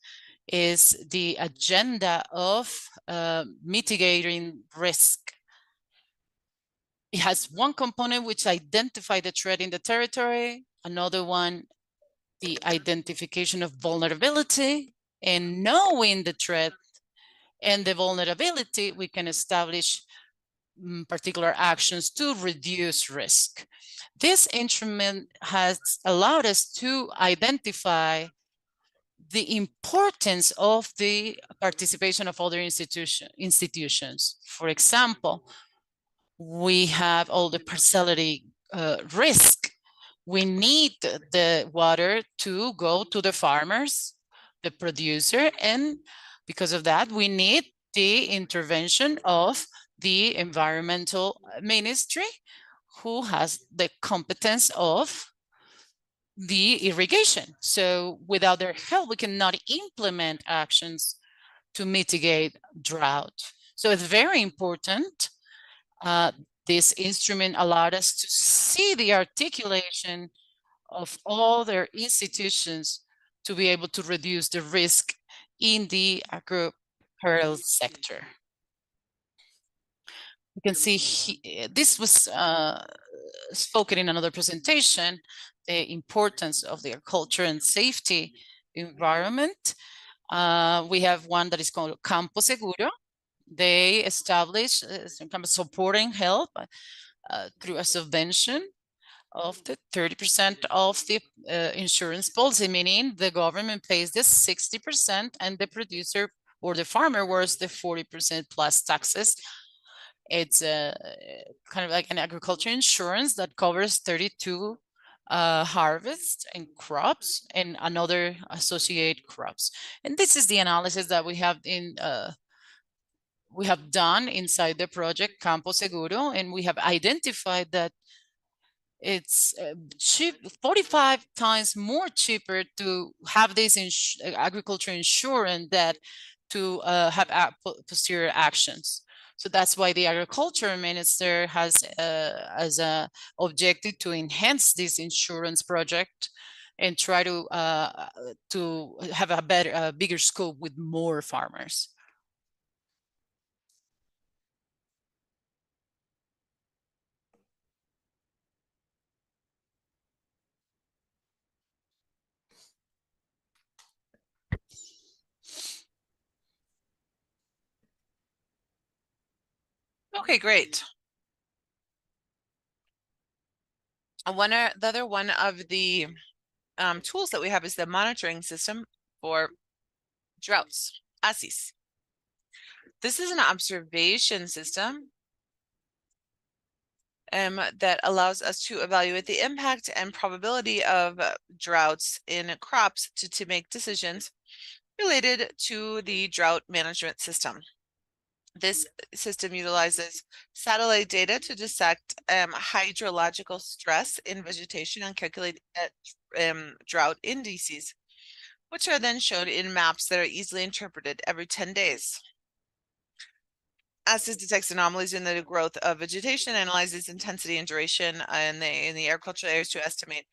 is the agenda of mitigating risk. It has one component which identifies the threat in the territory, another one, the identification of vulnerability, and knowing the threat and the vulnerability, we can establish particular actions to reduce risk. This instrument has allowed us to identify the importance of the participation of other institutions. For example, we have all the parcellary risk. We need the water to go to the farmers, the producer, and because of that, we need the intervention of the environmental ministry, who has the competence of the irrigation. So without their help, we cannot implement actions to mitigate drought. So it's very important. This instrument allowed us to see the articulation of all their institutions to be able to reduce the risk in the agro-apparel sector. You can see this was spoken in another presentation, the importance of the agriculture and safety environment. We have one that is called Campo Seguro. They establish some kind of supporting health through a subvention of the 30% of the insurance policy, meaning the government pays the 60% and the producer or the farmer wears the 40% plus taxes. It's kind of like an agriculture insurance that covers 32 harvests and crops and another associated crops. And this is the analysis that we have done inside the project Campo Seguro, and we have identified that it's cheap, 45 times more cheaper to have this agriculture insurance than to have posterior actions. So that's why the agriculture minister has as a objective to enhance this insurance project and try to have a bigger scope with more farmers. Okay, great. The other one of the tools that we have is the monitoring system for droughts, ASIS. This is an observation system that allows us to evaluate the impact and probability of droughts in crops to make decisions related to the drought management system. This system utilizes satellite data to dissect hydrological stress in vegetation and calculate drought indices, which are then shown in maps that are easily interpreted every 10 days. ASIS detects anomalies in the growth of vegetation, analyzes intensity and duration in the agricultural areas to estimate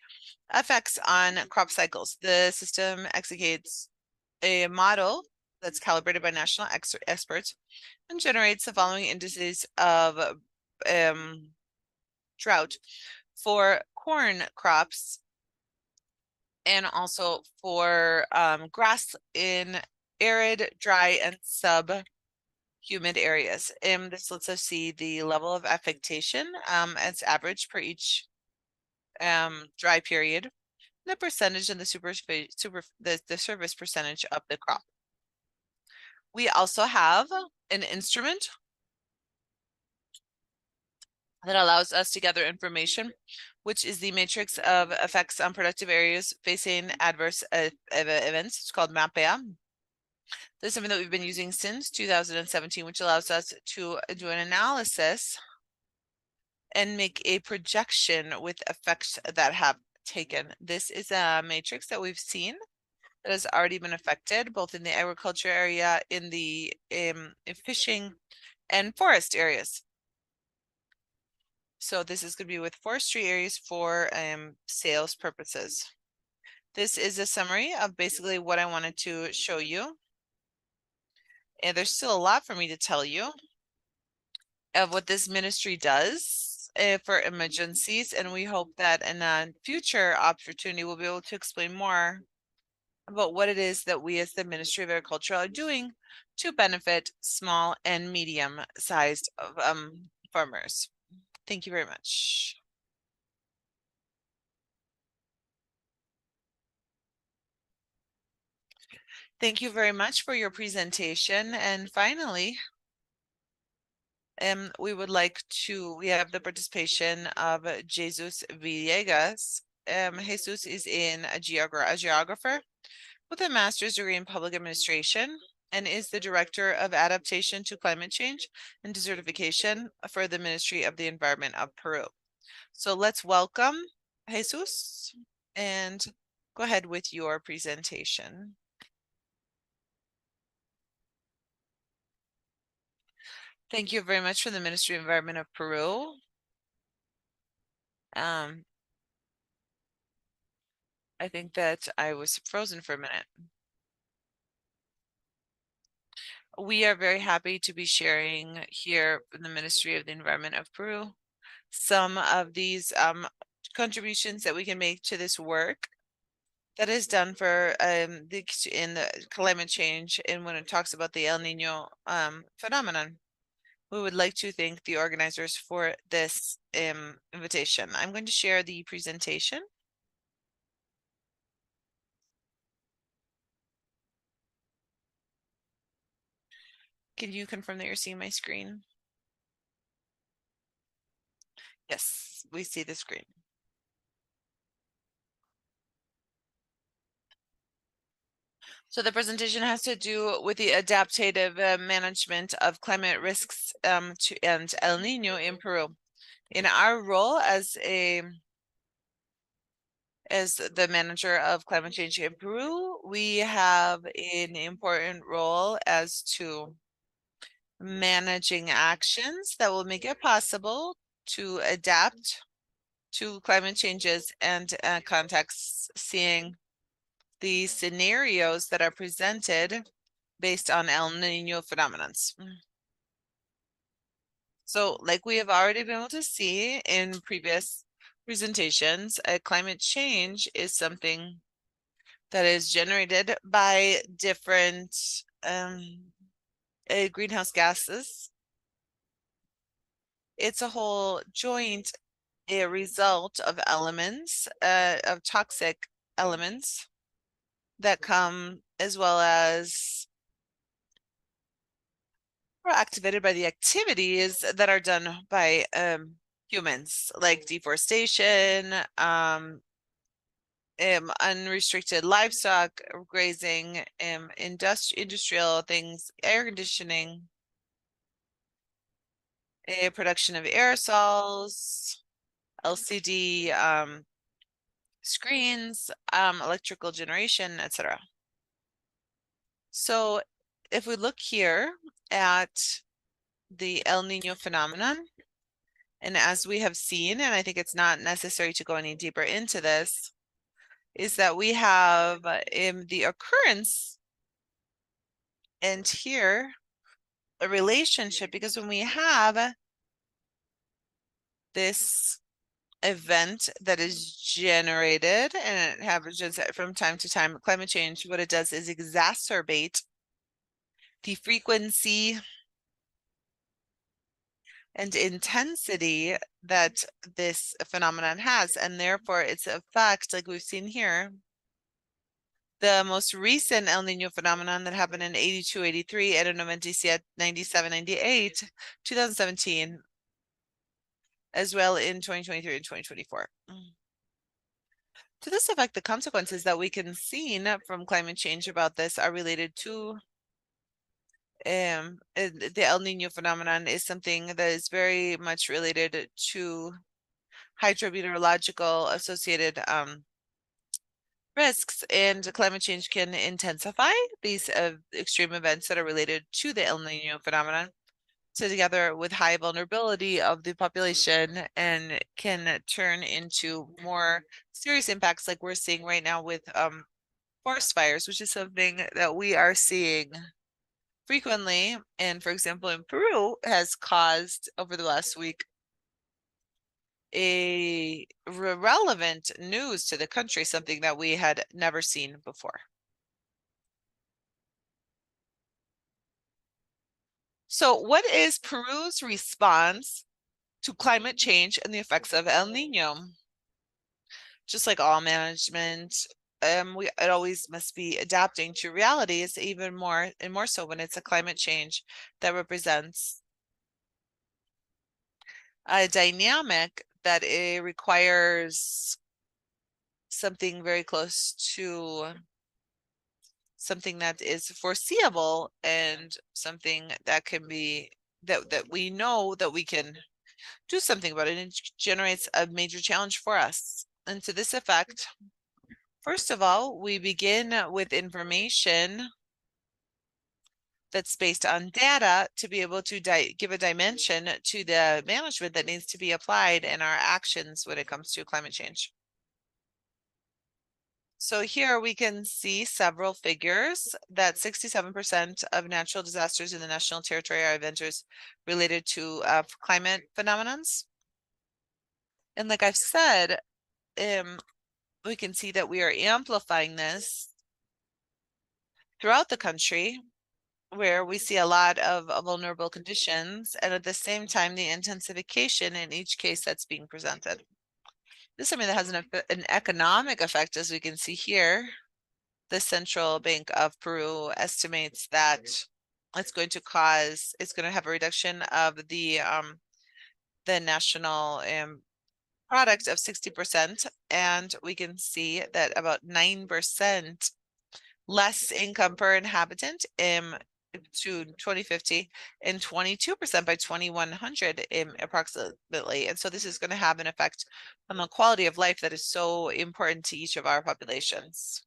effects on crop cycles. The system executes a model that's calibrated by national experts and generates the following indices of drought for corn crops and also for grass in arid, dry, and subhumid areas. This lets us see the level of affectation as average per each dry period, the percentage and the surface percentage of the crop. We also have an instrument that allows us to gather information, which is the matrix of effects on productive areas facing adverse events. It's called MAPEA. This is something that we've been using since 2017, which allows us to do an analysis and make a projection with effects that have taken. This is a matrix that we've seen that has already been affected, both in the agriculture area, in the fishing and forest areas. So this is going to be with forestry areas for sales purposes. This is a summary of basically what I wanted to show you. And there's still a lot for me to tell you of what this ministry does for emergencies. And we hope that in a future opportunity, we'll be able to explain more about what it is that we as the Ministry of Agriculture are doing to benefit small and medium-sized farmers. Thank you very much. Thank you very much for your presentation. And finally, we have the participation of Jesus Villegas. Jesus is a geographer with a master's degree in public administration and is the director of adaptation to climate change and desertification for the Ministry of the Environment of Peru. So let's welcome Jesus and go ahead with your presentation. Thank you very much for the Ministry of Environment of Peru. I think that I was frozen for a minute. We are very happy to be sharing here in the Ministry of the Environment of Peru some of these contributions that we can make to this work that is done for in the climate change, and when it talks about the El Nino phenomenon. We would like to thank the organizers for this invitation. I'm going to share the presentation. Can you confirm that you're seeing my screen? Yes, we see the screen. So the presentation has to do with the adaptive management of climate risks and El Nino in Peru. In our role as the manager of climate change in Peru, we have an important role as to managing actions that will make it possible to adapt to climate changes and contexts, seeing the scenarios that are presented based on El Nino phenomenons. So like we have already been able to see in previous presentations, climate change is something that is generated by different greenhouse gases. It's a whole joint a result of elements, of toxic elements that come, as well as are activated by the activities that are done by humans, like deforestation, unrestricted livestock grazing, industrial things, air conditioning, production of aerosols, LCD screens, electrical generation, etc. So if we look here at the El Nino phenomenon, and as we have seen, and I think it's not necessary to go any deeper into this, is that we have in the occurrence and here a relationship, because when we have this event that is generated and it happens from time to time, climate change, what it does is exacerbate the frequency and intensity that this phenomenon has, and therefore its effect, like we've seen here, the most recent El Nino phenomenon that happened in 82, 83, and in 97, 98, 2017, as well in 2023 and 2024. To this effect, the consequences that we can see from climate change about this are related to the El Nino phenomenon is something that is very much related to hydrometeorological associated risks, and climate change can intensify these extreme events that are related to the El Nino phenomenon. So together with high vulnerability of the population, and can turn into more serious impacts like we're seeing right now with forest fires, which is something that we are seeing frequently, and for example in Peru has caused over the last week a relevant news to the country, something that we had never seen before. So what is Peru's response to climate change and the effects of El Nino? Just like all management, it always must be adapting to realities, even more and more so when it's a climate change that represents a dynamic that it requires something very close to something that is foreseeable, and something that can be that we know that we can do something about it, and it generates a major challenge for us. And to this effect, first of all, we begin with information that's based on data to be able to give a dimension to the management that needs to be applied in our actions when it comes to climate change. So here we can see several figures that 67% of natural disasters in the national territory are events related to climate phenomenons. And like I've said, we can see that we are amplifying this throughout the country, where we see a lot of vulnerable conditions, and at the same time, the intensification in each case that's being presented. This is something that has an economic effect, as we can see here. The Central Bank of Peru estimates that it's going to have a reduction of the national product of 60%, and we can see that about 9% less income per inhabitant to 2050 and 22% by 2100 approximately. And so this is going to have an effect on the quality of life that is so important to each of our populations.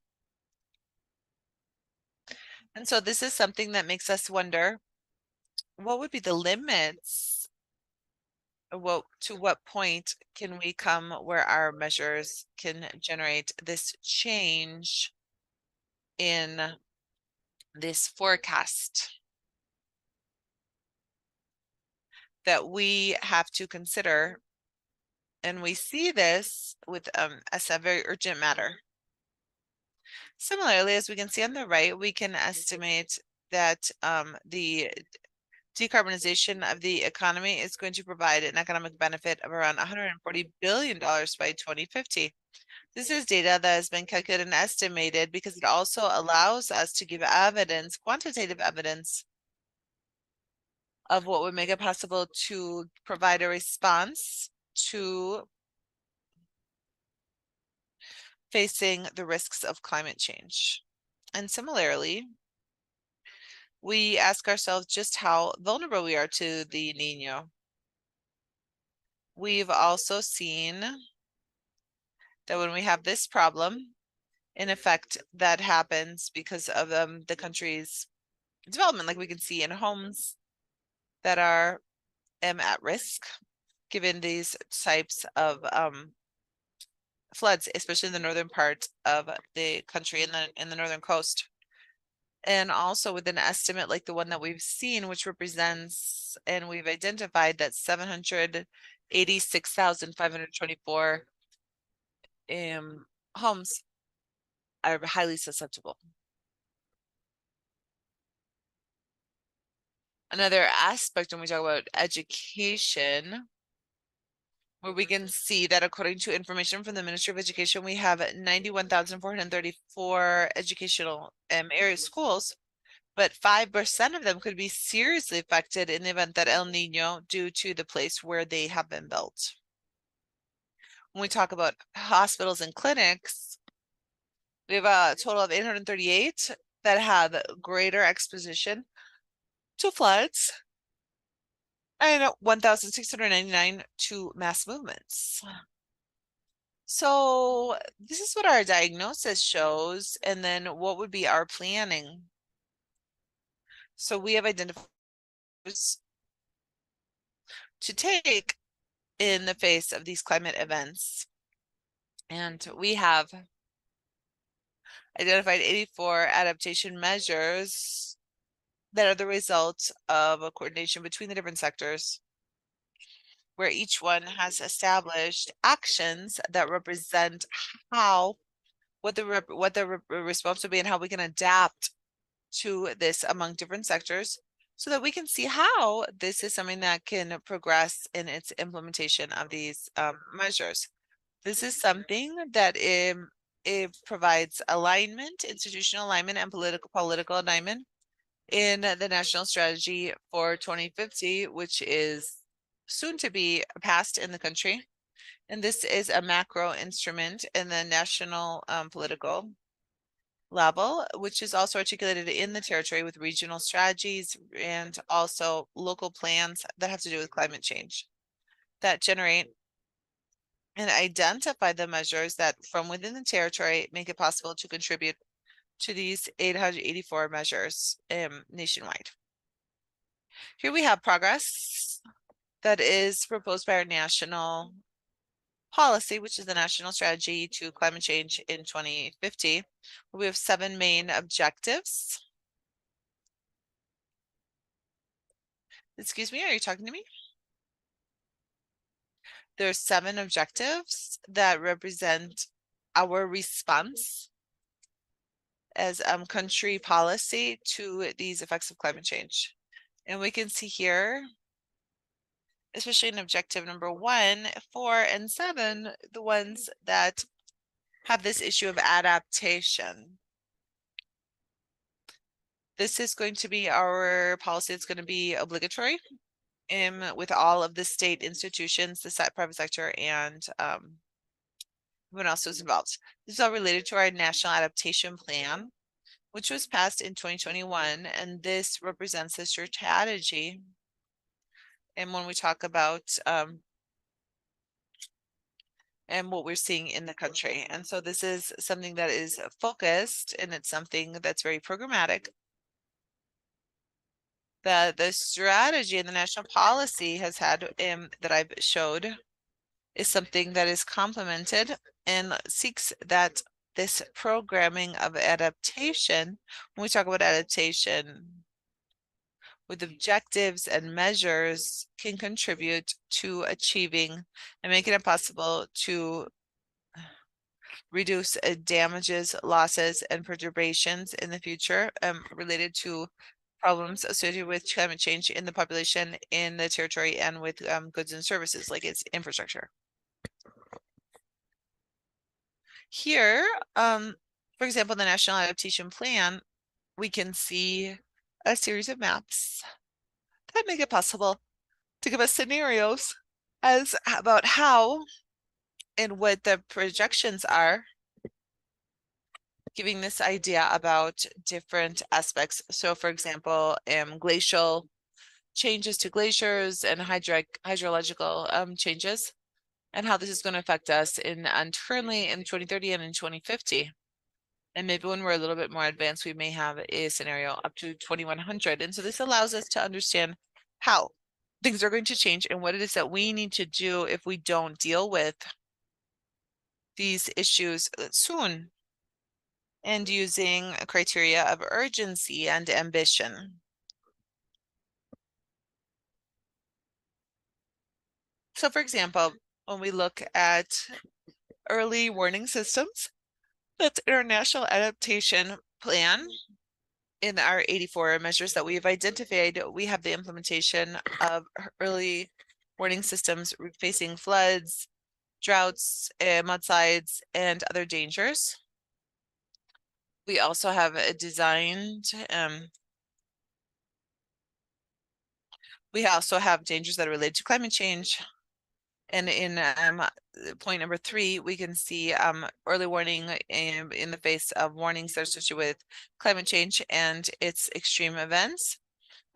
And so this is something that makes us wonder, what would be the limits? To what point can we come where our measures can generate this change in this forecast that we have to consider? And we see this with as a very urgent matter. Similarly, as we can see on the right, we can estimate that the decarbonization of the economy is going to provide an economic benefit of around $140 billion by 2050. This is data that has been calculated and estimated because it also allows us to give evidence, quantitative evidence, of what would make it possible to provide a response to facing the risks of climate change. And similarly, we ask ourselves just how vulnerable we are to the Niño. We've also seen that when we have this problem, in effect, that happens because of the country's development, like we can see in homes that are at risk, given these types of floods, especially in the northern part of the country, in the northern coast. And also with an estimate like the one that we've seen, which represents, and we've identified that 786,524 homes are highly susceptible. Another aspect when we talk about education, where we can see that according to information from the Ministry of Education, we have 91,434 educational area schools, but 5% of them could be seriously affected in the event that El Nino due to the place where they have been built. When we talk about hospitals and clinics, we have a total of 838 that have greater exposition to floods, and 1,699 to mass movements. So this is what our diagnosis shows, and then what would be our planning. So we have identified to take in the face of these climate events, and we have identified 84 adaptation measures that are the result of a coordination between the different sectors, where each one has established actions that represent what the response will be and how we can adapt to this among different sectors, so that we can see how this is something that can progress in its implementation of these measures. This is something that it provides alignment, institutional alignment, and political alignment in the national strategy for 2050, which is soon to be passed in the country. And this is a macro instrument in the national political level, which is also articulated in the territory with regional strategies and also local plans that have to do with climate change, that generate and identify the measures that from within the territory make it possible to contribute to these 884 measures nationwide. Here we have progress that is proposed by our national policy, which is the National Strategy to Climate Change in 2050. We have 7 main objectives. Excuse me, are you talking to me? There's 7 objectives that represent our response as country policy to these effects of climate change. And we can see here, especially in objective number 1, 4, and 7, the ones that have this issue of adaptation. This is going to be our policy. It's going to be obligatory with all of the state institutions, the private sector, and everyone else who's involved. This is all related to our National Adaptation Plan, which was passed in 2021, and this represents the strategy. And when we talk about and what we're seeing in the country. And so this is something that is focused, and it's something that's very programmatic. The strategy and the national policy has had that I've showed is something that is complemented and seeks that this programming of adaptation, when we talk about adaptation, with objectives and measures, can contribute to achieving and making it possible to reduce damages, losses, and perturbations in the future related to problems associated with climate change in the population, in the territory, and with goods and services like its infrastructure. Here, for example, the National Adaptation Plan, we can see a series of maps that make it possible to give us scenarios as about how and what the projections are, giving this idea about different aspects. So for example, glacial changes to glaciers and hydrological changes, and how this is going to affect us currently in 2030 and in 2050. And maybe when we're a little bit more advanced, we may have a scenario up to 2100. And so this allows us to understand how things are going to change and what it is that we need to do if we don't deal with these issues soon, and using a criteria of urgency and ambition. So for example, when we look at early warning systems, that's in our National Adaptation Plan. In our 84 measures that we've identified, we have the implementation of early warning systems facing floods, droughts, mudslides, and other dangers. We also have designed, we also have dangers that are related to climate change. And in point number 3, we can see early warning in the face of warnings that are associated with climate change and its extreme events.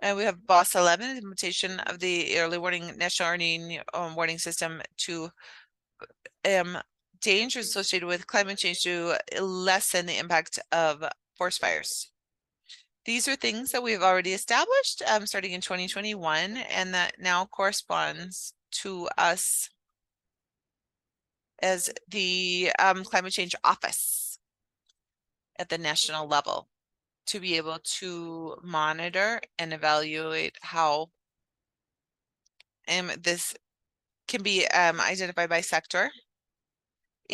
And we have BOSS 11, implementation of the early warning national warning system to dangers associated with climate change to lessen the impact of forest fires. These are things that we've already established starting in 2021, and that now corresponds to us as the climate change office at the national level to be able to monitor and evaluate how this can be identified by sector.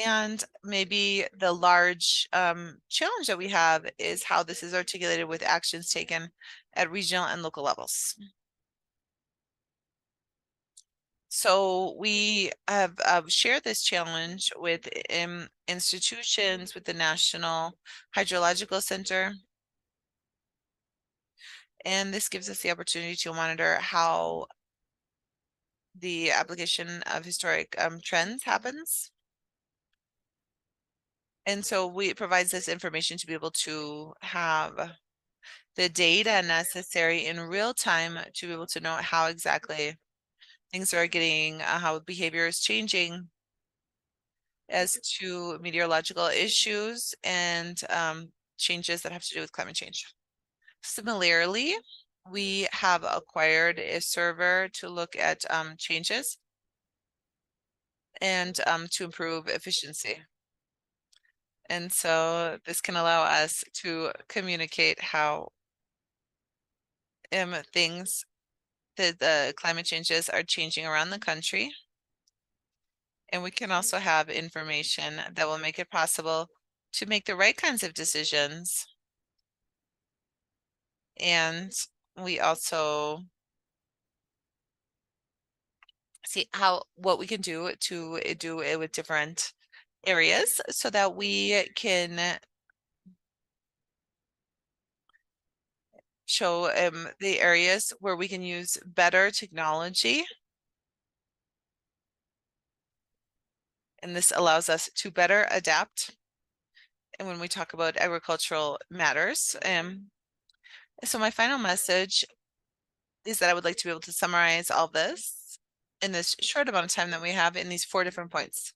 And maybe the large challenge that we have is how this is articulated with actions taken at regional and local levels. So we have shared this challenge with institutions, with the National Hydrological Center. And this gives us the opportunity to monitor how the application of historic trends happens. And so it provides this information to be able to have the data necessary in real time to be able to know how exactly things are getting, how behavior is changing as to meteorological issues and changes that have to do with climate change. Similarly, we have acquired a server to look at changes and to improve efficiency. And so this can allow us to communicate how things, the climate changes are changing around the country. And we can also have information that will make it possible to make the right kinds of decisions. And we also see what we can do to do it with different areas so that we can show the areas where we can use better technology. And this allows us to better adapt. And when we talk about agricultural matters, so my final message is that I would like to be able to summarize all this in this short amount of time that we have in these 4 different points.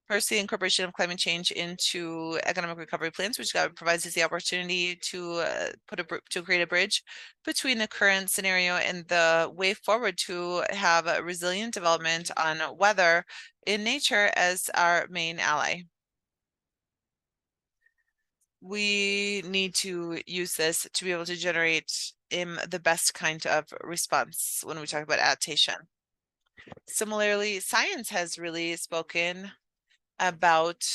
First, the incorporation of climate change into economic recovery plans, which provides us the opportunity to create a bridge between the current scenario and the way forward to have a resilient development on weather in nature as our main ally. We need to use this to be able to generate the best kind of response when we talk about adaptation. Similarly, science has really spoken about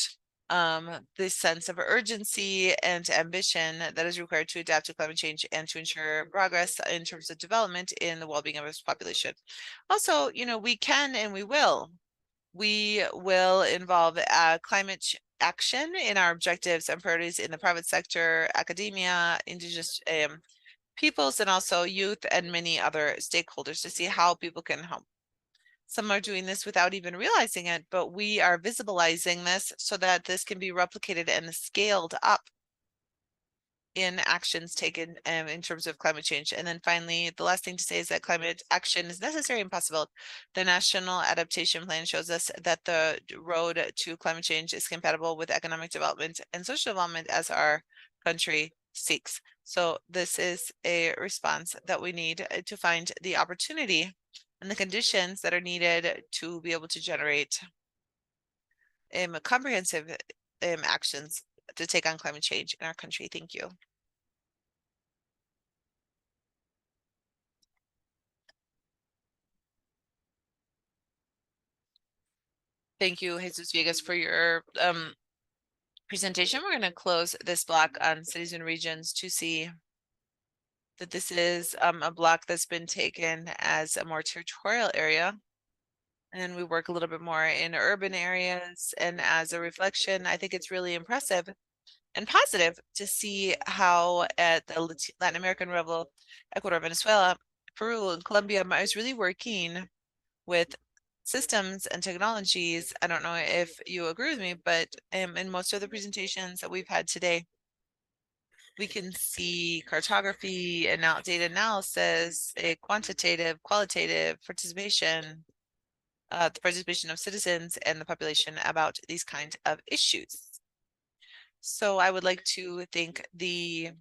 this sense of urgency and ambition that is required to adapt to climate change and to ensure progress in terms of development in the well-being of its population. Also, we can and we will. We will involve climate action in our objectives and priorities in the private sector, academia, indigenous peoples, and also youth and many other stakeholders to see how people can help. Some are doing this without even realizing it, but we are visibilizing this so that this can be replicated and scaled up in actions taken in terms of climate change. And then finally, the last thing to say is that climate action is necessary and possible. The National Adaptation Plan shows us that the road to climate change is compatible with economic development and social development as our country seeks. So this is a response that we need to find the opportunity and the conditions that are needed to be able to generate comprehensive actions to take on climate change in our country. Thank you. Thank you, Jesus Villegas, for your presentation. We're going to close this block on cities and regions to see that this is a block that's been taken as a more territorial area. And we work a little bit more in urban areas. And as a reflection, I think it's really impressive and positive to see how at the Latin American level, Ecuador, Venezuela, Peru, and Colombia is really working with systems and technologies. I don't know if you agree with me, but in most of the presentations that we've had today, we can see cartography and data analysis, a quantitative, qualitative participation, the participation of citizens and the population about these kinds of issues. So I would like to thank the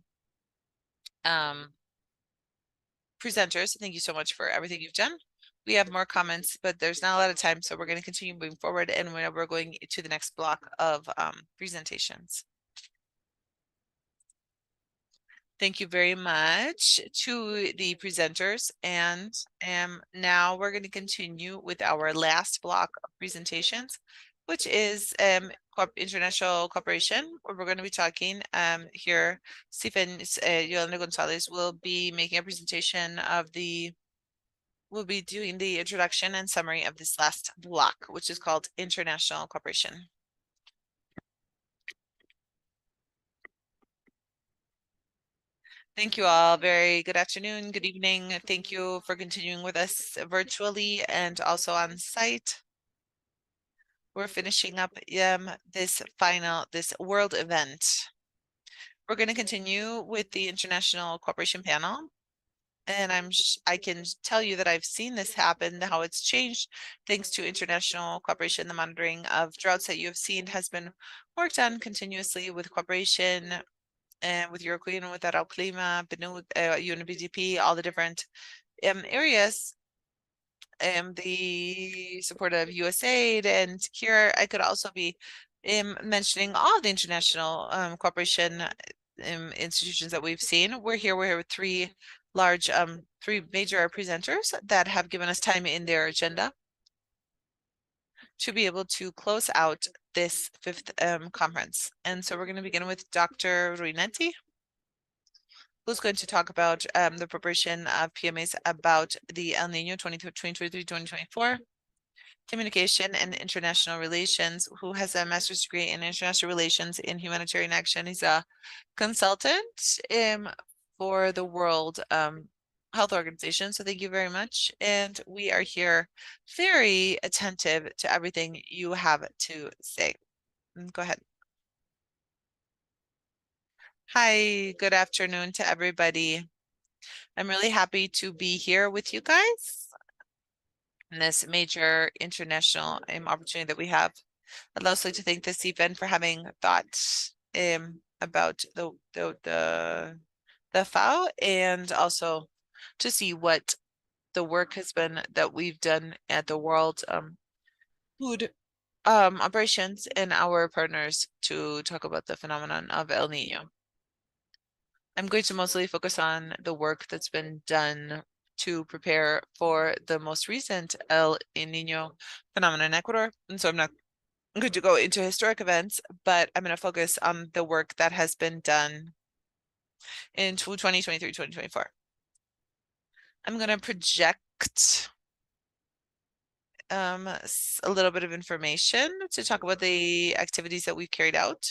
presenters. Thank you so much for everything you've done. We have more comments, but there's not a lot of time, so we're going to continue moving forward, and we're going to the next block of presentations. Thank you very much to the presenters, and now we're going to continue with our last block of presentations, which is international cooperation, where we're going to be talking here. Stephen Yolanda Gonzalez will be making a presentation of we'll be doing the introduction and summary of this last block, which is called international cooperation. Thank you all. Very good afternoon, good evening. Thank you for continuing with us virtually and also on site. We're finishing up this world event. We're going to continue with the international cooperation panel. And I can tell you that I've seen this happen, how it's changed thanks to international cooperation. The monitoring of droughts that you have seen has been worked on continuously with cooperation and with European, with Al Clima, UNBDP, all the different areas. The support of USAID and here I could also be mentioning all the international cooperation institutions that we've seen. We're here with three major presenters that have given us time in their agenda to be able to close out this fifth conference. And so we're going to begin with Dr. Ruinetti, who's going to talk about the preparation of PMAs about the El Nino 2023-2024, communication and international relations, who has a master's degree in international relations in humanitarian action. He's a consultant for the World Health Organization. So thank you very much. And we are here very attentive to everything you have to say. Go ahead. Hi, good afternoon to everybody. I'm really happy to be here with you guys in this major international opportunity that we have. I'd also like to thank this event for having thought about the FAO and also to see what the work has been that we've done at the World Food Operations and our partners to talk about the phenomenon of El Nino. I'm going to mostly focus on the work that's been done to prepare for the most recent El Nino phenomenon in Ecuador. And so I'm going to go into historic events, but I'm going to focus on the work that has been done in 2023, 2024. I'm going to project a little bit of information to talk about the activities that we've carried out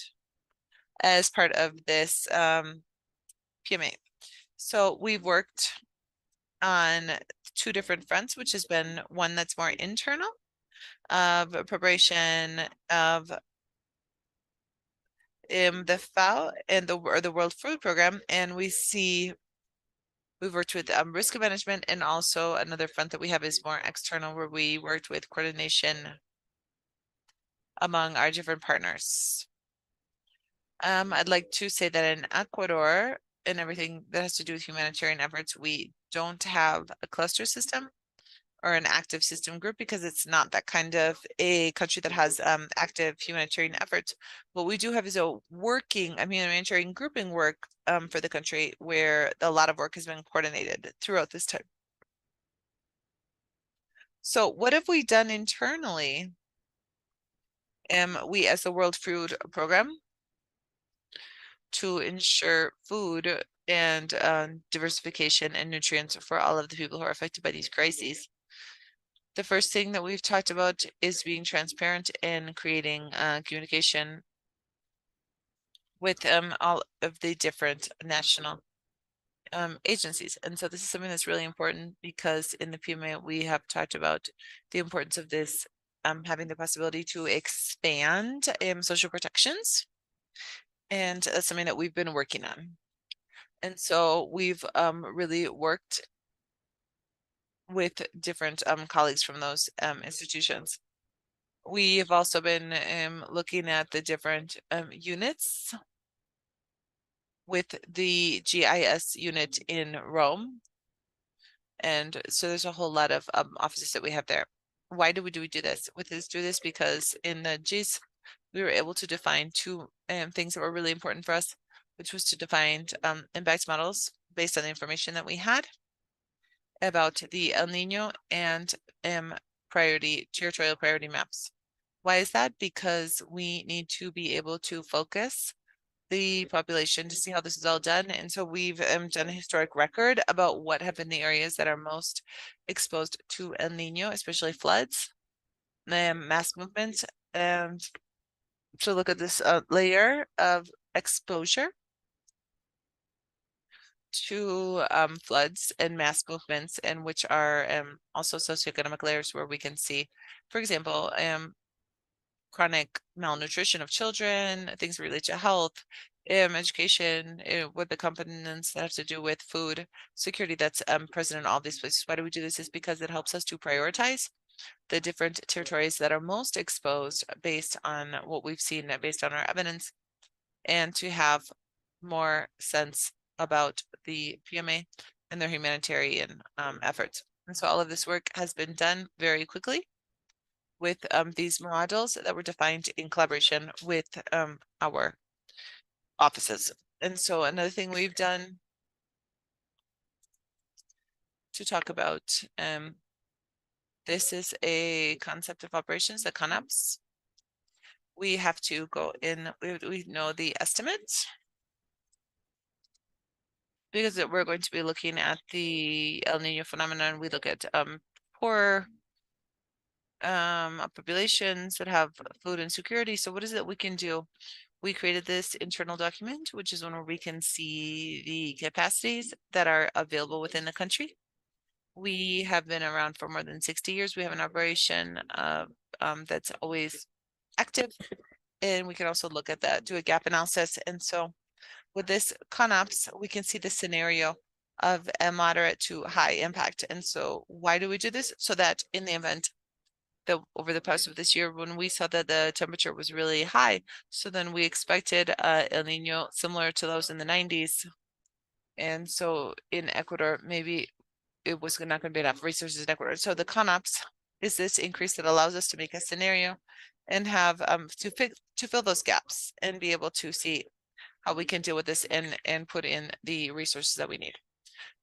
as part of this PMA. So we've worked on two different fronts, which has been one that's more internal of preparation of the FAO and the World Food Program, and we've worked with risk management, and also another front that we have is more external, where we worked with coordination among our different partners. I'd like to say that in Ecuador and everything that has to do with humanitarian efforts, we don't have a cluster system or an active system group because it's not that kind of a country that has active humanitarian efforts. What we do have is a humanitarian grouping work for the country where a lot of work has been coordinated throughout this time. So what have we done internally? We, as the World Food Program, to ensure food and diversification and nutrients for all of the people who are affected by these crises. The first thing that we've talked about is being transparent and creating communication with all of the different national agencies. And so this is something that's really important because in the PMA, we have talked about the importance of this having the possibility to expand social protections. And that's something that we've been working on. And so we've really worked with different colleagues from those institutions. We have also been looking at the different units with the GIS unit in Rome. And so there's a whole lot of offices that we have there. Why do we do this? Do this because in the GIS, we were able to define two things that were really important for us, which was to define impact models based on the information that we had about the El Nino and territorial priority maps. Why is that? Because we need to be able to focus the population to see how this is all done. And so we've done a historic record about what have been the areas that are most exposed to El Nino, especially floods, mass movements, and to look at this layer of exposure to floods and mass movements, and which are also socioeconomic layers where we can see, for example, chronic malnutrition of children, things related to health, education with the components that have to do with food security that's present in all these places. Why do we do this? Is because it helps us to prioritize the different territories that are most exposed based on what we've seen, based on our evidence, and to have more sense about the PMA and their humanitarian efforts. And so all of this work has been done very quickly with these models that were defined in collaboration with our offices. And so another thing we've done to talk about, this is a concept of operations, the CONOPS. We have to go in, we know the estimates, because we're going to be looking at the El Nino phenomenon. We look at poor populations that have food insecurity. So what is it we can do? We created this internal document, which is one where we can see the capacities that are available within the country. We have been around for more than 60 years. We have an operation that's always active, and we can also look at that, do a gap analysis. And so with this CONOPS, we can see the scenario of a moderate to high impact. And so why do we do this? So that in the event that over the past of this year, when we saw that the temperature was really high, so then we expected El Nino similar to those in the 90s. And so in Ecuador, maybe it was not going to be enough resources in Ecuador. So the CONOPS is this increase that allows us to make a scenario and have to fill those gaps and be able to see how we can deal with this and put in the resources that we need.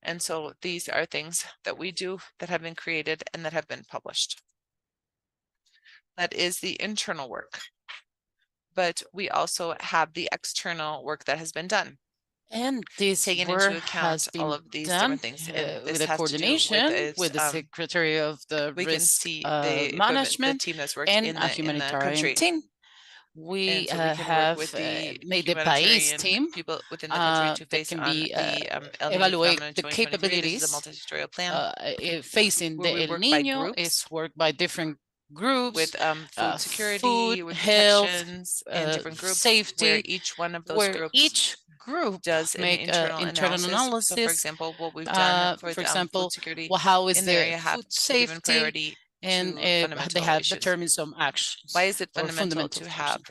And so these are things that we do that have been created and that have been published. That is the internal work. But we also have the external work that has been done. And this Taking work into account has been all of these done different things, and this with a has to do coordination with the Secretary of the we can Risk see the Management team that's worked and in a the humanitarian country. team. We And so we can work have with the made the PAIS humanitarian team people within the country to that face can on be the El Nino evaluate phenomenon in the 2023. This is a capabilities multi-sectorial plan facing where the we El work by Nino. groups It's worked by different groups, with food security, food, with health, protections, and different groups safety, where each one of those where groups each group does an make internal analysis. So for example, what we've done for the example, food security well, how is in the the area have food given safety, priority and to they fundamental have issues. determined some actions. Why is it or fundamental fundamental to have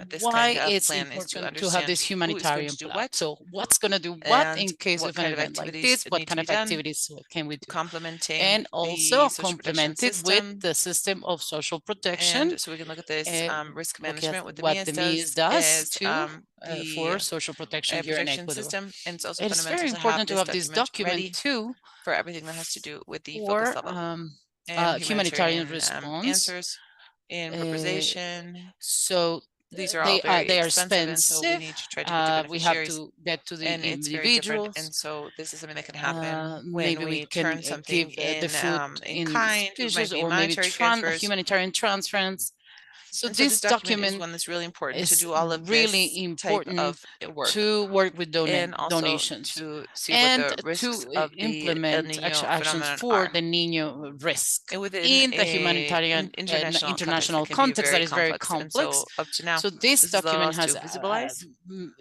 this Why kind of it's plan is to important to have understand this who is going humanitarian to do plan. what So what's going to do what and in case what of an kind of event like activities this? What need to kind be of done, activities can we do? complementing And the also social protection complemented system. with the system of social protection. And so we can look at this risk Look at management, what the what MIAS the MIAS does is to the for social protection here in protection Ecuador. system. And it's also It is fundamental very to have important to this have this document ready too for everything that has to do with the for focus level and humanitarian humanitarian response. answers in preparation. So These are all very they are expensive, and so we expensive. need to try to get the We have beneficiaries, to get to the and it's very different. individuals. And so this is something that can happen when Maybe we we can turn something give the food in in kind. It might species be or maybe monetary transfers. humanitarian transference. So And so this this document is document one that's really important to is do all of really this type important of work, to work with and also donations to see what and the risks to of the El implement Nino actions phenomenon for are. the Nino risk And within in the a humanitarian international context context that that is can very be very complex. And complex. so up to now, So this this has allowed document us has to visualize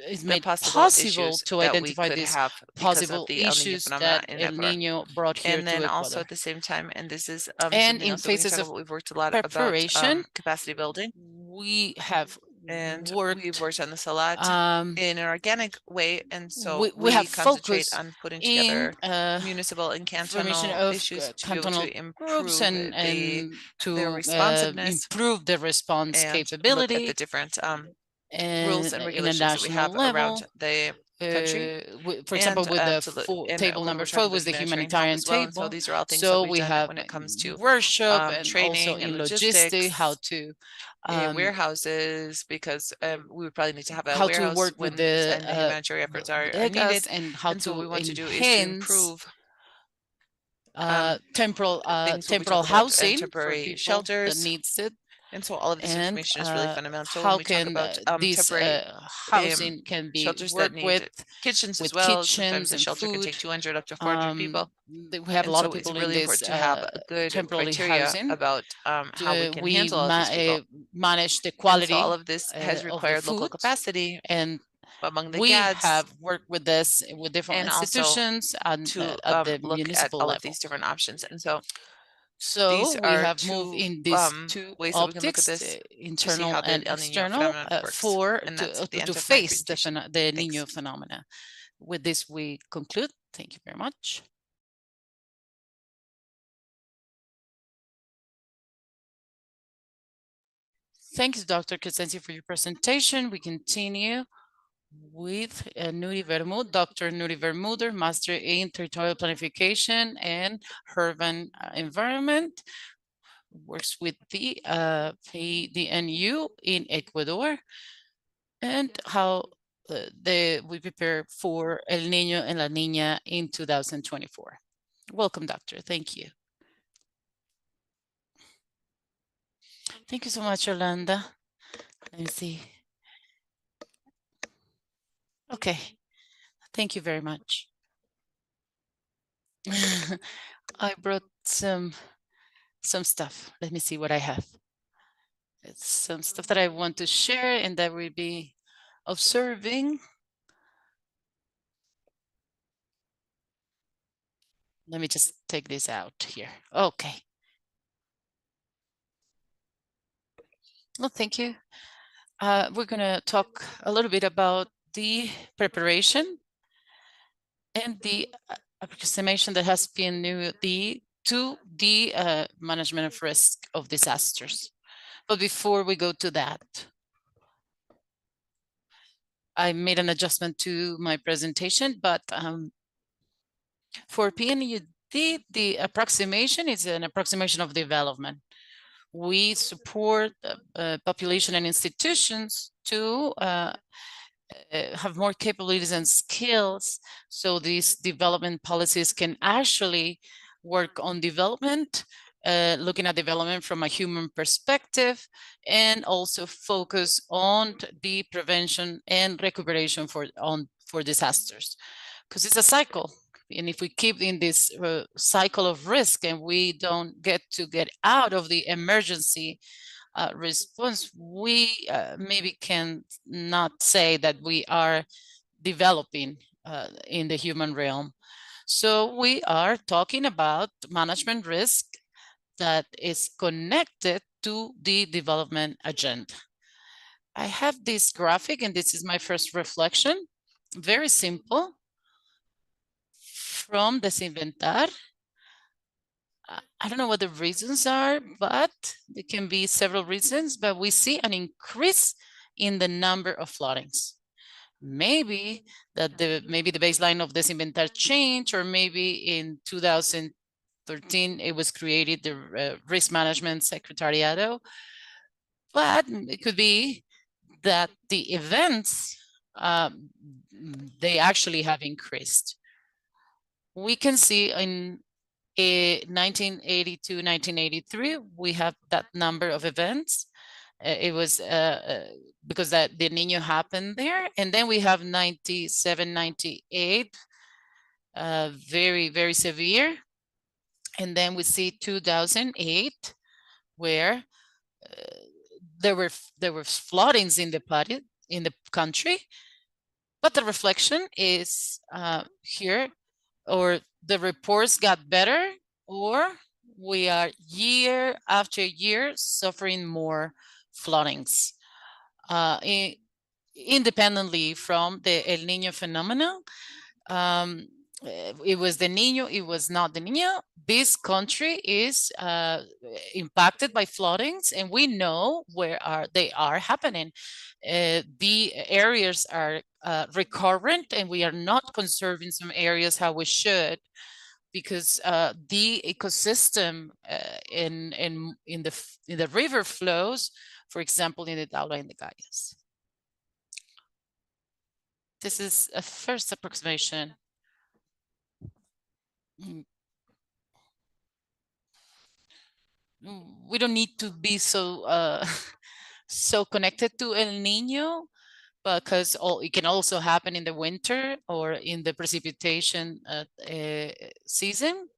is the made possible possible issues to that we identify could these have because of possible the El Nino issues phenomena that in El Ecuador. Nino brought here And to then Ecuador. also at the same time, and this is And something in else that we can phases talk of about, we've worked a lot about preparation, capacity building, we have and worked we've worked on this a lot in an organic way. And so we have concentrate focused on putting in together municipal and formation cantonal of issues to be able cantonal to groups improve and to their responsiveness improve the response and look at capability the different rules and and in a regulations that we national have level. around the country. For example, with the table When number we're talking 4 about was the humanitarian help humanitarian as well. And so table. these are all things that So we've we done have when it comes to workshop and also training and in logistics, how to warehouses, because we would probably need to have a how to warehouse work when with the and the humanitarian efforts are bodegas needed. and how And so what to we want to do is to enhance improve temporal things when we temporal talk about housing for temporary people that shelters. needs it. And so all of this And information is really fundamental when how we talk can about this temporary housing can be shelters that worked need with kitchens as with well. kitchens Sometimes a and shelter can food. take 200 up to 400 people. We have a And lot so of it's people in really this important to have a good temporary criteria housing. about how we can handle all of these people. Manage the And so all quality of this has of the required local food, capacity. and among the We GADs have worked with this with different and also institutions and to at the look at municipal all level. of these different options. And so So these we are have moved two in these two ways that we can look at optics, this to see internal how the and El Nino external, phenomenon works. And that's the end to of my face presentation. the Thanks. Niño phenomena. With this, we conclude. Thank you very much. Thank you, Dr. Crescencio, for your presentation. We continue with Nuri Vermouth, Dr. Nuri Vermouth, Master in Territorial Planification and Urban Environment, works with the PDNU in Ecuador, and how we prepare for El Niño and La Niña in 2024. Welcome, Doctor. Thank you. Thank you so much, Yolanda. Let me see. Okay. Thank you very much. I brought some stuff. Let me see what I have. It's some stuff that I want to share and that we'll be observing. Let me just take this out here. Okay. Well, thank you. We're going to talk a little bit about the preparation and the approximation that has been to the management of risk of disasters. But before we go to that, I made an adjustment to my presentation, but for PNUD, the approximation is an approximation of development. We support population and institutions to have more capabilities and skills, so these development policies can actually work on development, looking at development from a human perspective, and also focus on the prevention and recuperation for disasters, because it's a cycle. And if we keep in this cycle of risk and we don't get out of the emergency response, we maybe can not say that we are developing in the human realm. So we are talking about management risk that is connected to the development agenda. I have this graphic, and this is my first reflection. Very simple. From Desinventar. I don't know what the reasons are, but there can be several reasons, but we see an increase in the number of floodings. Maybe that the baseline of Desinventar changed, or maybe in 2013 it was created the Risk Management Secretariado, but it could be that the events they actually have increased. We can see in 1982, 1983, we have that number of events. It was because that the Niño happened there. And then we have 97, 98, very, very severe. And then we see 2008, where there were floodings in the country. But the reflection is here, or the reports got better, or we are year after year suffering more floodings. Independently from the El Niño phenomenon, it was the Niño, it was not the Niño. This country is impacted by floodings, and we know where they are happening. The areas are recurrent, and we are not conserving some areas how we should, because the ecosystem in the river flows, for example, in the Daula and the Gaias. This is a first approximation. We don't need to be so so connected to El Niño, because it can also happen in the winter or in the precipitation season.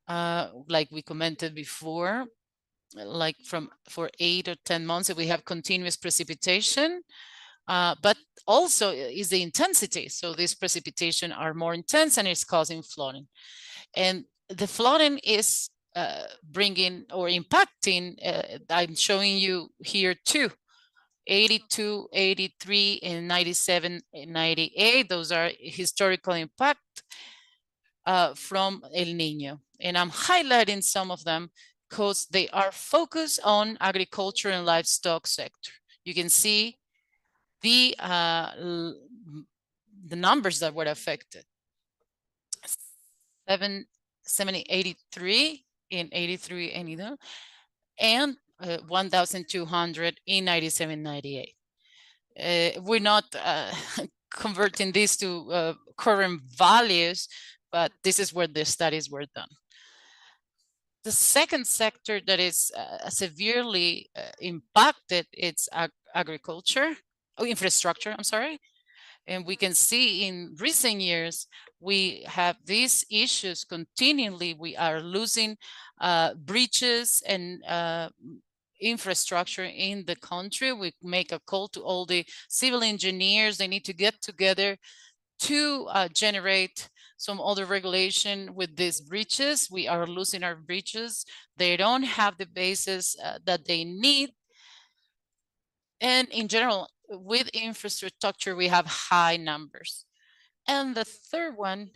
Like we commented before, like for 8 or 10 months, if we have continuous precipitation, but also is the intensity. So these precipitation are more intense and it's causing flooding. And the flooding is bringing or impacting, I'm showing you here too, 82, 83, and 97, and 98. Those are historical impact from El Niño. And I'm highlighting some of them because they are focused on agriculture and livestock sector. You can see the numbers that were affected. 83 in 83, and 1,200 in 97, 98. We're not converting this to current values, but this is where the studies were done. The second sector that is severely impacted, it's agriculture, infrastructure, I'm sorry. And we can see in recent years, we have these issues continually. We are losing bridges and infrastructure in the country. We make a call to all the civil engineers. They need to get together to generate some other regulation with these bridges. We are losing our bridges. They don't have the basis that they need. And in general, with infrastructure, we have high numbers. And the third one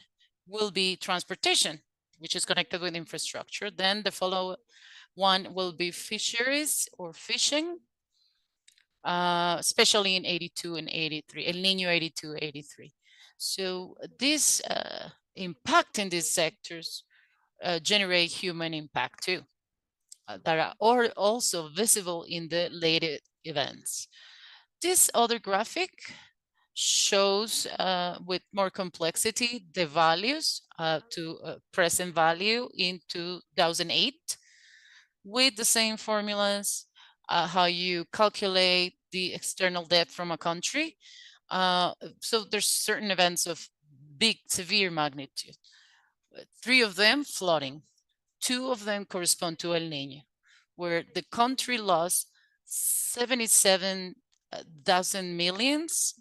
will be transportation, which is connected with infrastructure. Then the follow one will be fisheries or fishing, especially in 82 and 83, El Niño 82, 83. So this impact in these sectors generate human impact too, that are also visible in the later events. This other graphic shows with more complexity the values to present value in 2008 with the same formulas, how you calculate the external debt from a country. So there's certain events of big, severe magnitude. 3 of them flooding, 2 of them correspond to El Niño, where the country lost 77,000 millions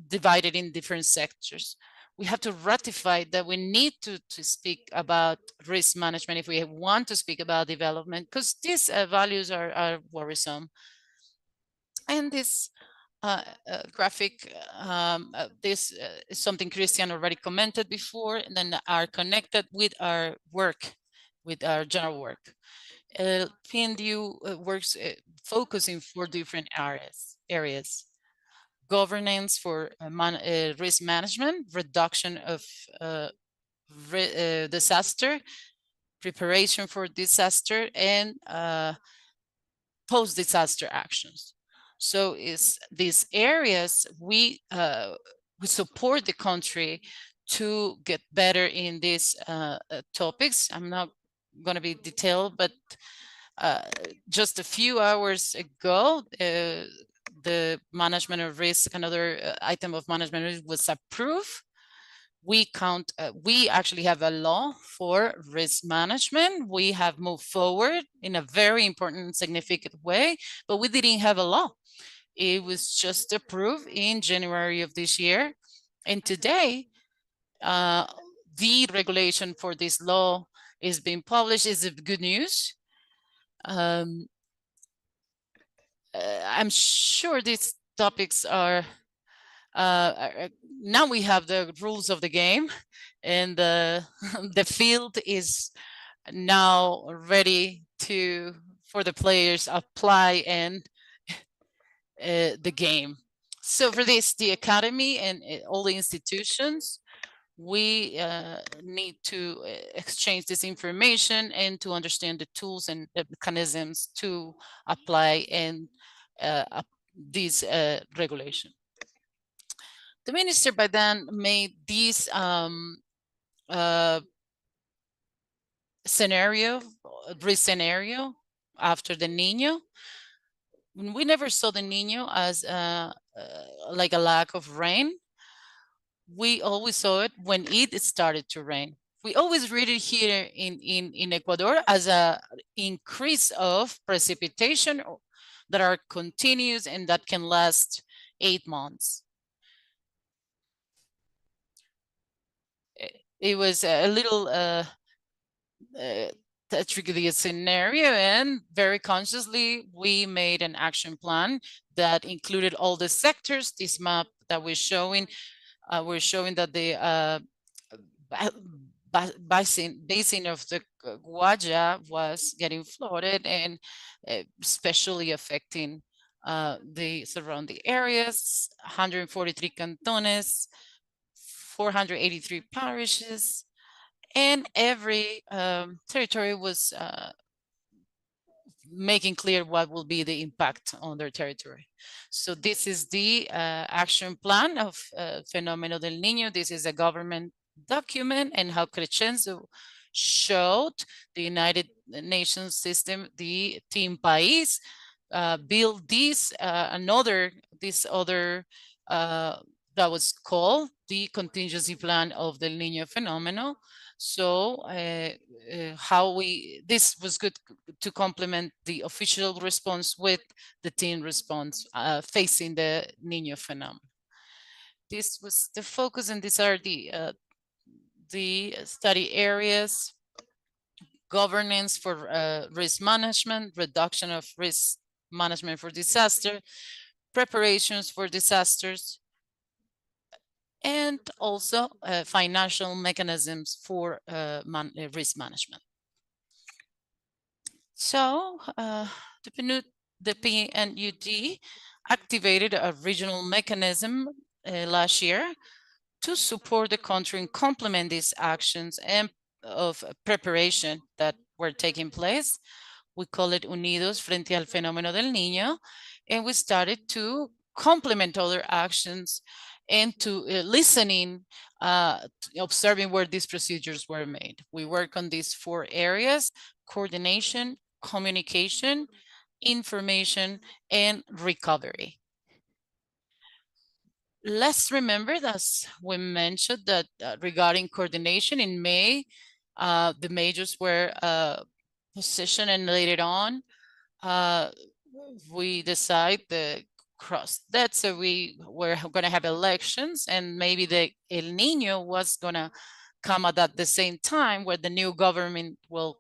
divided in different sectors. We have to ratify that we need to speak about risk management if we want to speak about development, because these values are worrisome. And this graphic, this is something Christian already commented before, and then are connected with our work, with our general work. PNDU works focusing 4 different areas. Governance for risk management, reduction of disaster, preparation for disaster, and post-disaster actions. So is these areas we support the country to get better in these topics. I'm not going to be detailed, but just a few hours ago, the management of risk, another item of management risk was approved. We actually have a law for risk management. We have moved forward in a very important and significant way, but we didn't have a law. It was just approved in January of this year. And today, the regulation for this law is being published. Is good news. I'm sure these topics are, now we have the rules of the game, and the field is now ready for the players apply and the game. So for this, the academy and all the institutions, we need to exchange this information and to understand the tools and the mechanisms to apply and this regulation. The minister by then made this risk scenario after the Niño. We never saw the Niño as like a lack of rain. We always saw it when it started to rain. We always read it here in Ecuador as a increase of precipitation that are continuous and that can last 8 months. It was a little tricky scenario, and very consciously we made an action plan that included all the sectors. This map that we're showing that the basin of the Guaya was getting flooded and especially affecting the surrounding areas, 143 cantones, 483 parishes, and every territory was making clear what will be the impact on their territory. So this is the action plan of Fenómeno del Niño. This is a government document, and how Crescenzo showed the United Nations system, the Team País, built this other that was called the contingency plan of the Niño Fenómeno. So this was good to complement the official response with the team response facing the Niño phenomenon. This was the focus, and these are the study areas: governance for risk management, reduction of risk management for disaster, preparations for disasters, and also financial mechanisms for risk management. So the PNUD activated a regional mechanism last year to support the country and complement these actions and of preparation that were taking place. We call it Unidos Frente al Fenómeno del Niño, and we started to complement other actions and to listening, observing where these procedures were made. We work on these 4 areas: coordination, communication, information, and recovery. Let's remember that we mentioned that regarding coordination in May, the majors were positioned, and later on, we decide the cross that. So we were going to have elections, and maybe the El Niño was going to come at the same time where the new government will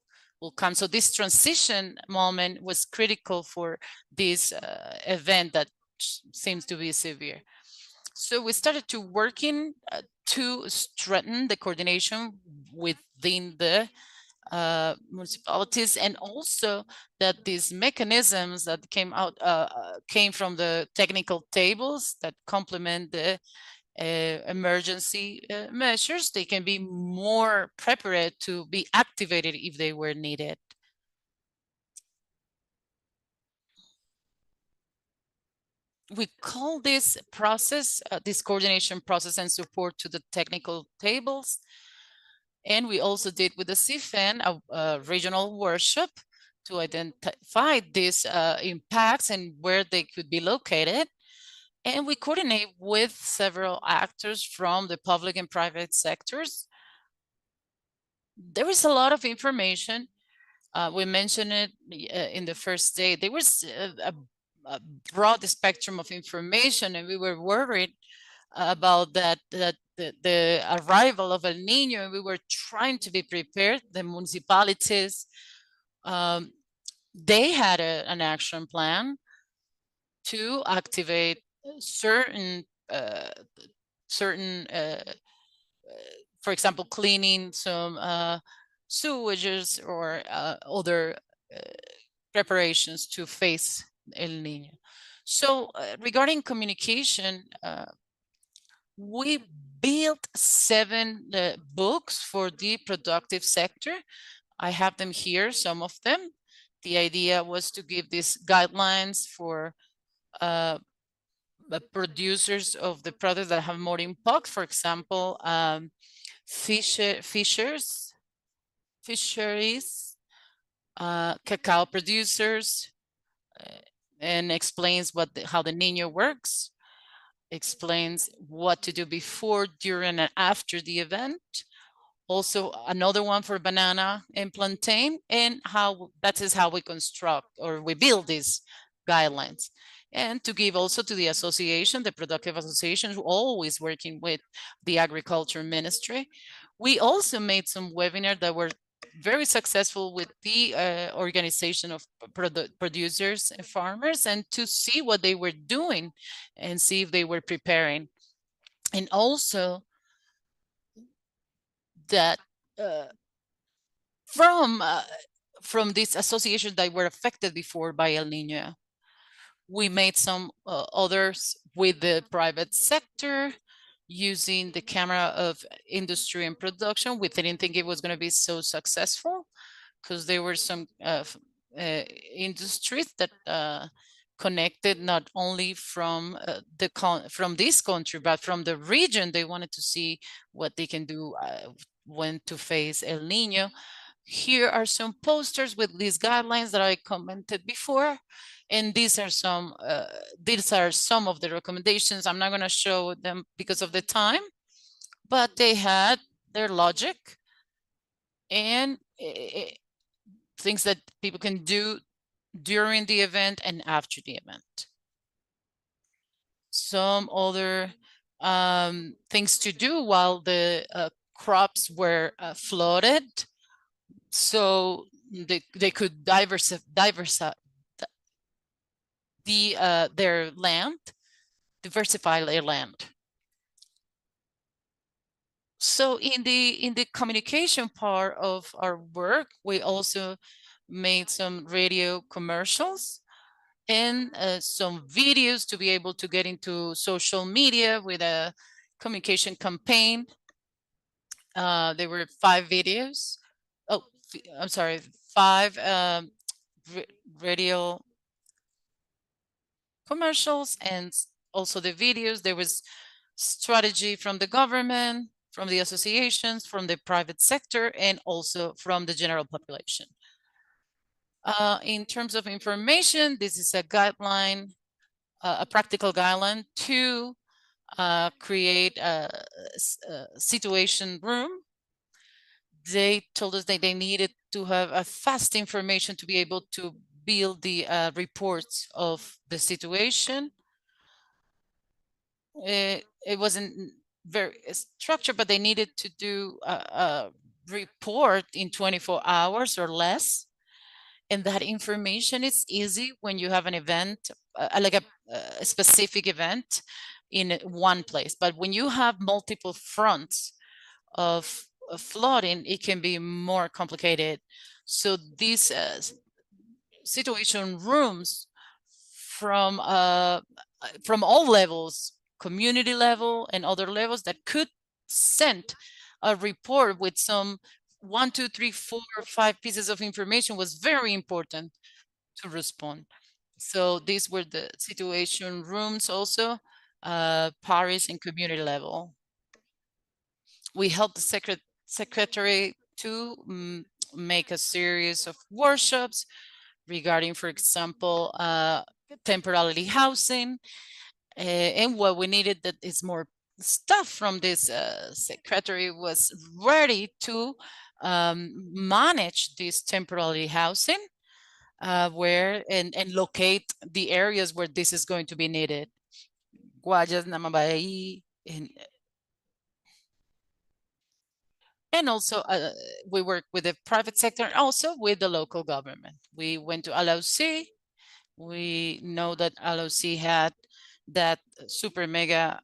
come. So this transition moment was critical for this event that seems to be severe. So we started to working to strengthen the coordination within the municipalities, and also that these mechanisms that came from the technical tables that complement the emergency measures. They can be more prepared to be activated if they were needed. We call this process, this coordination process and support to the technical tables. And we also did with the CFN a regional workshop to identify these impacts and where they could be located. And we coordinate with several actors from the public and private sectors. There is a lot of information. We mentioned it in the first day. There was a broad spectrum of information, and we were worried about that the arrival of El Niño, and we were trying to be prepared. The municipalities, they had an action plan to activate certain, for example, cleaning some sewages or other preparations to face El Niño. So regarding communication, we built 7 books for the productive sector. I have them here, some of them. The idea was to give these guidelines for producers of the products that have more impact. For example, fisheries, cacao producers, and explains how the Niño works, explains what to do before, during, and after the event. Also, another one for banana and plantain, and that is how we construct or we build these guidelines. And to give also to the association, the productive association, always working with the agriculture ministry. We also made some webinars that were very successful with the organization of producers and farmers, and to see what they were doing and see if they were preparing. And also that from these associations that were affected before by El Nino, we made some others with the private sector, using the camera of industry and production. We didn't think it was going to be so successful because there were some industries that connected not only from from this country, but from the region. They wanted to see what they can do when to face El Nino. Here are some posters with these guidelines that I commented before. And these are some of the recommendations. I'm not going to show them because of the time, but they had their logic and things that people can do during the event and after the event. Some other things to do while the crops were flooded, so they could diversify their land, diversify their land. So in the communication part of our work, we also made some radio commercials and some videos to be able to get into social media with a communication campaign. There were 5 videos. Oh, I'm sorry, 5 radio commercials and also the videos. There was strategy from the government, from the associations, from the private sector, and also from the general population. In terms of information, this is a guideline, a practical guideline to create a situation room. They told us that they needed to have a fast information to be able to build the reports of the situation. It wasn't very structured, but they needed to do a report in 24 hours or less. And that information is easy when you have an event, like a specific event in one place. But when you have multiple fronts of flooding, it can be more complicated. So these situation rooms from all levels, community level and other levels, that could send a report with some 1, 2, 3, 4, 5 pieces of information was very important to respond. So these were the situation rooms also, parish and community level. We helped the secretary to make a series of workshops regarding, for example, temporary housing. And what we needed that is more stuff from this secretary was ready to manage this temporary housing where and locate the areas where this is going to be needed. Guayas, Namabay, and also we work with the private sector and also with the local government. We went to LOC. We know that LOC had that super mega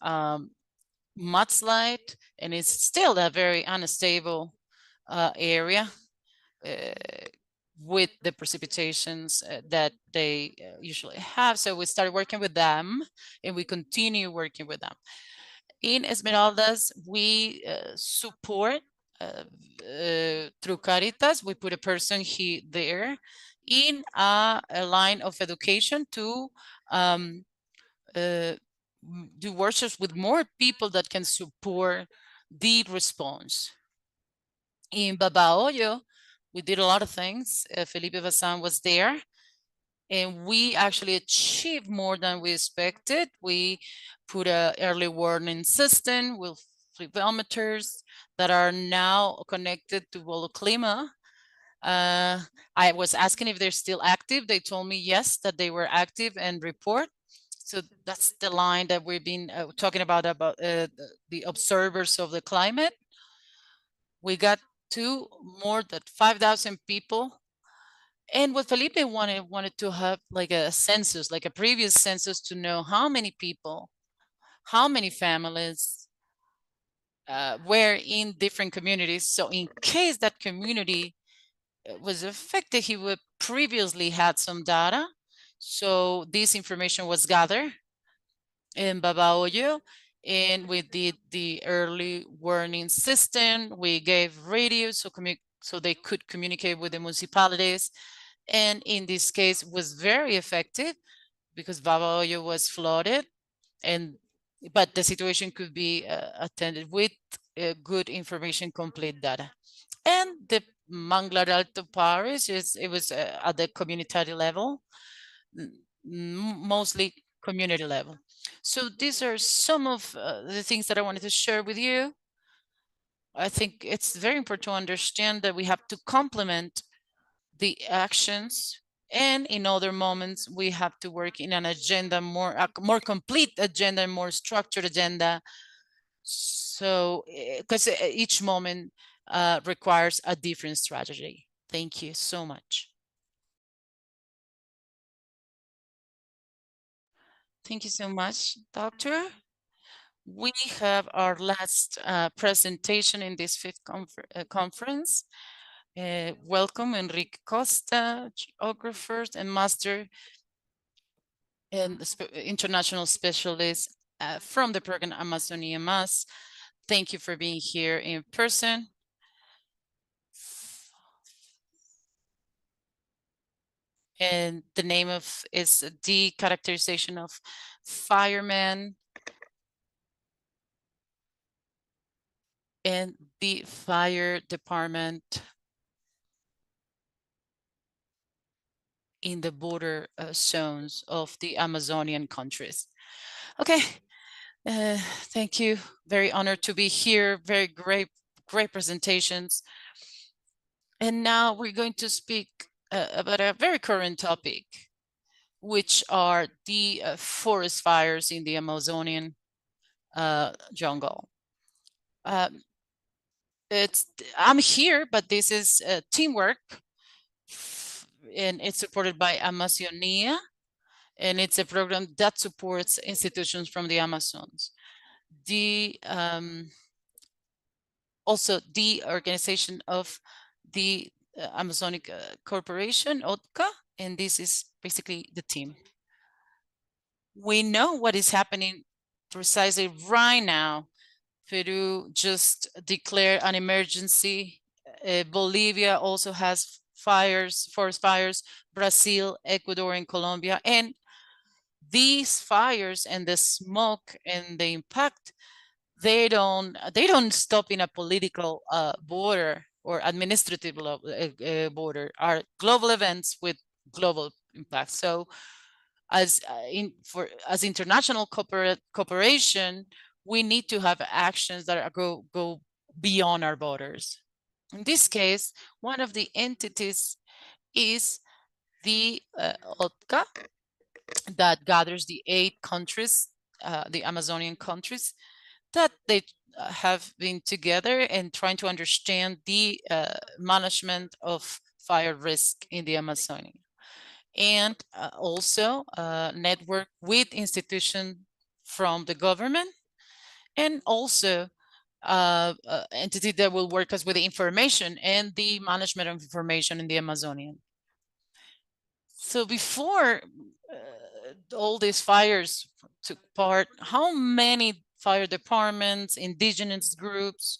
mudslide, and it's still a very unstable area with the precipitations that they usually have. So we started working with them, and we continue working with them. In Esmeraldas, we support through Caritas. We put a person there in a line of education to do workshops with more people that can support the response. In Babahoyo, we did a lot of things. Felipe Bazan was there, and we actually achieved more than we expected. We put an early warning system with photometers that are now connected to Voloclima. I was asking if they're still active. They told me yes, that they were active and report. So that's the line that we've been talking about the observers of the climate. We got more than 5,000 people. And what Felipe wanted to have like a census, like a previous census, to know how many people, how many families were in different communities. So in case that community was affected, he would previously had some data. So this information was gathered in Babahoyo, and we did the early warning system. We gave radio so they could communicate with the municipalities. And in this case was very effective because Babahoyo was flooded, but the situation could be attended with good information, complete data. And the Manglar Alto parish it was at the community level, mostly community level. So these are some of the things that I wanted to share with you. I think it's very important to understand that we have to complement the actions, and in other moments we have to work in an agenda, more complete agenda, more structured agenda. So because each moment requires a different strategy. Thank you so much. Thank you so much, Doctor. We have our last presentation in this fifth conference. Welcome, Enrique Costa, geographers and master and international specialist from the program Amazonia Más. Thank you for being here in person. And the name is the characterization of firemen and the fire department in the border zones of the Amazonian countries. Okay, thank you. Very honored to be here. Very great presentations. And now we're going to speak about a very current topic, which are the forest fires in the Amazonian jungle. I'm here, but this is teamwork, and it's supported by Amazonia, and it's a program that supports institutions from the Amazons. Also the organization of the Amazonic Corporation, OTCA, and this is basically the team. We know what is happening precisely right now. Peru just declared an emergency. Bolivia also has forest fires, Brazil, Ecuador, and Colombia. And these fires and the smoke and the impact, they don't stop in a political border or administrative border, are global events with global impact. So as international cooperation, we need to have actions that go beyond our borders. In this case, one of the entities is the OTCA, that gathers the 8 countries, the Amazonian countries, that they have been together and trying to understand the management of fire risk in the Amazonia. And also network with institutions from the government, and also entity that will work us with the information and the management of information in the Amazonian. So before all these fires took part, how many fire departments, indigenous groups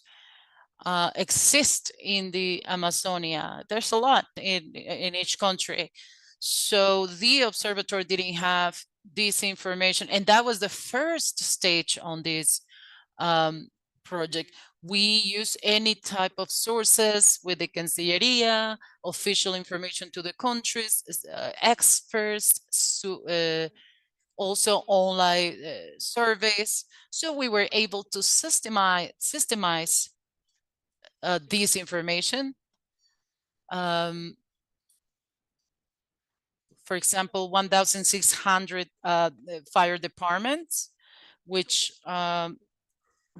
exist in the Amazonia? There's a lot in each country. So the observatory didn't have this information, and that was the first stage on this project. We use any type of sources with the Cancilleria, official information to the countries, experts, also online surveys. So we were able to systemize this information For example, 1,600 fire departments, which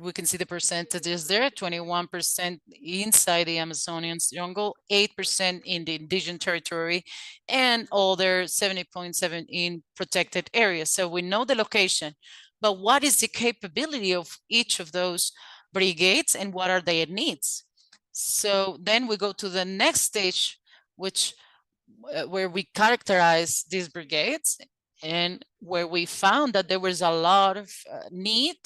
we can see the percentages there, 21% inside the Amazonian jungle, 8% in the indigenous territory, and other 70.7 in protected areas. So we know the location, but what is the capability of each of those brigades and what are their needs? So then we go to the next stage, which where we characterize these brigades and where we found that there was a lot of need.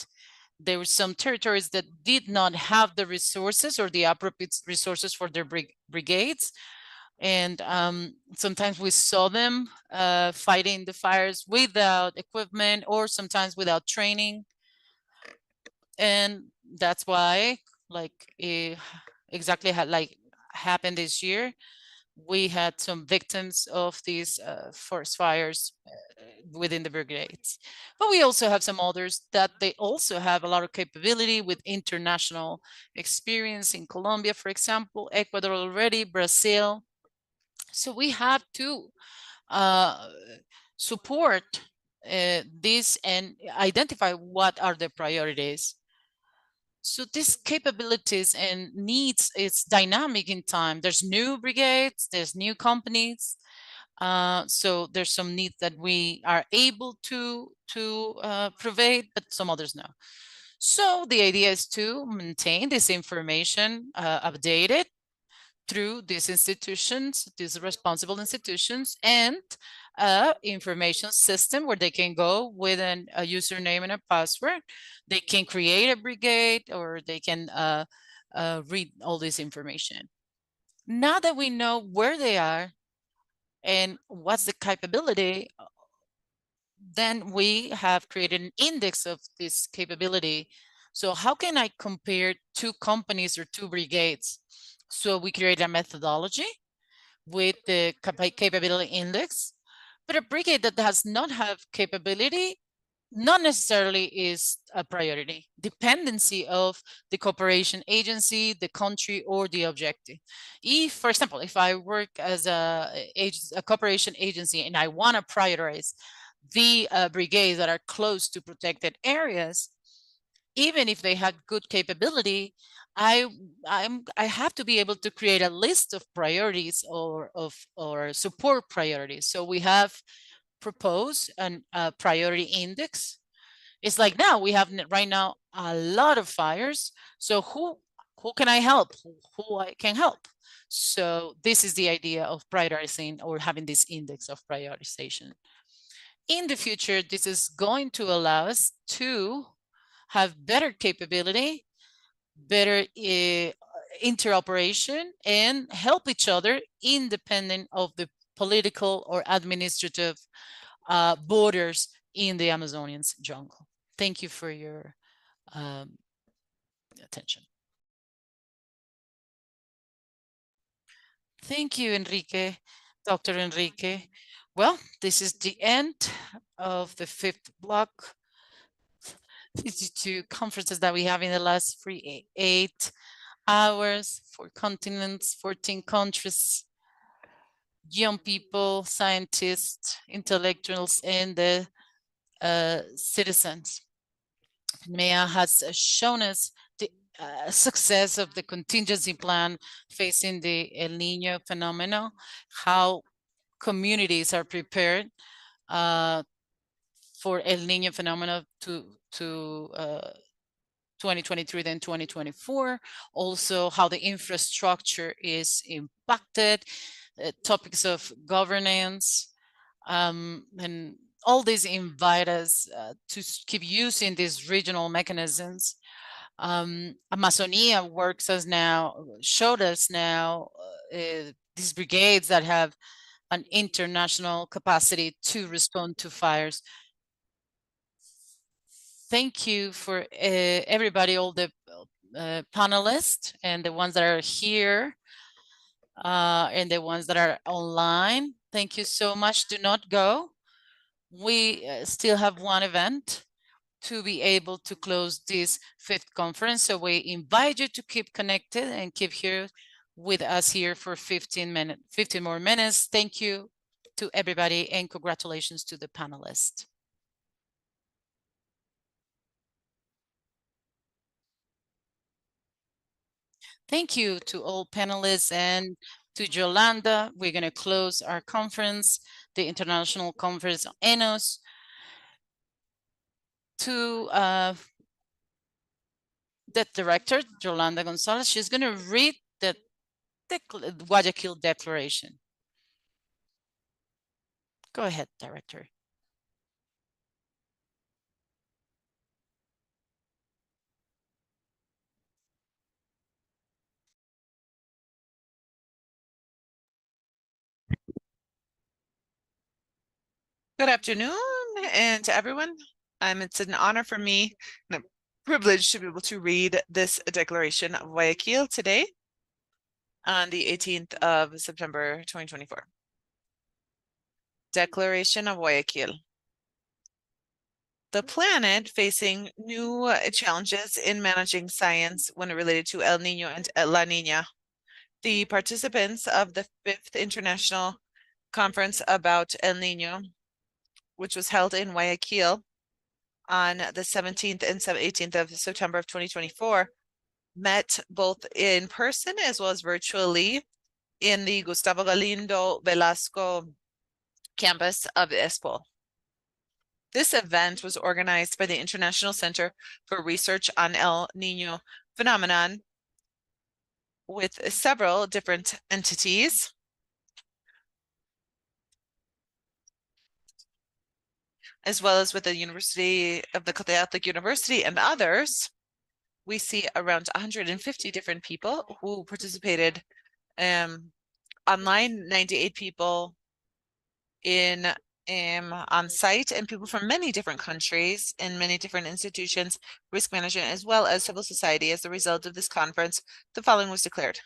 There were some territories that did not have the resources or the appropriate resources for their brigades. And sometimes we saw them fighting the fires without equipment or sometimes without training. And that's why, like exactly like happened this year, we had some victims of these forest fires within the brigades. But we also have some others that they also have a lot of capability with international experience in Colombia, for example, Ecuador already, Brazil. So we have to support this and identify what are the priorities. So these capabilities and needs, it's dynamic in time. There's new brigades, there's new companies. So there's some needs that we are able to provide, but some others no. So the idea is to maintain this information updated through these institutions, these responsible institutions, and information system where they can go with a username and a password. They can create a brigade or they can read all this information. Now that we know where they are and what's the capability, then we have created an index of this capability. So how can I compare two companies or two brigades? So we create a methodology with the capability index, but a brigade that does not have capability not necessarily is a priority. Dependency of the cooperation agency, the country, or the objective. If, for example, if I work as a cooperation agency and I want to prioritize the brigades that are close to protected areas, even if they had good capability, I have to be able to create a list of priorities or support priorities. So we have proposed a priority index. It's like now we have right now a lot of fires. So who can I help? Who I can help? So this is the idea of prioritizing or having this index of prioritization. In the future, this is going to allow us to have better capability, better interoperation, and help each other independent of the political or administrative borders in the Amazonian jungle. Thank you for your attention. Thank you, Enrique, Dr. Enrique. Well, this is the end of the 5th block. 52 conferences that we have in the last 8 hours, 4 continents, 14 countries, young people, scientists, intellectuals, and the citizens. MEA has shown us the success of the contingency plan facing the El Niño phenomenon, how communities are prepared for El Niño phenomenon to 2023 then 2024. Also how the infrastructure is impacted, topics of governance, and all these invite us to keep using these regional mechanisms. Amazonia works as now, showed us now these brigades that have an international capacity to respond to fires. Thank you for everybody, all the panelists and the ones that are here and the ones that are online. Thank you so much. Do not go. We still have one event to be able to close this 5th conference. So we invite you to keep connected and keep here with us here for 15 more minutes. Thank you to everybody and congratulations to the panelists. Thank you to all panelists and to Yolanda. We're going to close our conference, the International Conference on ENOS, to the director, Yolanda Gonzalez. She's going to read the Guayaquil Declaration. Go ahead, Director. Good afternoon, and to everyone. It's an honor for me and a privilege to be able to read this Declaration of Guayaquil today on the 18th of September, 2024. Declaration of Guayaquil. The planet facing new challenges in managing science when related to El Niño and La Niña. The participants of the 5th International Conference about El Niño, which was held in Guayaquil on the 17th and 18th of September of 2024, met both in person as well as virtually in the Gustavo Galindo Velasco campus of ESPO. This event was organized by the International Center for Research on El Niño Phenomenon with several different entities, as well as with the University of the Catholic University and others. We see around 150 different people who participated online, 98 people on site, and people from many different countries and many different institutions, risk management, as well as civil society. As a result of this conference, the following was declared: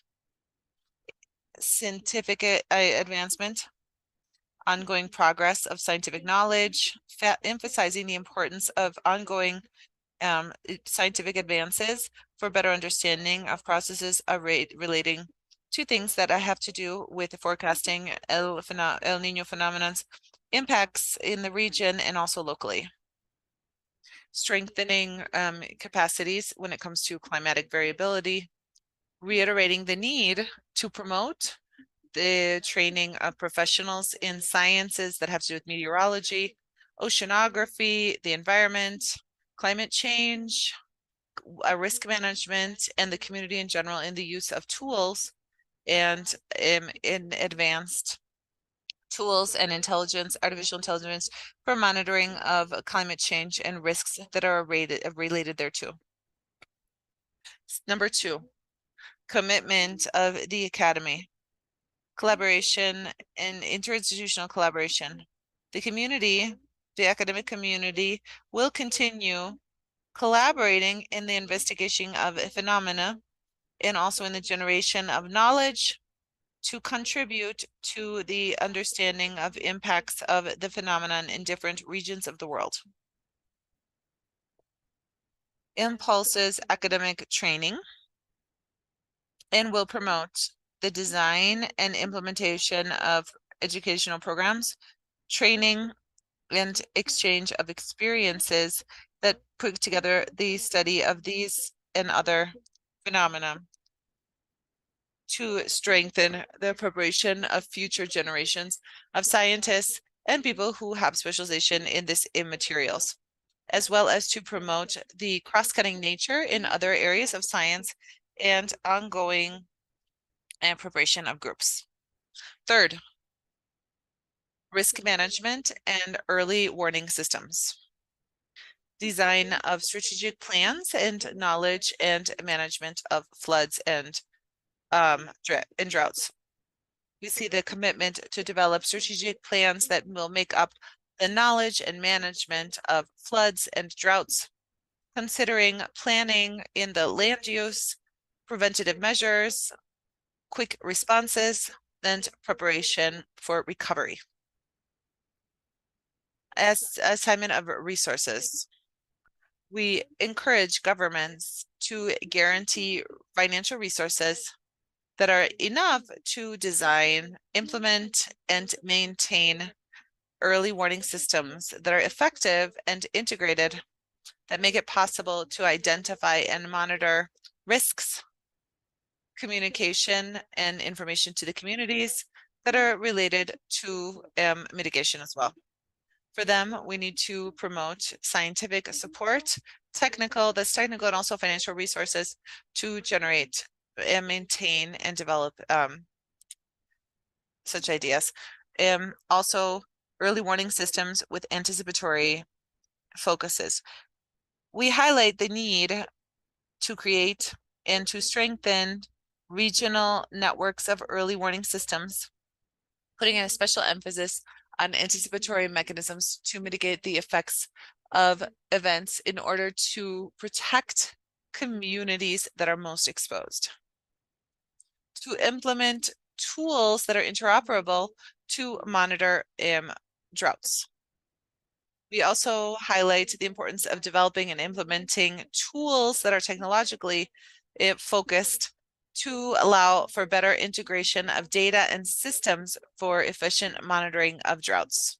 scientific advancement, ongoing progress of scientific knowledge, emphasizing the importance of ongoing scientific advances for better understanding of processes relating to things that have to do with the forecasting El Niño phenomenon's impacts in the region and also locally. Strengthening capacities when it comes to climatic variability, reiterating the need to promote the training of professionals in sciences that have to do with meteorology, oceanography, the environment, climate change, risk management, and the community in general in the use of tools and in advanced tools and artificial intelligence for monitoring of climate change and risks that are related thereto. Number 2, commitment of the Academy, collaboration and interinstitutional collaboration. The community, the academic community, will continue collaborating in the investigation of phenomena and also in the generation of knowledge to contribute to the understanding of impacts of the phenomenon in different regions of the world. Impulses academic training and will promote the design and implementation of educational programs, training, and exchange of experiences that put together the study of these and other phenomena to strengthen the preparation of future generations of scientists and people who have specialization in materials, as well as to promote the cross-cutting nature in other areas of science and ongoing preparation of groups. Third, risk management and early warning systems. Design of strategic plans and knowledge and management of floods and droughts. We see the commitment to develop strategic plans that will make up the knowledge and management of floods and droughts, considering planning in the land use, preventative measures, quick responses, and preparation for recovery. As assignment of resources, we encourage governments to guarantee financial resources that are enough to design, implement, and maintain early warning systems that are effective and integrated, that make it possible to identify and monitor risks, communication, and information to the communities that are related to mitigation as well. For them, we need to promote scientific support, technical and also financial resources to generate and maintain and develop such ideas. Also, early warning systems with anticipatory focuses. We highlight the need to create and to strengthen regional networks of early warning systems, putting a special emphasis on anticipatory mechanisms to mitigate the effects of events in order to protect communities that are most exposed. To implement tools that are interoperable to monitor droughts. We also highlight the importance of developing and implementing tools that are technologically focused to allow for better integration of data and systems for efficient monitoring of droughts.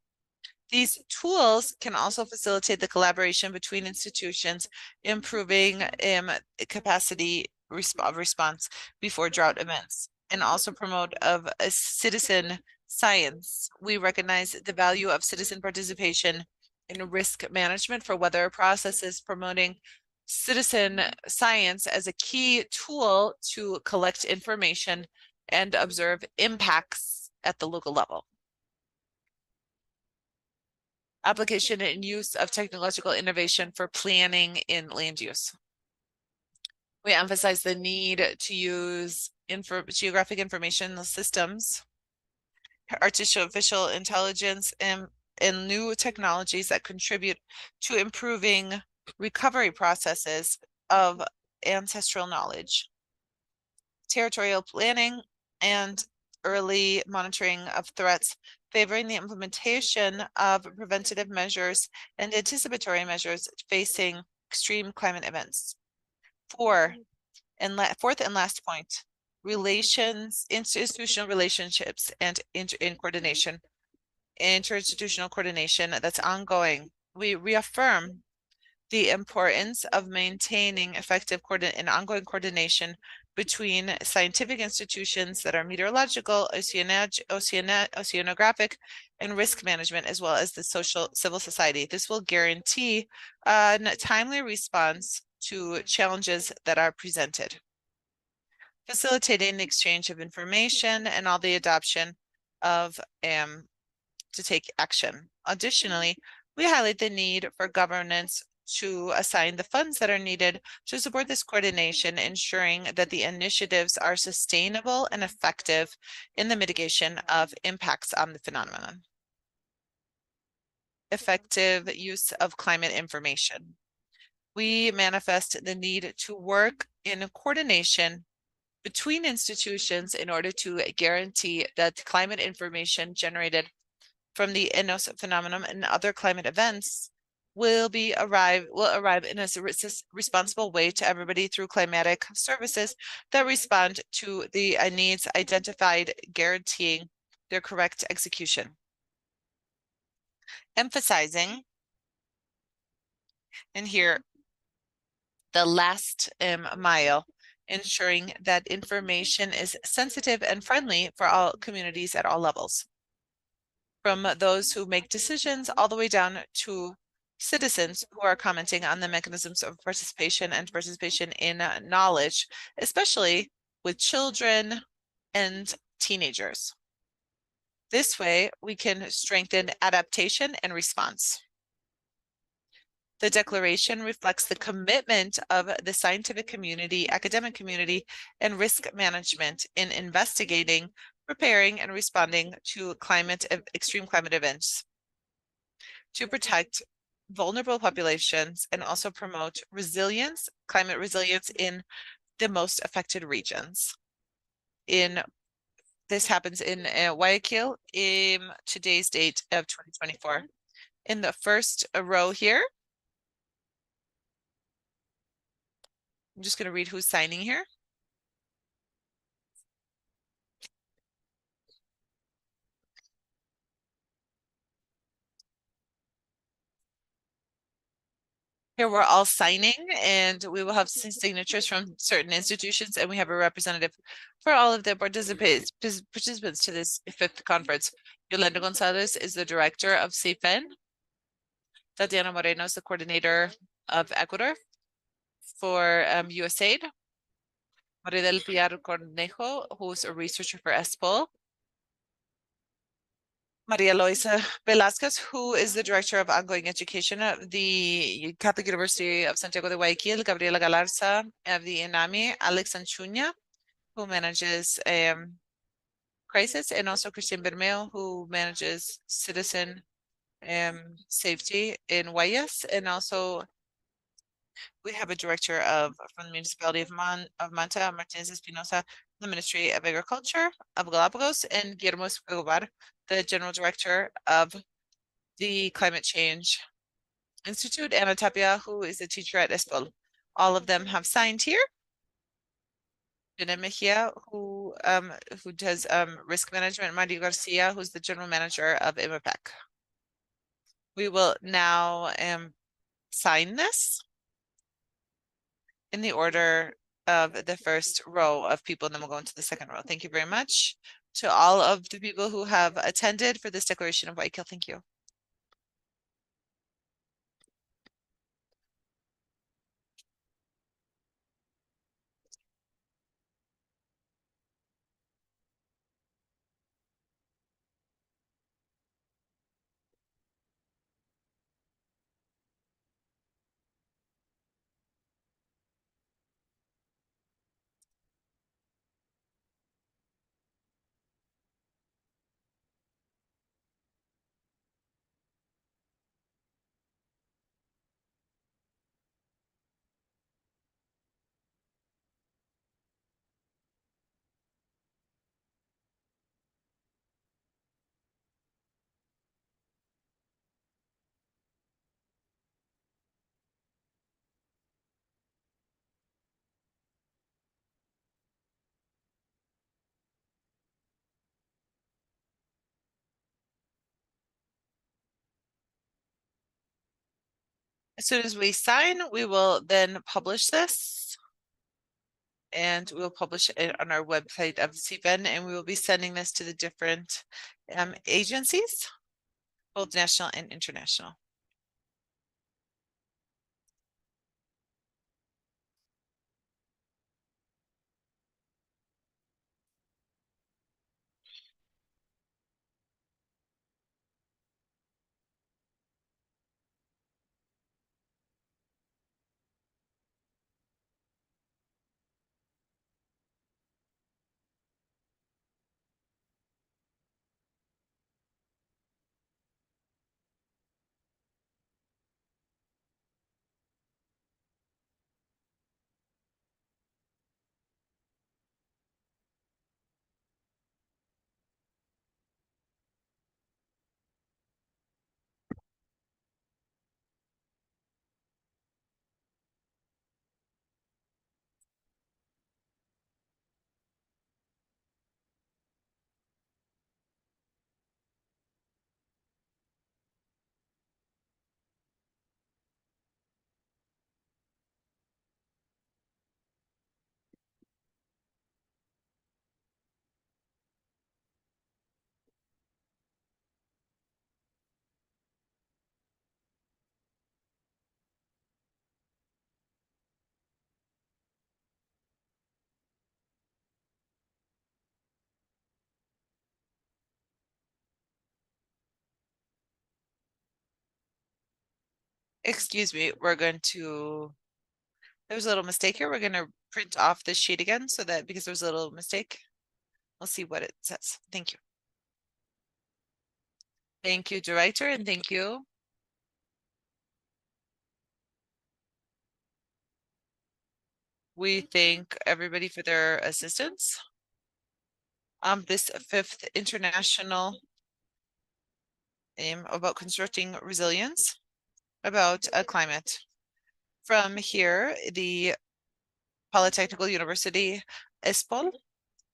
These tools can also facilitate the collaboration between institutions, improving capacity response before drought events, and also promote of a citizen science. We recognize the value of citizen participation in risk management for weather processes, promoting citizen science as a key tool to collect information and observe impacts at the local level. Application and use of technological innovation for planning in land use. We emphasize the need to use geographic information systems, artificial intelligence, and new technologies that contribute to improving recovery processes of ancestral knowledge, territorial planning, and early monitoring of threats, favoring the implementation of preventative measures and anticipatory measures facing extreme climate events. Fourth and last point, institutional relationships and coordination, interinstitutional coordination that's ongoing. We reaffirm the importance of maintaining effective and ongoing coordination between scientific institutions that are meteorological, oceanographic, and risk management, as well as the civil society. This will guarantee a timely response to challenges that are presented, facilitating the exchange of information and all the adoption of to take action. Additionally, we highlight the need for governance to assign the funds that are needed to support this coordination, ensuring that the initiatives are sustainable and effective in the mitigation of impacts on the phenomenon. Effective use of climate information. We manifest the need to work in coordination between institutions in order to guarantee that climate information generated from the ENOS phenomenon and other climate events will arrive in a responsible way to everybody through climatic services that respond to the needs identified, guaranteeing their correct execution. Emphasizing, and here the last mile, ensuring that information is sensitive and friendly for all communities at all levels, from those who make decisions all the way down to citizens who are commenting on the mechanisms of participation and participation in knowledge, especially with children and teenagers. This way, we can strengthen adaptation and response. The declaration reflects the commitment of the scientific community, academic community, and risk management in investigating, preparing, and responding to extreme climate events to protect vulnerable populations and also promote climate resilience in the most affected regions. This happens in Guayaquil in today's date of 2024. In the first row here, I'm just going to read who's signing here. Here we're all signing, and we will have signatures from certain institutions, and we have a representative for all of the participants to this 5th conference. Yolanda Gonzalez is the director of CFEN. Tatiana Moreno is the coordinator of Ecuador for USAID. Maria del Pilar Cornejo, who's a researcher for ESPOL. Maria Loisa Velasquez, who is the director of ongoing education at the Catholic University of Santiago de Guayaquil. Gabriela Galarza of the INAMI. Alex Anchuña, who manages crisis, and also Christian Bermeo, who manages citizen safety in Guayas. And also we have a director from the municipality of Manta, Martinez Espinosa, the Ministry of Agriculture of Galapagos, and Guillermo Escobar, the general director of the Climate Change Institute, Ana Tapia, who is a teacher at ESPOL. All of them have signed here. Janet Mejia, who does risk management, Mario Garcia, who's the general manager of IMAPEC. We will now sign this in the order of the first row of people, and then we'll go into the second row. Thank you very much to all of the people who have attended for this declaration of Guayaquil. Thank you. As soon as we sign, we will then publish this, and we'll publish it on our website of CFEN, and we will be sending this to the different agencies, both national and international. Excuse me, there's a little mistake here. We're going to print off this sheet again so that because there's a little mistake, we'll see what it says. Thank you. Thank you, director, and thank you. We thank everybody for their assistance. This 5th international about constructing resilience about climate. From here, the Polytechnical University ESPOL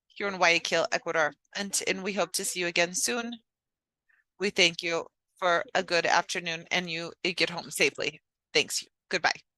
here in Guayaquil, Ecuador, and we hope to see you again soon. We thank you for a good afternoon, and you get home safely. Thanks you. Goodbye.